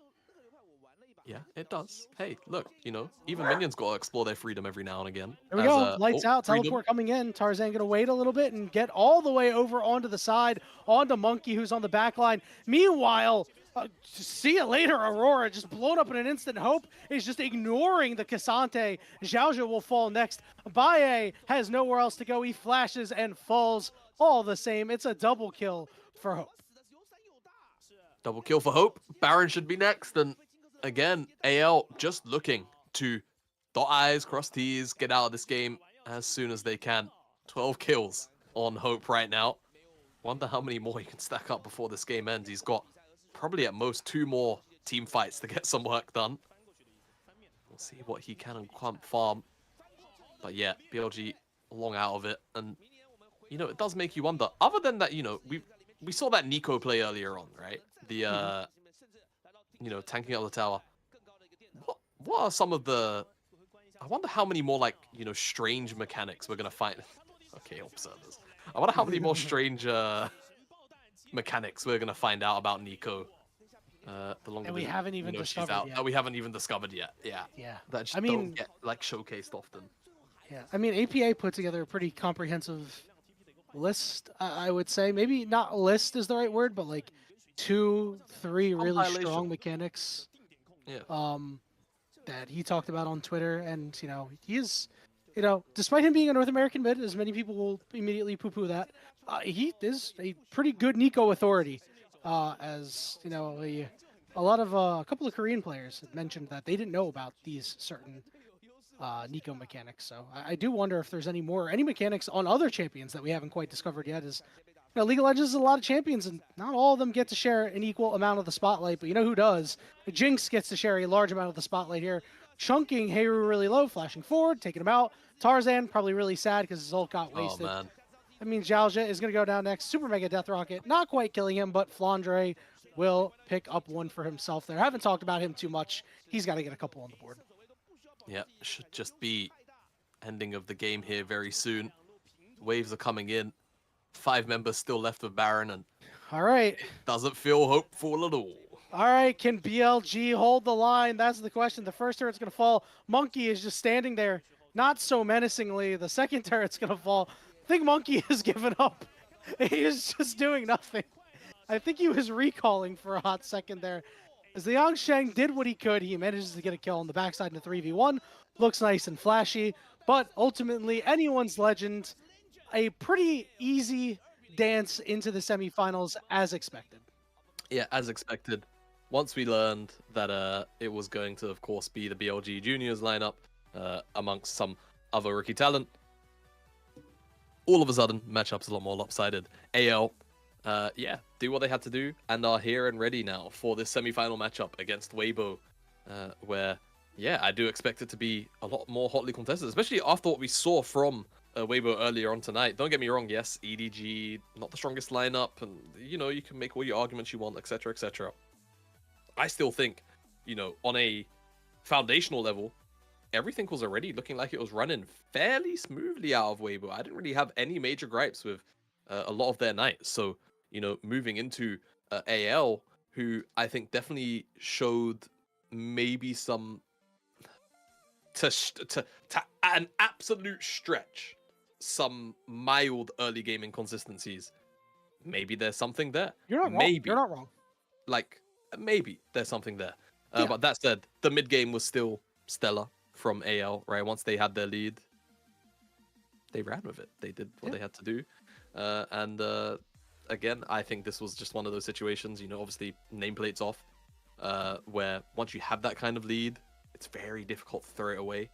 Yeah, it does. Hey, look, even minions gotta explore their freedom every now and again. There we go. Lights out. Teleport coming in. Tarzan gonna wait a little bit and get all the way over onto the side, onto Monkey, who's on the back line. Meanwhile, see you later, Aurora, just blown up in an instant. Hope is just ignoring the Cassante. Xiaozhou will fall next. Baye has nowhere else to go. He flashes and falls all the same. It's a double kill for Hope. Double kill for Hope. Baron should be next. And again, AL just looking to dot I's, cross T's, get out of this game as soon as they can. 12 kills on Hope right now. Wonder how many more he can stack up before this game ends. He's got probably at most 2 more team fights to get some work done. We'll see what he can and can't farm. But yeah, BLG long out of it. And, you know, it does make you wonder. Other than that, you know, we saw that Nico play earlier on, right? The, you know, tanking out the tower. What are some of the... I wonder how many more, like, you know, strange mechanics we're going to find. Okay, observers. I wonder how many more strange mechanics we're going to find out about Nico. The longer we haven't even discovered she's out. yet. That we haven't even discovered yet. Yeah. Yeah. That just I mean, don't get, like, showcased often. Yeah. I mean, APA put together a pretty comprehensive list, I would say. Maybe not list is the right word, but like 2, 3 really strong mechanics. Yeah. That he talked about on Twitter, and you know, he is, you know, despite him being a North American mid, as many people will immediately poo-poo that, he is a pretty good Nico authority. As you know, a couple of Korean players had mentioned that they didn't know about these certain Nico mechanics. So I do wonder if there's any mechanics on other champions that we haven't quite discovered yet. Is, you know, League of Legends is a lot of champions, and not all of them get to share an equal amount of the spotlight. But you know who does? Jinx gets to share a large amount of the spotlight here, chunking Haru really low, flashing forward, taking him out. Tarzan probably really sad because his ult got wasted. Oh man. That means Xiaojia is going to go down next. Super Mega Death Rocket, not quite killing him, but Flandre will pick up one for himself there. Haven't talked about him too much. He's got to get a couple on the board. Yeah, should just be ending of the game here very soon. Waves are coming in. 5 members still left with Baron, and all right, doesn't feel hopeful at all. All right, can BLG hold the line? That's the question. The first turret's going to fall. Monkey is just standing there, not so menacingly. The second turret's going to fall. I think Monkey has given up. He is just doing nothing. I think he was recalling for a hot second there. As the Yangsheng did what he could, he manages to get a kill on the backside in the 3v1. Looks nice and flashy, but ultimately, anyone's legend. A pretty easy dance into the semifinals as expected. Yeah, as expected. Once we learned that it was going to, of course, be the BLG Juniors lineup amongst some other rookie talent, all of a sudden, matchup's a lot more lopsided. AL, yeah, do what they had to do and are here and ready now for this semifinal matchup against Weibo, where, yeah, I do expect it to be a lot more hotly contested, especially after what we saw from Weibo earlier on tonight. Don't get me wrong, yes, EDG, not the strongest lineup, and, you know, you can make all your arguments you want, etc., etc. I still think, you know, on a foundational level, everything was already looking like it was running fairly smoothly out of Weibo. I didn't really have any major gripes with a lot of their nights. So, you know, moving into AL, who I think definitely showed maybe some, to an absolute stretch, some mild early game inconsistencies. Maybe there's something there. You're not wrong. Maybe. You're not wrong. Like, maybe there's something there. Yeah. But that said, the mid game was still stellar from AL, right? Once they had their lead, they ran with it. They did what they had to do. And again, I think this was just one of those situations, you know, obviously nameplates off, where once you have that kind of lead, it's very difficult to throw it away.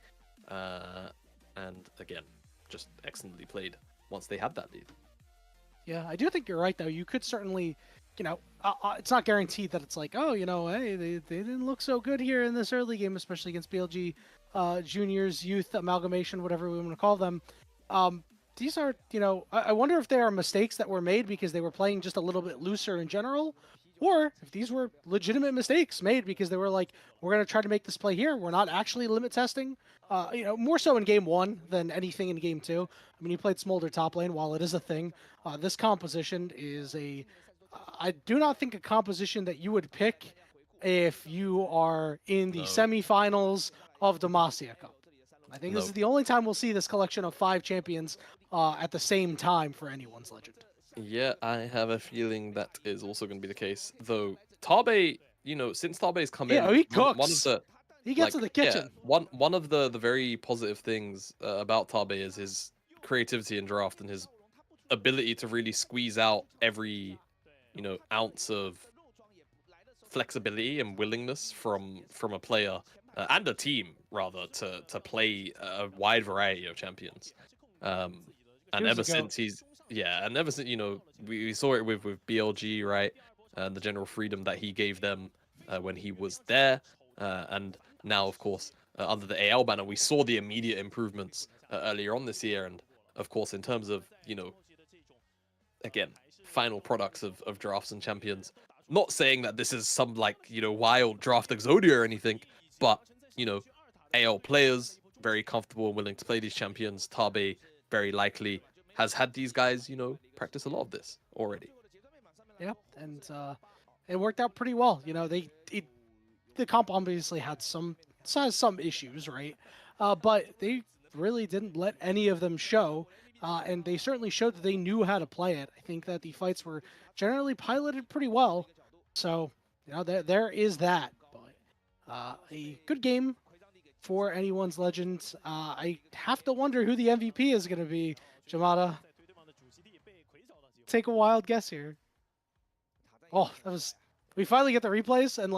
And again, just excellently played once they had that lead. Yeah, I do think you're right, though. You could certainly, you know, it's not guaranteed that it's like, oh, you know, hey, they didn't look so good here in this early game, especially against BLG juniors, youth, amalgamation, whatever we want to call them. These are, you know, I wonder if there are mistakes that were made because they were playing just a little bit looser in general, or if these were legitimate mistakes made because they were like, we're going to try to make this play here. We're not actually limit testing, you know, more so in game 1 than anything in game 2. I mean, you played Smolder top lane. While it is a thing, this composition is I do not think a composition that you would pick if you are in the semifinals of DEMACIA Cup. I think this is the only time we'll see this collection of 5 champions at the same time for anyone's legend. Yeah, I have a feeling that is also going to be the case. Though Tabe, you know, since Tabe's come in, he cooks. One of the, he gets to the kitchen. Yeah, one of the very positive things about Tabe is his creativity in draft and his ability to really squeeze out every, you know, ounce of flexibility and willingness from a player and a team rather to play a wide variety of champions. And ever since Yeah, and ever since, we saw it with BLG, right? And the general freedom that he gave them when he was there. And now, of course, under the AL banner, we saw the immediate improvements earlier on this year. And of course, in terms of, again, final products of drafts and champions, not saying that this is some wild draft Exodia or anything, but, AL players, very comfortable and willing to play these champions. Tabe, very likely has had these guys, practice a lot of this already. Yeah, and it worked out pretty well. The comp obviously had some issues, right? But they really didn't let any of them show, and they certainly showed that they knew how to play it. I think that the fights were generally piloted pretty well, so there is that. But a good game for anyone's legend. I have to wonder who the MVP is going to be, Jamada. Take a wild guess here. Oh, we finally get the replays, and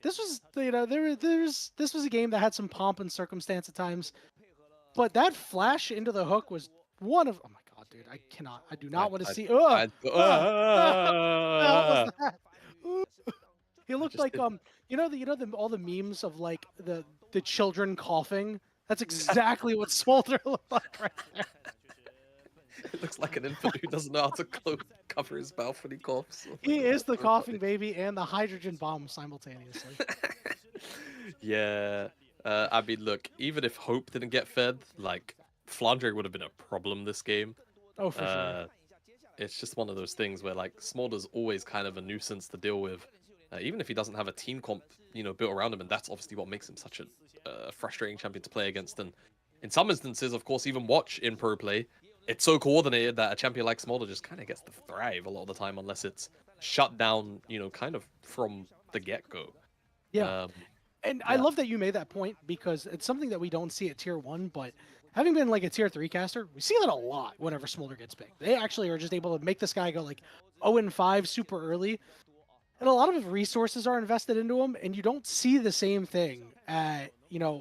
this was this was a game that had some pomp and circumstance at times, but that flash into the hook was one of, oh my god, dude, I do not want to see. What was that? He looked like all the memes of the children coughing. That's exactly what Smolder looked like right there. It looks like an infant who doesn't know how to cover his mouth when he coughs. He is the coughing baby and the hydrogen bomb simultaneously. Yeah. I mean, look, even if Hope didn't get fed, Flandre would have been a problem this game. Oh, for sure. It's just one of those things where, Smolder's always kind of a nuisance to deal with. Even if he doesn't have a team comp, built around him, and that's obviously what makes him such a frustrating champion to play against. And in some instances, of course, even watch in pro play, it's so coordinated that a champion like Smolder just kind of gets to thrive a lot of the time, unless it's shut down, kind of from the get-go. Yeah. And I love that you made that point, because it's something that we don't see at tier 1, but having been a tier 3 caster, we see that a lot whenever Smolder gets picked. They actually are just able to make this guy go 0-5 super early. And a lot of resources are invested into him, and you don't see the same thing at,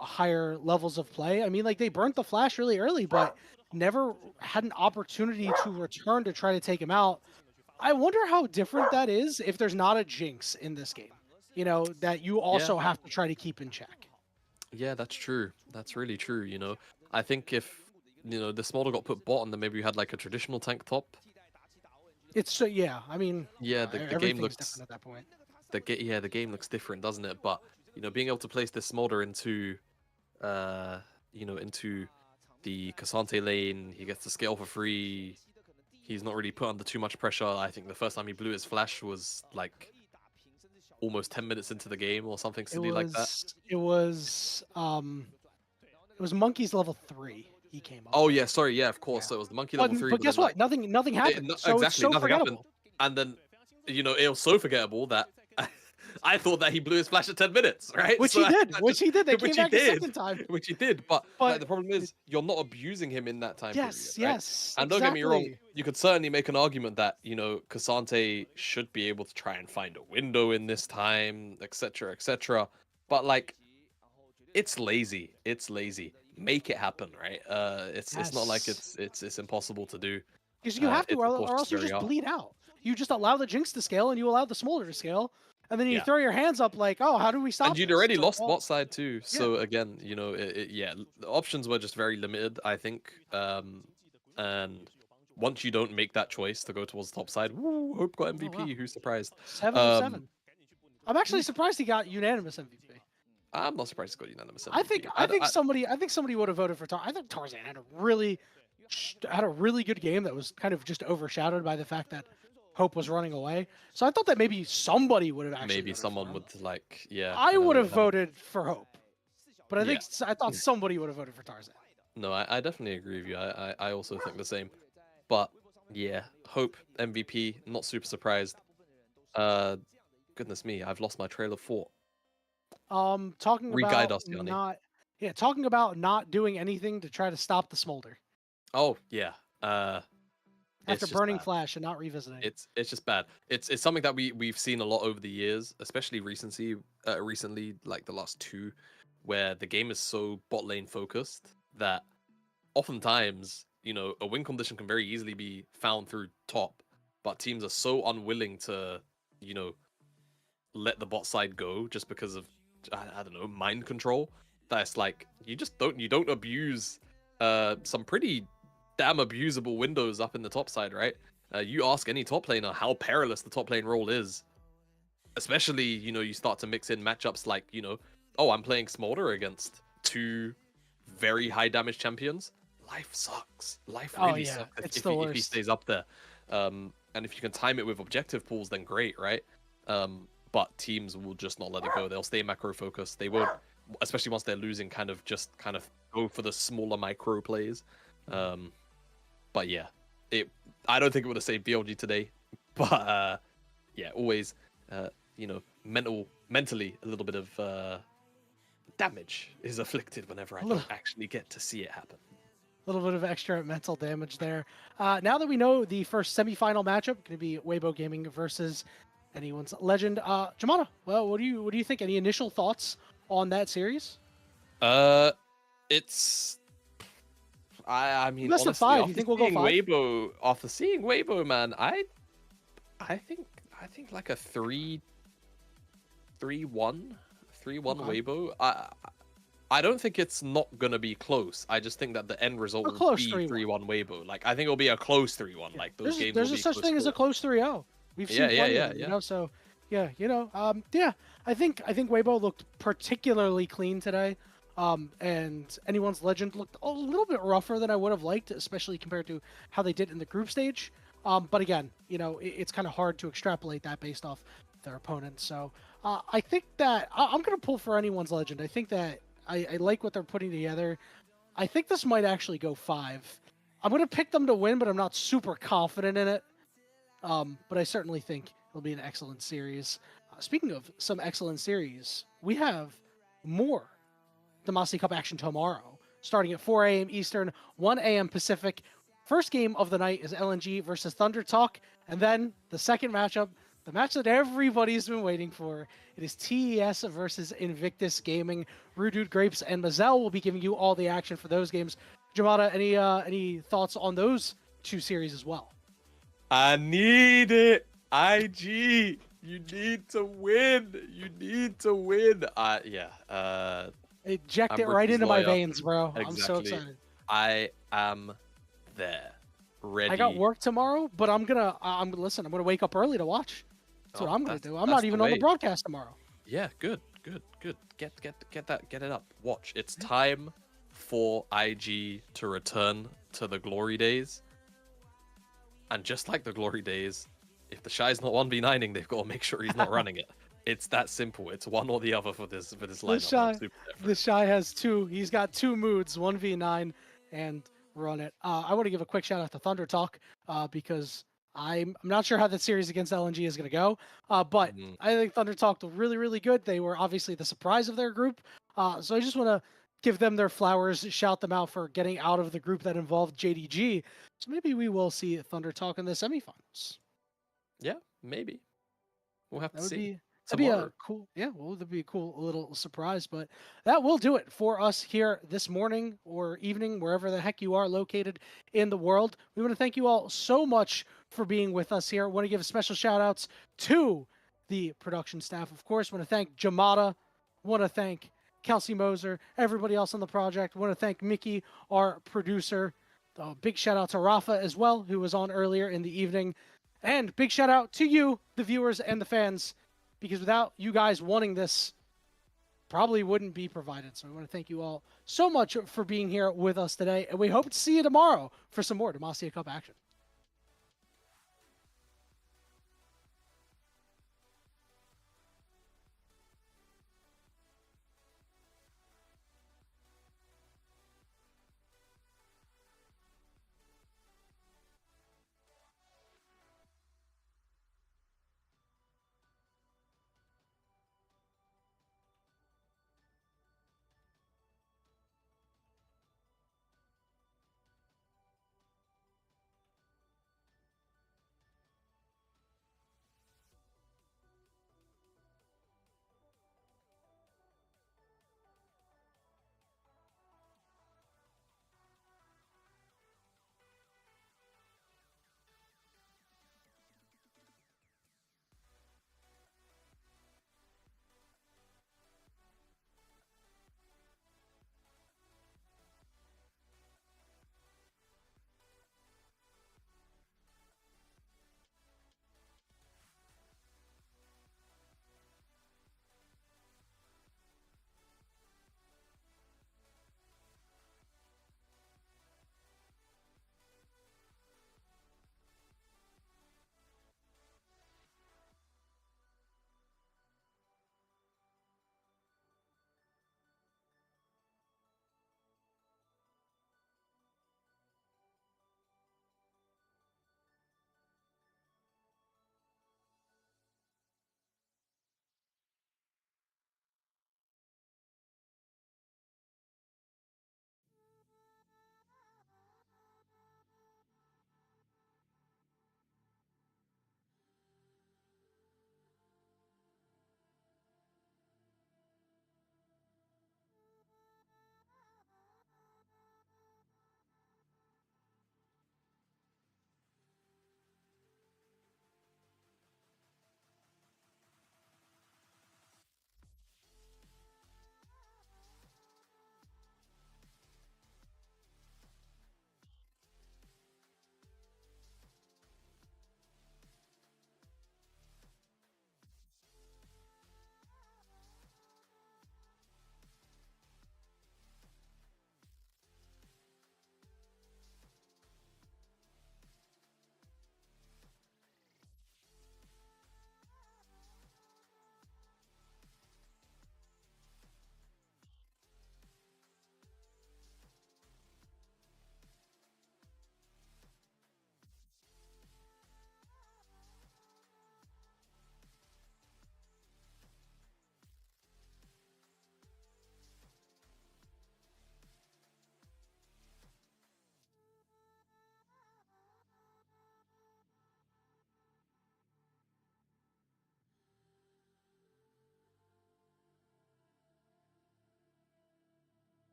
higher levels of play. I mean, they burnt the flash really early, but never had an opportunity to return to try to take him out. I wonder how different that is if there's not a jinx in this game, that you also have to try to keep in check. Yeah, that's true. That's really true, I think if, the Smolder got put bottom, then maybe we had a traditional tank top. It's I mean, yeah, the game looks different at that point. The game looks different, doesn't it? But being able to place this Smolder into into the Cassante lane, he gets to scale for free. He's not really put under too much pressure. I think the first time he blew his flash was almost 10 minutes into the game or something silly like that. It was Monkey's level 3. He came up. Oh yeah, sorry, yeah, of course. So it was the Monkey level 3. But guess what? Nothing happened. So exactly, it's so nothing forgettable. happened. And then, it was so forgettable that I thought that he blew his flash at 10 minutes, right? Which he did. They came back a second time. Which he did. But the problem is, you're not abusing him in that time period. Right? Yes. And don't get me wrong, you could certainly make an argument that, Cassante should be able to try and find a window in this time, etc., etc. But it's lazy. It's lazy. Make it happen, right? It's not like it's impossible to do. Because you have to, or else you just bleed out. You just allow the Jinx to scale, and you allow the Smolder to scale, and then you throw your hands up oh, how do we stop? And you'd already lost bot side too. So again, the options were just very limited, I think. And once you don't make that choice to go towards the top side, woo, Hope got MVP. Oh, wow. Who's surprised? 7 of 7. I'm actually surprised he got unanimous MVP. I'm not surprised he got unanimous MVP. I think somebody would have voted for Tarzan. I think Tarzan had a really good game that was kind of just overshadowed by the fact that Hope was running away. So I thought that maybe somebody would have actually. Maybe someone would I would have voted for Hope, but I thought somebody would have voted for Tarzan. No, I definitely agree with you. I also think the same. But yeah, Hope MVP. Not super surprised. Goodness me, I've lost my trail of thought. Talking about not doing anything to try to stop the Smolder. Oh yeah. After burning flash and not revisiting. It's just bad. It's something that we've seen a lot over the years, especially recently, the last 2, where the game is so bot lane focused that oftentimes you know, a win condition can very easily be found through top, but teams are so unwilling to, you know, let the bot side go just because of, I don't know, mind control. That's like, you don't abuse some pretty damn abusable windows up in the top side, right? You ask any top laner how perilous the top lane role is, especially, you know, you start to mix in matchups like, you know, oh, I'm playing Smolder against 2 very high damage champions. Life sucks. Life really sucks if he stays up there. And if you can time it with objective pools, then great, right? But teams will just not let it go. They'll stay macro focused. They won't, especially once they're losing, kind of go for the smaller micro plays. But yeah, I don't think it would have saved BLG today. But yeah, always, you know, mentally a little bit of damage is afflicted whenever I don't actually get to see it happen. A little bit of extra mental damage there. Now that we know the first semifinal matchup going to be Weibo Gaming versus Anyone's Legend, Jamada, well, what do you think? Any initial thoughts on that series? It's I mean, Best of 5. You think we'll go 5? After seeing Weibo, man, I think like a 3-1 Weibo. I don't think it's not gonna be close. I just think that the end result will be 3-1 Weibo. Like, I think it'll be a close 3-1. Like, those games. There's a such thing as a close 3-0. We've seen plenty of them, you know. So yeah, you know, I think Weibo looked particularly clean today. And Anyone's Legend looked a little bit rougher than I would have liked, especially compared to how they did in the group stage. But again, you know, it's kind of hard to extrapolate that based off their opponents. So I think that I'm going to pull for Anyone's Legend. I think that I like what they're putting together. I think this might actually go 5. I'm going to pick them to win, but I'm not super confident in it. But I certainly think it'll be an excellent series. Speaking of some excellent series, we have more DEMACIA Cup action tomorrow, starting at 4 a.m. Eastern, 1 a.m. Pacific. First game of the night is LNG versus Thunder Talk, and then the second matchup, the match that everybody's been waiting for. It is TES versus Invictus Gaming. Rude Grapes and Mazel will be giving you all the action for those games. Jamada, any thoughts on those 2 series as well? I need it. IG, you need to win. You need to win. Inject it right into my veins, bro. Exactly. I'm so excited. I am there, ready. I got work tomorrow, but I'm gonna wake up early to watch. That's what I'm gonna do. I'm not even on the broadcast tomorrow. Yeah, good. Get it up. Watch. It's time for IG to return to the glory days. And just like the glory days, if the Shy's not 1v9ing, they've got to make sure he's not running it. It's that simple. It's one or the other for this lineup. The Shy has 2. He's got 2 moods, 1v9 and run it. I want to give a quick shout out to Thunder Talk because I'm not sure how the series against LNG is going to go, but I think Thunder Talk looked really, really good. They were obviously the surprise of their group, so I just want to give them their flowers, shout them out for getting out of the group that involved JDG. So maybe we will see Thunder Talk in the semifinals. Yeah, maybe. We'll have to see. That'd be a cool, that'd be a cool little surprise. But that will do it for us here this morning or evening, wherever the heck you are located in the world. We want to thank you all so much for being with us here. I want to give special shout outs to the production staff. Of course, I want to thank Jamada. Want to thank Kelsey Moser, everybody else on the project. I want to thank Mickey, our producer. Big shout out to Rafa as well, who was on earlier in the evening. And big shout out to you, the viewers and the fans, because without you guys wanting this, probably wouldn't be provided. So I want to thank you all so much for being here with us today. And we hope to see you tomorrow for some more DEMACIA Cup action.